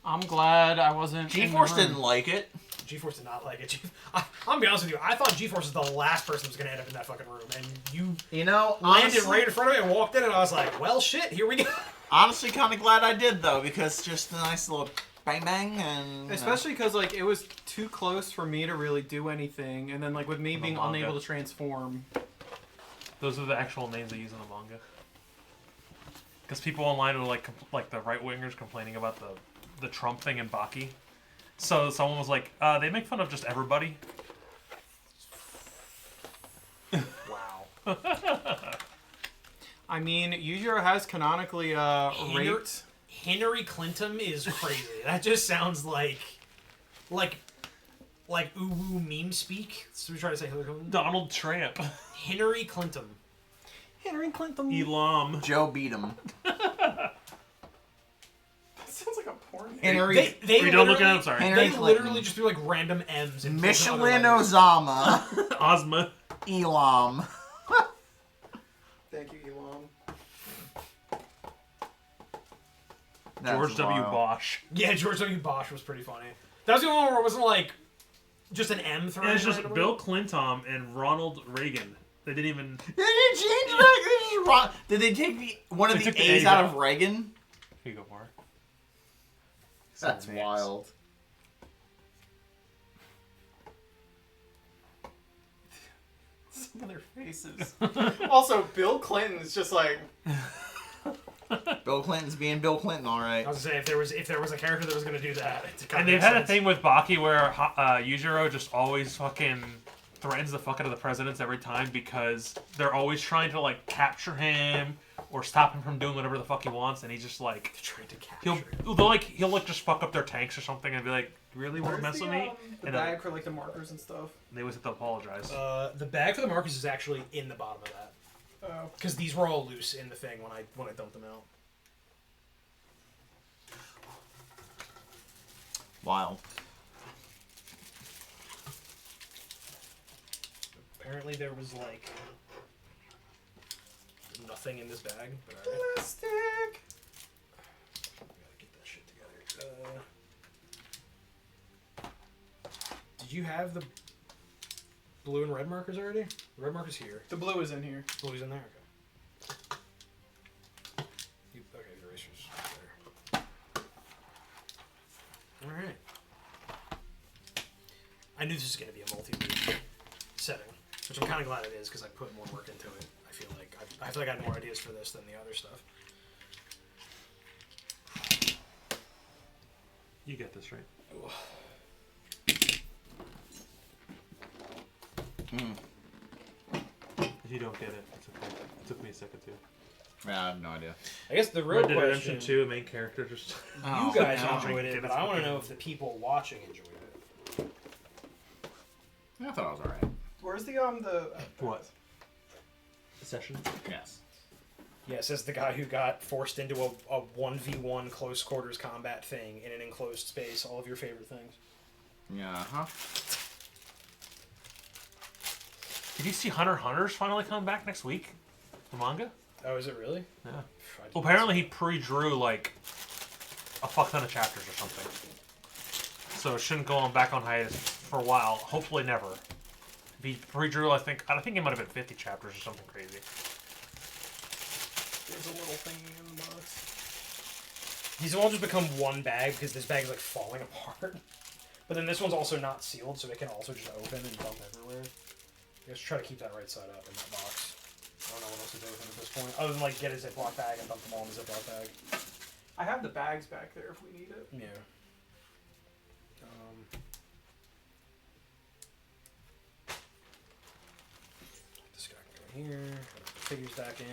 Speaker 1: I'm glad I wasn't. in the
Speaker 6: GeForce
Speaker 1: room.
Speaker 6: didn't like it.
Speaker 3: GeForce did not like it. I'm gonna be honest with you. I thought GeForce was the last person that was gonna end up in that fucking room, and you
Speaker 4: You know,
Speaker 3: landed
Speaker 4: honestly,
Speaker 3: right in front of me and walked in, and I was like, "Well, shit, here we go."
Speaker 6: Honestly, kind of glad I did though, because just a nice little bang bang and.
Speaker 1: Especially because like it was too close for me to really do anything, and then like with me being
Speaker 5: manga.
Speaker 1: unable to transform.
Speaker 5: Those are the actual names they use in the manga. Because people online are like the right wingers complaining about the Trump thing in Baki. So someone was like, they make fun of just everybody.
Speaker 3: Wow.
Speaker 1: I mean, Yujiro has canonically raped.
Speaker 3: Henry Clinton is crazy. That just sounds like uwu meme speak. So we try to say Hillary Clinton.
Speaker 5: Donald Trump.
Speaker 3: Henry Clinton.
Speaker 1: Henry Clinton.
Speaker 5: Elam.
Speaker 6: Joe beat him.
Speaker 1: That sounds like a porn.
Speaker 4: Henry,
Speaker 3: They
Speaker 5: Wait, don't look at
Speaker 3: literally-
Speaker 5: him, sorry.
Speaker 4: Henry
Speaker 3: They
Speaker 4: Clinton.
Speaker 3: literally just do like random M's and
Speaker 4: Michelin Ozama,
Speaker 5: Ozma.
Speaker 4: Elam.
Speaker 1: Thank you, Elon.
Speaker 4: That's
Speaker 5: George W.
Speaker 4: wild.
Speaker 5: Bosch.
Speaker 3: Yeah, George W. Bush was pretty funny. That was the only one where it wasn't like just an M thrown.
Speaker 5: And it's
Speaker 3: in
Speaker 5: just
Speaker 3: randomly.
Speaker 5: Bill Clinton and Ronald Reagan. They didn't even.
Speaker 4: They didn't change that. Did they take one of
Speaker 5: They
Speaker 4: the
Speaker 5: took the
Speaker 4: A's
Speaker 5: A's
Speaker 4: out
Speaker 5: out.
Speaker 4: of Reagan?
Speaker 5: Here you go for it.
Speaker 4: That's
Speaker 5: names.
Speaker 4: wild.
Speaker 1: Some of their faces. Also, Bill Clinton is just like.
Speaker 4: Bill Clinton's being Bill Clinton, all right.
Speaker 3: I was gonna say if there was a character that was gonna do that, it kinda
Speaker 5: And they've
Speaker 3: makes
Speaker 5: had a
Speaker 3: sense.
Speaker 5: thing with Baki where Yujiro just always fucking threatens the fuck out of the presidents every time because they're always trying to like capture him or stop him from doing whatever the fuck he wants, and he's just like
Speaker 3: Trying to capture.
Speaker 5: he'll like just fuck up their tanks or something and be like, really want to mess with me?
Speaker 1: The
Speaker 5: And
Speaker 1: bag for like the markers and stuff.
Speaker 5: they always have to apologize.
Speaker 3: The bag for the markers is actually in the bottom of that
Speaker 1: Oh.
Speaker 3: because these were all loose in the thing when I dumped them out.
Speaker 4: Wild.
Speaker 3: Apparently there was like nothing in this bag, but alright.
Speaker 1: Plastic.
Speaker 3: Gotta get that shit together. Did you have the blue and red markers already? The red marker's here.
Speaker 1: The blue is in here.
Speaker 3: Blue's in there. Okay. Okay, the eraser's there. All right. I knew this was going to be a multi-league setting, which I'm kind of glad it is because I put more work into it. I feel like I had more ideas for this than the other stuff.
Speaker 5: You get this, right? If you don't get it, it's okay. It took me a second too.
Speaker 4: Yeah, I have no idea.
Speaker 3: I guess the real
Speaker 5: Red Dead
Speaker 3: question,
Speaker 5: Redemption 2, main character just...
Speaker 3: you guys
Speaker 4: yeah.
Speaker 3: enjoyed it, but I want to know if the people watching enjoyed it.
Speaker 4: I thought I was alright.
Speaker 1: Where's the
Speaker 5: What? Session?
Speaker 4: Yes.
Speaker 3: Yeah, it says the guy who got forced into a 1v1 close quarters combat thing in an enclosed space. All of your favorite things.
Speaker 4: Yeah, huh?
Speaker 5: Did you see Hunter x Hunter's finally coming back next week? The manga?
Speaker 3: Oh, is it really?
Speaker 5: Yeah.
Speaker 3: I didn't
Speaker 5: Well, apparently he pre-drew like a fuck ton of chapters or something. So it shouldn't go on back on hiatus for a while. Hopefully never. If he pre-drew, I think it might have been 50 chapters or something crazy.
Speaker 1: There's a little thingy in the box.
Speaker 3: These all just become one bag because this bag is like falling apart. But then this one's also not sealed, so it can also just open and dump everywhere. I guess try to keep that right side up in that box. I don't know what else to do with it at this point, other than like get a Ziploc bag and dump them all in a Ziploc bag.
Speaker 1: I have the bags back there if we need it.
Speaker 3: Yeah. This guy can go here. Put the figures back in.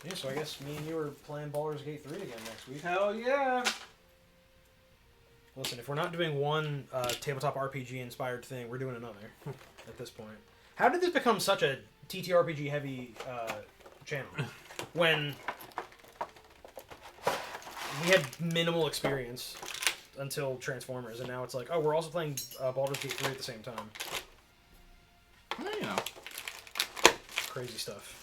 Speaker 3: Yeah, so I guess me and you are playing Baldur's Gate 3 again next week.
Speaker 1: Hell yeah!
Speaker 3: Listen, if we're not doing one tabletop RPG inspired thing, we're doing another at this point. How did this become such a TTRPG heavy channel when we had minimal experience until Transformers, and now it's like, oh, we're also playing Baldur's Gate 3 at the same time.
Speaker 4: Well, you know.
Speaker 3: Crazy stuff.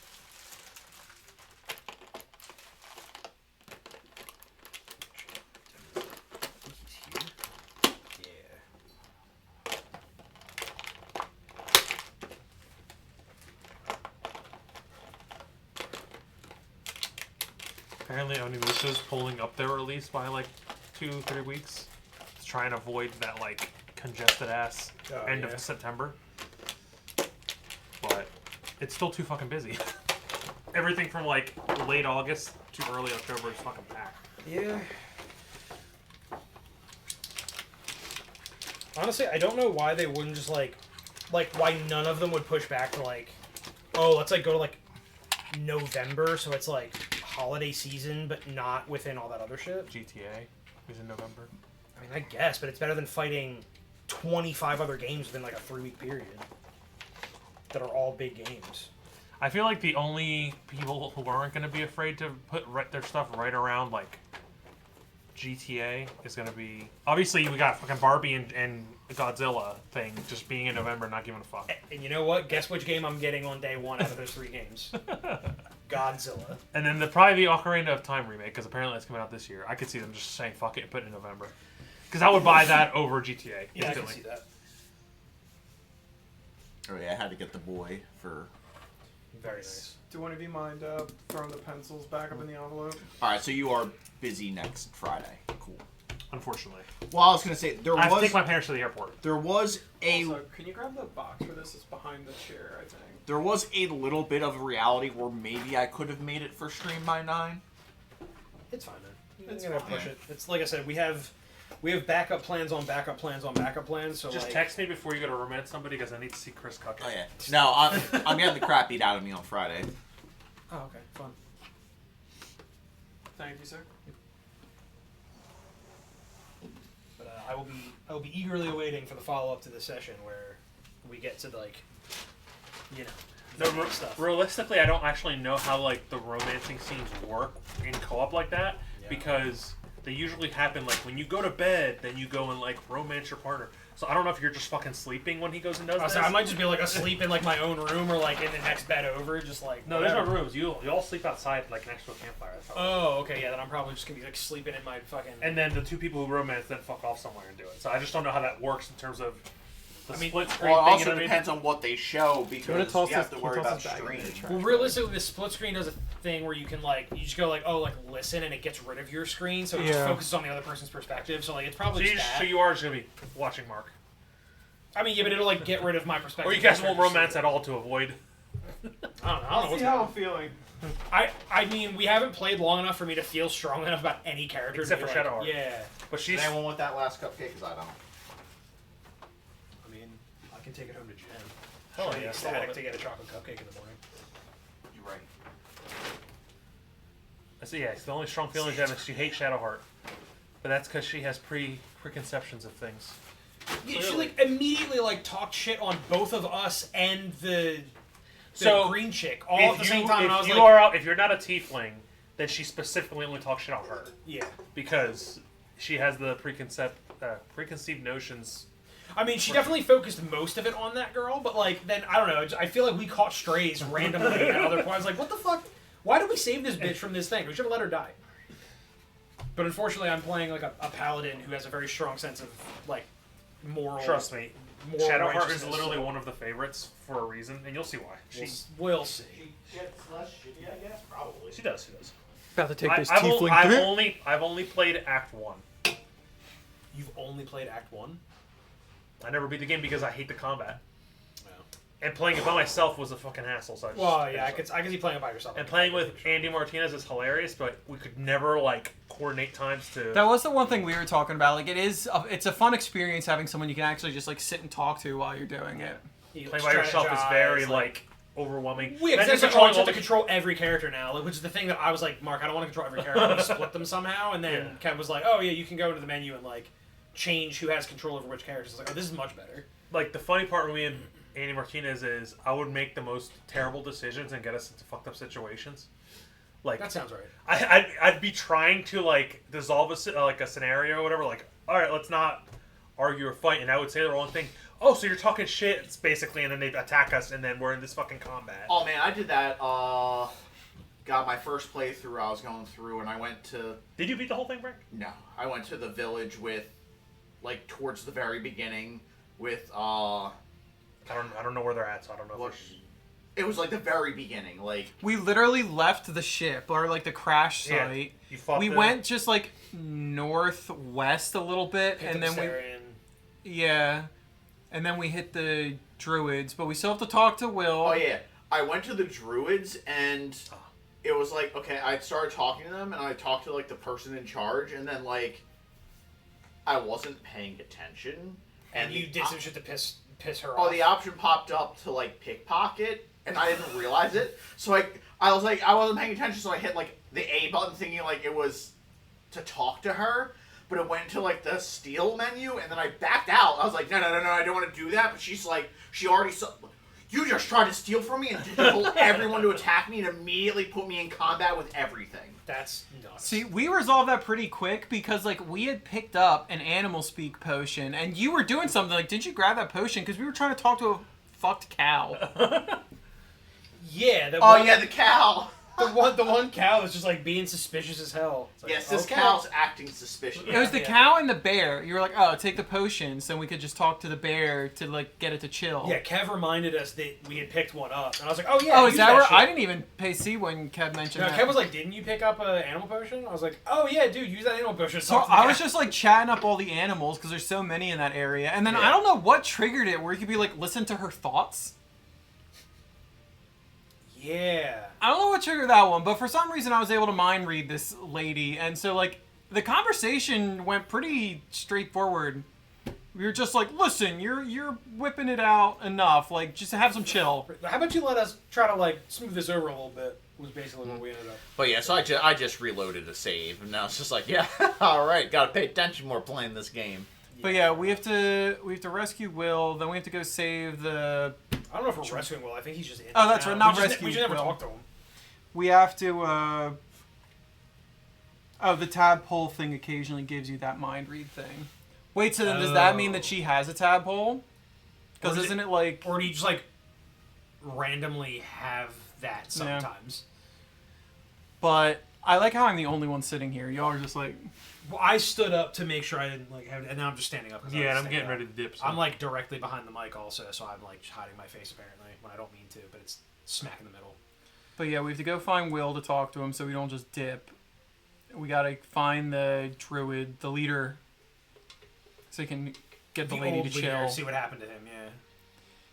Speaker 5: Apparently Onimusha's pulling up their release by like 2-3 weeks to try and avoid that like congested ass end of September. But it's still too fucking busy. Everything from like late August to early October is fucking packed.
Speaker 3: Yeah. Honestly, I don't know why they wouldn't just like why none of them would push back to like, oh, let's like go to like November, so it's like holiday season, but not within all that other shit.
Speaker 5: GTA is in November.
Speaker 3: I mean, I guess, but it's better than fighting 25 other games within like a 3-week period that are all big games.
Speaker 5: I feel like the only people who aren't going to be afraid to put their stuff right around like GTA is going to be... Obviously, we got fucking Barbie and Godzilla thing just being in November and not giving a fuck.
Speaker 3: And you know what? Guess which game I'm getting on day one out of those 3 games? Godzilla.
Speaker 5: And then probably the Ocarina of Time remake, because apparently it's coming out this year. I could see them just saying fuck it and put it in November. Because I would buy that over GTA.
Speaker 3: Yeah, I can
Speaker 5: instantly.
Speaker 3: see that.
Speaker 4: Oh yeah, I had to get the boy for
Speaker 3: Very nice.
Speaker 1: Do one of you mind throwing the pencils back up in the envelope?
Speaker 6: All right, so you are busy next Friday. Cool.
Speaker 5: Unfortunately,
Speaker 6: Well, I was gonna say
Speaker 5: I have to take my parents to the airport.
Speaker 6: there was a
Speaker 1: Also, can you grab the box for this? It's behind the chair, I think.
Speaker 6: there was a little bit of reality where maybe I could have made it for stream by 9.
Speaker 3: It's fine, man.
Speaker 1: It's
Speaker 3: You're gonna
Speaker 1: fine.
Speaker 3: push it. It's like I said, we have backup plans on backup plans on backup plans. So
Speaker 5: Just
Speaker 3: like,
Speaker 5: text me before you go to romance somebody because I need to see Chris Cucker.
Speaker 6: Oh yeah. No, I'm getting the crap beat out of me on Friday.
Speaker 3: Oh, okay, fun.
Speaker 1: Thank you, sir.
Speaker 3: But I will be eagerly awaiting for the follow up to this session where we get to like, you know,
Speaker 5: No,
Speaker 3: the big stuff.
Speaker 5: realistically, I don't actually know how like the romancing scenes work in co-op like that because they usually happen like when you go to bed, then you go and like romance your partner. So I don't know if you're just fucking sleeping when he goes and does this.
Speaker 3: I might just be like asleep in like my own room or like in the next bed over, just like
Speaker 5: No, there's no
Speaker 3: whatever.
Speaker 5: rooms. You all sleep outside like next to a campfire. That's how it works.
Speaker 3: Oh, okay, yeah. Then I'm probably just gonna be like sleeping in my fucking.
Speaker 5: And then the two people who romance then fuck off somewhere and do it. So I just don't know how that works in terms of the split screen
Speaker 6: Well, it
Speaker 5: thing.
Speaker 6: also
Speaker 5: You know what I mean?
Speaker 6: depends on what they show because you have to worry about stream.
Speaker 3: Well, realistically, the split screen does a thing where you can like you just go like listen and it gets rid of your screen, so it just
Speaker 1: Yeah.
Speaker 3: focuses on the other person's perspective. So like it's probably
Speaker 5: So
Speaker 3: just that.
Speaker 5: you are just gonna be watching Mark,
Speaker 3: I mean, yeah, but it'll like get rid of my perspective.
Speaker 5: or you guys won't romance at all to avoid.
Speaker 3: I don't know. I don't know what's
Speaker 1: See how
Speaker 3: going
Speaker 1: I'm feeling.
Speaker 3: I mean, we haven't played long enough for me to feel strong enough about any character.
Speaker 5: Except
Speaker 3: to be
Speaker 5: for
Speaker 3: like,
Speaker 5: Shadowheart.
Speaker 3: Yeah.
Speaker 5: But she's
Speaker 4: Does anyone want that last cupcake? Because I don't.
Speaker 3: I mean, I can take it home to Jen.
Speaker 5: Hell
Speaker 3: She'll be
Speaker 5: yeah,
Speaker 3: ecstatic to get a chocolate cupcake in the morning.
Speaker 4: You're right.
Speaker 5: So yeah, it's the only strong feeling she has is she hates Shadowheart, but that's because she has preconceptions of things.
Speaker 3: Yeah, she like immediately like talked shit on both of us and the
Speaker 5: So,
Speaker 3: green chick all at the same time. And I was
Speaker 5: If
Speaker 3: like,
Speaker 5: if you're not a tiefling, then she specifically only talks shit on her
Speaker 3: yeah.
Speaker 5: because she has the preconceived notions.
Speaker 3: I mean, she definitely focused most of it on that girl, but like then I don't know. I feel like we caught strays randomly at other points. Like, what the fuck? Why did we save this bitch from this thing? We should have let her die. But unfortunately, I'm playing like a paladin who has a very strong sense of like moral.
Speaker 5: Trust me,
Speaker 3: moral
Speaker 5: Shadowheart is
Speaker 3: righteousness,
Speaker 5: literally
Speaker 3: so
Speaker 5: one of the favorites for a reason, and you'll see why.
Speaker 3: We'll see.
Speaker 4: She gets less shitty, I guess. Probably.
Speaker 5: She does. She does.
Speaker 1: About to take this
Speaker 5: I've
Speaker 1: tiefling.
Speaker 5: I've only played Act 1.
Speaker 3: You've only played Act 1?
Speaker 5: I never beat the game because I hate the combat.
Speaker 3: No.
Speaker 5: And playing it by myself was a fucking hassle. So I just
Speaker 3: Well, yeah, I could see playing it by yourself.
Speaker 5: And playing with Andy Martinez is hilarious, but we could never like coordinate times to.
Speaker 1: That was the one thing we were talking about. Like, it's a fun experience having someone you can actually just like sit and talk to while you're doing it.
Speaker 5: Playing by yourself is very like overwhelming.
Speaker 3: Yeah,
Speaker 5: Imagine
Speaker 3: because
Speaker 5: controlling
Speaker 3: you
Speaker 5: all
Speaker 3: have to
Speaker 5: the
Speaker 3: control every character now, like, which is the thing that I was like, Mark, I don't want to control every character. I want to split them somehow, and then Ken was like, oh yeah, you can go into the menu and like change who has control over which characters. I was like, oh, this is much better.
Speaker 5: Like the funny part with me and Andy Martinez is I would make the most terrible decisions and get us into fucked up situations. Like
Speaker 3: That sounds right.
Speaker 5: I'd be trying to like dissolve a scenario or whatever. Like, all right, let's not argue or fight, and I would say the wrong thing. Oh, so you're talking shit, it's basically, and then they attack us, and then we're in this fucking combat.
Speaker 4: Oh man, I did that. Got my first playthrough. I was going through, and I went to.
Speaker 5: Did you beat the whole thing, Frank?
Speaker 4: No, I went to the village with, like, towards the very beginning with. I
Speaker 5: don't know where they're at, so I don't know.
Speaker 4: What,
Speaker 5: If
Speaker 4: it was like the very beginning, like.
Speaker 1: We literally left the ship or like the crash
Speaker 5: Yeah,
Speaker 1: site.
Speaker 5: you fought
Speaker 1: We
Speaker 5: the-
Speaker 1: went just like northwest a little bit, and then and then we hit the druids, but we still have to talk to Will.
Speaker 4: Oh yeah, I went to the druids and it was like, okay, I started talking to them and I talked to like the person in charge, and then like I wasn't paying attention,
Speaker 3: And you did some shit to piss her
Speaker 4: Oh,
Speaker 3: off.
Speaker 4: the option popped up to like pickpocket, and I didn't realize it. So I was like, I wasn't paying attention, so I hit like the A button, thinking like it was to talk to her. But it went to like the steal menu, and then I backed out. I was like, no, I don't want to do that. But she's like, she already saw. You just tried to steal from me and told everyone to attack me and immediately put me in combat with everything.
Speaker 3: That's nuts.
Speaker 1: See, we resolved that pretty quick because, like, we had picked up an animal speak potion, and you were doing something. Like, did you grab that potion? Because we were trying to talk to a fucked cow.
Speaker 3: Yeah.
Speaker 4: Oh yeah, the cow.
Speaker 3: The one cow that's just like being suspicious as hell. It's like,
Speaker 6: Yes, this
Speaker 3: okay.
Speaker 6: cow's acting suspicious.
Speaker 1: It was the
Speaker 3: Yeah.
Speaker 1: cow and the bear. You were like, oh, take the potion, so we could just talk to the bear to like get it to chill.
Speaker 3: Yeah, Kev reminded us that we had picked one up, and I was like, oh yeah.
Speaker 1: Oh,
Speaker 3: use
Speaker 1: is that where
Speaker 3: shit.
Speaker 1: I didn't even pay C when Kev mentioned
Speaker 3: No,
Speaker 1: that.
Speaker 3: Kev was like, didn't you pick up an animal potion? I was like, oh yeah, dude, use that animal potion. to
Speaker 1: So
Speaker 3: talk to the
Speaker 1: I was
Speaker 3: cow."
Speaker 1: just like chatting up all the animals because there's so many in that area, and then I don't know what triggered it where you could be like, listen to her thoughts.
Speaker 3: Yeah.
Speaker 1: I don't know what triggered that one, but for some reason I was able to mind read this lady, and so like the conversation went pretty straightforward. We were just like, listen, you're whipping it out enough, like just have some chill.
Speaker 3: How about you let us try to like smooth this over a little bit? Was basically what we ended up.
Speaker 6: But yeah, so I just reloaded a save, and now it's just like, yeah, all right, gotta pay attention more playing this game.
Speaker 1: But yeah, we have to rescue Will, then we have to go save the.
Speaker 3: I don't know if we're rescuing Will. I think he's just in.
Speaker 1: Oh, that's
Speaker 3: now.
Speaker 1: right, not
Speaker 3: we just,
Speaker 1: rescue
Speaker 3: We just never
Speaker 1: Will.
Speaker 3: talked to him.
Speaker 1: We have to. Oh, the tadpole thing occasionally gives you that mind read thing. Wait, so then does that mean that she has a tadpole? Because
Speaker 3: Or
Speaker 1: isn't it like?
Speaker 3: Or do you just like randomly have that sometimes?
Speaker 1: But I like how I'm the only one sitting here. Y'all are just like.
Speaker 3: Well, I stood up to make sure I didn't like have, and now I'm just standing up. 'cause I
Speaker 5: Yeah,
Speaker 3: was
Speaker 5: and I'm
Speaker 3: standing
Speaker 5: getting
Speaker 3: up.
Speaker 5: ready to dip. So.
Speaker 3: I'm like directly behind the mic also, so I'm like hiding my face apparently when I don't mean to, but it's smack in the middle.
Speaker 1: But yeah, we have to go find Will to talk to him so we don't just dip. We gotta find the druid, the leader, so he can get the lady
Speaker 3: old
Speaker 1: to
Speaker 3: leader,
Speaker 1: chill.
Speaker 3: see what happened to him. Yeah.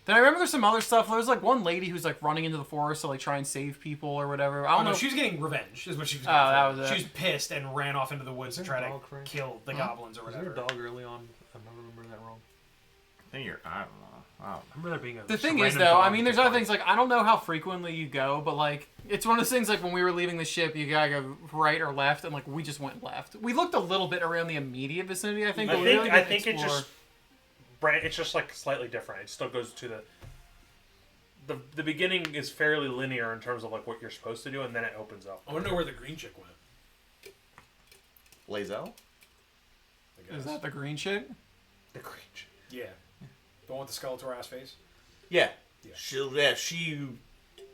Speaker 1: Then I remember there's some other stuff. There was like one lady who's like running into the forest to like try and save people or whatever. I
Speaker 3: Oh
Speaker 1: don't
Speaker 3: no,
Speaker 1: know.
Speaker 3: she was getting revenge. Is what she was.
Speaker 1: Oh,
Speaker 3: Going
Speaker 1: that
Speaker 3: for.
Speaker 1: was it.
Speaker 3: She was pissed and ran off into the woods to
Speaker 5: Is
Speaker 3: try
Speaker 5: there a
Speaker 3: to
Speaker 5: dog, Frank?
Speaker 3: kill the goblins or
Speaker 5: Was there
Speaker 3: whatever.
Speaker 5: a dog early on? I don't remember that wrong.
Speaker 6: I think I don't know.
Speaker 5: I remember there being a.
Speaker 1: The
Speaker 5: just a
Speaker 1: thing is,
Speaker 5: random
Speaker 1: though,
Speaker 5: dog
Speaker 1: I mean,
Speaker 5: you
Speaker 1: there's
Speaker 5: could
Speaker 1: other
Speaker 5: find.
Speaker 1: things like I don't know how frequently you go, but like it's one of those things like when we were leaving the ship, you gotta go right or left, and like we just went left. We looked a little bit around the immediate vicinity, I think. But we really
Speaker 5: I
Speaker 1: didn't
Speaker 5: think it
Speaker 1: explore.
Speaker 5: just. It's just like slightly different. It still goes to the beginning is fairly linear in terms of like what you're supposed to do, and then it opens up.
Speaker 3: I want to know where the green chick went.
Speaker 6: Lazo?
Speaker 3: I guess.
Speaker 1: Is that the green shit?
Speaker 5: The creature.
Speaker 3: Yeah. The one with the Skeletor ass face.
Speaker 6: Yeah.
Speaker 3: Yeah.
Speaker 6: She.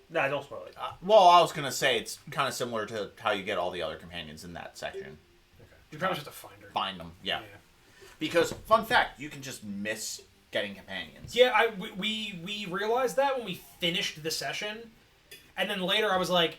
Speaker 5: Nah, don't spoil it.
Speaker 6: Well, I was gonna say it's kind of similar to how you get all the other companions in that section.
Speaker 3: Okay. You probably just have to find her.
Speaker 6: Find them, yeah. Because fun fact, you can just miss getting companions.
Speaker 3: Yeah, we realized that when we finished the session, and then later I was like,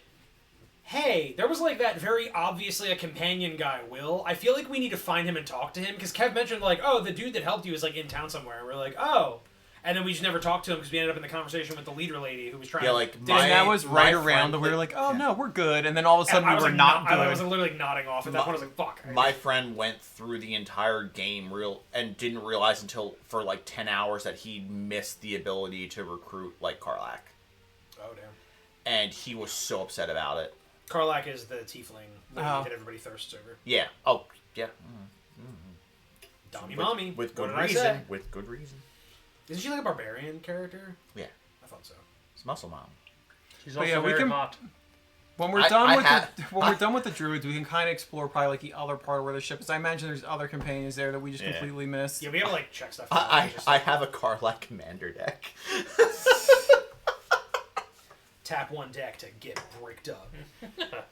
Speaker 3: hey, there was like that very obviously a companion guy, Will. I feel like we need to find him and talk to him, because Kev mentioned like, oh, the dude that helped you is like in town somewhere. And we're like, oh. And then we just never talked to him because we ended up in the conversation with the leader lady who was trying
Speaker 6: Yeah,
Speaker 3: to...
Speaker 6: like
Speaker 1: And
Speaker 6: my,
Speaker 1: that was
Speaker 6: my
Speaker 1: right around
Speaker 6: friend
Speaker 1: that we were
Speaker 6: went-
Speaker 1: like, oh
Speaker 6: yeah.
Speaker 1: no, we're good. And then all of a sudden
Speaker 3: I
Speaker 1: we
Speaker 3: was
Speaker 1: were
Speaker 3: like,
Speaker 1: not good.
Speaker 3: I was literally nodding off at that point. I was like, fuck.
Speaker 6: My friend went through the entire game and didn't realize until for like 10 hours that he missed the ability to recruit like Karlak.
Speaker 3: Oh, damn.
Speaker 6: And he was so upset about it.
Speaker 3: Karlak is the tiefling lady
Speaker 1: Oh.
Speaker 3: that everybody thirsts over.
Speaker 6: Yeah. Oh, yeah.
Speaker 3: Dommy mommy.
Speaker 6: With
Speaker 3: What
Speaker 6: good
Speaker 3: did I say?
Speaker 6: reason. With good reason.
Speaker 3: Isn't she like a barbarian character?
Speaker 6: Yeah.
Speaker 3: I thought so.
Speaker 6: It's Muscle Mom.
Speaker 5: She's
Speaker 1: But
Speaker 5: also
Speaker 1: yeah, we
Speaker 5: very
Speaker 1: can-
Speaker 5: hot.
Speaker 1: When we're
Speaker 6: I
Speaker 1: done with
Speaker 6: had-
Speaker 1: when we're done with the druids, we can kind of explore probably like the other part of where the ship is. I imagine there's other companions there that we just
Speaker 6: Yeah.
Speaker 1: completely missed.
Speaker 3: Yeah, we have to like check stuff.
Speaker 6: I
Speaker 3: Just,
Speaker 6: I have a Karlak commander deck.
Speaker 3: tap one deck to get bricked up.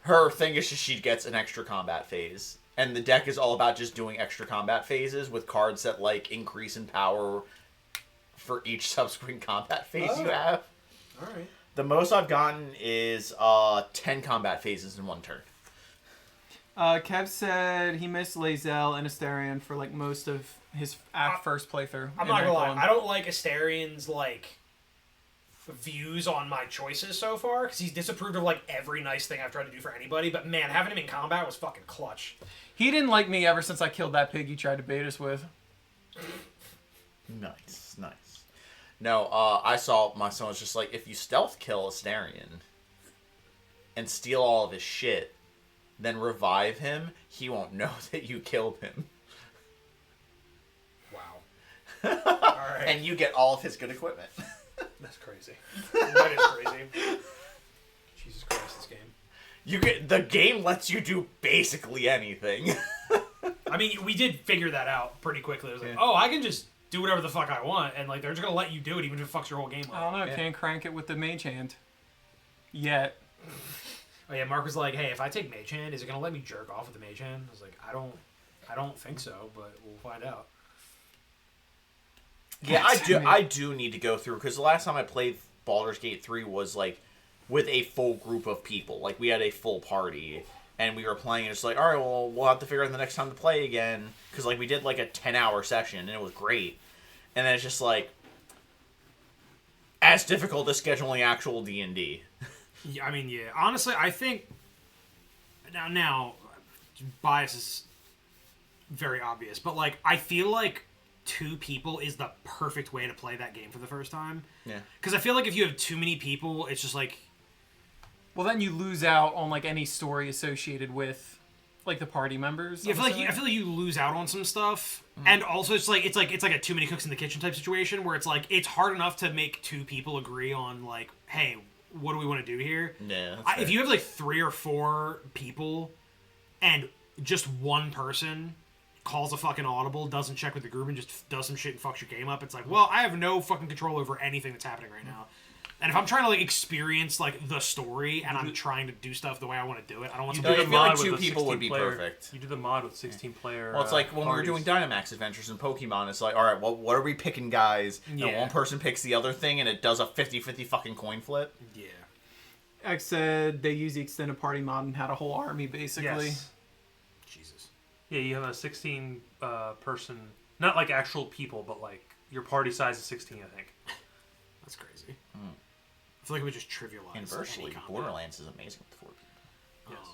Speaker 6: Her thing is just she gets an extra combat phase. And the deck is all about just doing extra combat phases with cards that like increase in power for each subsequent combat phase you
Speaker 3: Oh.
Speaker 6: have.
Speaker 3: All right.
Speaker 6: The most I've gotten is 10 combat phases in one turn.
Speaker 1: Kev said he missed Lazel and Asterion for like most of his first playthrough.
Speaker 3: I'm
Speaker 1: in
Speaker 3: not gonna
Speaker 1: rank
Speaker 3: lie.
Speaker 1: one.
Speaker 3: I don't like Asterian's like views on my choices so far because he's disapproved of like every nice thing I've tried to do for anybody. But man, having him in combat was fucking clutch.
Speaker 1: He didn't like me ever since I killed that pig he tried to bait us with.
Speaker 6: Nice, nice. No, I saw my son was just like, if you stealth kill Asterion and steal all of his shit, then revive him, he won't know that you killed him.
Speaker 3: Wow. All right.
Speaker 6: And you get all of his good equipment.
Speaker 5: That's crazy.
Speaker 3: That is crazy. Jesus Christ, this game.
Speaker 6: The game lets you do basically anything.
Speaker 3: I mean, we did figure that out pretty quickly. It was like,
Speaker 1: Yeah.
Speaker 3: oh, I can just do whatever the fuck I want, and like they're just gonna let you do it even if it fucks your whole game
Speaker 1: I
Speaker 3: up.
Speaker 1: don't know.
Speaker 6: Yeah.
Speaker 1: Can't crank it with the mage hand. Yet.
Speaker 3: Oh yeah, Mark was like, "Hey, if I take Mage Hand, is it gonna let me jerk off with the Mage Hand?" I was like, "I don't think so, but we'll find out."
Speaker 6: Yeah, I do need to go through, because the last time I played Baldur's Gate 3 was like with a full group of people. Like we had a full party and we were playing, and it's like, all right, well, we'll have to figure out the next time to play again, because like we did like a 10-hour session and it was great. And then it's just like as difficult as scheduling actual D&D.
Speaker 3: Yeah, I mean, yeah. Honestly, I think now bias is very obvious, but like I feel like 2 people is the perfect way to play that game for the first time.
Speaker 6: Yeah.
Speaker 3: Because I feel like if you have too many people, it's just like...
Speaker 1: Well, then you lose out on like any story associated with like the party members.
Speaker 3: Yeah, I feel like you lose out on some stuff, and also it's like a too many cooks in the kitchen type situation where it's like it's hard enough to make 2 people agree on like, hey, what do we want to do here?
Speaker 6: Yeah.
Speaker 3: If you have like 3 or 4 people, and just one person calls a fucking audible, doesn't check with the group, and just does some shit and fucks your game up, it's like, well, I have no fucking control over anything that's happening right now. And if I'm trying to like experience like the story and I'm trying to do stuff the way I want to do it, I don't want
Speaker 6: You
Speaker 3: somebody
Speaker 6: do
Speaker 3: to
Speaker 6: the mod
Speaker 5: with
Speaker 6: 2
Speaker 5: a
Speaker 6: people would be
Speaker 5: 16-player
Speaker 6: perfect.
Speaker 5: You do the mod with 16-player.
Speaker 6: Well, it's like when
Speaker 5: parties.
Speaker 6: we were doing Dynamax Adventures in Pokemon, it's like, all right, well, what are we picking, guys? And
Speaker 3: Yeah.
Speaker 6: one person picks the other thing, and it does a 50-50 fucking coin flip.
Speaker 3: Yeah.
Speaker 1: X said they used the extended party mod and had a whole army basically.
Speaker 5: Yes.
Speaker 3: Jesus.
Speaker 5: Yeah, you have a 16 person, not like actual people, but like your party size is 16, I think.
Speaker 3: That's crazy. I feel like it would just trivialize
Speaker 6: Inversely,
Speaker 3: any combat.
Speaker 6: Borderlands is amazing with 4 people.
Speaker 5: Yes.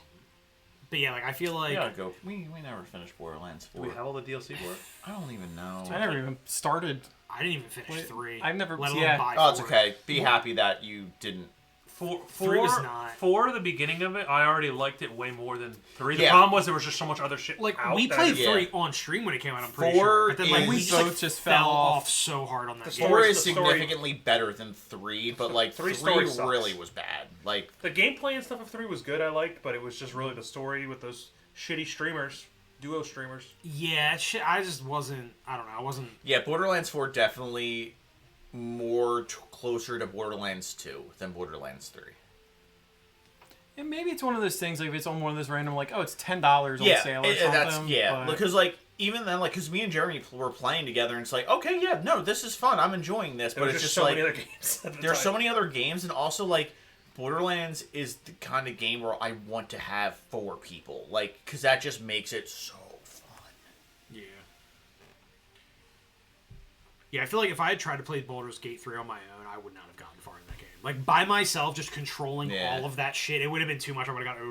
Speaker 3: But yeah, like I feel like
Speaker 6: Yeah, go. We never finished Borderlands 4.
Speaker 5: Do we have all the DLC for it?
Speaker 6: I don't even know.
Speaker 1: I never even started.
Speaker 3: I didn't even finish
Speaker 1: Wait,
Speaker 3: 3.
Speaker 1: I've never-
Speaker 3: let alone
Speaker 1: yeah.
Speaker 3: buy
Speaker 6: Oh, it's
Speaker 3: 4.
Speaker 6: okay. Be happy that you didn't.
Speaker 3: Three was not.
Speaker 5: For the beginning of it, I already liked it way more than 3. The
Speaker 6: Yeah.
Speaker 5: problem was there was just so much other shit.
Speaker 3: Like
Speaker 5: out
Speaker 3: we
Speaker 5: that
Speaker 3: played
Speaker 6: Yeah.
Speaker 3: 3 on stream when it came out. I'm pretty
Speaker 6: 4
Speaker 3: sure. But then like
Speaker 6: is-
Speaker 3: we
Speaker 6: We
Speaker 3: just,
Speaker 1: both
Speaker 3: like,
Speaker 1: just
Speaker 3: fell
Speaker 1: fell
Speaker 3: off
Speaker 1: off.
Speaker 3: so hard on that
Speaker 5: The
Speaker 3: game.
Speaker 6: 4
Speaker 5: story-
Speaker 6: is
Speaker 5: the story-
Speaker 6: significantly better than 3, but like 3
Speaker 5: story sucks.
Speaker 6: really was bad. Like,
Speaker 5: The gameplay and stuff of 3 was good, I liked, but it was just really the story with those shitty streamers, duo streamers.
Speaker 3: Yeah, shit. I just wasn't. I don't know. I wasn't.
Speaker 6: yeah, Borderlands 4 definitely more closer to Borderlands 2 than Borderlands 3.
Speaker 1: And maybe it's one of those things like if it's on one of those random like, oh, it's $10 on
Speaker 6: Yeah,
Speaker 1: sale or something.
Speaker 6: that's
Speaker 1: but-
Speaker 6: because like even then, like, because me and Jeremy were playing together, and it's like, okay, yeah, no, this is fun. I'm enjoying this,
Speaker 5: There
Speaker 6: but
Speaker 5: was
Speaker 6: it's
Speaker 5: just
Speaker 6: just
Speaker 5: so
Speaker 6: like
Speaker 5: many other games. At the
Speaker 6: there's so
Speaker 5: time.
Speaker 6: many other games, and also like Borderlands is the kind of game where I want to have 4 people, like, because that just makes it so fun.
Speaker 3: Yeah. Yeah, I feel like if I had tried to play Baldur's Gate 3 on my own, I would not have gotten far in that game. Like by myself, just controlling
Speaker 6: Yeah.
Speaker 3: all of that shit, it would have been too much. I would have got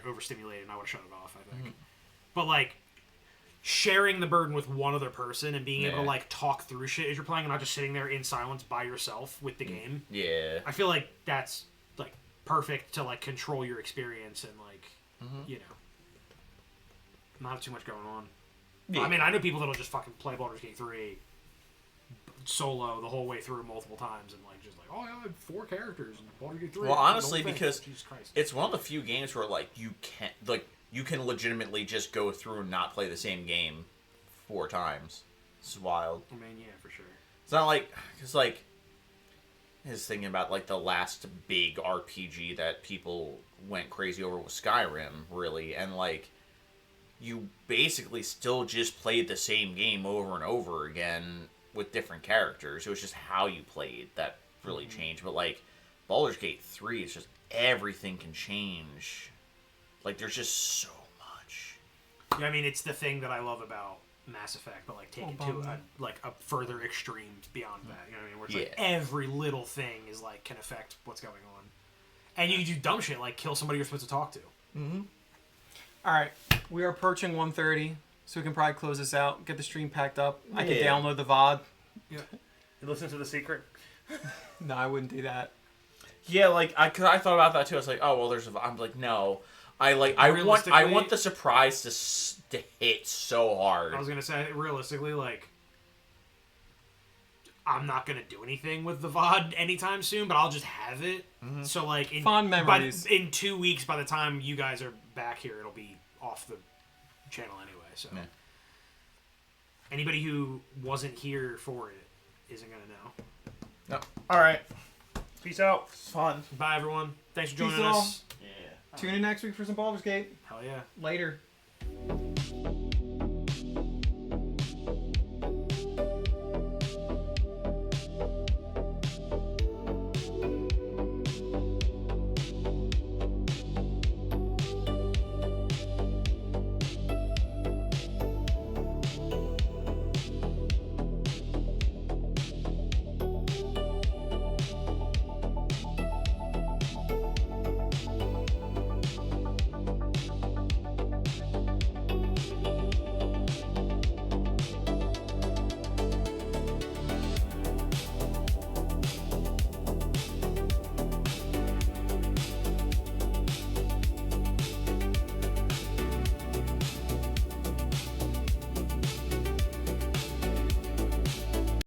Speaker 3: overstimulated, and I would have shut it off. I think. But like sharing the burden with one other person and being able to
Speaker 6: Yeah.
Speaker 3: like talk through shit as you're playing, and not just sitting there in silence by yourself with the game.
Speaker 6: Yeah.
Speaker 3: I feel like that's like perfect to like control your experience and like you know not have too much going on.
Speaker 6: Yeah.
Speaker 3: I mean, I know people that'll just fucking play Baldur's Gate 3 solo the whole way through multiple times and like just like, oh yeah, I had 4 characters in Baldur's Gate 3.
Speaker 6: Well,
Speaker 3: I
Speaker 6: honestly,
Speaker 3: don't think.
Speaker 6: because
Speaker 3: Jesus Christ.
Speaker 6: it's one of the few games where like you can legitimately just go through and not play the same game 4 times. It's wild.
Speaker 3: I mean, yeah, for sure.
Speaker 6: It's not like, because like, I was thinking about like the last big RPG that people went crazy over was Skyrim, really, and like, you basically still just played the same game over and over again with different characters. It was just how you played that really changed. But like, Baldur's Gate 3 is just everything can change. Like, there's just so much.
Speaker 3: Yeah, I mean, it's the thing that I love about Mass Effect, but like take it to a further extreme beyond that. You know what I mean? Where it's like every little thing is like can affect what's going on, and you can do dumb shit like kill somebody you're supposed to talk to.
Speaker 1: All right, we are approaching 1:30, so we can probably close this out, get the stream packed up. I can
Speaker 6: Yeah.
Speaker 1: download the VOD.
Speaker 5: You listen to The Secret?
Speaker 1: No, I wouldn't do that.
Speaker 6: Yeah, like, cause I thought about that too. I was like, oh, well, I'm like, no. I want
Speaker 3: Realistically-
Speaker 6: the surprise to hit so hard.
Speaker 3: I was gonna say, realistically, like, I'm not gonna do anything with the VOD anytime soon, but I'll just have it. So like,
Speaker 1: Fond memories.
Speaker 3: in 2 weeks, by the time you guys are back here, it'll be off the channel anyway. So
Speaker 6: Yeah.
Speaker 3: anybody who wasn't here for it isn't gonna know.
Speaker 6: No. All right.
Speaker 5: Peace out.
Speaker 6: It's fun.
Speaker 3: Bye, everyone. Thanks for
Speaker 1: Peace
Speaker 3: joining
Speaker 1: out.
Speaker 3: us.
Speaker 6: Yeah.
Speaker 1: Tune in next week for some Baldur's Gate.
Speaker 5: Hell yeah.
Speaker 1: Later.